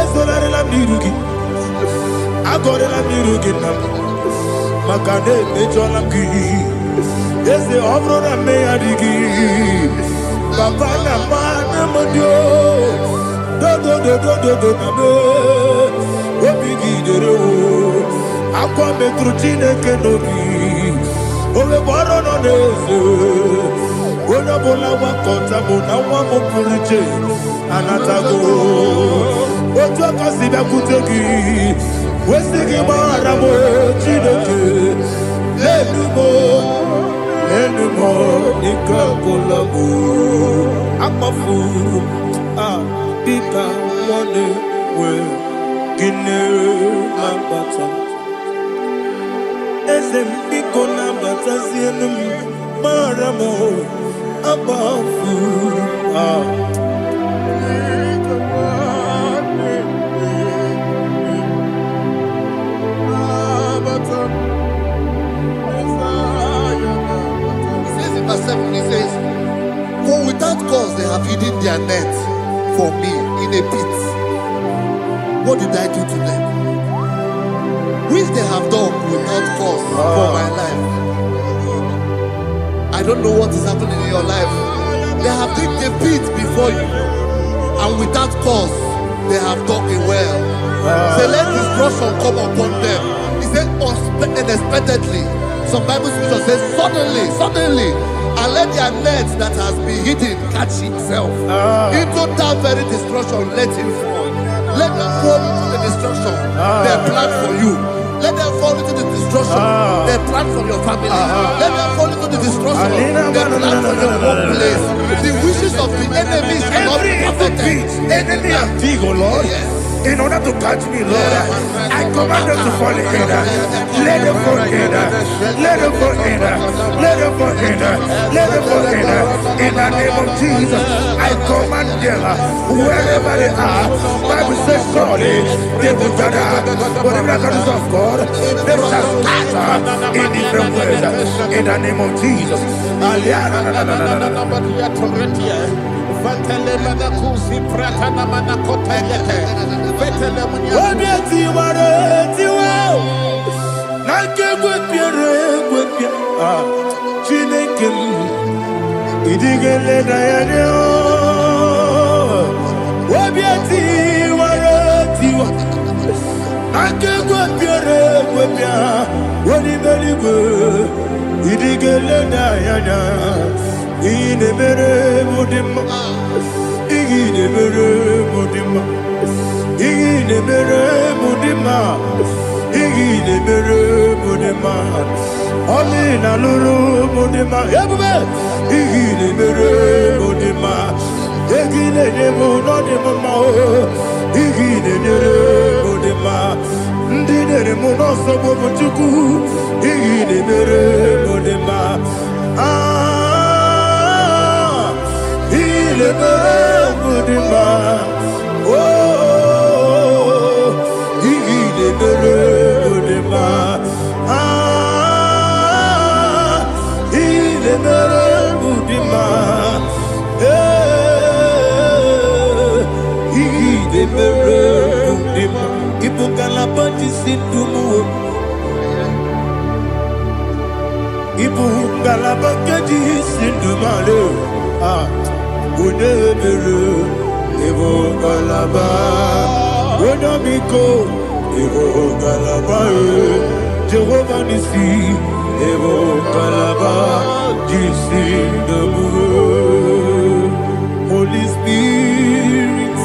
ezo la relabe nirugi agore la nirugi na makane mejo la gi eze obro na me adigi Papa na mana modio. Do na me. Obigidere o. Akwa metrutine kenobi. Owe boro no neze. Ona bola wakota bona wamo puriche. Anatago. Ojo kasibe kutegi. Wesigi mara mo chineke. Anymore, Nikakolabu, Amafu, Bika, Money, where Guinea, Mambata, Esem Biko Nambata, Zienum, Maramo, Abafu, Verse 7, he says, for without cause they have hidden their net for me in a pit. What did I do to them? Which they have done without cause for my life. I don't know what is happening in your life. They have digged a pit before you, and without cause they have dug a well. Say, let destruction come upon them. He said, unexpectedly. Some Bible scripture says, suddenly, and let their net that has been hidden catch itself. Into that very destruction, let it fall. Let them fall into the destruction they plan for you. Let them fall into the destruction they plan for your family. Let them fall into the destruction they plan for your workplace. The wishes of the enemy shall not be perfected. Enemy of Vigo, Lord. Yes. In order to catch me, Lord, I command them to fall in. Let them fall in. Let them fall in. Let them fall in. Let them fall in. In the name of Jesus, I command them wherever they are. Bible says surely they will gather. But the miracles of God, they shall scatter in different ways. In the name of Jesus. Amina lulu mudima ebube igile mere mudima egile demo no demo ma igile mere mudima ndine demo no sobo buchuku igile mere mudima igile mere mudima oh igile mere mudima Ibu galabati sindumu, Ibu galabati sindumalo. Udebere, Ibu galaba, Udabiko, Ibu galaba, Jehovah Nisi, Ibu galaba, Jisindumu. Holy Spirit,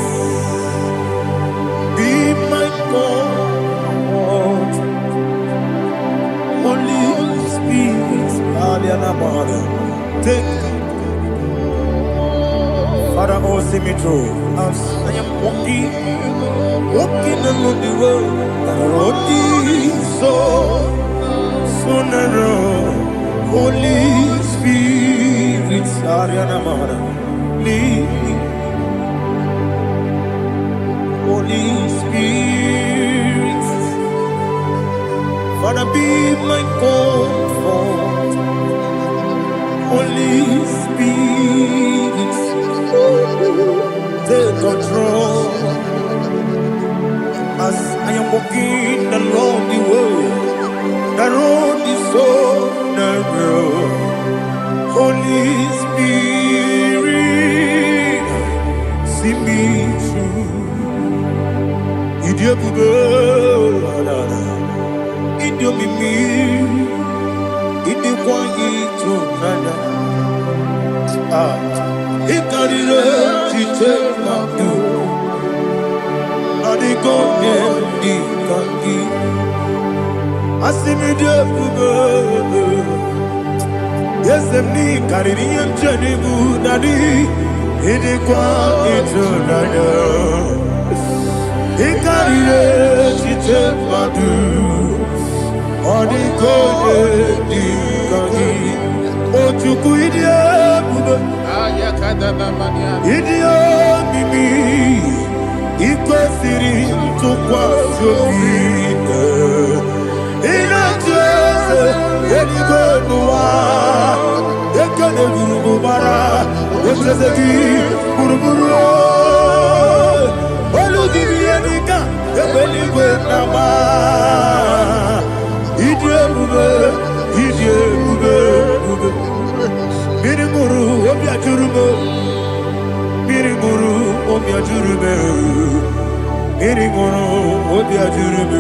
be my God. Holy Spirit, take Father, oh, see me through. As I am walking along the road, the road is so narrow. Holy Spirit, lead me. Holy Spirit, Father, be my comfort. Holy Spirit, take control. As I am walking along the road is so narrow. Holy Spirit, Idikwa ịtụnanya. Ịkarịrị echiche mmadụ. Adịgo onye dị ka gị. Asị m dị ebube. Eze m n'ịkarịrị ihe m chere n'ibu na dị. Ịdịkwa ịtụnanya. Ịkarịrị echiche mmadụ. Adịgo onye dị ka gị. Ochukwu ịdị ebube. Ịdị omimi. Ikwesịrị ntụkwasị obi. Ị na-achị eze eluigwe n'ụwa. Ekele gburugburu ocheeze gị gburugburu. Olu gị bụ ihe dịka egbe eluigwe na-agba. Ịdị ebube, ịdị ebube, ebube. Mmiri ṅụrụ obi ajụrụ m. Mmiri ṅụrụ obi ajụrụ m. Mmiri ṅụrụ obi ajụrụ m.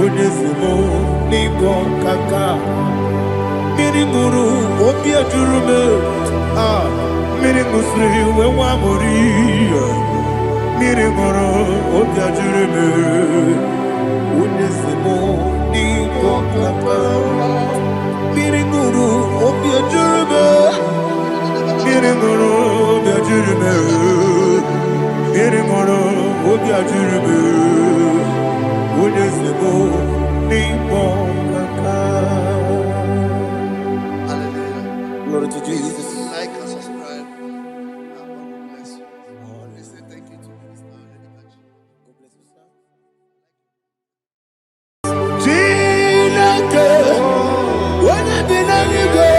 Onye si m n'ịgọ nkaka. Mmiri ṅụrụ obi ajụrụ m. Mmiri ṅụsịrị wee nwa amụrụ. Mmiri ṅụrụ obi ajụrụ m. Onye si m n'ịgọ nkaka. Mmiri ṅụrụ obi ajụrụ m. Mmiri ṅụrụ obi ajụrụ m. Mmiri ṅụrụ obi ajụrụ m. Onye si m n'ịgọ nkaka. Glory to Jesus. Like and subscribe. God bless you. We say thank you to Mr. Chineke, onye bi n'eluigwe,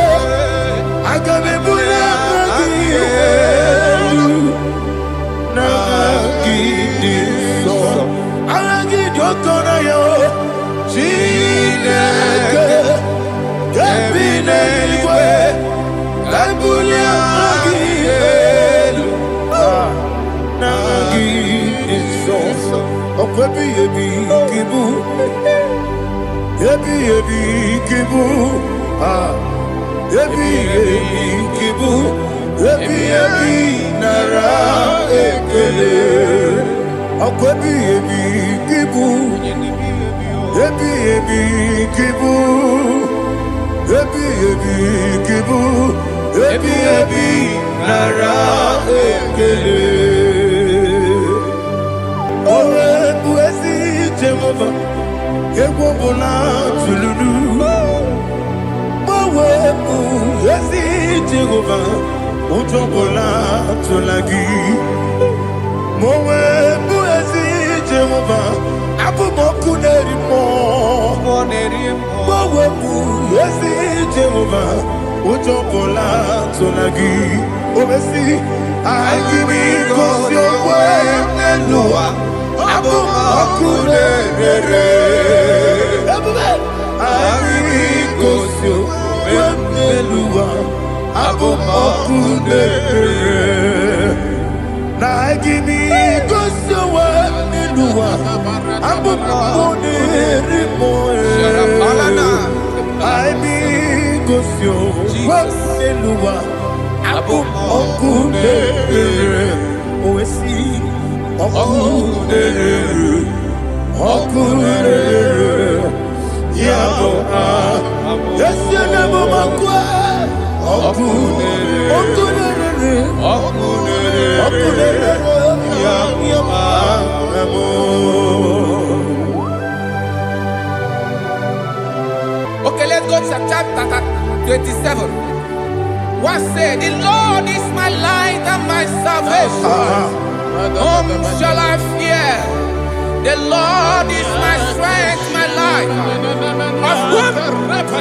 aga m ebuli aka gị elu. N'aha gị dị nsọ, aha gị dị oke ọnụahịa. Chineke, nke bi n'eluigwe, ka ebuli aka gị elu. N'aha gị dị nsọ, ọkwa ebighị ebi gị bụ. Ebi ebi kibu, ebi ebi kibu, ebi ebi nara ekele. Ọkwa ebi ebi kibu, ebi ebi kibu, ebi ebi kibu, ebi ebi nara ekele. Owe bụ ezi Jehova. Egwu ọbụla tụlụrụ. Gbanwe bụ ezi Jehova. Ụjọ ọbụla tụla gị. Gbanwe bụ ezi Jehova. Abụ m ọkụ na-eri mmụọ. Gbanwe bụ ezi Jehova. Ụjọ ọbụla tụla gị. O mesi anyị gị gosi okwe n'elu ụwa. Abụ m ọkụ na-ere. Anyị gosi okwe n'elu ụwa. Abụ m ọkụ na-ere. Na anyị gosi okwe n'elu ụwa. Abụ m ọkụ na-ere mmụọ. Anyị gosi okwe n'elu ụwa. Abụ m ọkụ na-ere. O wesi ọkụ na-ere. Ọkụ na-ere. Ya bụ esi na bụ makwa. Ọkụ na-ere. Ọkụ na-ere. Ọkụ na-ere. Ọkụ na-ere. Ya bụ. Okay, let's go to chapter 27. What said? The Lord is my light and my salvation. Whom shall I fear? The Lord is my strength, my life. Of whom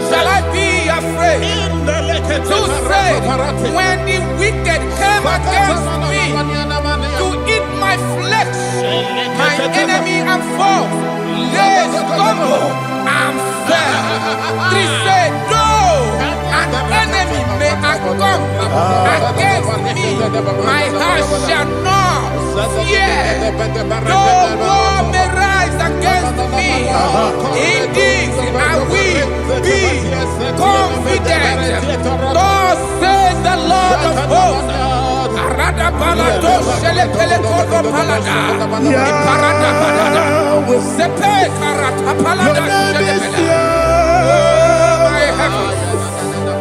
shall I be afraid? To say, when the wicked came against me to eat my flesh, my enemy and foe, they stumble and fell. 3 said, no, an enemy may come against me, my heart shall not fear. No war may rise against me. Indeed, I will be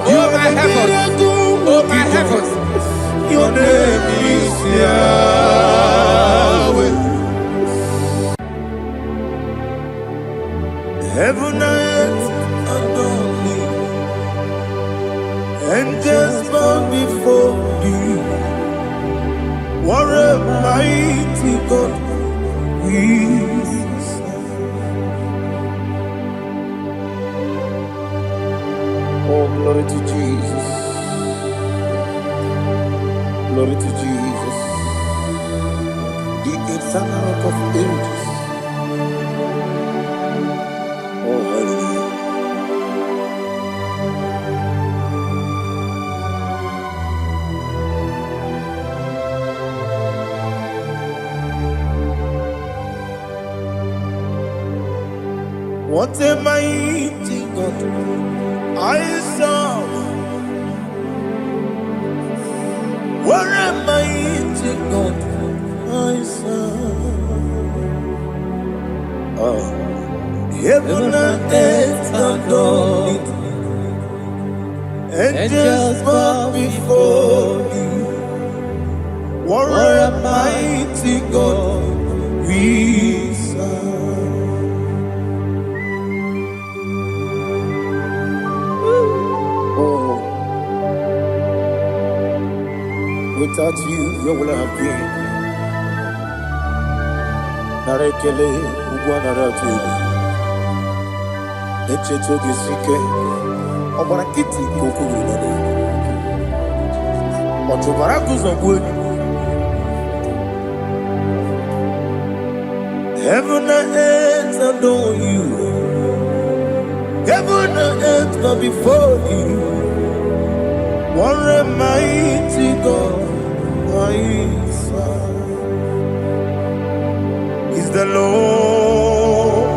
Oh my heavens, oh my heavens, your name is Yahweh. Heaven and earth adore me, angels bow before you. What a mighty God we serve. Oh, glory to Jesus. Glory to Jesus. The eternal rock of ages. Oh, hallelujah. What a mighty God I serve. What a mighty God I serve. Oh. Heaven and earth adore it. Angels bow before you. What a mighty God we serve. Without you, where would I have been? Narekele, Ugwanaratu, Echetoge Sike, Obarakiti, Kokuru, Otobarakus of wood. Heaven and earth adore you. Heaven and earth bow before you. What a mighty God I serve. Is the Lord,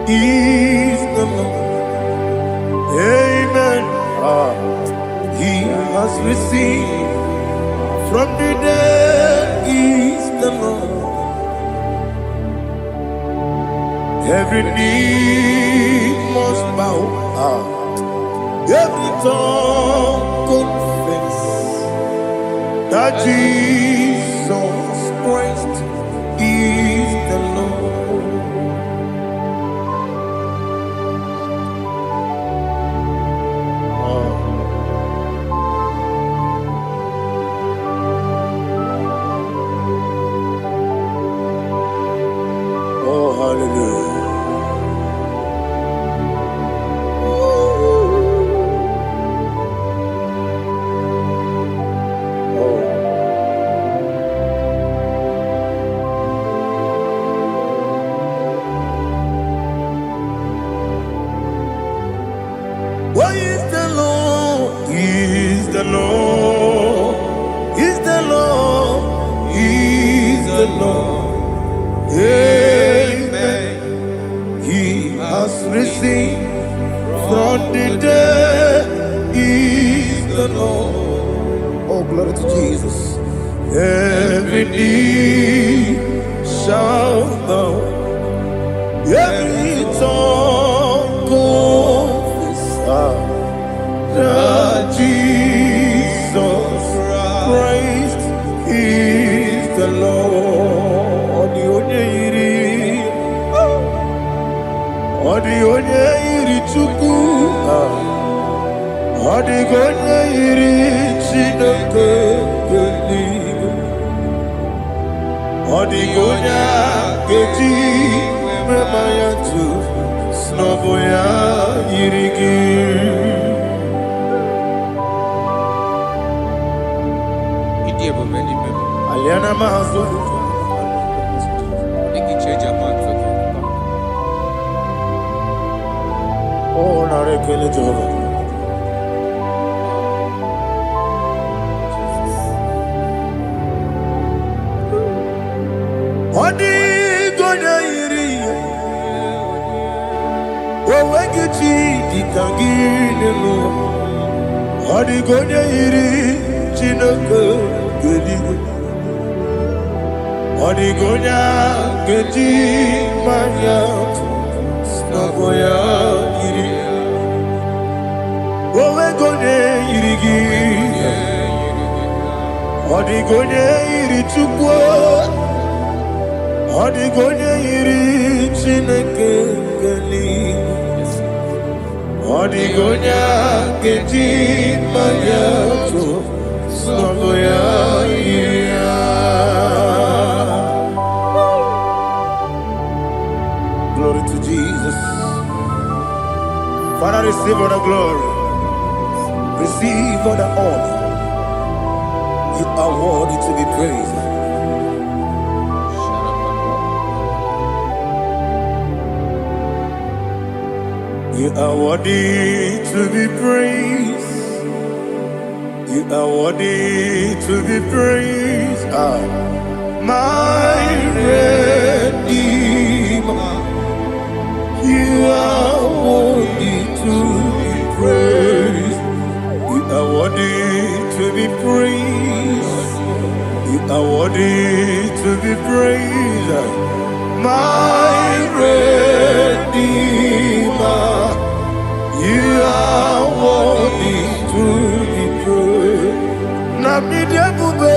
is the Lord. Amen. He has received from the dead, is the Lord. Every knee must bow. Every tongue confess that Jesus Christ is the Lord. Oh, hallelujah. What is the Lord? Is the Lord? Is the Lord? Is the Lord? Amen. He has risen from the dead. Is the Lord? Oh, glory to Jesus. Every knee shall bow. Every tongue confess that Jesus Christ is the Lord. Odi onye iri Chukwu, odi onye iri Chineke eluigwe, odi onye ga-eji mema ya tu n'ọbụ ya yiri gị. Aliana Mahazo. Oh, Narekele Jehovah. Odi gonya iri, owegichi dikagine mo. Odi gonya iri Chineke. Odigonya Geji Maya Snagoya Iri Owegonye Irigi Odigonye Iri Chukwo Odigonye Iri Chineke Geli Odigonya Geji Maya Snagoya Iri. Glory to Jesus. Father, receive all the glory. Receive all the honor. You are worthy to be praised. You are worthy to be praised. You are worthy to be praised. My Redeemer. You are worthy to be praised. You are worthy to be praised. You are worthy to be praised. My Redeemer. You are worthy to be praised. Namidebube,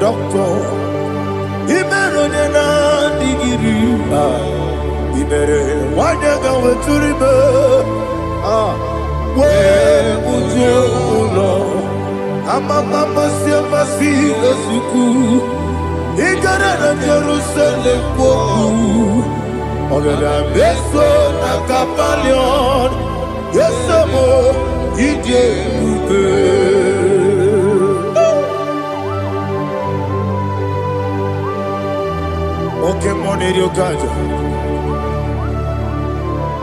Doctor. Imeronena digiri. Ibere wanyaga weturibe we ujo ulo amama masi esuku igara na Jerusalem poku ogada beso na kapalion yesemo ije ube oke moneri okaja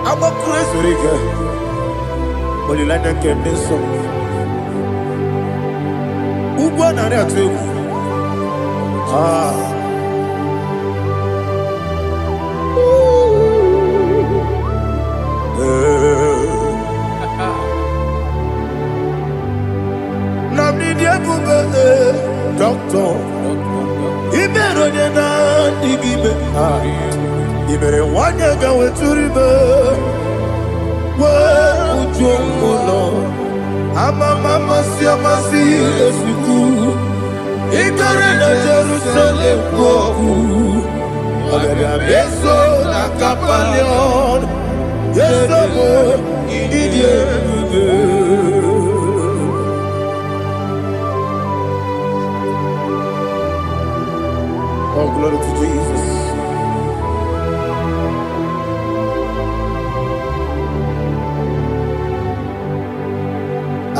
I'm a crazy rigger. Only like that can be so. Uba na ya tu. Namni dia bube doctor. Ibero na digibe. Ibere wanya ga weturibe. Ujomulo amama masi esuku igare na Jerusalem koku ogada beso na kapalion yesemo idie oh glory to Jesus.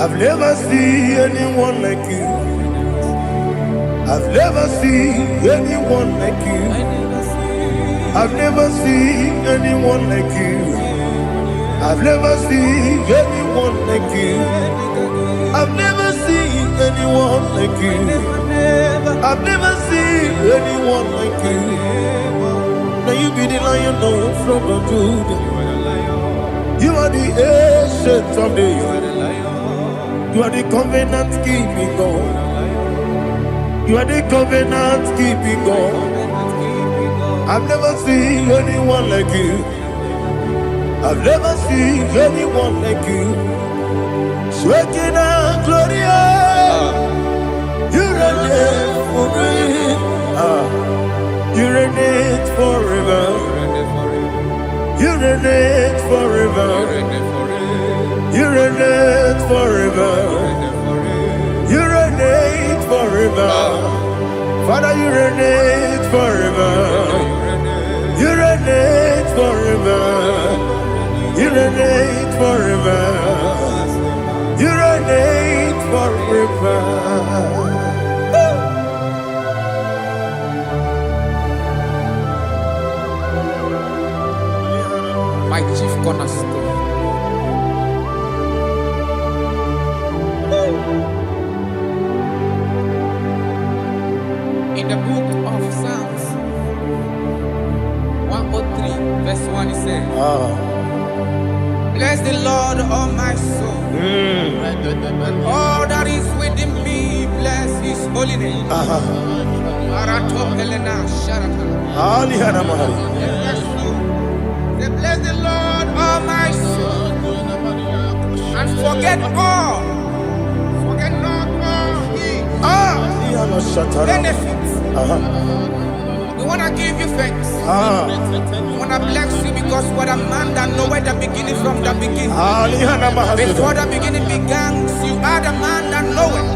I've never seen anyone like you. I've never seen anyone like you. I've never seen anyone like you. I've never seen anyone like you. I've never seen anyone like you. I've never seen anyone like you. Now you be the lion from the Judah. You are the ancient of days. You are the covenant keeping God. You are the covenant keeping God. I've never seen anyone like you. I've never seen anyone like you. Shaking and glorious. You reign forever. You reign forever. You reign forever. You reign forever. You reign forever. Father, you reign forever. You reign forever. You reign forever. You reign forever. My chief cornerstone. In the book of Psalms 103 verse 1 it says, bless the Lord, all my soul, and all that is within me, bless his His holy name. Aratopelena Sharata. Alihana Mahari. Say, bless the Lord, all my soul, and forget not all His benefits. We want to give you thanks. We want to bless you because what a man that know where the beginning from the beginning. Before the beginning began, you are the man that know it.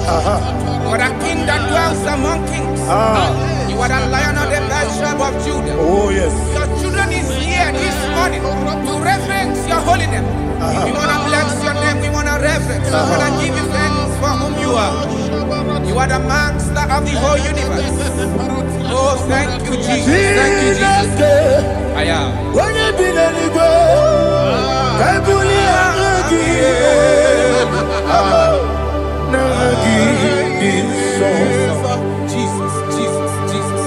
You are the king that dwells among kings. You are the lion of the tribe of Judah. Oh yes. Your children is here this morning to reverence your holy name. We want to bless your name. We want to reverence. We want to give you thanks for whom you are. You are the master of the whole universe. Oh, thank you, Jesus. Thank you, Jesus. I am. Jesus, Jesus, Jesus.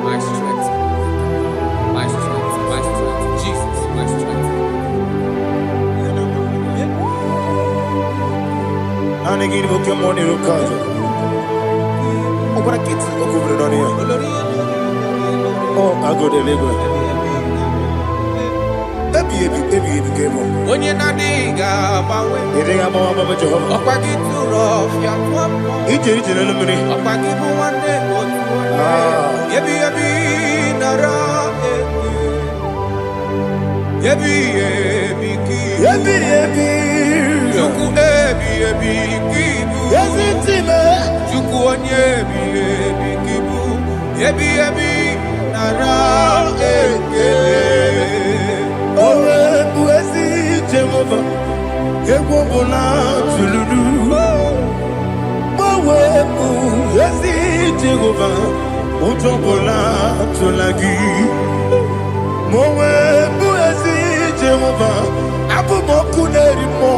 My strength, my strength, my strength, Jesus, my strength. Anegini Pokemon Rukaja. Okora Kits Okubrinonia. Oh, I go to Lagos. Baby, game on. When you're not diga, It ain't about Mama Jehovah. Opagi too rough, your pump. Each eliminate. Opagi for one day, Yebi, Nara, Yebi, Juku, Kibu, Yes, it's him. Juku, Yebi, Kibu, Yebi, Nara, Oh, Buesi Jehovah. Equobola Tululu. Oh, Buesi Jehovah. Utobola Tulagi. Mowe Buesi Jehovah. Abu Mokuneri Mo.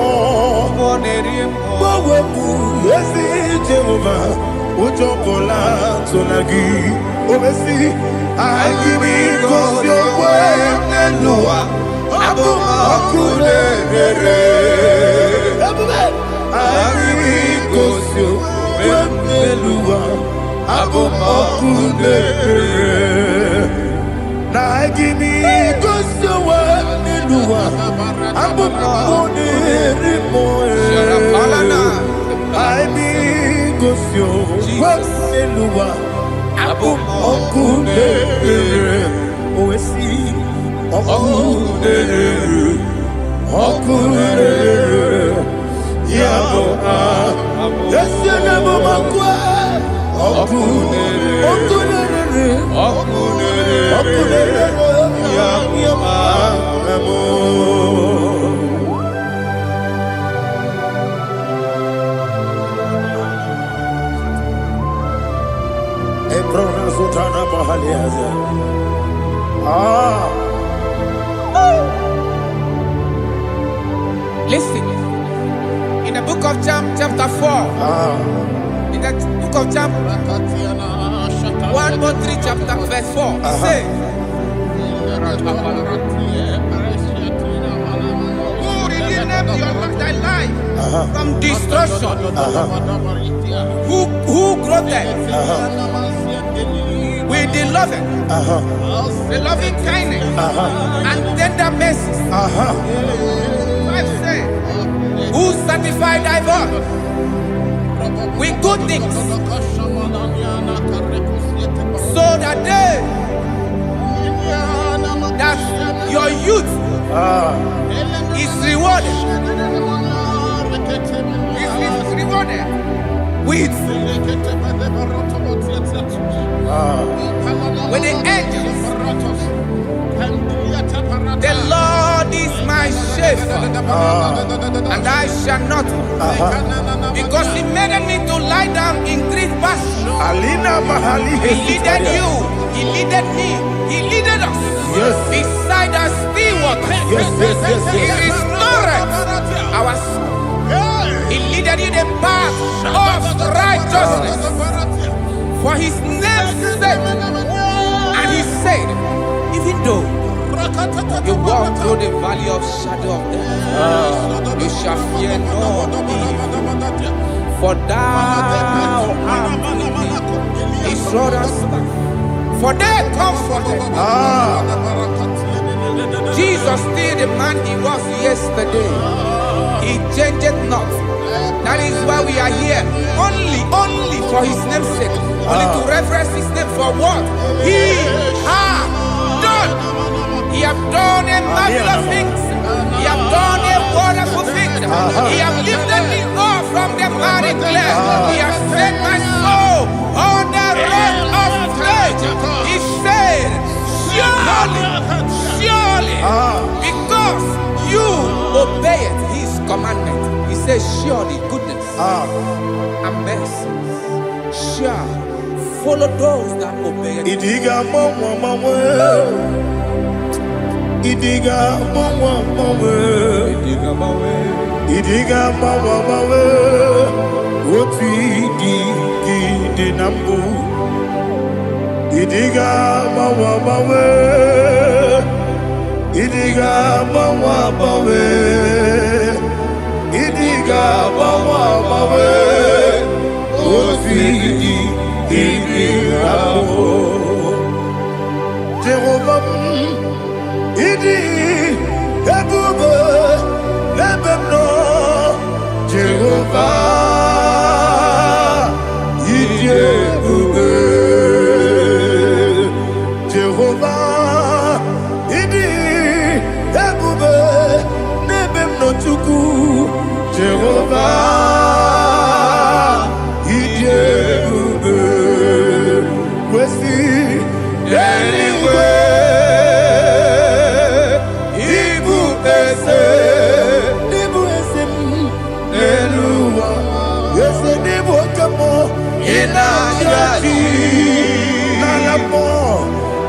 Mowe Buesi Jehovah. Utobola Tulagi. Obesi. I give me cause your way and Noah. Abu Makunere. I give me cause your way and Noah. Abu Makunere. Now give me cause your way and Noah. Abu Makunere. I be cause your way and Noah. Abu Makunere. Oesi. Okunere, Yabo, yes, Yabo Makwa, Okunere, Yabo, Ebrona Sultana Bahaliaza. Listen, in the book of chapter 4, in the book of 1:3, chapter verse 4, it says, who redeemed thy life from destruction, who groweth with the loving kindness and tender mercies. 5 says, who satisfy thy voice with good things, so that your youth is rewarded. Is rewarded with the angels. The Lord is my shepherd, and I shall not want, because He made me to lie down in green pastures. He leaded you, He leaded me, He leaded us beside the still waters. He restored our soul. He leaded you the path of righteousness for His name's sake. And He said, even though you walk through the valley of shadow of death, you shall fear no evil, for thou art with me. His rod and staff, for they comforted. Jesus still the man He was yesterday. He changed not. That is why we are here. Only for His name's sake. Only to reference His name for what He has done. He has done a marvelous things. He has done a wonderful thing. He has lifted me up from the miry clay. He has set my soul on the rock of faith. He said, surely, because you obeyed His commandment. He says, surely goodness and mercy shall follow those that obey Him. Idiga mawe, oti di nambu. Idiga mawe, idiga mawe, idiga mawe, oti di nambu. Jehovah, idi ebube lebemno. Jehovah, idi ebube. Jehovah, idi ebube lebemno chuku. Jehovah, idi ebube. Wesi anyway.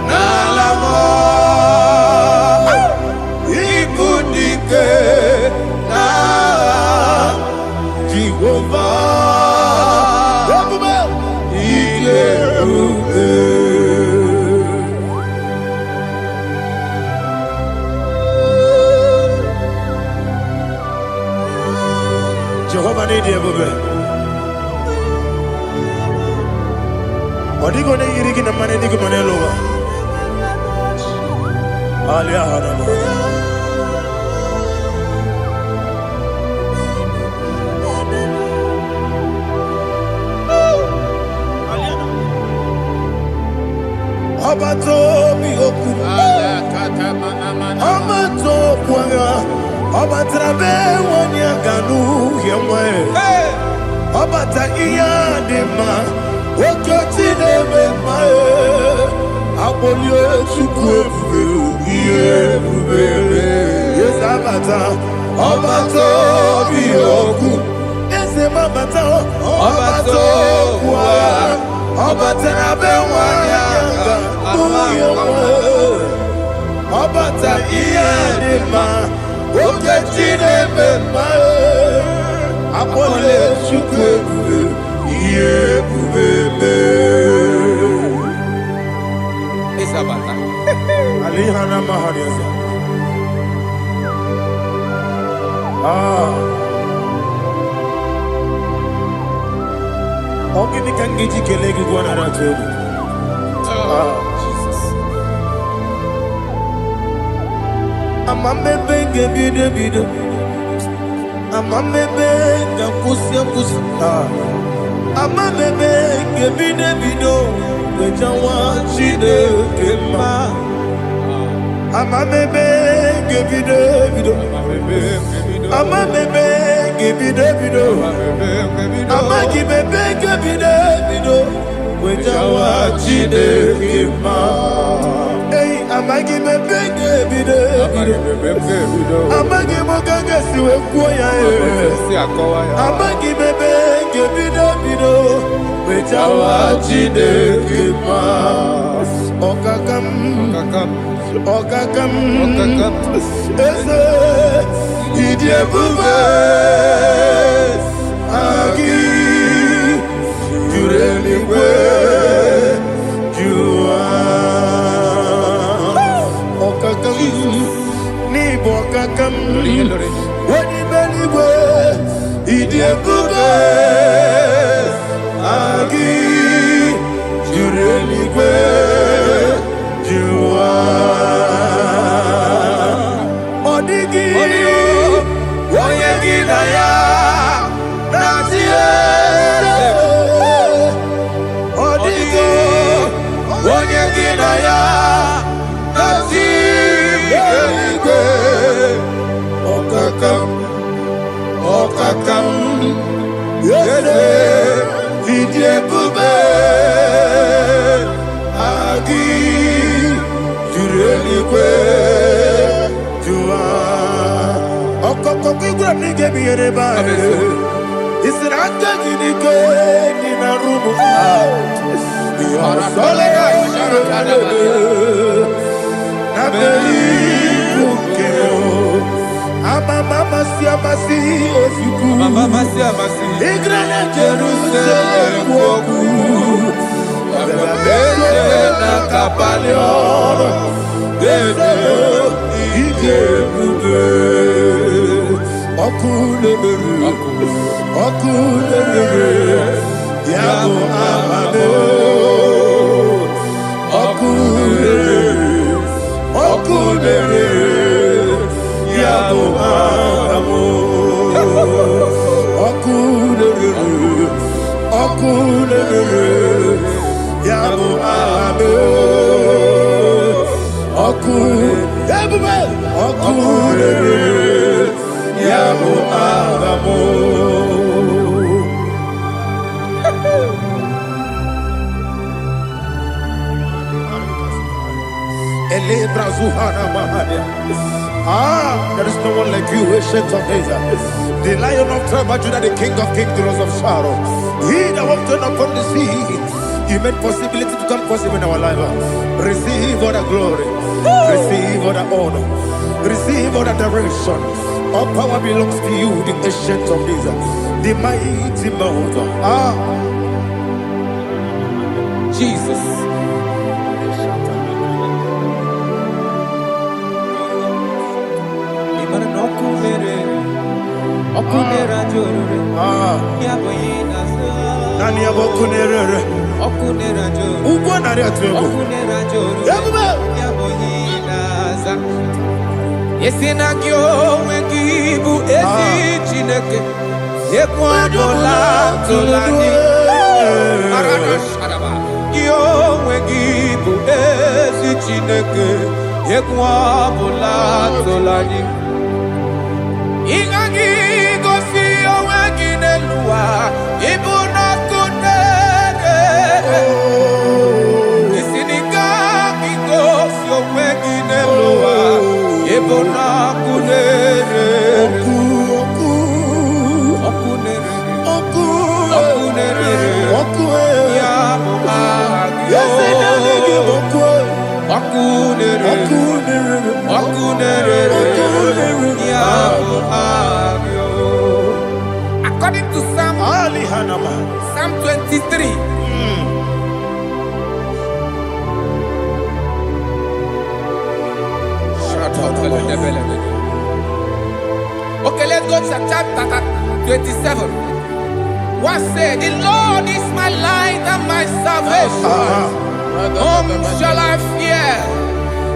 Nalamo, ibudike na Jehovah, Ileruke. Jehovah ni Jehovah. Odigo ne yirigi na mane digo mane lowa. Alia harama. Abato mi oku. Abato kwanga. Abatrabe wanya ganu yemwe. Abata iya dema. Okoti neme mae, abolio chukwu ebube, yes abata, obato biyoku, ese mabata, obato kwa, obata nabe wanyanga, obata iya dema, okoti neme mae, abolio chukwu ebube. Isabata. Alihana Mahariaza. Ogini kangiji kelegi gwana ratobu. Jesus. Amambe benge bide. Amamebe Gakusia Kusa Amamebe Gebine Bido Wejawa Chide Kema Amamebe Gebine Bido Amamebe Gebine Bido Amagibebe Gebine Bido Wejawa Chide Kema Hey, Amagibebe Gebine Bido Amagimoga Siwe Kuya Amagibebe Gebine Bido Wejawa Chide Kema Okakam Eze Idiebube Agi Jureligwe Jua Okakam Nibo Okakam Wadi Beligwe Idiebube Agi Jureligwe Jua Odigi Oyegi Naya Natie Odigi Oyegi Naya Natie Okakam Yese Idiebube Agi Jureligwe Jua Okokokigura nige biyereba Isiraka jinike Nina rumu Solega Nabeli Ukeo Mama siamasi osuku Mama siamasi Igrana Jerusalem woku Bebe na kapalion Bebe Igebube Okulebere Yabo amado Okulebere Yabo amo Okulebere Yabo amo Okulebere Yabo amo there is no one like you, ancient of days. The Lion of tribe of Judah, the King of kings, the Rose of Sharon. He that walked upon the sea, He made possibility to come possible in our life. Receive all the glory, receive all the honor, receive all the direction. All power belongs to you, the ancient of days, the mighty mountain. Jesus. Nani abokunere Okunera jo Ugo nari atuego Okunera jo Yabuba Yaboyinaza Yesina kyo wengibu ezi chineke Yekwa dola tolani Arana sharaba Kyo wengibu ezi chineke Yekwa dola tolani Ingagi gosi owegine luwa Ibuna kunere Isinika gosi owegine luwa Ibuna kunere Okunere Yabo agyo Okunere Yabo agyo. According to Psalm 23 Okay, let's go to chapter 27. What said? The Lord is my light and my salvation. Whom shall I fear?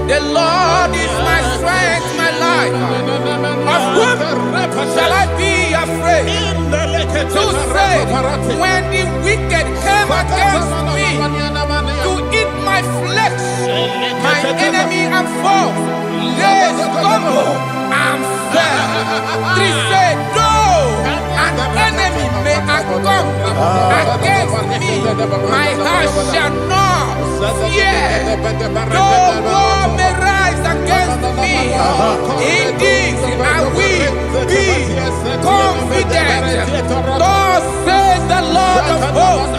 The Lord is my strength, my light life. Of whom shall I be afraid? To say, when the wicked came against me to eat my flesh, my enemy and foe, they stumble and fell. 3 said, though an enemy may come against me, my heart shall not fear. Though war may rise against me, in this I will be confident. Thus says the Lord of hosts.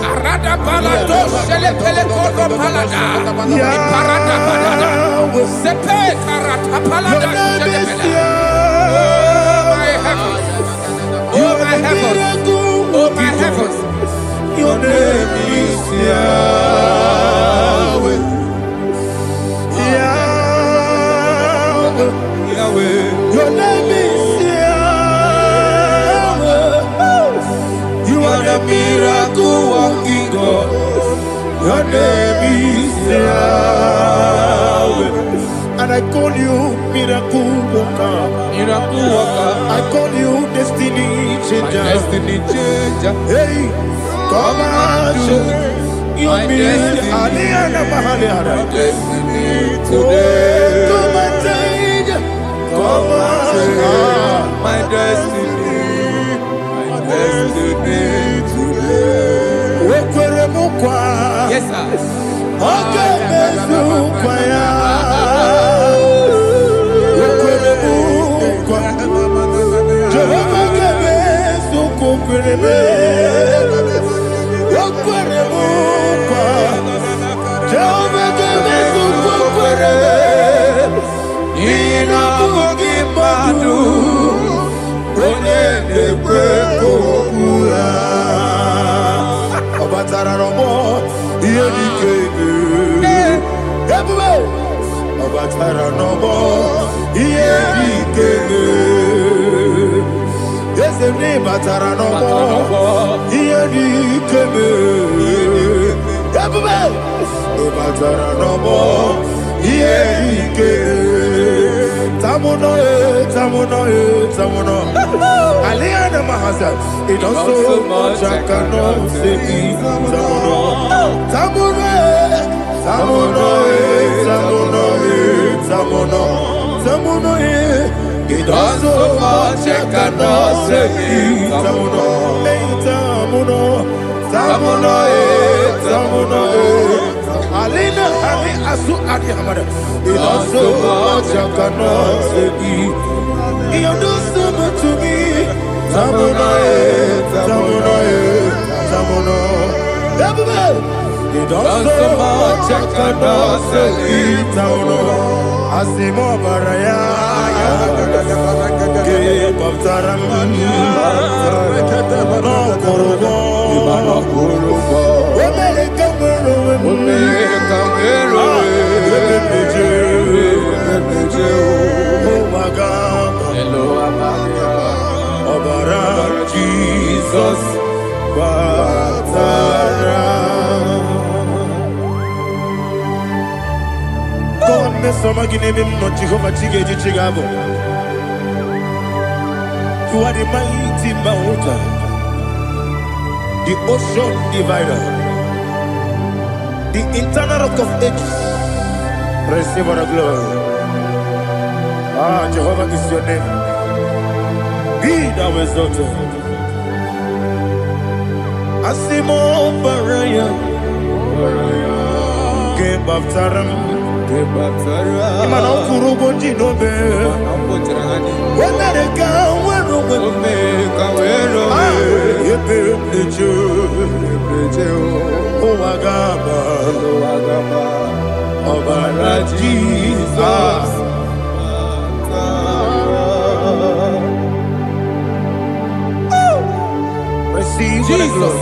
Arada palado shele pele kodo palada. Iparada palada. Sepe karata palada shele pele. Oh my heavens. Oh my heavens. Oh my heavens. Your name is Yahweh. Yahweh. Yahweh. Your name is Yahweh. You are the miracle working God. Your name is Yahweh. And I call you miracle worker. Miracle worker. I call you destiny changer. Destiny changer. Hey, come on, your destiny. Destiny today. Come and change. Come on, my destiny. My destiny today. Yes, sir. Okay, it also much I cannot say. It also much I cannot say. Alina Ali Asu Adi Hamada. It also much I cannot say. You do so much to me. Tamuno. It also much I cannot say. Tamuno. Asimo Baraya. Give up Taramani. No Korogo. Jesus, Batara. God, Miss Somaginebim, not Jehovah Chigagi Chigabo. You are the mighty mountain, the ocean divider, the internal rock of ages. Receive our glory. Ah, Jehovah is your name. Be thou exalted. Asimo Baraya, Game of Taram, Imano Kurubondi Nobe, when I go, when Jesus. Receive Jesus.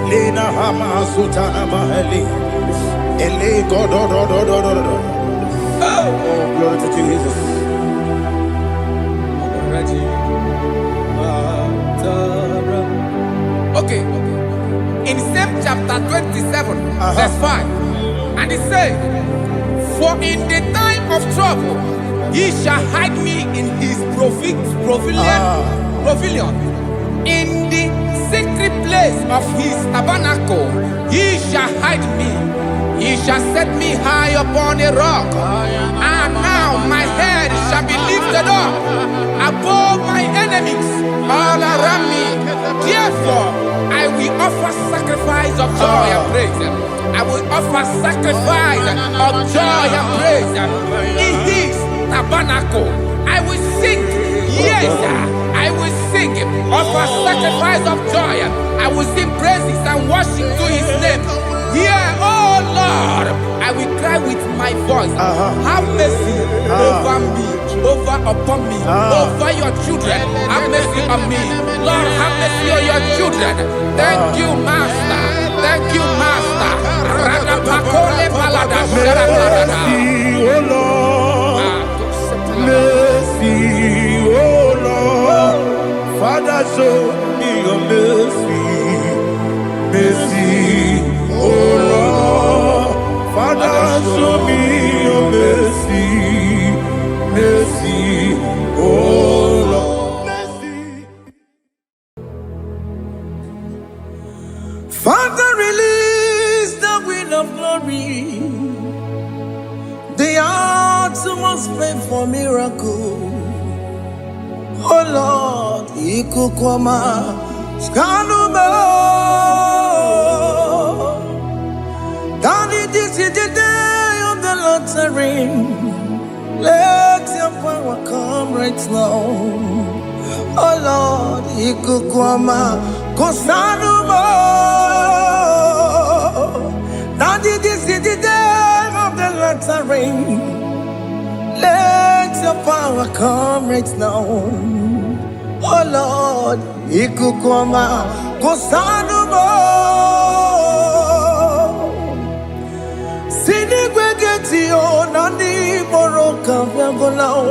Lena Hama Sutana Maheli. Ele God. Oh, glory to Jesus. Okay. In same chapter 27, verse 5. And it says, for in the time of trouble, he shall hide me in his pavilion. In the secret place of his tabernacle, he shall hide me. He shall set me high upon a rock. And now my head shall be lifted up above my enemies all around me. Therefore, I will offer sacrifice of joy and praise. I will offer sacrifice of joy and praise. In his tabernacle, I will sing. Yes, I will sing. Offer sacrifice of joy. I will sing praises and worship to his name. Here, oh Lord, I will cry with my voice. Have mercy over me, upon me, over your children. Have mercy on me. Lord, have mercy on your children. Thank you, Master. Thank you, Master. Mercy, oh Lord. Mercy, oh Lord. Father, show me your mercy. Mercy, oh Lord. Father, show me your mercy. Mercy, oh Lord. Mercy. Father, release the wind of glory. The atmosphere for miracle. Oh Lord, Ikukwama, Skanuba. Daddy, this is the day of the Lord's reign. Let your power come right now. Oh Lord, Ikukwama, Kosanuba. Daddy, this is the day of the Lord's reign. Let your power come right now. Oh Lord, Ikukwama, Kosanuba. Sinigwegetio, Nani Boroka, Vangolao.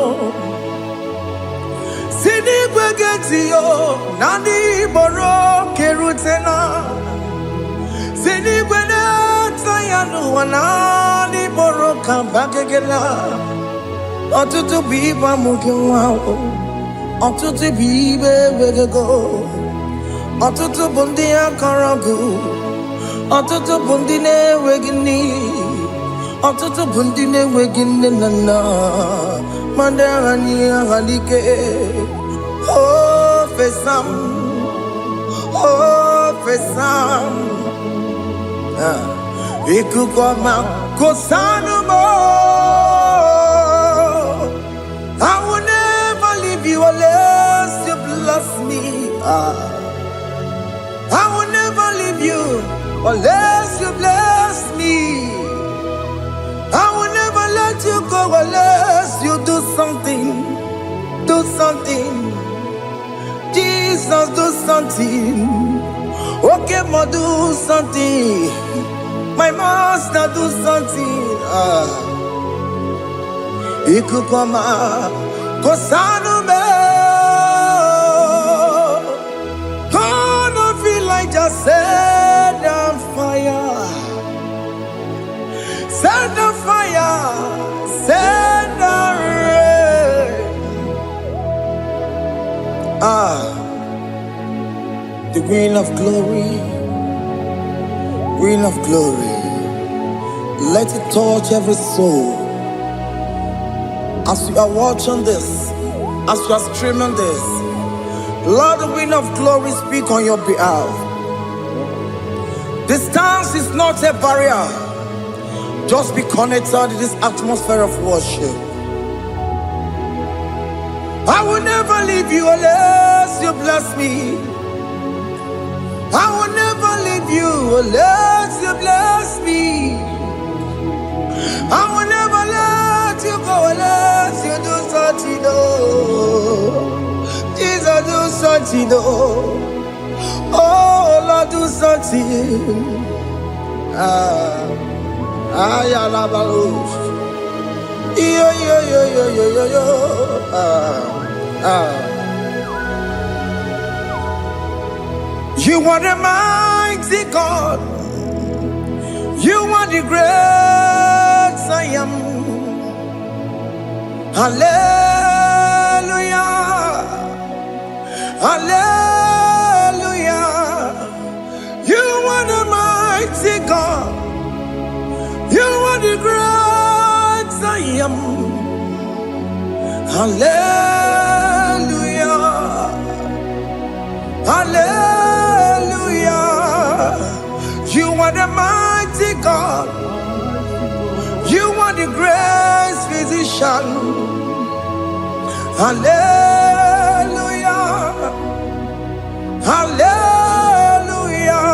Sinigwegetio, Nani Boroke Rutena. Sinigwenata Yanu, Nani Boroka, Bagagela. Ọtụtụ bụ ibe amụghị nwa ahụ, ọtụtụ bụ ibe ewegego, ọtụtụ bụ ndị akọrọ gụ, ọtụtụ bụ ndị na-enweghị nne, ọtụtụ bụ ndị na-enweghị nne na nna, ma ndị agha nye agha n'ike. O fesam, o fesam, ikuku ọma kosanu mo. I will never leave you unless you bless me. I will never leave you unless you bless me. I will never let you go unless you do something. Do something. Jesus, do something. Okay, ma, do something. My master, do something. Ikukwama, Kosanume. God of Elijah, set on fire. Set on fire. Set on rain. The wind of glory. Wind of glory. Let it touch every soul. As you are watching this, as you are streaming this, Lord, the wind of glory speak on your behalf. Distance is not a barrier. Just be connected to this atmosphere of worship. I will never leave you unless you bless me. I will never leave you unless you bless me. I will never let you go unless you do something. Jesus, do something. Oh Lord, do something. Yo. You are the mighty God. You are the great I am. Hallelujah. Hallelujah. You are the mighty God. You are the great I am. Hallelujah. Hallelujah. You are the mighty God. You are the great physician. Hallelujah. Hallelujah.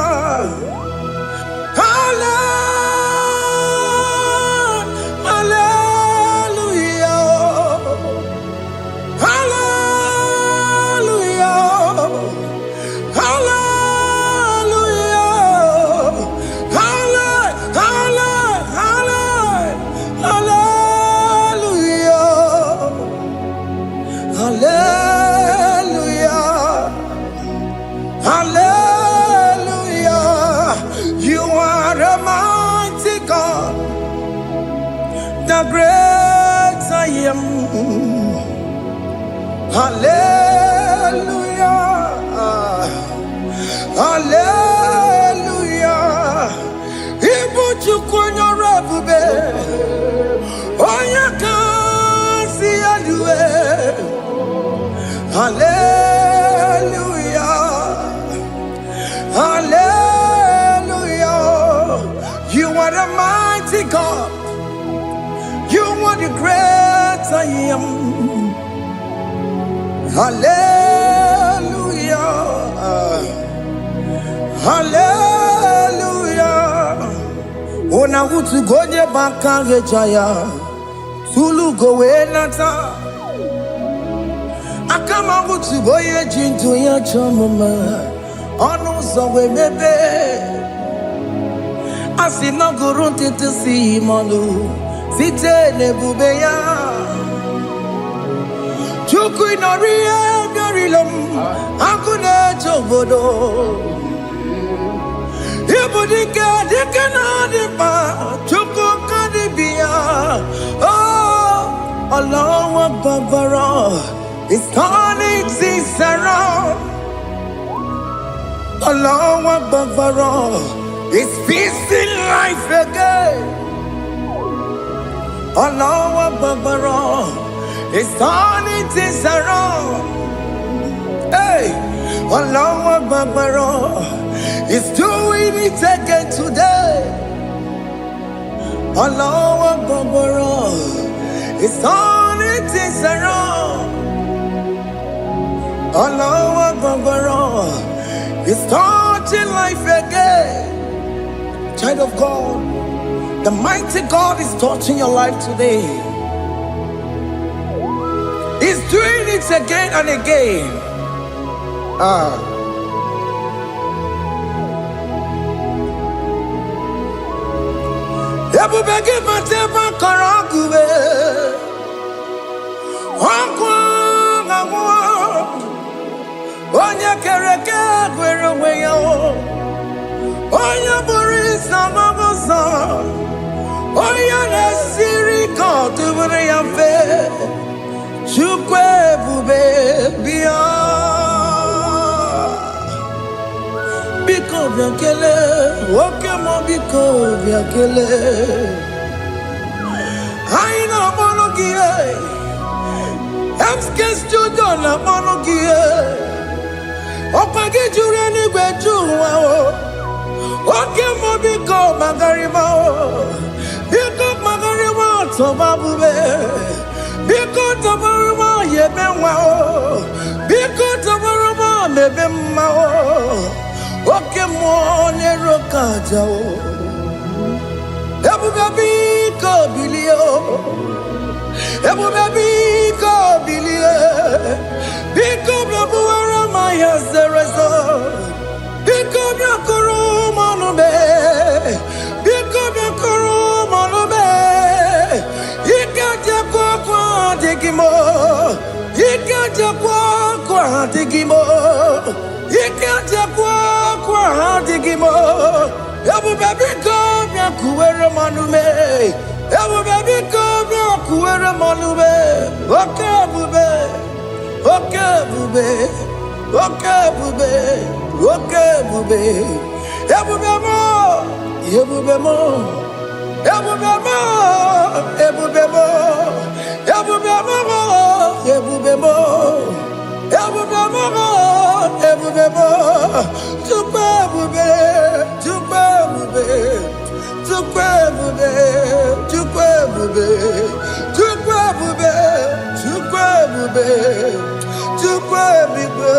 Hallelujah. Hallelujah. Hallelujah. You are a mighty God, the great I am. Hallelujah. Hallelujah. Ibuchukwanya rabube. Oya kasi adue. Hallelujah. Hallelujah. You are the mighty God. You are the great I am. Hallelujah. Hallelujah. Ona utu gonye bakange jaya. Tulu gowe nata. Akama utu boye jintu ya chamama. Onu sowe mebe. Asina gurunti tisi manu. Site nebubeya. Chuku inoria garilom. Akune chobodo. Ibudika dikana dipa. Chuku kadibia. Oh, Allah Babara is turning things around. Allah Babara is feasting life again. Allah Babara is turning things around. Hey, Allah Babara is doing it again today. Allah Babara is turning things around. Allah Babara is starting life again. Child of God, the mighty God is touching your life today. He's doing it again and again. Ebubegi mateba karagube. Onye kereke gwere onwe ya. Onye bụrụ isa magosa. Onye na-esiri ka ọ tụbụrụ ya mfe. Chukwu ebube bịa. Biko bịa kelee, nwoke m biko bịa kelee. Anyị na-akpọrọ gị FK Studio na-akpọrọ gị ọkwa gị juru eluigwe ju ụwa nwoke m biko magarịma biko magarịma tọba bube biko tọbarịma yebe nwa biko tọbarịma mebe mma nwoke m na-ero ka aja ebube biko bilie ebube biko bilie biko bịabuwara ma ya zerezo biko bịakọrọ mmanụ be biko bịakọrọ mmanụ be ike jekwa akwa adịghị m ike jekwa akwa adịghị m ike jekwa digimo. Ebu baby come ya kuwere manume. Ebu baby come ya kuwere manume. Okay bube. Okay bube. Okay bube. Okay bube. Ebu bemo. Ebu bemo. Ebu bemo. Ebu bemo. Ebu bemo. Ebu bemo. Ebu bemo. Ebu bemo. Tukwe bube. Tukwe bube. Tukwe bube. Tukwe bube. Tukwe bube. Tukwe bube. Tukwe bube.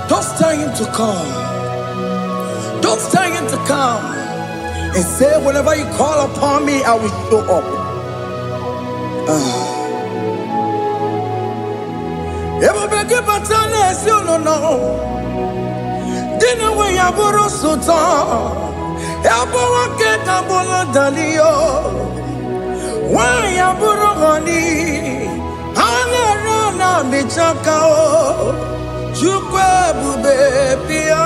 Don't tell him to come. Don't tell him to come. And say, whenever you call upon me, I will show up. Everybody but unless you don't know. Dinner way I borrow sultan. Elbow get a bullet dalio. Why I borrow honey? Anna Michakao. Chukwe bube pia.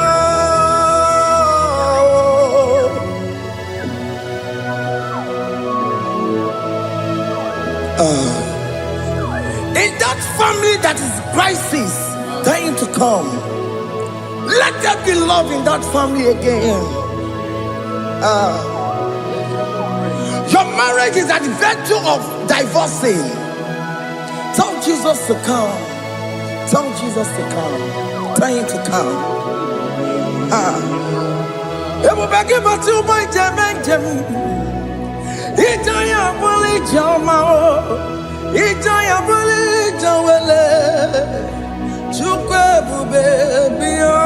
In that family that is crisis, dying to come, let there be love in that family again. Your marriage is at the verge of divorcing. Tell Jesus to come. Tell Jesus to come. Tell him to come. Everybody but you my jam. Itaya bully jamao. Itaya bully jawele. Chukwe bube biya.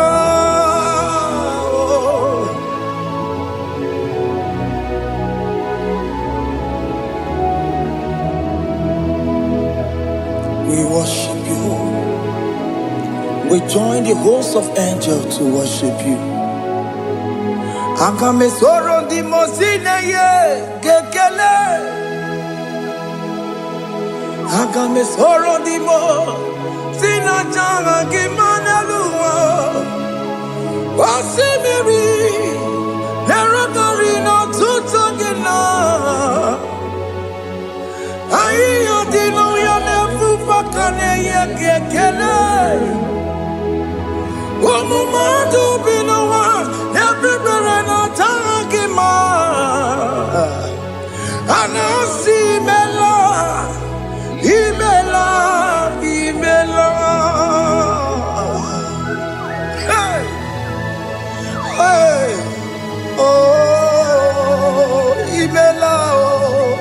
We worship you. We join the host of angels to worship you. Akame soro di mosine ye gekele. Akame soro di mo sina janga gimana luwa. Wasimiri nerogari no tutogina. Ayo dino ya nefufa kane ye gekele. Omumadu binowa everybody no tangima. Anasi mela, imela, imela. Hey, hey, oh, imela, oh,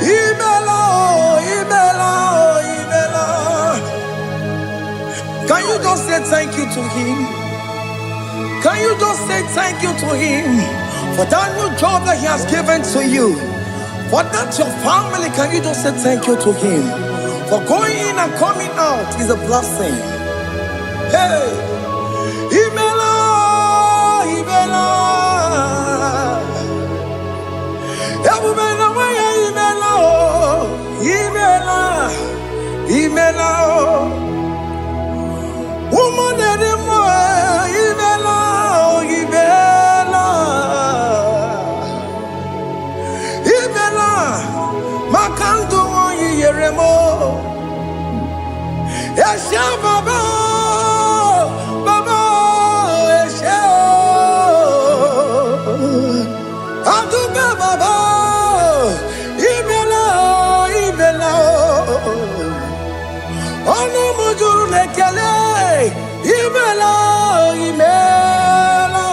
imela, oh, imela, oh, imela. Can you just say thank you to him? Can you just say thank you to him for that new job that he has given to you? For that your family, can you just say thank you to him? For going in and coming out is a blessing. Hey, Imela, Imela, Imela, Imela, Imela, woman anymore, Imela, Imela, Imela, Makanto, Yeremo, Yasha Baba, Baba, Yasha, Aduba Baba, Imela, Imela. Ono mujuru lekele, imela, imela,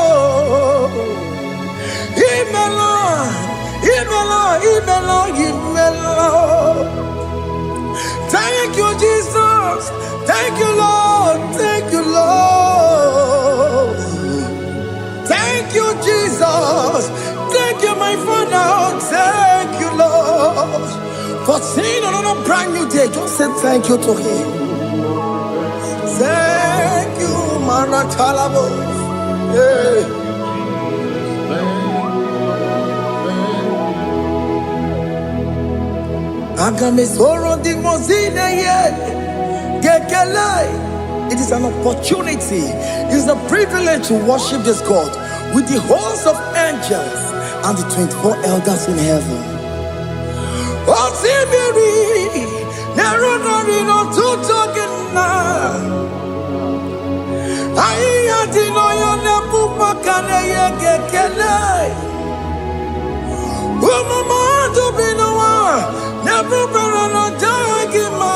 imela, imela, imela, imela. Thank you, Jesus. Thank you, Lord. Thank you, Lord. Thank you, Jesus. Thank you, my Father. Thank you, Lord. For seeing another brand new day, just say thank you to him. Thank you, Manatalabo. Yeah. Agame soro di mozine ye gekele It is an opportunity. It is a privilege to worship this God with the host of angels and the 24 elders in heaven. Oh, see me, never no two talking now. I didn't know your name, Pakane, Yekele. Oh, Mama, to be no one, never better not Jagima.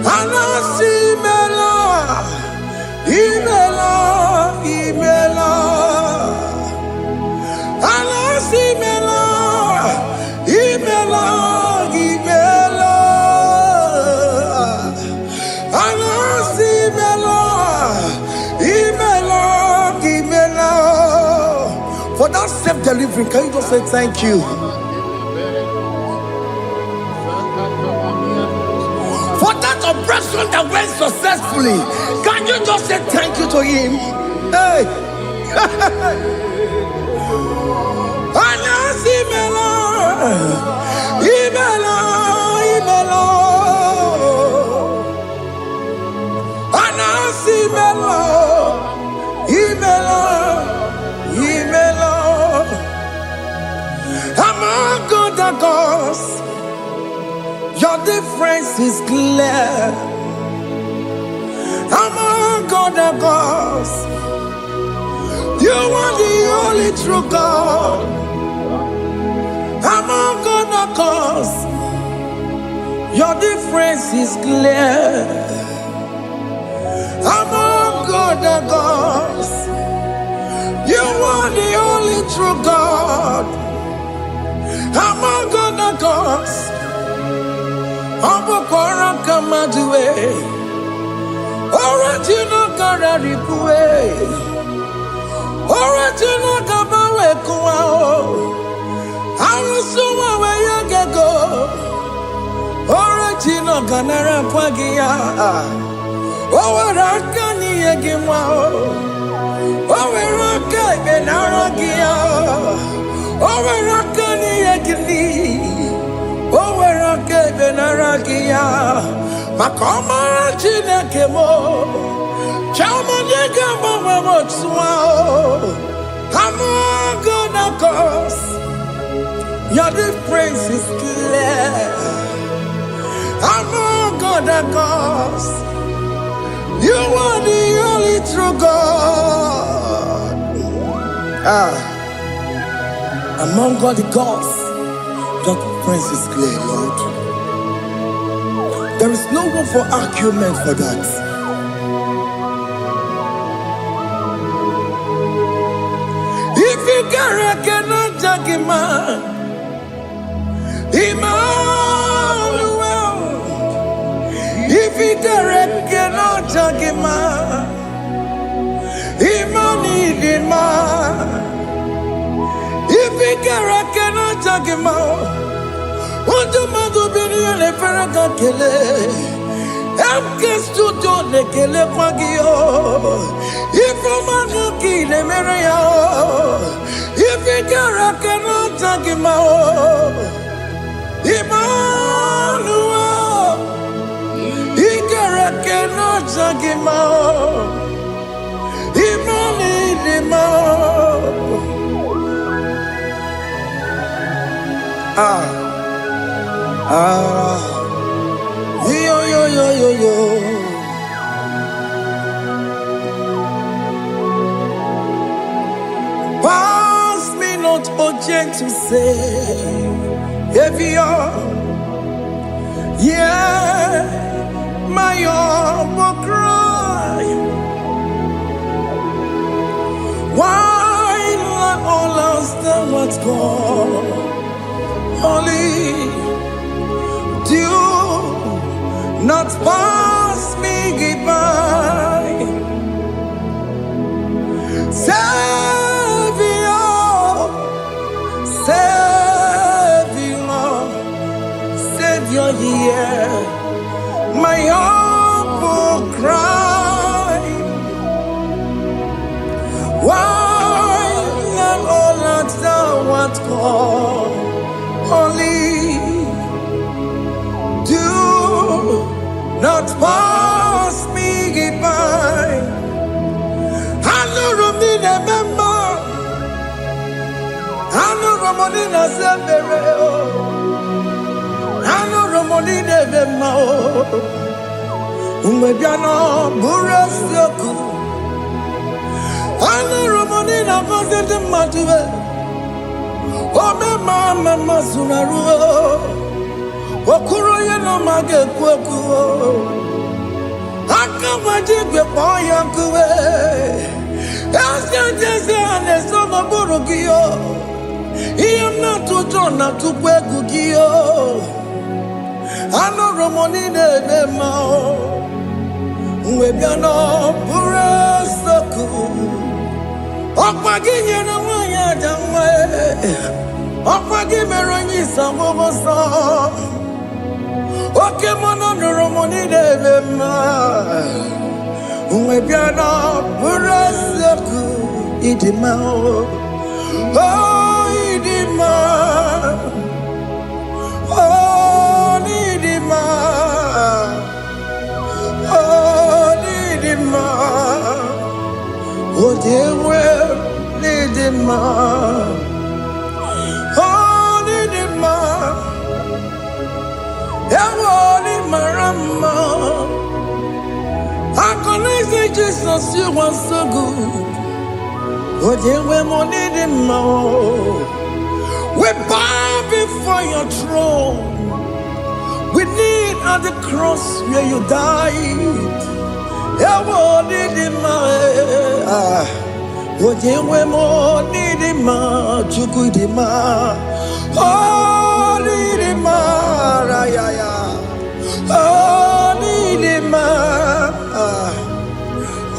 Anasi Mela, Imela, Imela. Anasi Mela, Imela, Imela. Anasi Mela, Imela, Imela. For that self-delivery, can you just say thank you? For that operation that went successfully, can you just say thank you to him? Hey! Anasi Mela, Imela, Imela. Anasi Mela, Imela, Imela. Among other gods, your difference is clear. Among other gods, you are the only true God. Among other gods, your difference is clear. Among other gods, you are the only true God. Among other gods, Abokora Kamadue, original Kararikue, original Kabawe Kuao, Arusuma Wayagago, original Ganara Pagia, Owarakani Yagimao, Owaraka Benaragia, Owarakani Yagini. Oh, where I gave an Aragia, Macoma Chinakemo, Chamanega Mamamotswao, I'm gonna cause your difference is clear. I'm gonna cause you are the only true God. Among all the gods, your difference is clear, Lord. There is no room for argument for that. If you cannot judge him, Emmanuel. If you cannot judge him, Emmanuel. If you cannot judge him, what do you do? Le Ferraga Kele, Amkes to Done Kele Pagio, if a man kill a Maria, if you cannot take him out, Emmanuel, he cannot take him out, Yo. Pass me not, oh gentle Savior. Yeah, my humble cry. Why not all else than what's gone? Only do not pass me goodbye, Savior, hear my humble cry. Why not all at what call? Only do not pass me by. Anurumi nememma, anurumoni na sembere o, anurumoni nememma o. Umwebiano buresioku, anurumoni na konsente matuwe. Ome mama sunaru, okuro ye no mage kweku. Akamajigwe poya kuwe, asante ane soma burugiyo. Iyam na tutona tukwegu giyo. Ano romoni nebe mao, webiano buresoku. Okwaginye na wanya jamwe, okwagimeronyi samobosa. Oke mono romoni nebe ma, webiano buresoku idimao, oh idima, oh idima, oh idima. Oh, dear, well, need him, oh, need him, Marama. I can say, Jesus, you are so good. Oh, dear, well, need him, we bow before your throne. We need at the cross where you died. Oh, need him, Ojewe mo nidima, chukudima. Oh, nidima, rayaya. Oh, nidima.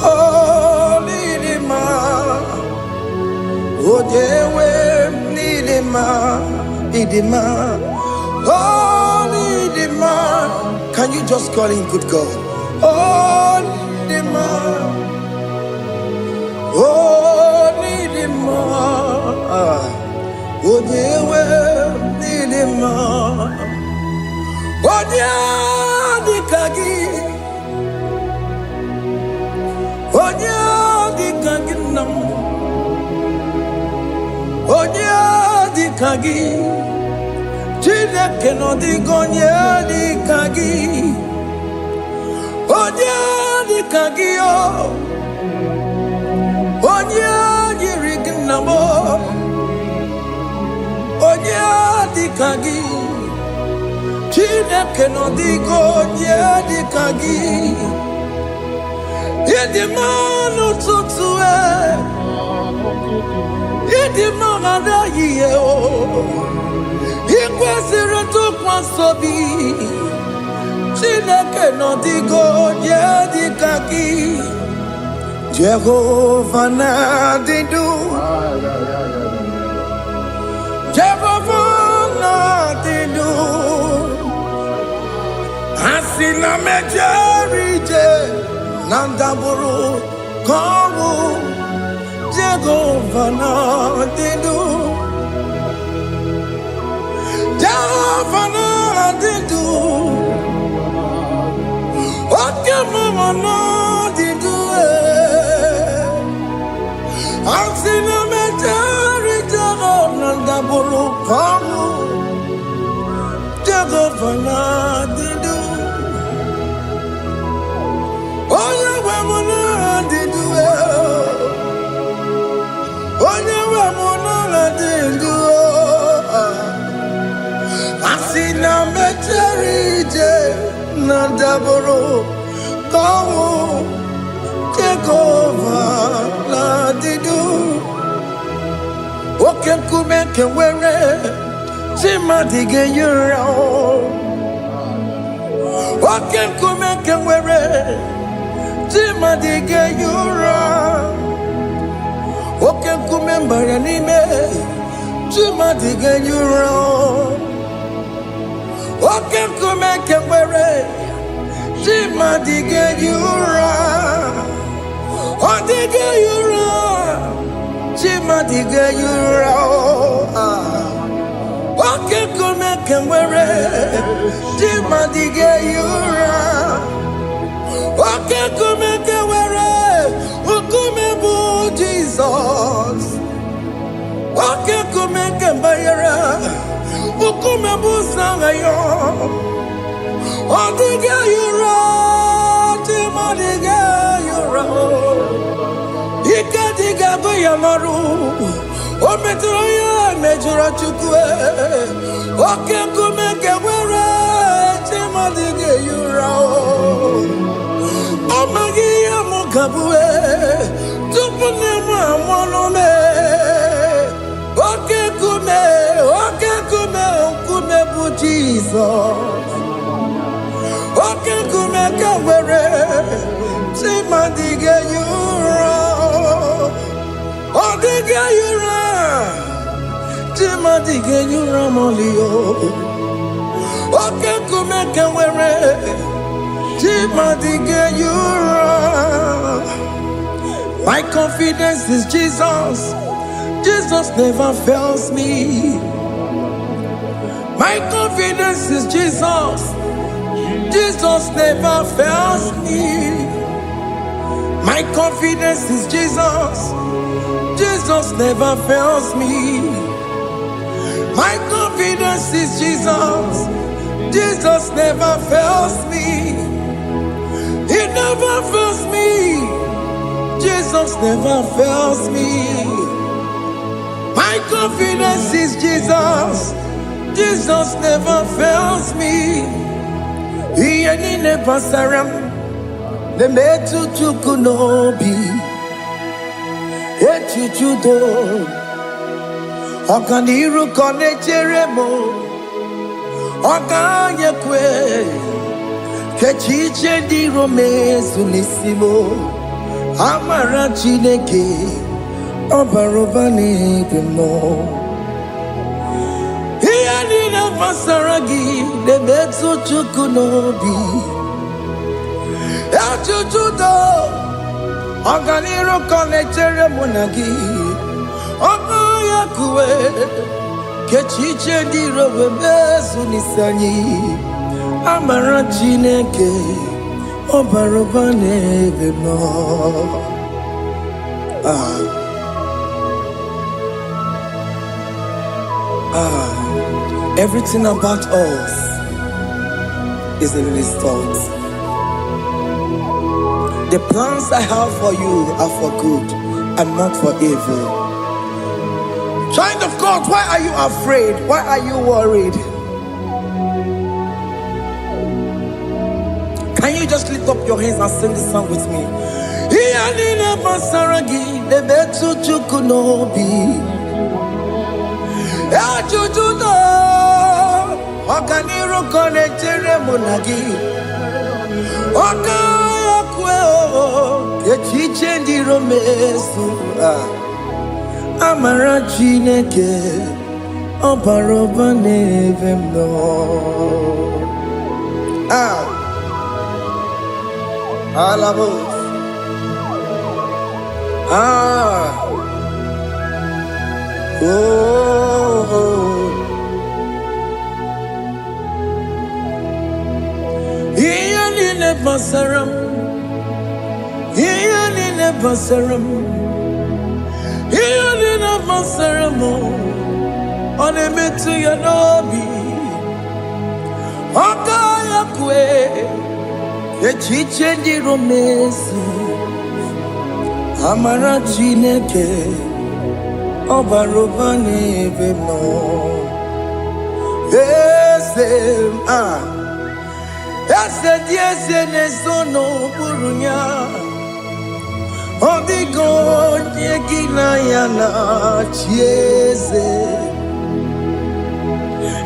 Oh, nidima. Ojewe nidima, idima. Oh, nidima. Can you just call him good God? Oh, nidima. Oh, need him more. Oh, dear, well, need him more. Oh, dear, the kagi. Oh, dear, the kagi, no. Oh, dear, the kagi. Chile cannot go near the kagi. Oh, dear, the kagi, oh. Onya yirignamo, onya dikagi, chine kenodigo onya dikagi, yedimanu tutue, yedimana yeo, ikwesire tukwasobi, chine kenodigo onya dikagi. Jehovah Nadidu, Jehovah Nadidu, Asina Mejerije, Nandaburu, Koru, Jehovah Nadidu, Jehovah Nadidu, Okemama Nadidu. Asina metari jago nanda buru kamu jago fana didu. Oya wemona didu, oya wemona didu. Asina metari je nanda buru kamu. Jehovah Nadidu, Oke kume kewere, Chima dige yura. Oke kume kewere, Chima dige yura. Oke kume mbaranime, Chima dige yura. Oke kume kewere, Chima dige yura. Odige yura, chima dige yura. Oke kume kemwere Chimadige yura Wake kume kemwere Ukume bu Jesus Wake kume kemwere Ukume bu sangayo Odige yura Chimadige yura Ika diga buyamaru Ometroya mejura chukwe Oke kumeke were Chimadige yura Omagi yamukabwe Tupune mwamonome Oke kume bu Jesus Oke kumeke were Chimadige yura Odige yura Chimadige yura molio Oke kumeke were Chimadige yura My confidence is Jesus Jesus never fails me My confidence is Jesus Jesus never fails me My confidence is Jesus Jesus never fails me. My confidence is Jesus. Jesus never fails me. He never fails me. Jesus never fails me. My confidence is Jesus. Jesus never fails me. He ain't never saram. The metu chukunobi. Echuchudo Okaniru kone cheremo Okanye kwe Kechiche di romezu nisimo Amara chineke Obarobane demo Hiya nina masaragi Nebetu chukunobi Echuchudo Oganiru connectere monagi Oya kuwe Kechiche diro bebezu nisani Amara chineke Obarobane bemo Everything about us is in His thoughts. The plans I have for you are for good and not for evil. Child of God, why are you afraid? Why are you worried? Can you just lift up your hands and sing this song with me? Kechiche romesu Amara chineke Obarobane vemno Alabos Iyani nebasaram Iyani nebasaram Iyani nebasaram Onemetu yanobi Okaya kwe Kechiche di romesu Amara chineke Obarobane vemno Ese diese nesono burunya Odigo nyegina yana chieze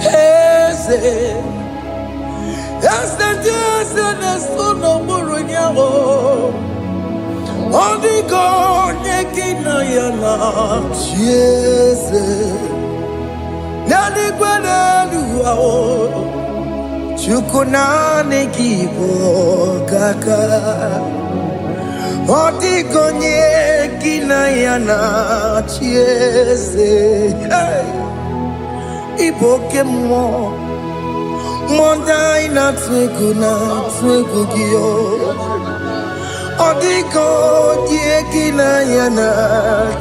Ese diese nesono burunya Odigo nyegina yana chieze Nani gwenelu Chukunane kibo kaka Odigo nyegina yana chieze Iboke mo Mondai na twegu gio Odiko diegi na yana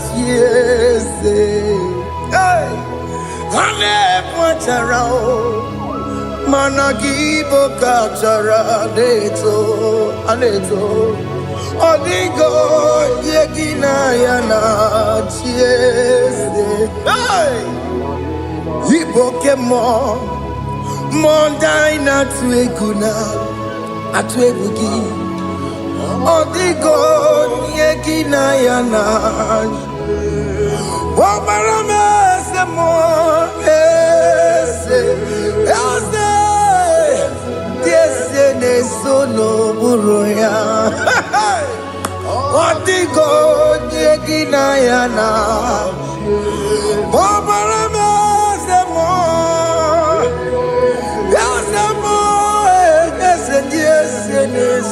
tiese Hey Hane pwacharao Managi boka chara aneto Odiko diegi na yana tiese Hey Iboke mo Mondai na atwegu gi Odigo yeki na yana Wabarame se mo Ese ne sono buroya Odigo yeki na yana Wabarame se mo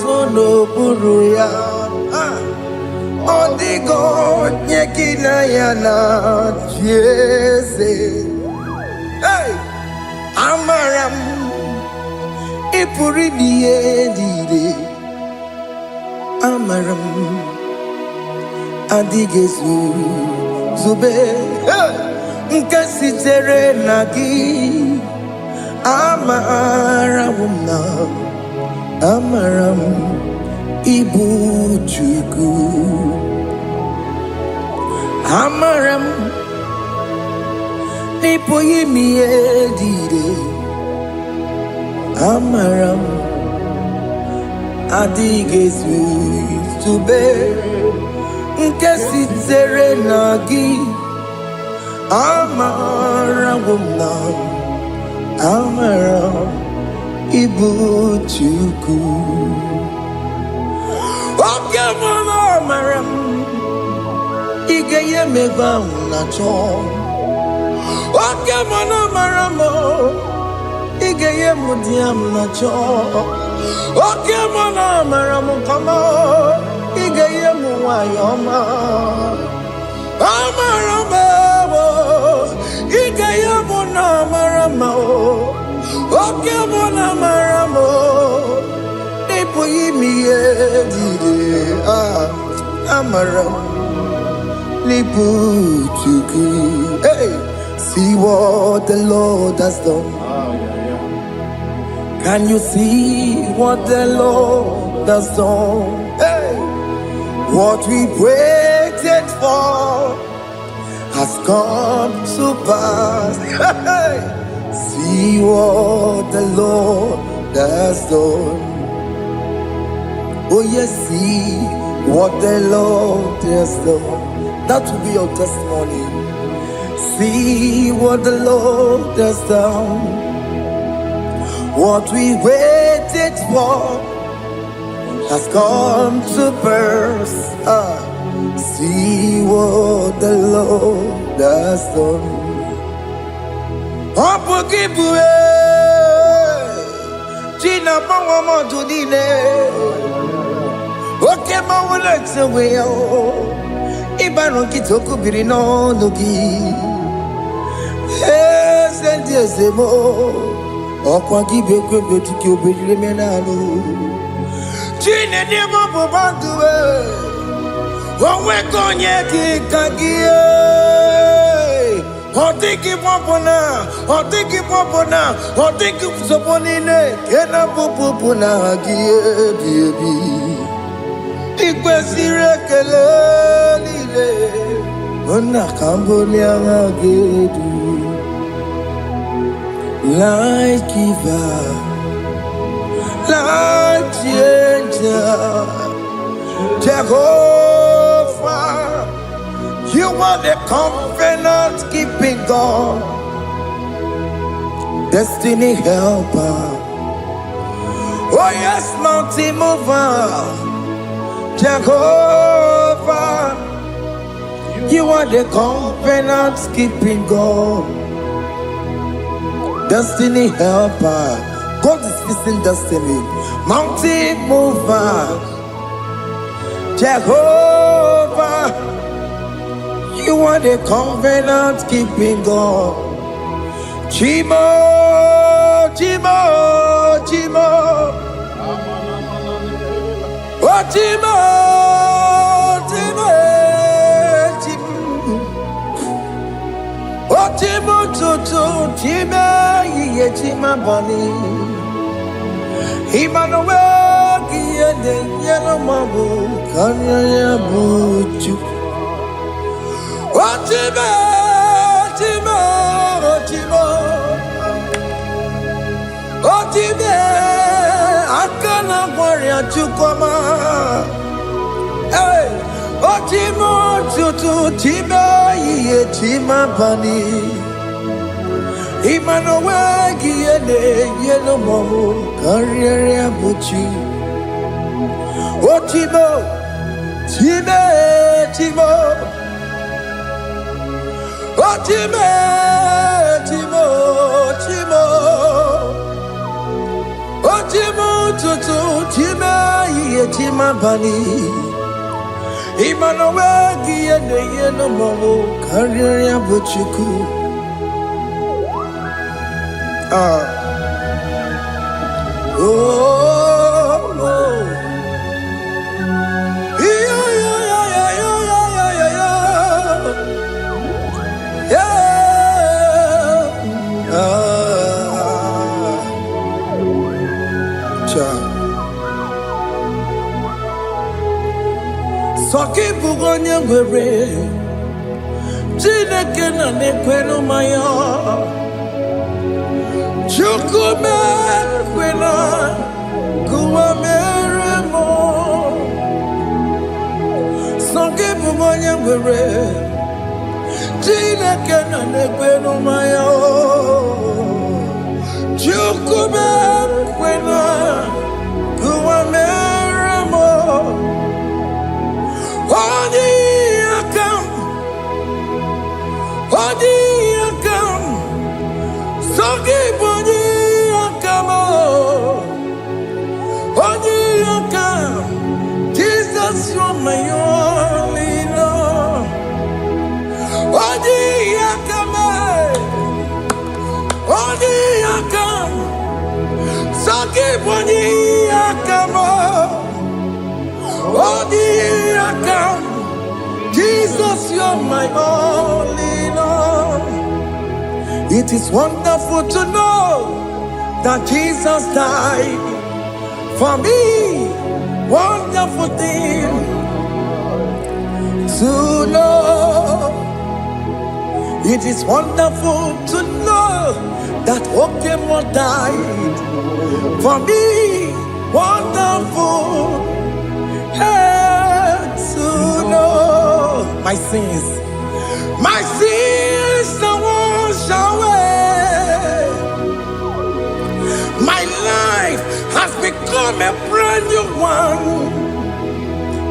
Sono buruya Odigo nyekina yana jese Hey Amaram Ipuri diye Amaram Adigesu Zube Nkasitere nagi Amaram Amaram Igbo Chukwu Amaram Nipo yimi edide Amaram Adigezu Tube Nke sitere nagi Amaram Amaram Igbo Chukwu Oke mwana amaram Igeye meba unacho Oke mwana amaramo Igeye mudiam nacho Oke mwana amaramo kama Igeye muwayoma Amaramo Igeye mwana amaramo Oke mwana amaramo Nipo yimi edide Amaram Nipo chuku Hey, see what the Lord has done. Can you see what the Lord has done? Hey, what we waited for has come to pass. Hey, see what the Lord has done. Oh yes, see what the Lord has done. That will be your testimony. See what the Lord has done. What we waited for has come to pass. See what the Lord has done. Gina Mama Tudine. Okay, Mama, let's away. Ibano Kitoku Birino Nugi. Yes, and yes, the more. Okwa give a good to kill Bimenano. Gina never Bobanduwe. When we're going yet, Kagia. Or take it Popona, or take it Popona, or take it Soponine, Kena Popona, baby. Ikwesire kelele, ona kambonia gedu. Light giver, light changer, Jehovah, you are the covenant keeping God, destiny helper. Oh yes, mountain mover, Jehovah, you are the covenant keeping God, destiny helper. God is fixing destiny. Mountain mover, Jehovah, you are the covenant keeping God, Chimo, Chimo, Chimo. Oh, Chimo, Chimo, Chimo. Oh, Chimo, Tutu, Chimo, Ye, Chima, Bani. Emmanuel, Giede, Yellow Mabu, Kanya, Buchu. Oh, Chimo, Chimo, Chimo. Otime, akana warrior chukoma. Hey, Otimo tutu time ye tima bani. Emmanuel giene yeno momo karriere buchi. Otimo, time, timo. Otime, timo, timo. Otimo tutu tima ye tima bani. Emmanuel giene yeno momo karriere buchiku. Oh, oh. Yeah, yeah, yeah, yeah, yeah, yeah, yeah, yeah. Soki bugonye ngwere Chineke na nekwenu maya Chukume kwena Kuwa meremo Soki bugonye ngwere Chineke na nekwenu maya Chukume kwena Kuwa meremo Odi akam, soki boni akamo. Odi akam, Jesus you're my only Lord. Odi akam, soki boni akamo. Odi akam. Jesus, you're my only Lord. It is wonderful to know that Jesus died for me. Wonderful thing to know. It is wonderful to know that Okemo died for me. Wonderful. To know my sins are washed away. My life has become a brand new one.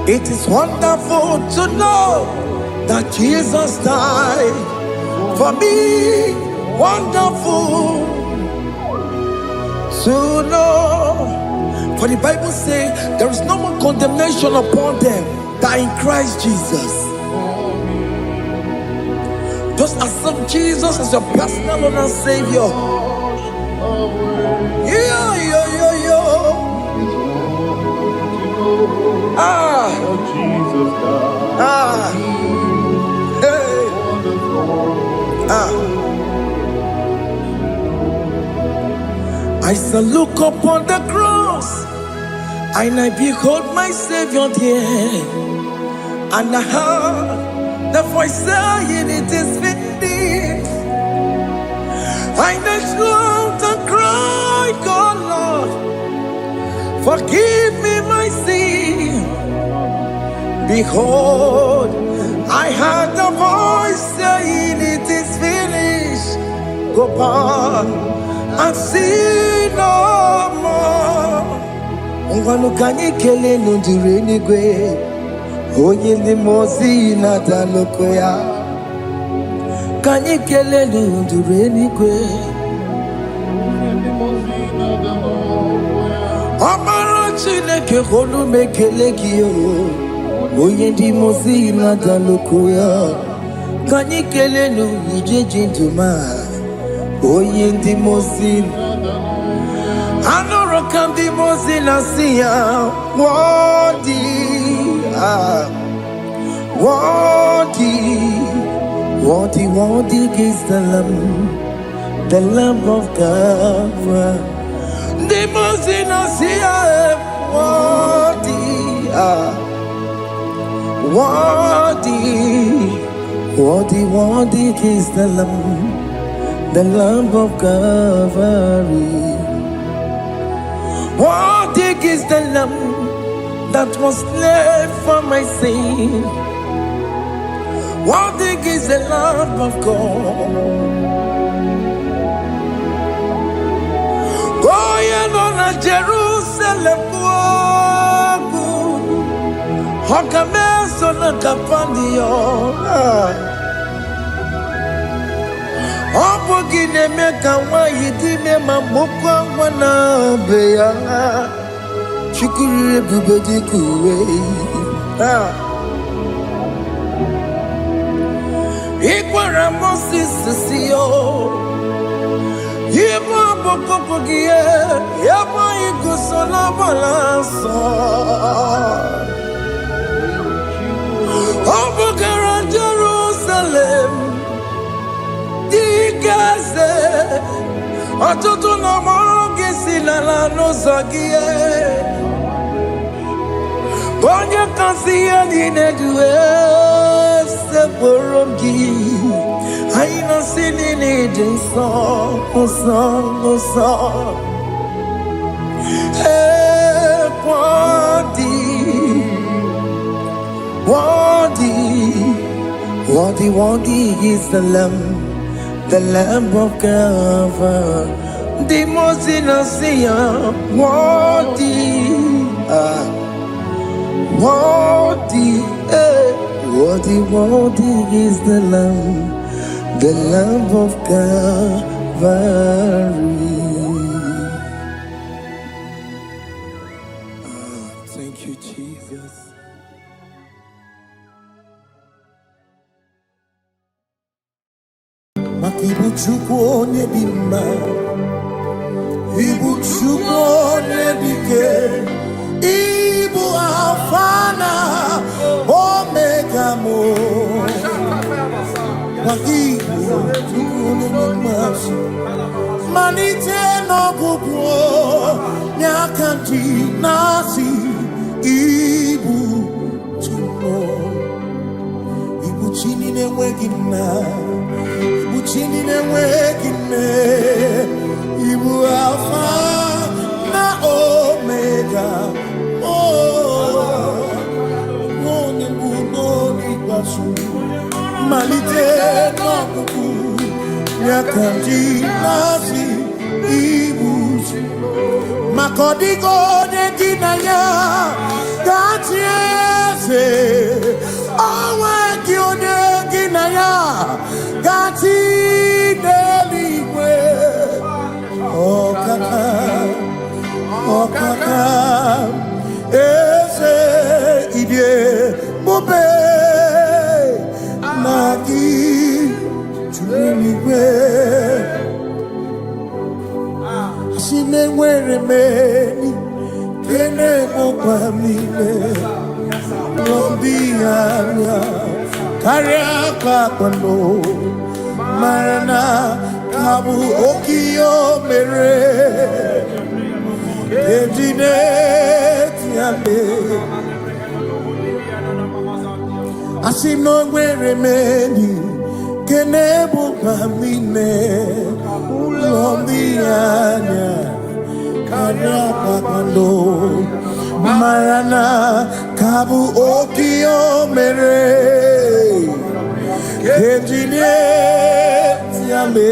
It is wonderful to know that Jesus died for me. Wonderful to know. For the Bible says there is no more condemnation upon them that in Christ Jesus. Just accept Jesus as your personal Lord and Savior. Yeah, yeah, yeah, yeah. Ah, ah, hey, ah. I shall look upon the cross. And I behold my Savior there, and I heard the voice saying, "It is finished." And I shout and cried, "God, Lord, forgive me my sin." Behold, I heard the voice saying, "It is finished." Go back and sin no more. Ngwanu kanyi kele nundure nigwe Oye ni mozi na daloko ya Kanyi kele nundure nigwe Amara Chineke konu mekele kiyo Oye ni mozi na daloko ya Kanyi kele nu ije jintuma Oye ndi mozin Anoro kam di mozin asiya Wadi Wadi is the Lamb of God. The mozin asiya Wadi is the Lamb of Calvary. Worthy is the Lamb that was slain for my sin. Worthy is the Lamb of God. Going on a Jerusalem, Hokameso na kapandio. Opogine meka wayidime mamukwa wana beya. Chukuri bubedi kuwe. Ikwara Moses siyo. Yema bokopogie. Yema ikusola balanso. Opogara Jerusalem. Digaze Atutu na monge sinala no zagie Konya kansiya dinedue Seporomgi Haina sinini jinson Osan Wadi is the Lamb of God. The most innocent, Wadi is the Lamb of Calvary. Thank you, Jesus. Ibu chukwu onye dị mma, Ibu chukwu onye dike, Ibu Alfa na Omega mo. Ibu chukwu onye dị mma, malite n'ọgwụgwụ nyakanti nasi. Ibu chukwu, Ibu chini n'enweghị nna. Chini n'enweghị Ibu Alfa na Omega. Onye mbụ n'ikpeazụ, malite n'ọgwụgwụ nyaka ndị na-asị Ibu. Maka ọ dịghị onye gị na ya ga-achị eze, onweghị onye gị na ya Gati n'eluigwe. Ọkaka eze idie bube na gị juru eluigwe. Asị na-enwere meni kene bụkwa m niile n'obi anya karịa kpakpando marana kabu okiyo mere ejine tiale asi no nwere meni kenebu pamine ulondi anya karịa kpakpando marana kabu okiyo mere Engineer Yame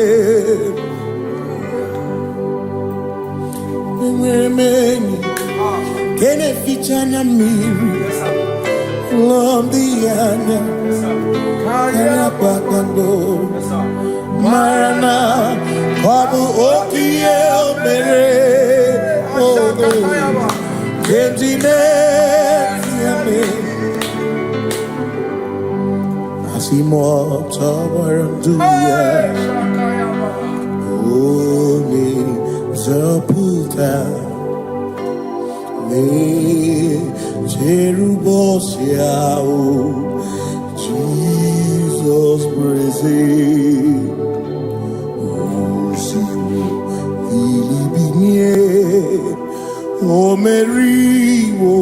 Many can it feature me Love the Yana Karapakando Marana Kabu Okiel Mere Engineer Yame Asimo Tabaranduya Zaputa Le Jerubosiao Jesus praise Osimu Ilibinye O Mary O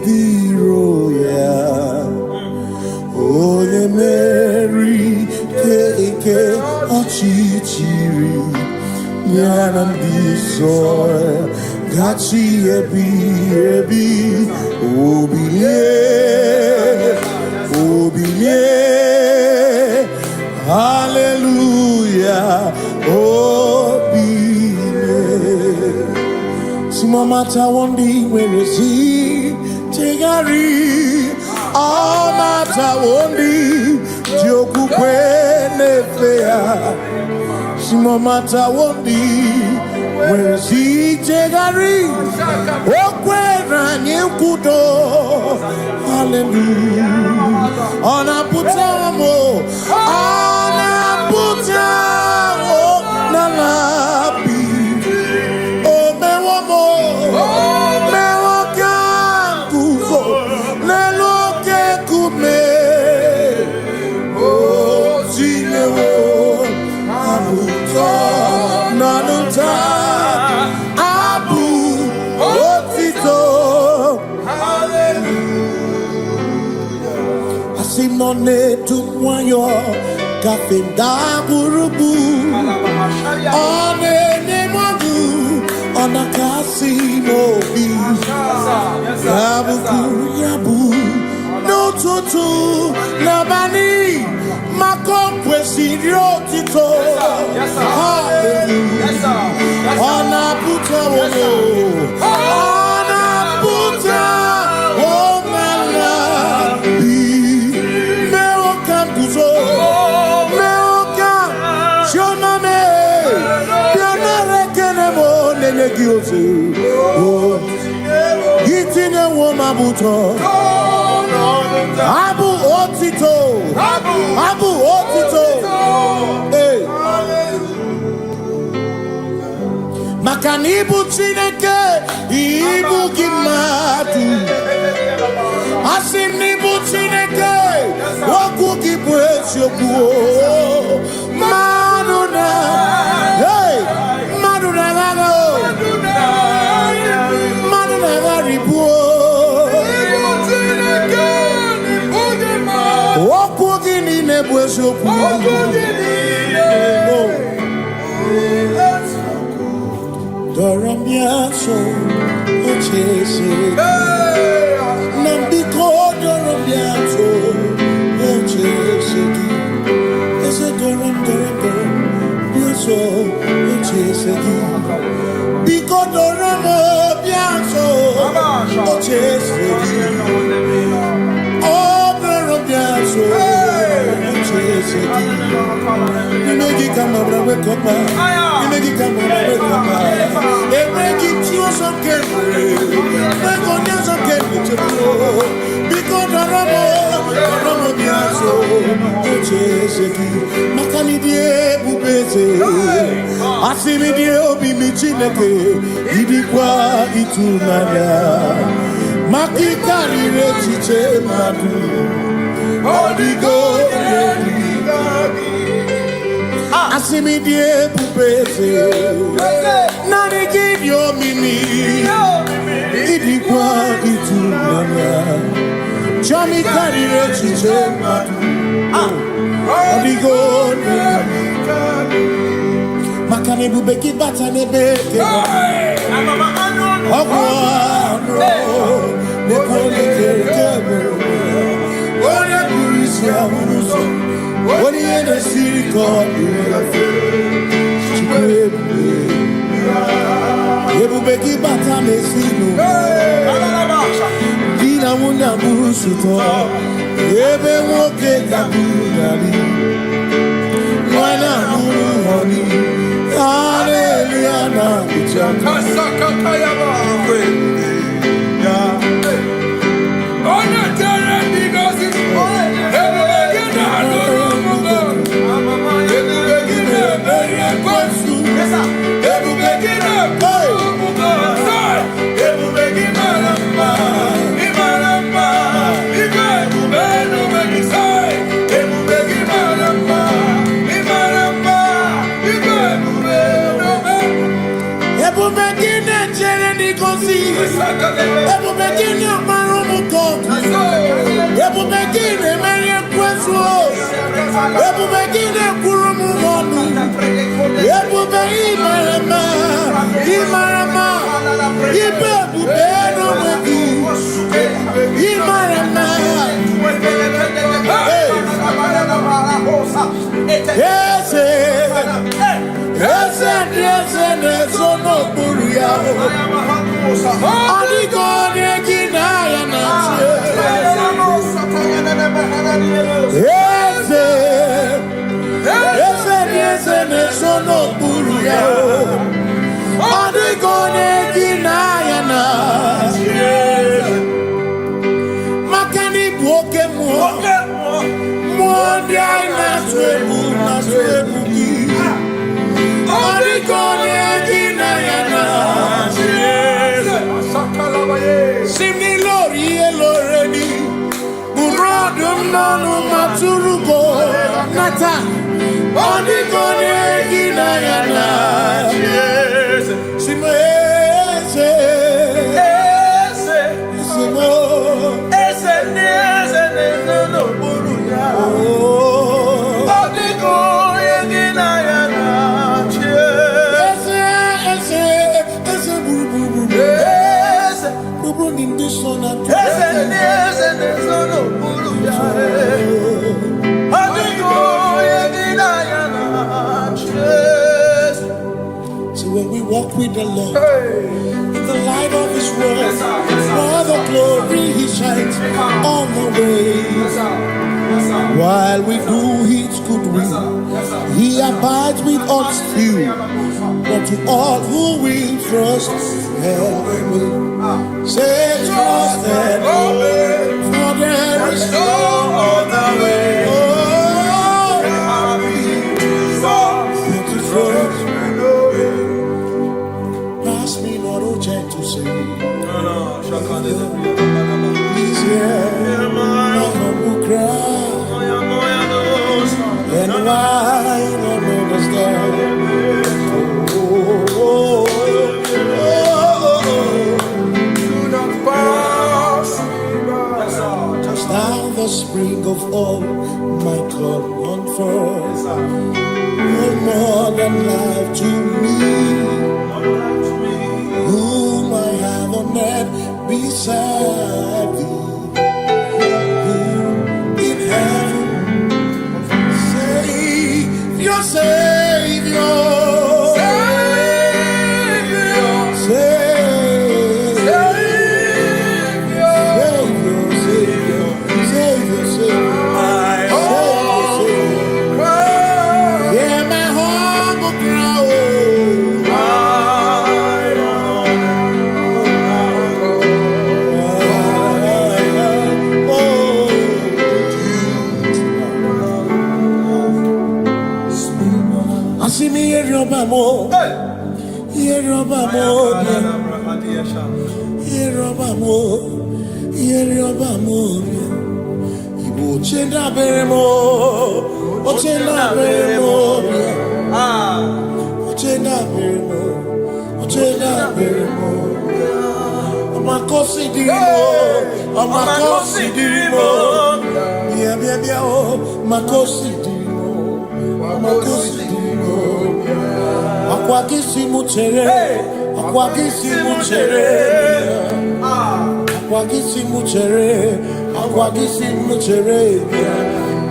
Diroya O Mary Keke Ochichiri Yanandisoy Gachi ebi Obiye Hallelujah Obiye Simamata wondi werezi Tegari Amata wondi Diokukwe nefea Simamata wondi werezi Tegari Okwera nyekudo Hallelujah Ona putamo Nalabi O mewamo Mewakanguzo Neloke kume O zinewo Abuto Nanuta Abu Otito Hallelujah Asimone tumwayo Kafenda burubu One nemadu Ona kasi mobi Yabuku yabu No tutu Nabani Makompwe siriotito Hallelujah Ona puta wono Ona puta Womala Meo kanduzo Gitine woma buto Abu otito Abu otito Hey Makanibu chineke Ibu kimatu Asinibu chineke Woku kipwesyoku Maduna Hey Maduna gano Doramiaso ochese Nambiko doramiaso ochese Ese doram biaso ochese Biko doramiaso ochese So you make it come up with you make it come up with they make it you some can make on you some can because Ramo biaso ocheseki makani die bubeze asimi die obi michineke idikwa itunanya makikari rechiche madu Odigo Asimi die pupese Nani gidio mimi Idikwa itunanya Chami karire chiche matu Odigo Makane bubeki bata nebeke Ogwano Nekone kekebe Ore kurisia unuso Ori ene siriko Chikwebe Ebubeki bata mesinu Dina muna musuto Ebe woke kabunali Wana munu honi Hallelujah na kuchana Kasaka kayaba When we walk with the Lord, in the light of His word, for the glory He shines on the way. While we do His good will, He abides with us still. But to all who will trust and obey, say trust and obey, for there is no other way. Oh, to trust. Pass me not a chance to say. He's here, my humble cry. And why not understand? Do not pass just now the spring of all my God on forth. No more than life to me. Whom I have on earth beside thee, in heaven, Savior, Savior,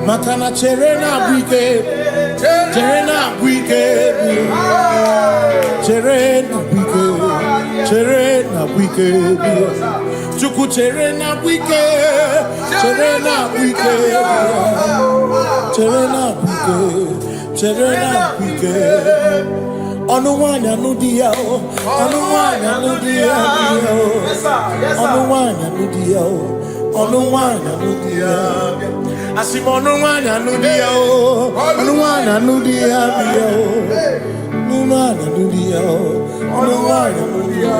Makana cherena wike, cherena wike, cherena wike, cherena wike, chuku cherena wike, cherena wike, cherena wike, cherena wike. Onuwanya nudia, onuwanya nudia, onuwanya nudia, onuwanya nudia. Asimonuwanya nudia, onuwanya nudia, onuwanya nudia, onuwanya nudia.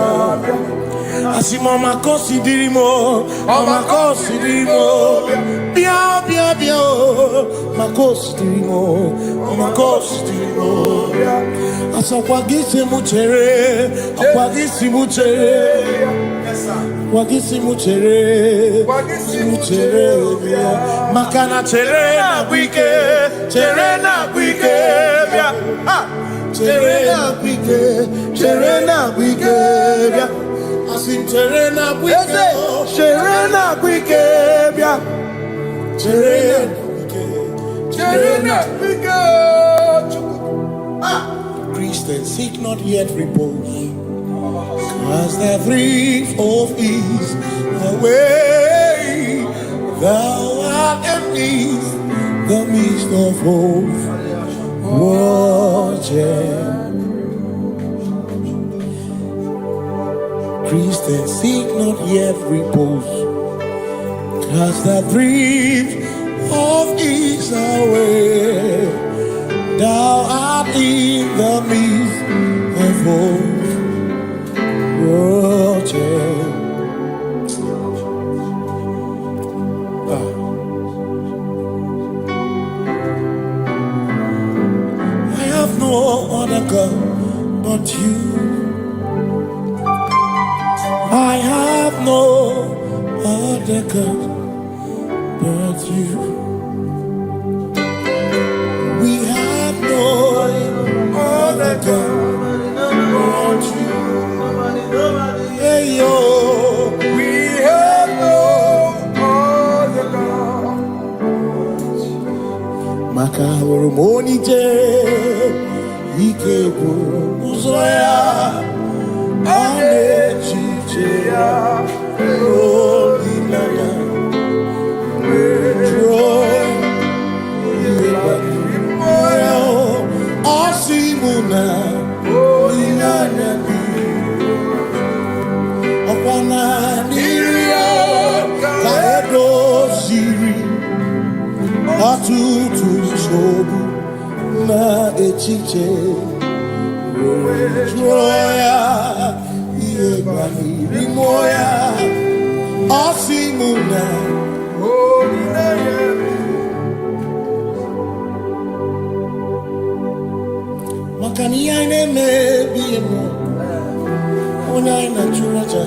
Asimoma kosi dirimo, makosi dirimo, bia bia bia, makosi dirimo, makosi dirimo. Asakwagisi muchere, akwagisi muchere, wagisi muchere, muchere, makana chere na bwike, chere na bwike, chere na bwike, chere na bwike, asim chere na bwike, chere na bwike, chere na bwike. Christians seek not yet repose, cause the brief of ease away. Thou art empties the midst of hope. Watching. Christians seek not yet repose, cause the brief of ease away. Thou art in the midst of hope. I have no other God but you. I have no other God but you. We have no other God but you. Hey yo, we have no other God. Makaurumoni je, ikebu uzoya, ane chicheya, olinaya, joy, moya, asimuna, olinaya. Wana niria kaedo siri atutu shobu na echiche joya iebani rimoya asimuna makani aine mebi emo ona ina churaja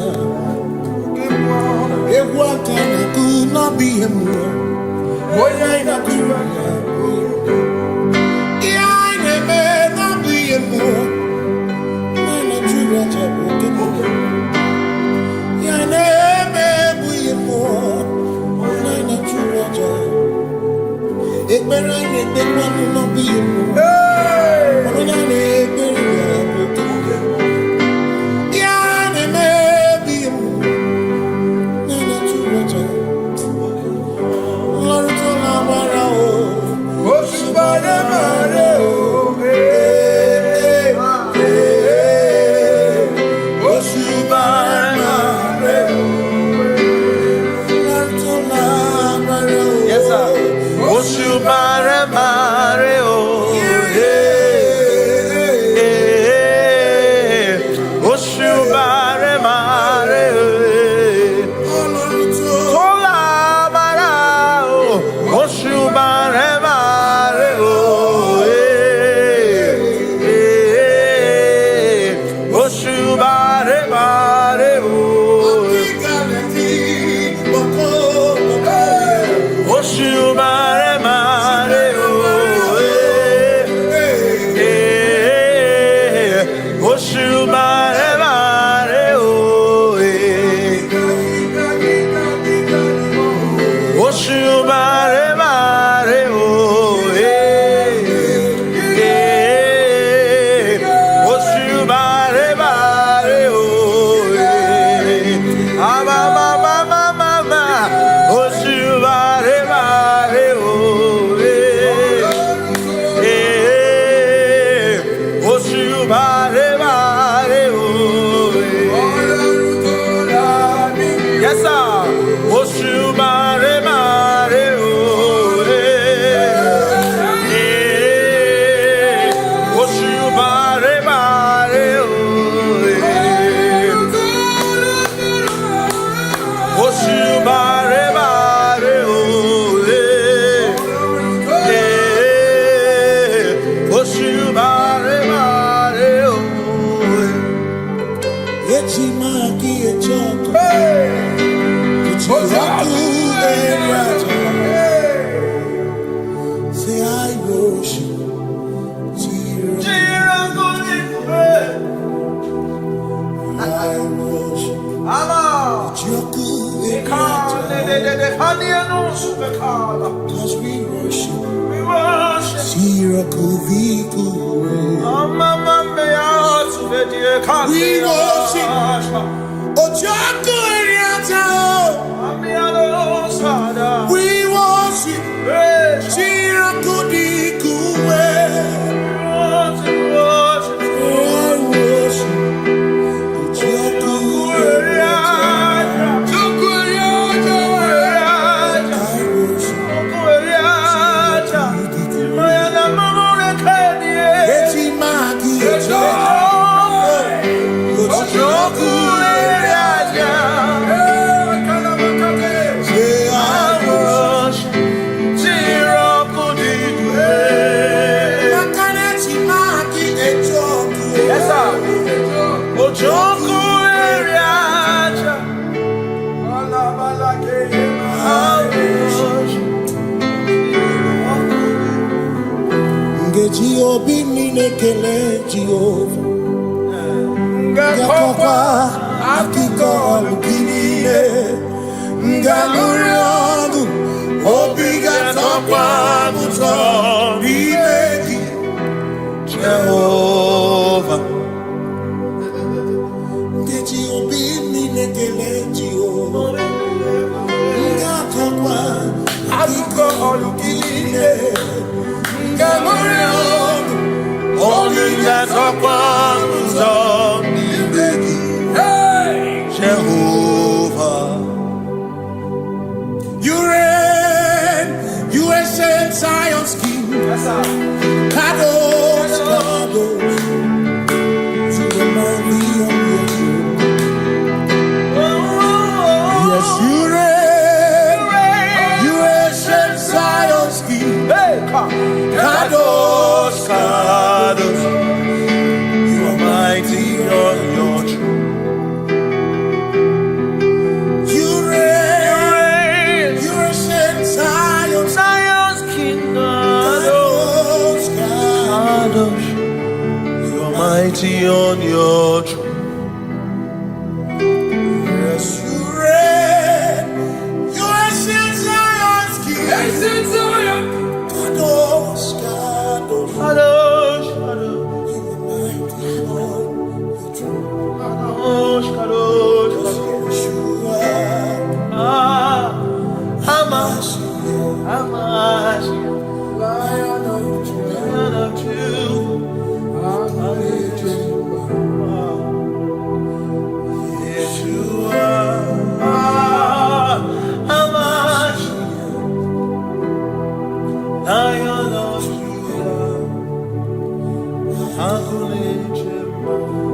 Ewaka na could not be him. Oya ina churaja I never not be him. Ina churaja I never be him. Ina churaja Ekbera ina tekwa not be him. Oya never Say I worship. Cause we worship. We worship. Ojaku Eriata. We worship. Ngakokwa akiko alukine Ngalurionu Obiga tokwa muto Nimeki Jehovah Ngeji obi minekele Jehovah Ngakokwa akiko alukine Ngalurionu Obiga tokwa muto Jehovah, you reign, you ancient Zion's King. Kadosh, Kadosh, you are mighty on your throne. Yes, you reign, you ancient Zion's King. Kadosh, Kadosh, you are mighty on your throne. Mighty on your throne. Yes, you reign. You ancient Zion's King. Ancient Zion. Kadosh, Kadosh, Kadosh, Kadosh. You are mighty on your throne. Kadosh, Kadosh, Kadosh. Hamash, Lion of Judah, Lion of Judah.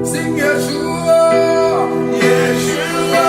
Sing Yeshua, Yeshua.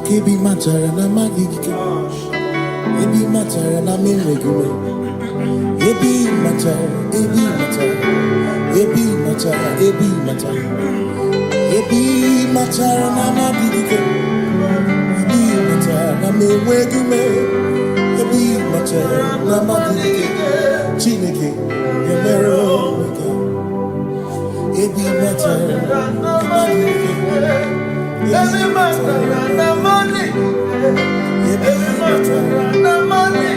Ebi matara na magigike, ebi matara na meregume, ebi matara, ebi matara, ebi matara, ebi matara, ebi matara na magigike, ebi matara na meregume, ebi matara na magigike, Chineke yemero wege, ebi matara na magigike. Every matter and the money, every matter and the money,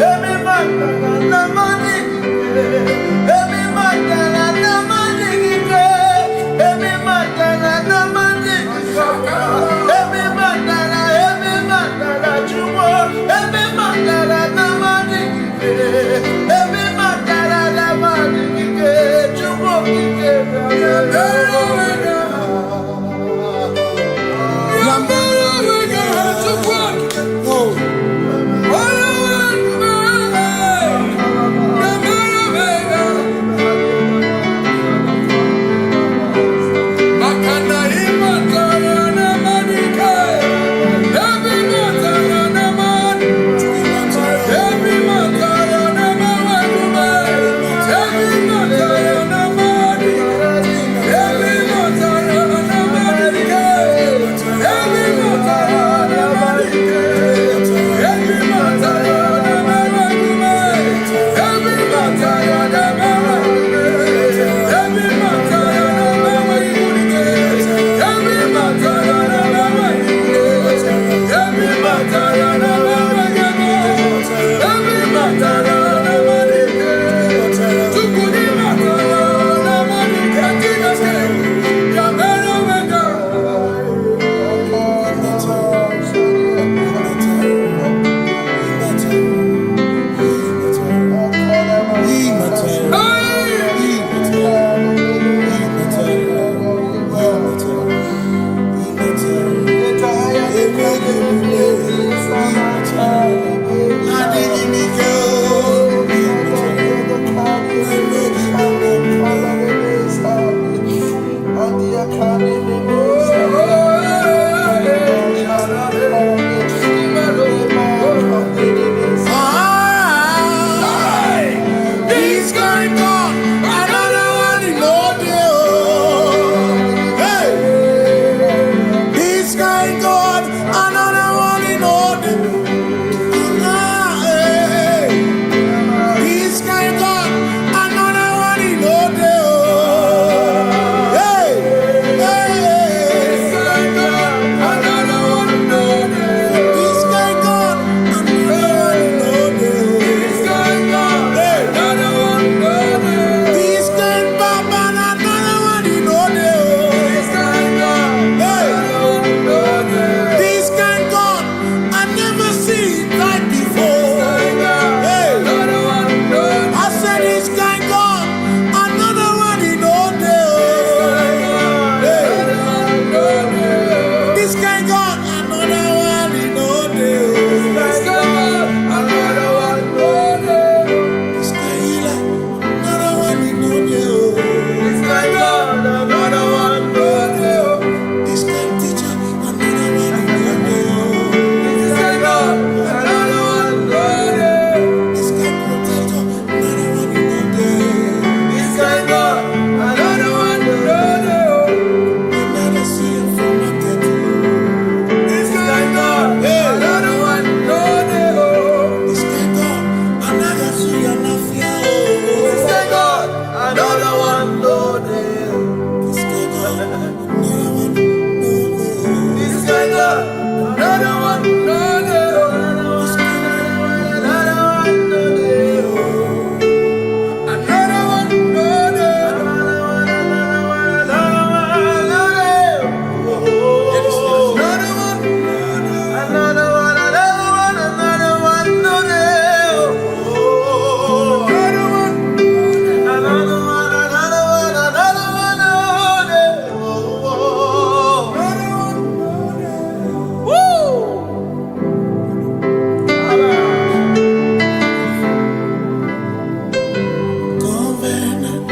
every matter and the money, every matter and the money, every matter and the money, every matter that you want, every matter and the money, every matter and the money, you want to give. God, another one in no day. This kind God, another one no day. This kind healer, another one in no day. This kind God, another one no day. This kind teacher, another one in no day. This kind God, another one no day. This kind protector, another one in no day. This kind God, another one no day. Another see him from my ghetto. This kind God, another one no day. This kind God, another see your mafia. This kind God, another one no day. This kind God, another one no day. This kind God, another one no day. This kind Another one no day. Another one no day. Another one no day. Another one no day. covenant.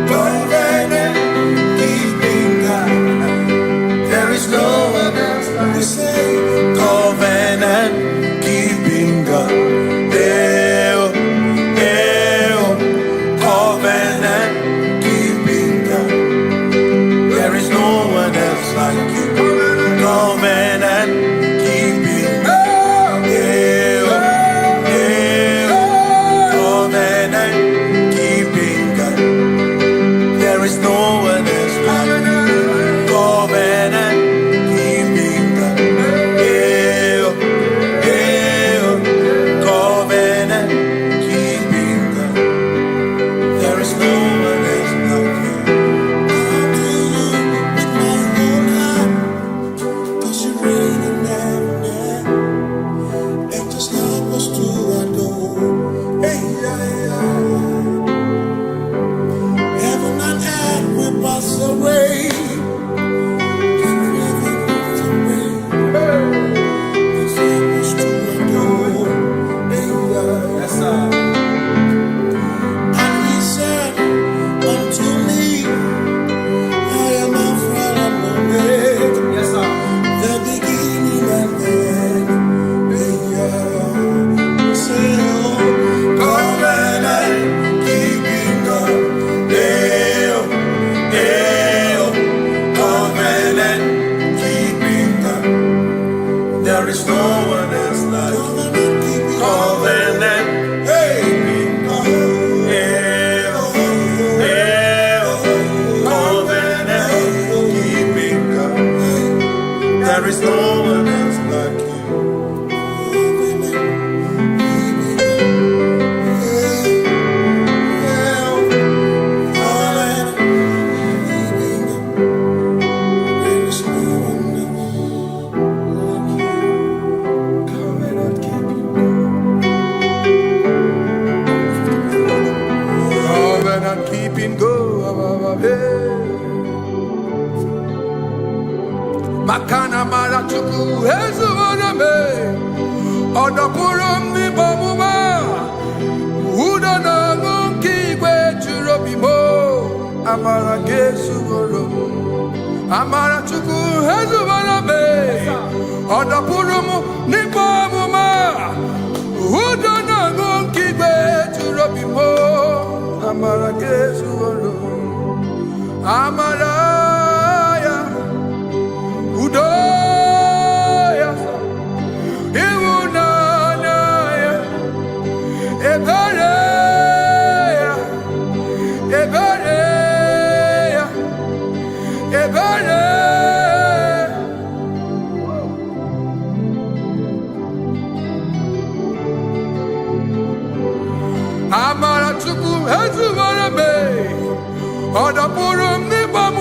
Covenant keeping God. There is no one else We like say, covenant keeping God. Covenant keeping God. There is no one else like you. Covenant keeping God. Covenant keeping God. There is no one else like you. Covenant keeping God. Covenant keeping God. There is no one else like you. I'll do you with my whole heart. 'Cause you reign in heaven. And just help us to adore. Hey, heaven and earth will pass away. Forever pass away. Just help us to adore. Hey, Yes, sir. And he said unto me, I am Alpha and Omega, Yes, sir. the beginning and the end. Say, oh, Covenant keeping God. Covenant keeping God. There is no one else like you. covenant keeping Covenant keeping God. Covenant keeping God. There is no one else like you. Covenant keeping Covenant keeping God. Makana mara chuku hezu waname. Odapurum ni bamuma. Uda na ngunki kwe churobimo. Amara gesu woro. Amara chuku hezu waname. Odapurum ni bamuma. Uda na ngunki kwe churobimo. Amara gesu woro. Amara ya. Udoya. Iwunanaya. Ebereya. Ebereya. Ebereya. Amara chukwu ezuwara me. Ọdọpụrụ m n'ịgba m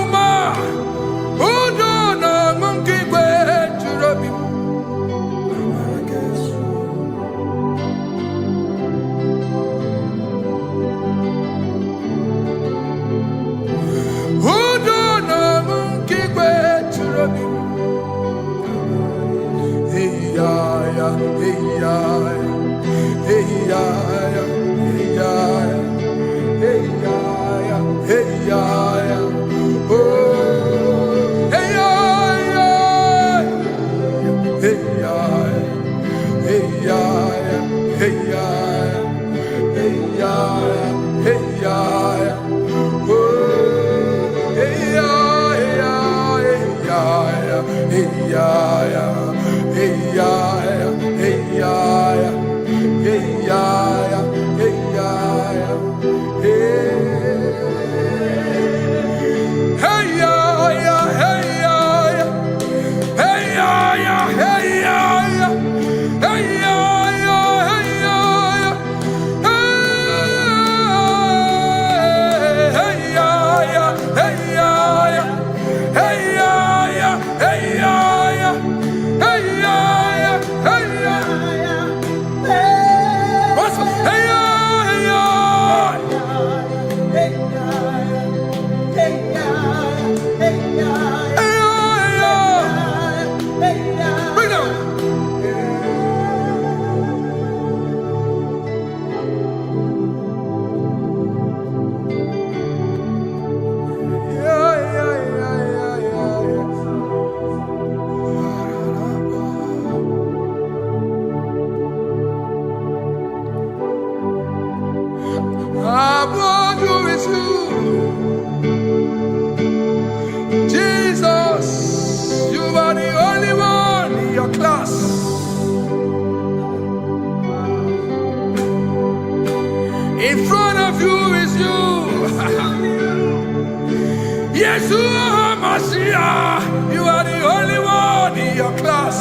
Yeshua Mashiach, you are the only one in your class.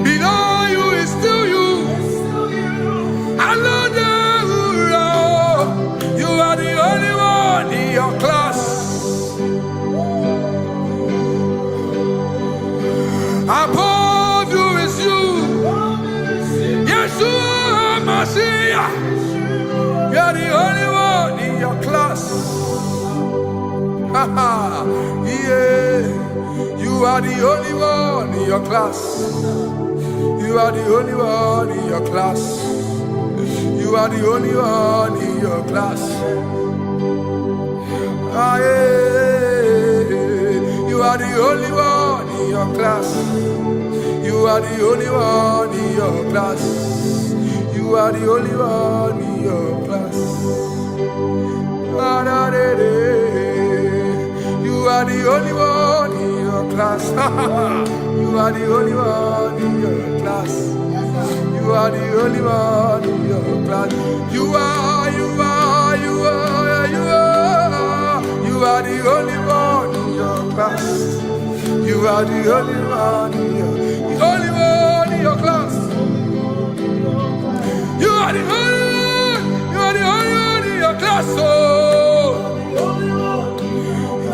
Below you is still you. You are the only one in your class. Above you is you. Yeshua Mashiach. You are the only one in your class. Yeah. You are the only one in your class. You are the only one in your class. You are the only one in your class. Ah, yeah. You are the only one in your class. You are the only one in your class. You are the only one in your class. Ah, da, da, da. You are the only one in your class. You are the only one in your class. You are the only one in your class. You are the only one in your class. You are the only one in your class. You are the only one in your class. Oh,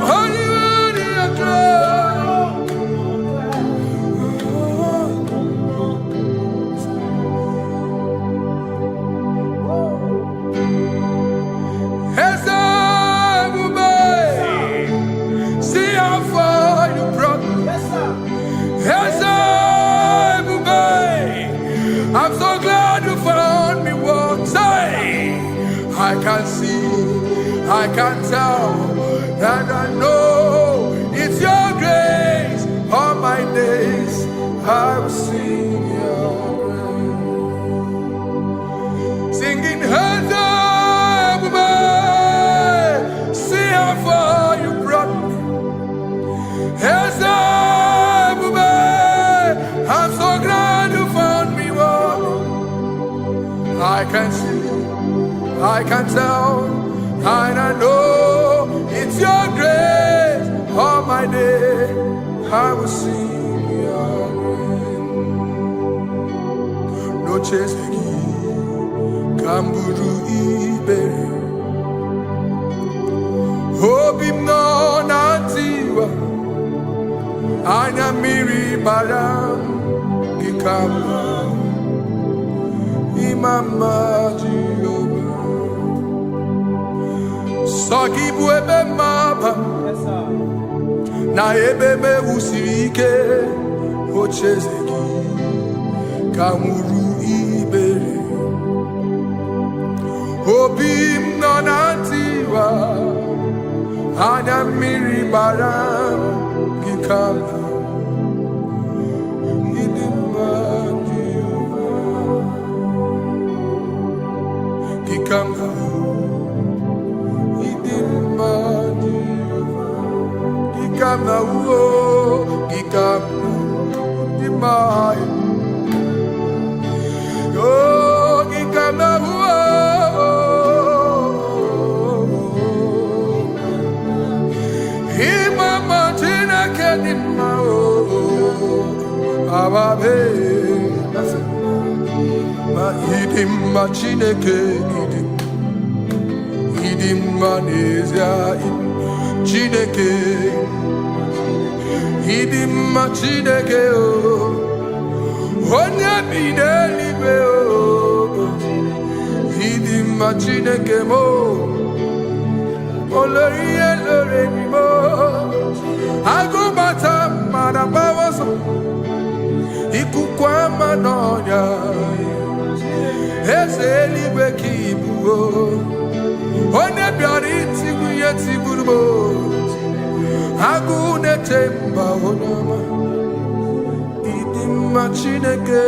only one in your class. I'm so glad you found me once. I can see, I can tell, and I know it's your grace. All my days I will sing your grace. Singing hands up, see how far you brought me. Hands up, I'm so glad you found me. I can see, I can tell, and I know it's your grace. All my day I will sing your grace. No chasing, Kamburu Iberi. Hope him no Nantiwa. Anya Miri Baram Gikamba. Mama Jehovah, Sagibu ebe mapa, na ebe me usirike, ochezeki, kamuru ibere, obim nonantiwa, anya miri baram gikama. Chineke idim manezia Chineke idim Chineke o onye bidelibe o idim Chineke mo oloriye loreni mo agubata marabawaso ikukwa manonya Ezeligwe kibuo One biari tiguye tigurubo Agune temba onama Idimma Chineke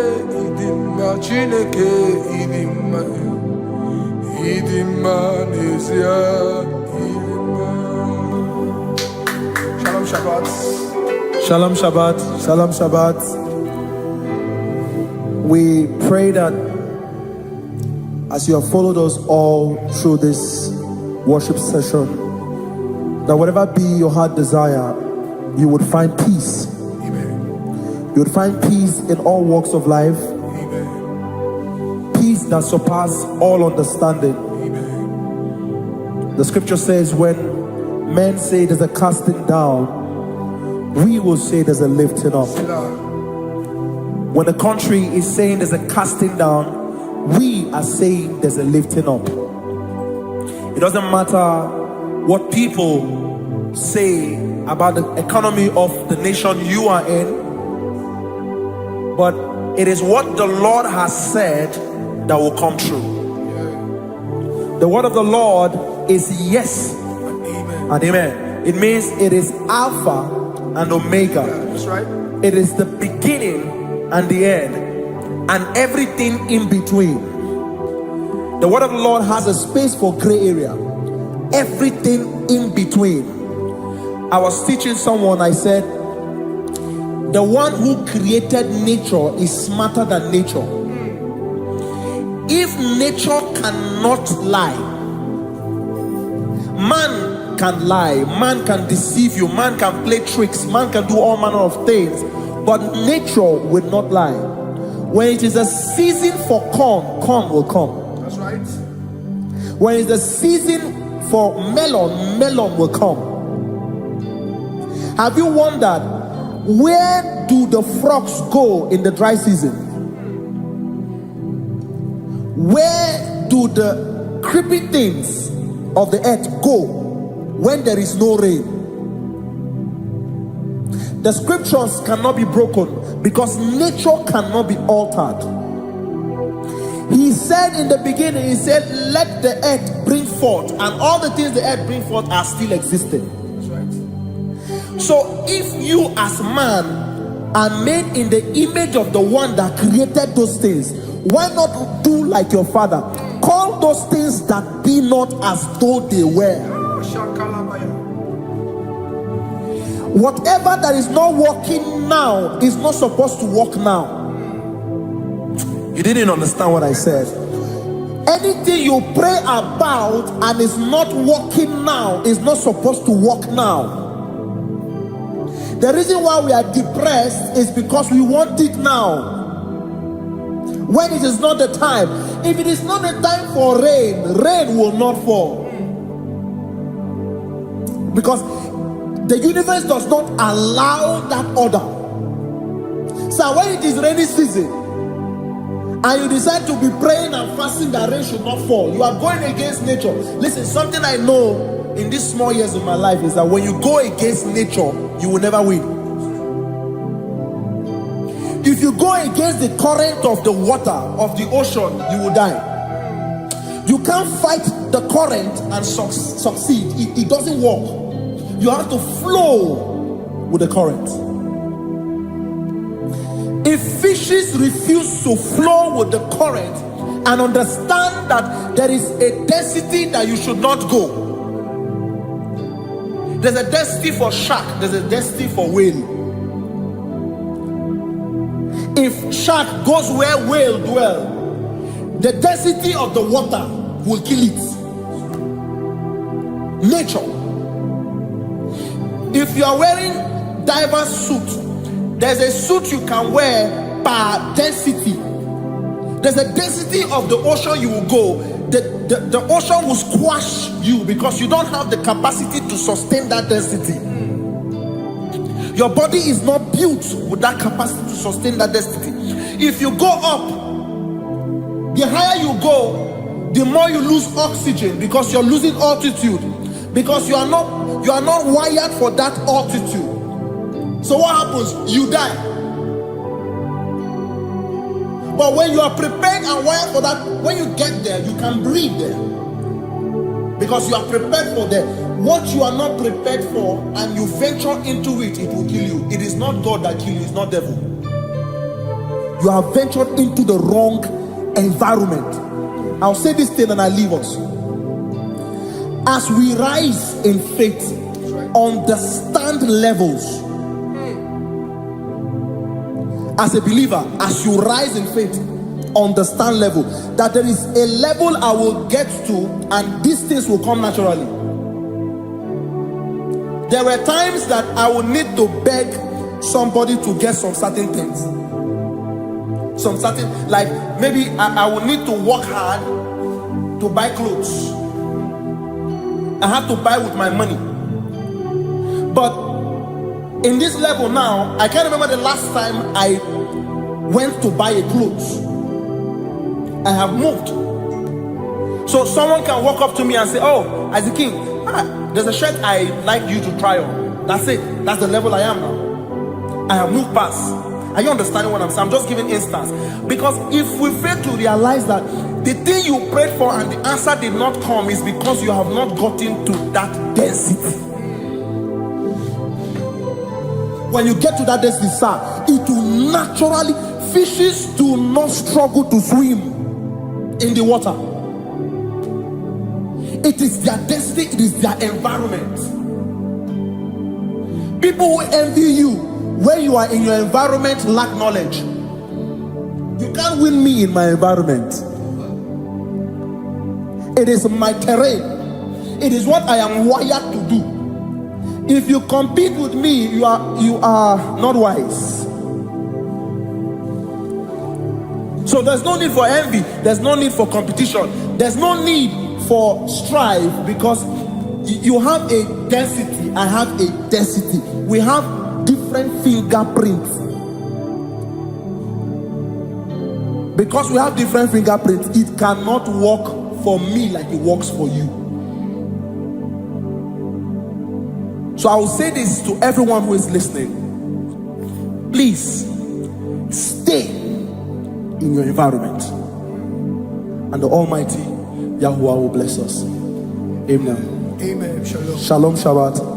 Idimma nezia Idimma. Shalom Shabbat. Shalom Shabbat. Shalom Shabbat. We pray that as you have followed us all through this worship session, that whatever be your heart desire, you would find peace. Amen. You would find peace in all walks of life. Amen. Peace that surpasses all understanding. Amen. The scripture says, when men say there's a casting down, we will say there's a lifting up. When the country is saying there's a casting down, we are saying there's a lifting up. It doesn't matter what people say about the economy of the nation you are in, but it is what the Lord has said that will come true. The word of the Lord is yes and amen. It means it is Alpha and Omega. That's right. It is the beginning and the end, and everything in between. The word of the Lord has a space for gray area. Everything in between. I was teaching someone, I said, the one who created nature is smarter than nature. If nature cannot lie, man can lie, man can deceive you, man can play tricks, man can do all manner of things, but nature will not lie. When it is a season for corn, corn will come. That's right. When it's a season for melon, melon will come. Have you wondered, where do the frogs go in the dry season? Where do the creepy things of the earth go when there is no rain? The scriptures cannot be broken because nature cannot be altered. He said in the beginning, he said, let the earth bring forth, and all the things the earth bring forth are still existing. That's right. So if you as man are made in the image of the one that created those things, why not do like your father? Call those things that be not as though they were. Whatever that is not working now is not supposed to work now. You didn't understand what I said. Anything you pray about and is not working now is not supposed to work now. The reason why we are depressed is because we want it now, when it is not the time. If it is not the time for rain, rain will not fall, because the universe does not allow that order. So when it is rainy season and you decide to be praying and fasting that rain should not fall, you are going against nature. Listen, something I know in these small years of my life is that when you go against nature, you will never win. If you go against the current of the water of the ocean, you will die. You can't fight the current and succeed. It doesn't work. You have to flow with the current. If fishes refuse to flow with the current and understand that there is a density that you should not go, there's a density for shark, there's a density for whale. If shark goes where whale dwell, the density of the water will kill it. Nature. If you are wearing diverse suit, there's a suit you can wear per density. There's a density of the ocean you will go. The ocean will squash you because you don't have the capacity to sustain that density. Your body is not built with that capacity to sustain that density. If you go up, the higher you go, the more you lose oxygen because you're losing altitude, because you are not wired for that altitude. So what happens? You die. But when you are prepared and wired for that, when you get there, you can breathe there, because you are prepared for that. What you are not prepared for and you venture into it, it will kill you. It is not God that kills you, it's not devil. You have ventured into the wrong environment. I'll say this thing and I leave us. As we rise in faith, understand levels. As a believer, as you rise in faith, understand level, that there is a level I will get to and these things will come naturally. There were times that I would need to beg somebody to get some certain things. Some certain, like maybe I would need to work hard to buy clothes. I had to buy with my money. But in this level now, I can't remember the last time I went to buy a clothes. I have moved. So someone can walk up to me and say, oh, as a king, there's a shirt I like you to try on. That's it. That's the level I am now. I have moved past. Are you understanding what I'm saying? I'm just giving instance. Because if we fail to realize that the thing you prayed for and the answer did not come is because you have not gotten to that density. When you get to that density, sir, it will naturally, fishes do not struggle to swim in the water. It is their density, it is their environment. People who envy you when you are in your environment lack knowledge. You can't win me in my environment. It is my terrain. It is what I am wired to do. If you compete with me, you are not wise. So there's no need for envy. There's no need for competition. There's no need for strife, because you have a density. I have a density. We have different fingerprints. Because we have different fingerprints, it cannot work for me like it works for you. So I will say this to everyone who is listening. Please stay in your environment, and the Almighty Yahuwah will bless us. Amen. Amen. Shalom. Shalom Shabbat.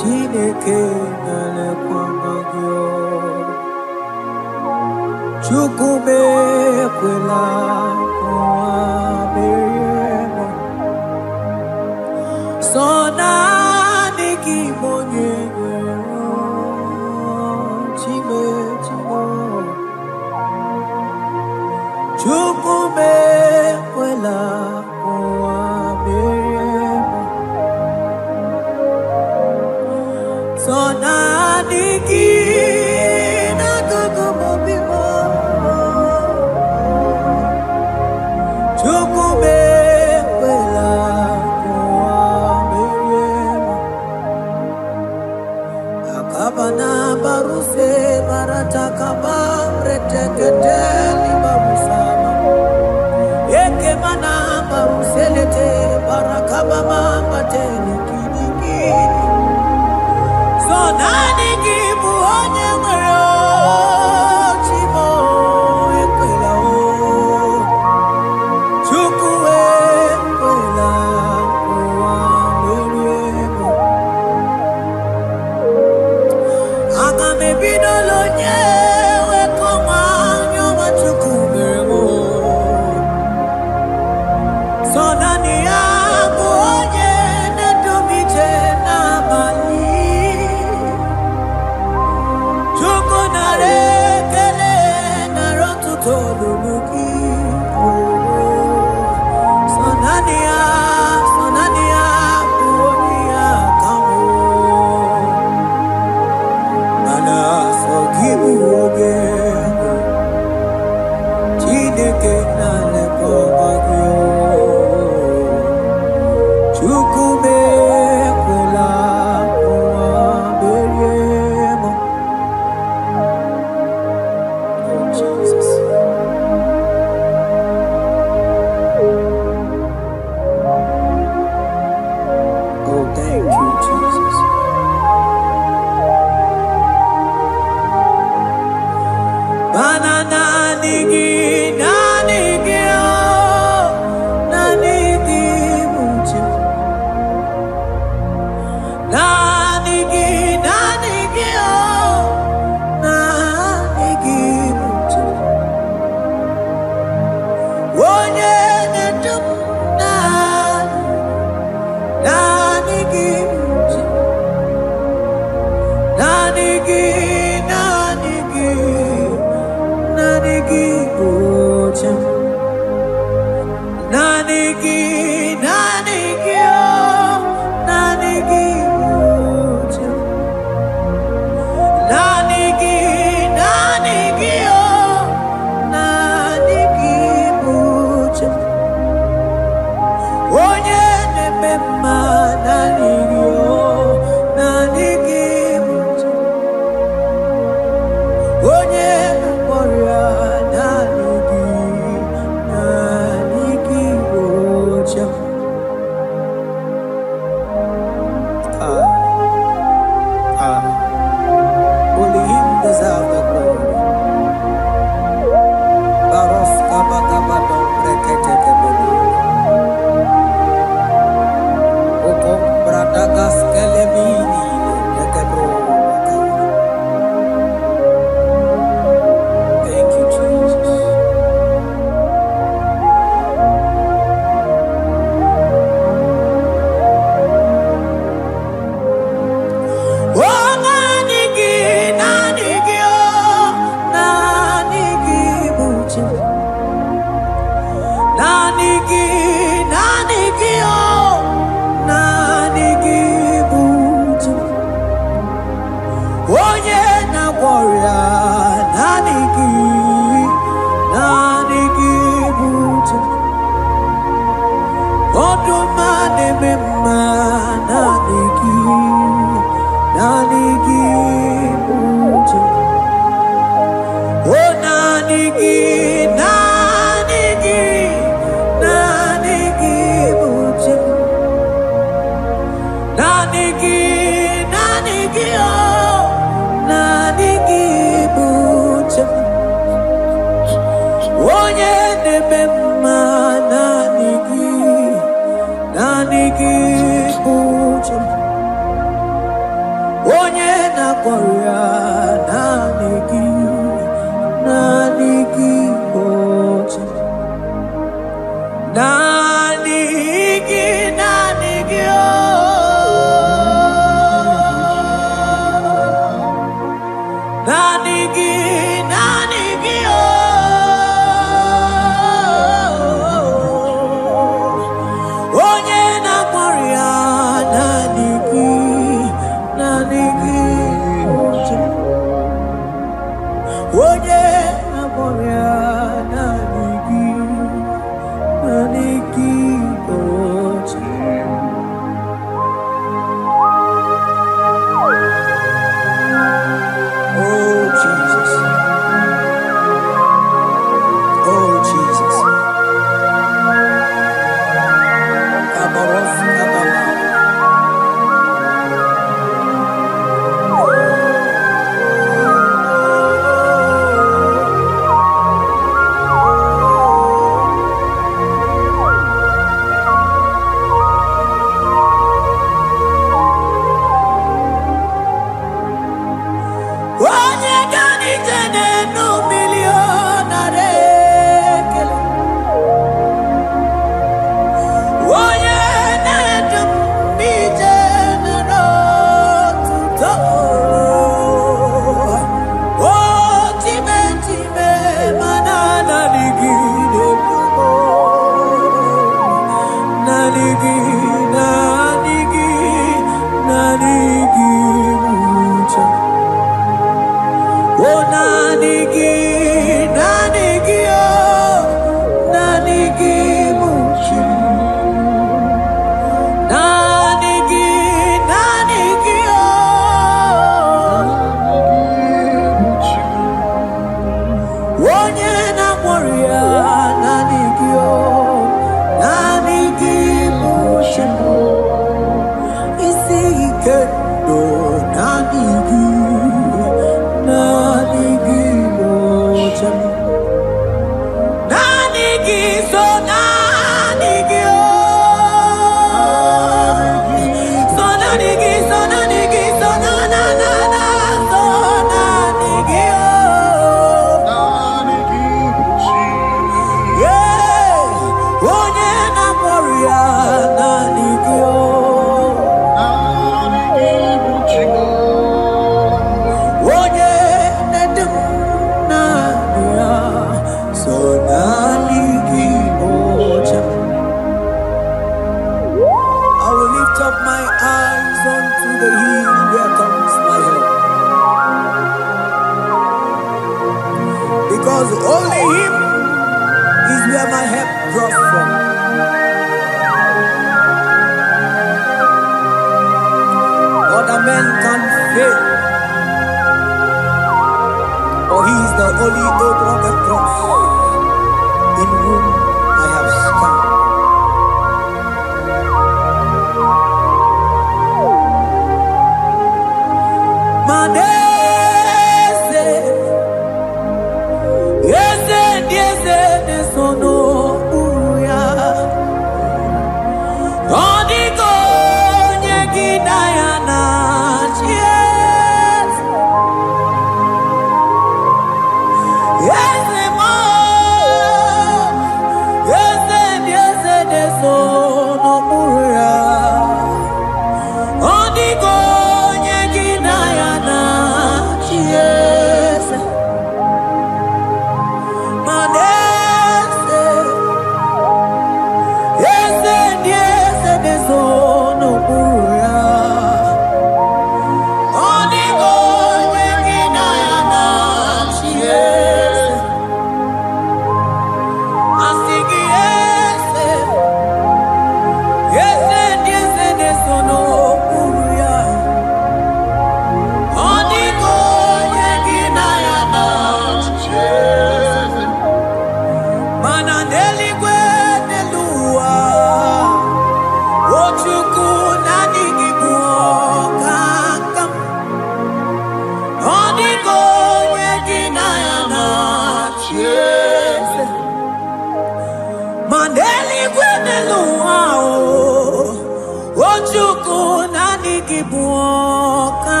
Ochuku nani kibuoka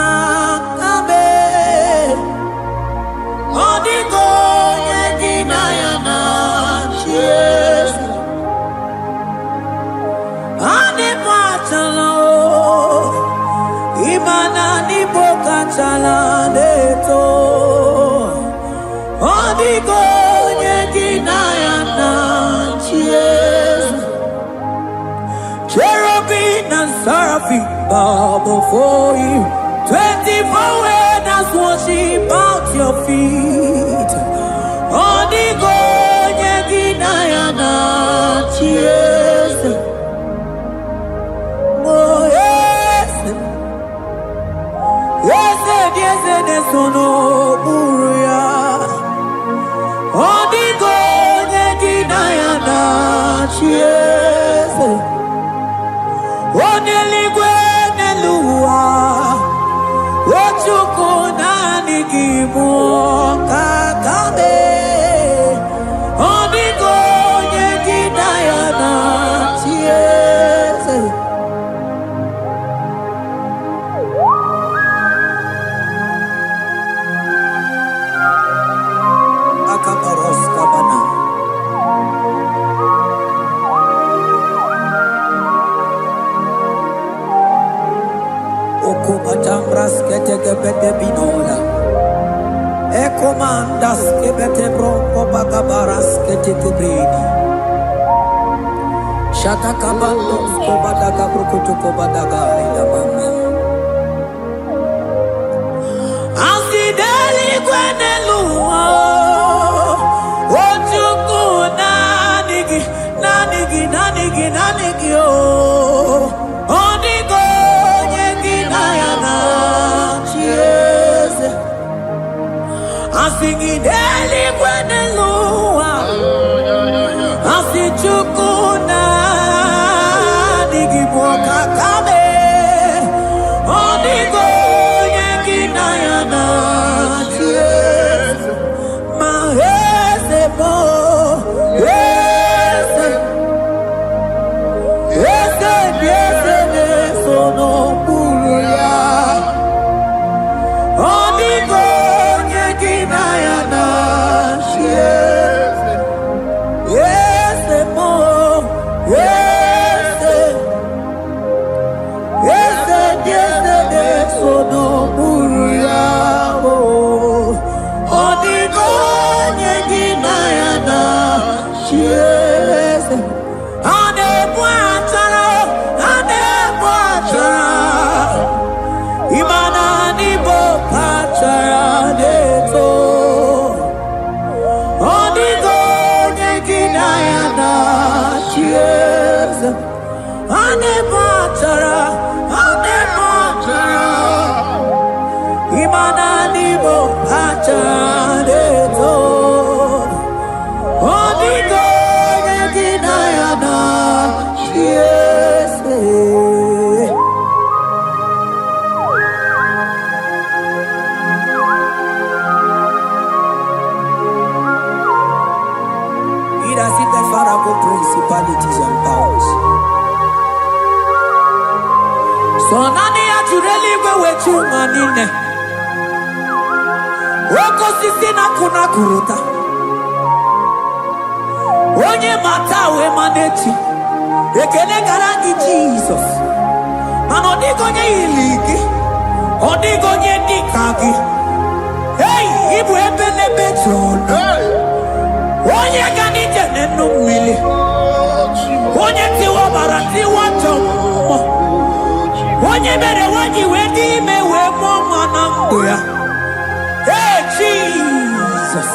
kabe Odigo yegina yana chies Ane patala Imana ni boka chala neto Odigo yegina yana chies Cherubim and seraphim bow before you. 24 elders worship at your feet. Odigo yeginayana cheers. Oh yes, yes, yes, yes, no buria. Odigo yeginayana cheers. Oneligwe nelua Ochuku nani kibuoka kabe Odigo yegidayana chiese Akabaros kabana Matambras kete kebete binola Ekomandas kebete bronco bagabaras kete kebredi Shata kabandos kobadaga brukutu kobadaga ila mama Asideli kwenelua Ochuku nanigi oh Odigo Asigideli kwenelua Asichukuna Digiboka kame Odigo yeginayana Cheers Mahese mo Yese Yese Yese Yeso no buruya Odigo Principalities and powers. So nani ajureli wewe manine. Woko sisi na kuna kuruta. Onye matawe maneti. Ekele garangi Jesus. Manodigo nye iligi. Odigo nye dikagi. Hey, ibu ebele betrono. Onye ganite nenu mili. Onye tiwa barati wachomo. Onye bere wanyi wedi mewe mwananguya. Hey Jesus.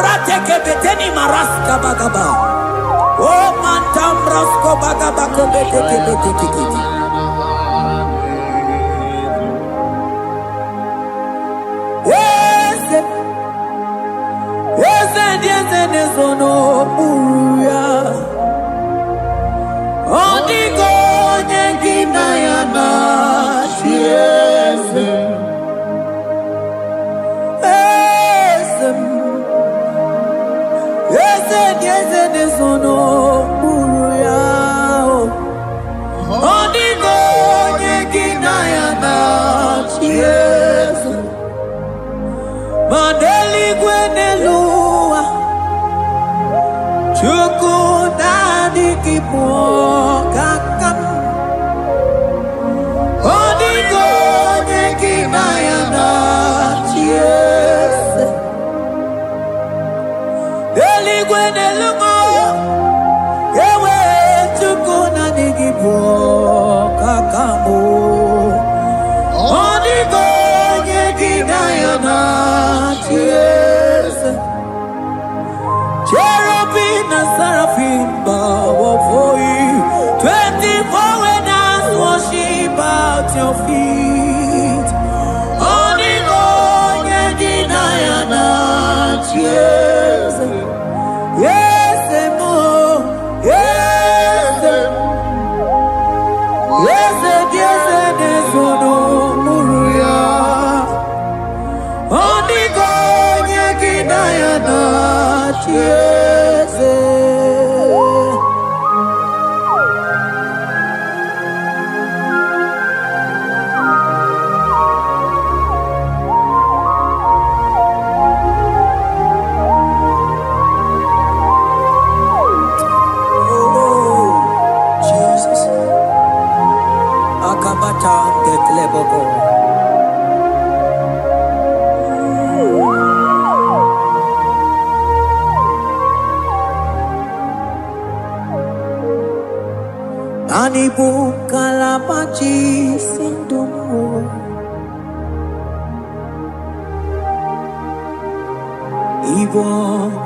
Rateke beteni maraska bagaba. Oh mantambrasko bagaba kobete. Yes, no buya. Odigo nyegina yana chiese. Yes, no buya. Odigo kakam Odigo nyekina yana chiese Deligwe nelungo Ewe chukuna nigibo kakamo Odigo nyekina yana chiese Cherubim and seraphim bow for you. 24 elders worship at your feet. Only God can deny not yes. Yes, more. Yes, yes, yes, yes, no muruya. Only God can deny not yes. Anibu kalabaji sindumo Ibo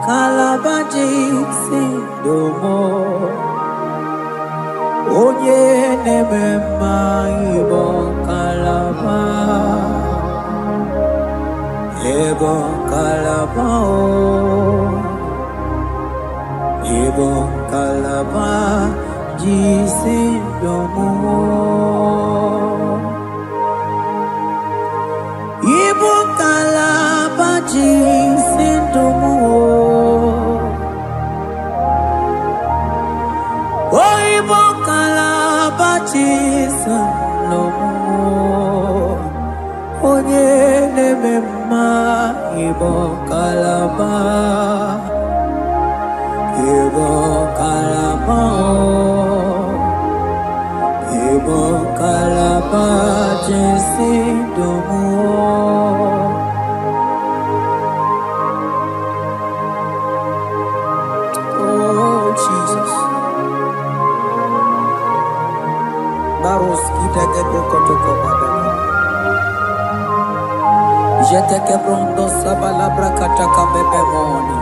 kalabaji sindumo Oye nemema ibo kalaba Ebo kalaba Ibo kalaba Jisindomo Ibu kalaba jisindomo Oh ibu kalaba jisindomo Onye nemema ibu kalaba Ibu kalaba Ibu kalaba jisindomo Oh Jesus Baros kita gedokotoko badana Jete kebrondo sabalabra kataka bebemoni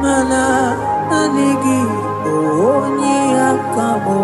Mana anigi onye akabo